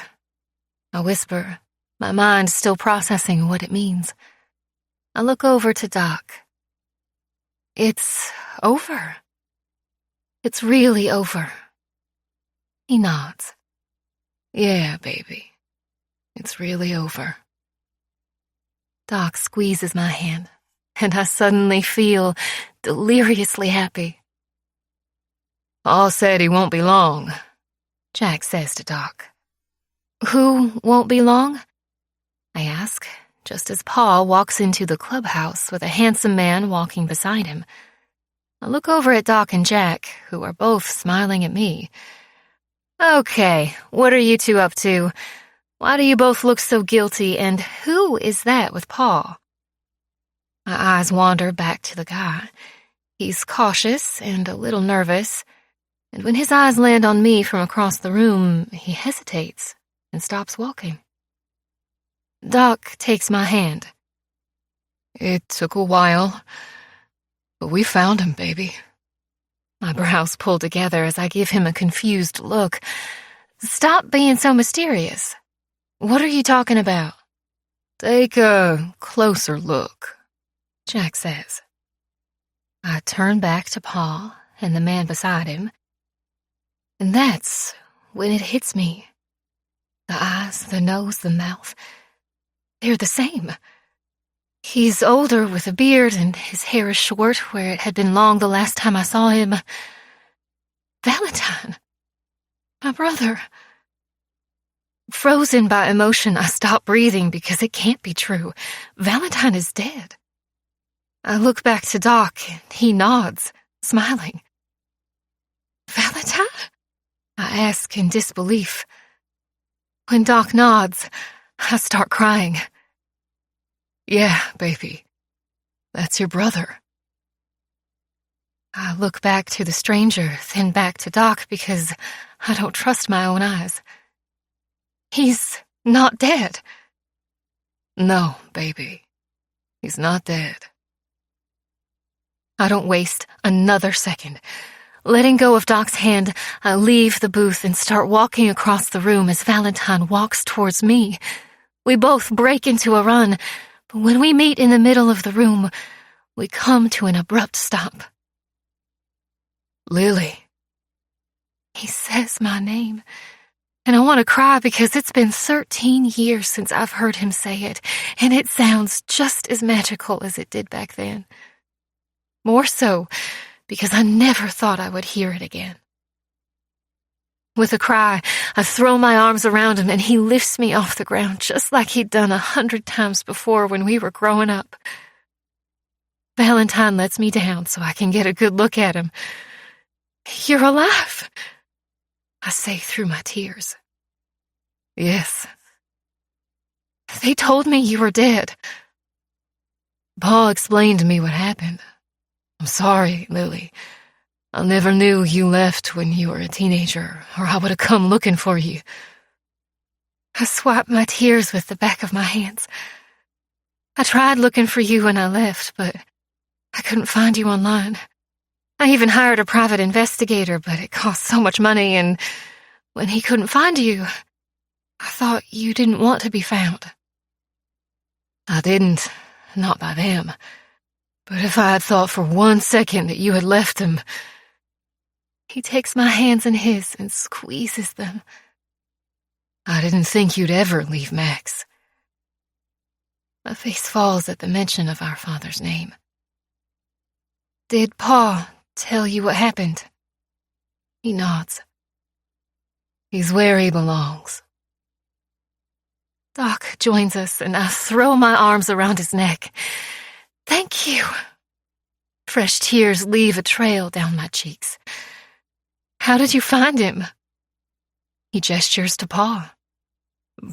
[SPEAKER 1] I whisper, my mind still processing what it means. I look over to Doc. It's over. It's really over. He nods.
[SPEAKER 4] Yeah, baby. It's really over.
[SPEAKER 1] Doc squeezes my hand, and I suddenly feel deliriously happy.
[SPEAKER 4] Paul said he won't be long,
[SPEAKER 1] Jack says to Doc. Who won't be long? I ask, just as Paul walks into the clubhouse with a handsome man walking beside him. I look over at Doc and Jack, who are both smiling at me. Okay, what are you two up to? Why do you both look so guilty, and who is that with Paul? My eyes wander back to the guy. He's cautious and a little nervous, and when his eyes land on me from across the room, he hesitates and stops walking. Doc takes my hand.
[SPEAKER 4] It took a while, but we found him, baby.
[SPEAKER 1] My brows pull together as I give him a confused look. Stop being so mysterious. What are you talking about?
[SPEAKER 4] Take a closer look,
[SPEAKER 1] Jack says. I turn back to Paul and the man beside him, and that's when it hits me. The eyes, the nose, the mouth, they're the same. He's older with a beard, and his hair is short where it had been long the last time I saw him. Valentine. My brother. Frozen by emotion, I stop breathing because it can't be true. Valentine is dead. I look back to Doc, and he nods, smiling. Valentine? I ask in disbelief. When Doc nods, I start crying.
[SPEAKER 4] Yeah, baby. That's your brother.
[SPEAKER 1] I look back to the stranger, then back to Doc because I don't trust my own eyes. He's not dead.
[SPEAKER 4] No, baby. He's not dead.
[SPEAKER 1] I don't waste another second. Letting go of Doc's hand, I leave the booth and start walking across the room as Valentine walks towards me. We both break into a run, but when we meet in the middle of the room, we come to an abrupt stop.
[SPEAKER 4] Lily.
[SPEAKER 1] He says my name, and I want to cry because it's been 13 years since I've heard him say it, and it sounds just as magical as it did back then.
[SPEAKER 4] More so because I never thought I would hear it again. With a cry, I throw my arms around him and he lifts me off the ground just like he'd done 100 times before when we were growing up. Valentine lets me down so I can get a good look at him. "You're alive," I say through my tears. "Yes." "They told me you were dead." Paul explained to me what happened. "I'm sorry, Lily. I never knew you left when you were a teenager, or I would have come looking for you." I swiped my tears with the back of my hands. "I tried looking for you when I left, but I couldn't find you online. I even hired a private investigator, but it cost so much money, and when he couldn't find you, I thought you didn't want to be found." "I didn't, not by them. But if I had thought for 1 second that you had left him..." He takes my hands in his and squeezes them. "I didn't think you'd ever leave Max." My face falls at the mention of our father's name. "Did Pa tell you what happened?" He nods. "He's where he belongs." Doc joins us, and I throw my arms around his neck. "Thank you." Fresh tears leave a trail down my cheeks. "How did you find him?" He gestures to Pa.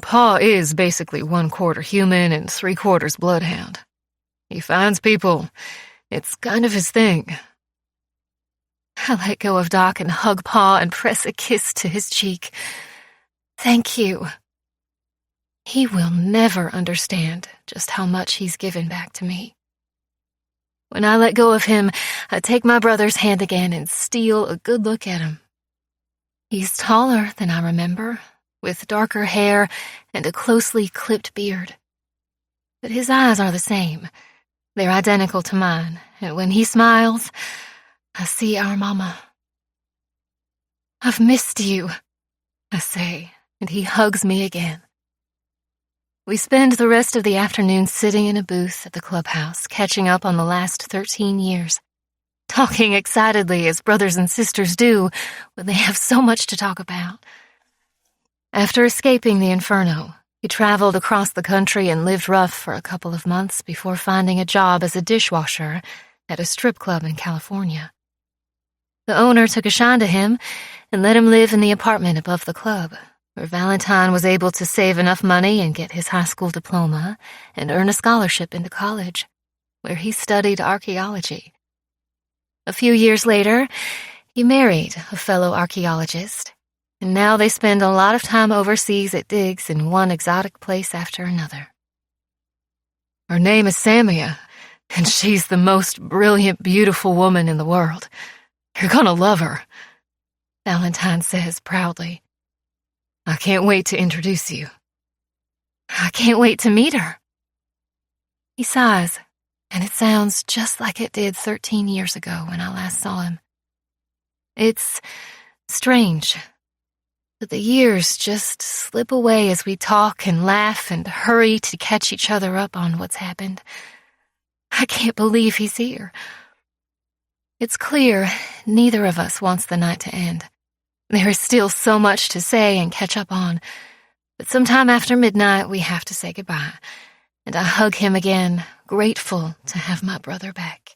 [SPEAKER 4] Pa is basically 1/4 human and 3/4 bloodhound. He finds people. It's kind of his thing. I let go of Doc and hug Pa and press a kiss to his cheek. "Thank you." He will never understand just how much he's given back to me. When I let go of him, I take my brother's hand again and steal a good look at him. He's taller than I remember, with darker hair and a closely clipped beard. But his eyes are the same. They're identical to mine, and when he smiles, I see our mama. "I've missed you," I say, and he hugs me again. We spend the rest of the afternoon sitting in a booth at the clubhouse, catching up on the last 13 years, talking excitedly as brothers and sisters do when they have so much to talk about. After escaping the inferno, he traveled across the country and lived rough for a couple of months before finding a job as a dishwasher at a strip club in California. The owner took a shine to him and let him live in the apartment above the club, where Valentine was able to save enough money and get his high school diploma and earn a scholarship into college, where he studied archaeology. A few years later, he married a fellow archaeologist, and now they spend a lot of time overseas at digs in one exotic place after another. "Her name is Samia, and she's the most brilliant, beautiful woman in the world. You're gonna love her," Valentine says proudly. "I can't wait to introduce you." "I can't wait to meet her." He sighs, and it sounds just like it did 13 years ago when I last saw him. It's strange, but the years just slip away as we talk and laugh and hurry to catch each other up on what's happened. I can't believe he's here. It's clear neither of us wants the night to end. There is still so much to say and catch up on, but sometime after midnight we have to say goodbye, and I hug him again, grateful to have my brother back.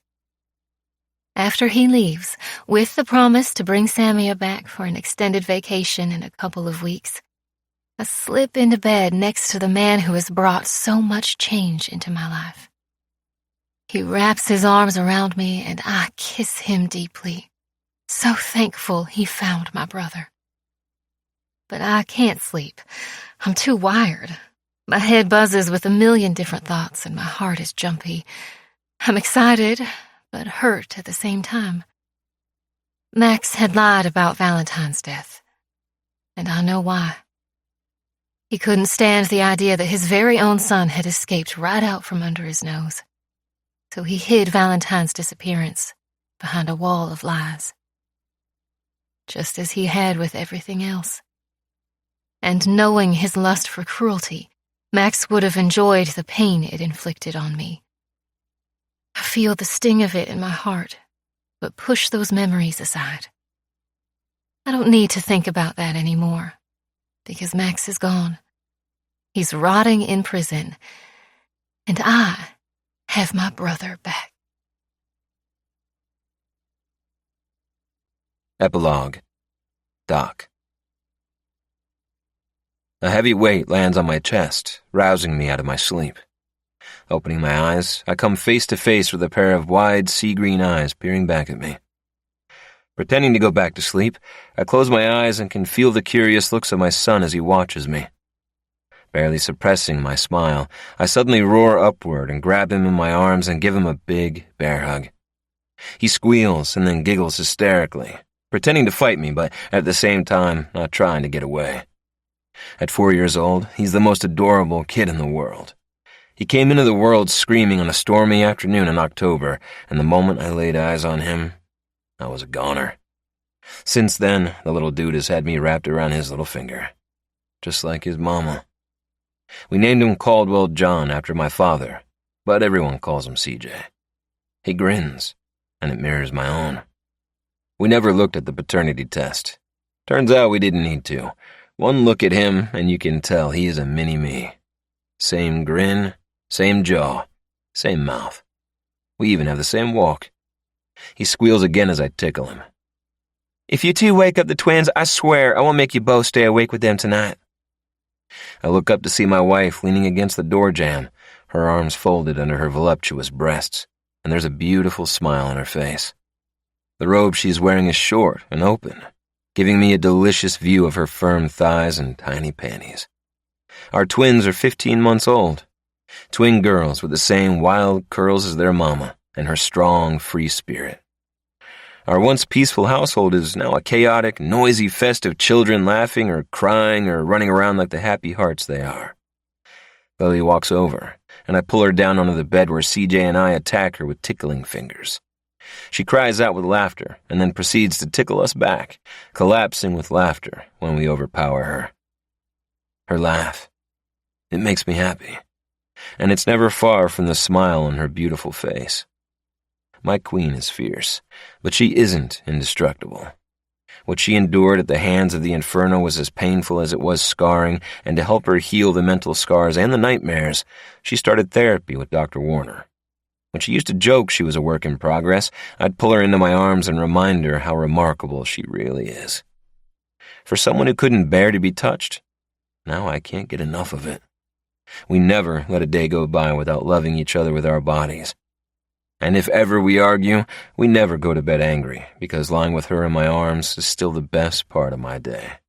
[SPEAKER 4] After he leaves, with the promise to bring Samia back for an extended vacation in a couple of weeks, I slip into bed next to the man who has brought so much change into my life. He wraps his arms around me and I kiss him deeply, so thankful he found my brother. But I can't sleep. I'm too wired. My head buzzes with a million different thoughts and my heart is jumpy. I'm excited, but hurt at the same time. Max had lied about Valentine's death, and I know why. He couldn't stand the idea that his very own son had escaped right out from under his nose. So he hid Valentine's disappearance behind a wall of lies, just as he had with everything else. And knowing his lust for cruelty, Max would have enjoyed the pain it inflicted on me. I feel the sting of it in my heart, but push those memories aside. I don't need to think about that anymore, because Max is gone. He's rotting in prison, and I have my brother back.
[SPEAKER 2] Epilogue. Doc. A heavy weight lands on my chest, rousing me out of my sleep. Opening my eyes, I come face to face with a pair of wide sea-green eyes peering back at me. Pretending to go back to sleep, I close my eyes and can feel the curious looks of my son as he watches me. Barely suppressing my smile, I suddenly roar upward and grab him in my arms and give him a big bear hug. He squeals and then giggles hysterically, pretending to fight me, but at the same time not trying to get away. At 4 years old, he's the most adorable kid in the world. He came into the world screaming on a stormy afternoon in October, and the moment I laid eyes on him, I was a goner. Since then, the little dude has had me wrapped around his little finger, just like his mama. We named him Caldwell John after my father, but everyone calls him CJ. He grins, and it mirrors my own. We never looked at the paternity test. Turns out we didn't need to. One look at him, and you can tell he is a mini-me. Same grin, same jaw, same mouth. We even have the same walk. He squeals again as I tickle him. "If you two wake up the twins, I swear I won't make you both stay awake with them tonight." I look up to see my wife leaning against the door jamb, her arms folded under her voluptuous breasts, and there's a beautiful smile on her face. The robe she's wearing is short and open, giving me a delicious view of her firm thighs and tiny panties. Our twins are 15 months old. Twin girls with the same wild curls as their mama and her strong, free spirit. Our once peaceful household is now a chaotic, noisy fest of children laughing or crying or running around like the happy hearts they are. Lily walks over, and I pull her down onto the bed where CJ and I attack her with tickling fingers. She cries out with laughter and then proceeds to tickle us back, collapsing with laughter when we overpower her. Her laugh, it makes me happy, and it's never far from the smile on her beautiful face. My queen is fierce, but she isn't indestructible. What she endured at the hands of the Inferno was as painful as it was scarring, and to help her heal the mental scars and the nightmares, she started therapy with Dr. Warner. When she used to joke she was a work in progress, I'd pull her into my arms and remind her how remarkable she really is. For someone who couldn't bear to be touched, now I can't get enough of it. We never let a day go by without loving each other with our bodies. And if ever we argue, we never go to bed angry, because lying with her in my arms is still the best part of my day.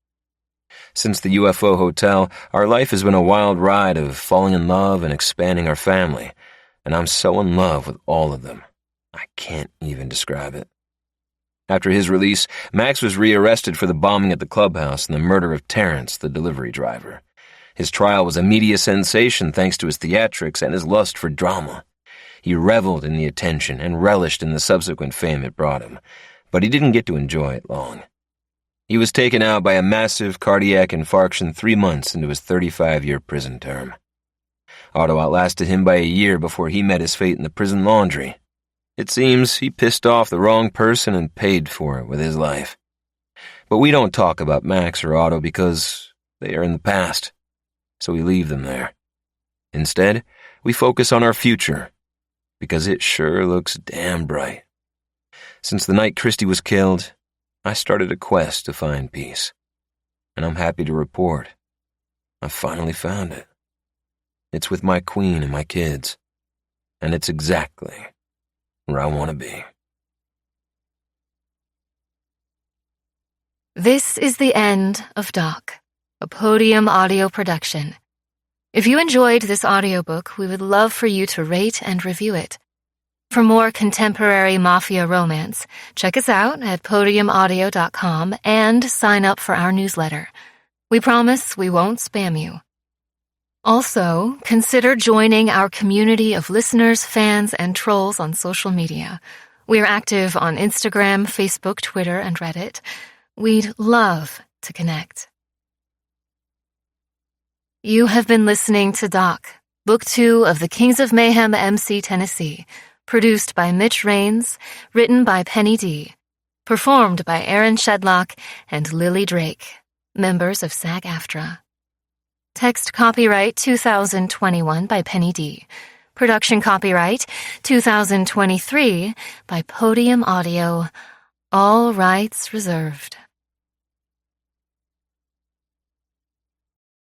[SPEAKER 2] Since the UFO hotel, our life has been a wild ride of falling in love and expanding our family, and I'm so in love with all of them, I can't even describe it. After his release, Max was rearrested for the bombing at the clubhouse and the murder of Terrence, the delivery driver. His trial was a media sensation thanks to his theatrics and his lust for drama. He reveled in the attention and relished in the subsequent fame it brought him, but he didn't get to enjoy it long. He was taken out by a massive cardiac infarction 3 months into his 35-year prison term. Otto outlasted him by a year before he met his fate in the prison laundry. It seems he pissed off the wrong person and paid for it with his life. But we don't talk about Max or Otto because they are in the past, so we leave them there. Instead, we focus on our future, because it sure looks damn bright. Since the night Christy was killed, I started a quest to find peace, and I'm happy to report I finally found it. It's with my queen and my kids, and it's exactly where I want to be.
[SPEAKER 1] This is the end of Doc, a Podium audio production. If you enjoyed this audiobook, we would love for you to rate and review it. For more contemporary mafia romance, check us out at podiumaudio.com and sign up for our newsletter. We promise we won't spam you. Also, consider joining our community of listeners, fans, and trolls on social media. We are active on Instagram, Facebook, Twitter, and Reddit. We'd love to connect. You have been listening to Doc, Book 2 of the Kings of Mayhem MC Tennessee, Produced by Mitch Raines. Written by Penny D. Performed by Aaron Shedlock and Lily Drake, members of SAG-AFTRA. Text copyright 2021 by Penny D. Production copyright 2023 by Podium Audio. All rights reserved.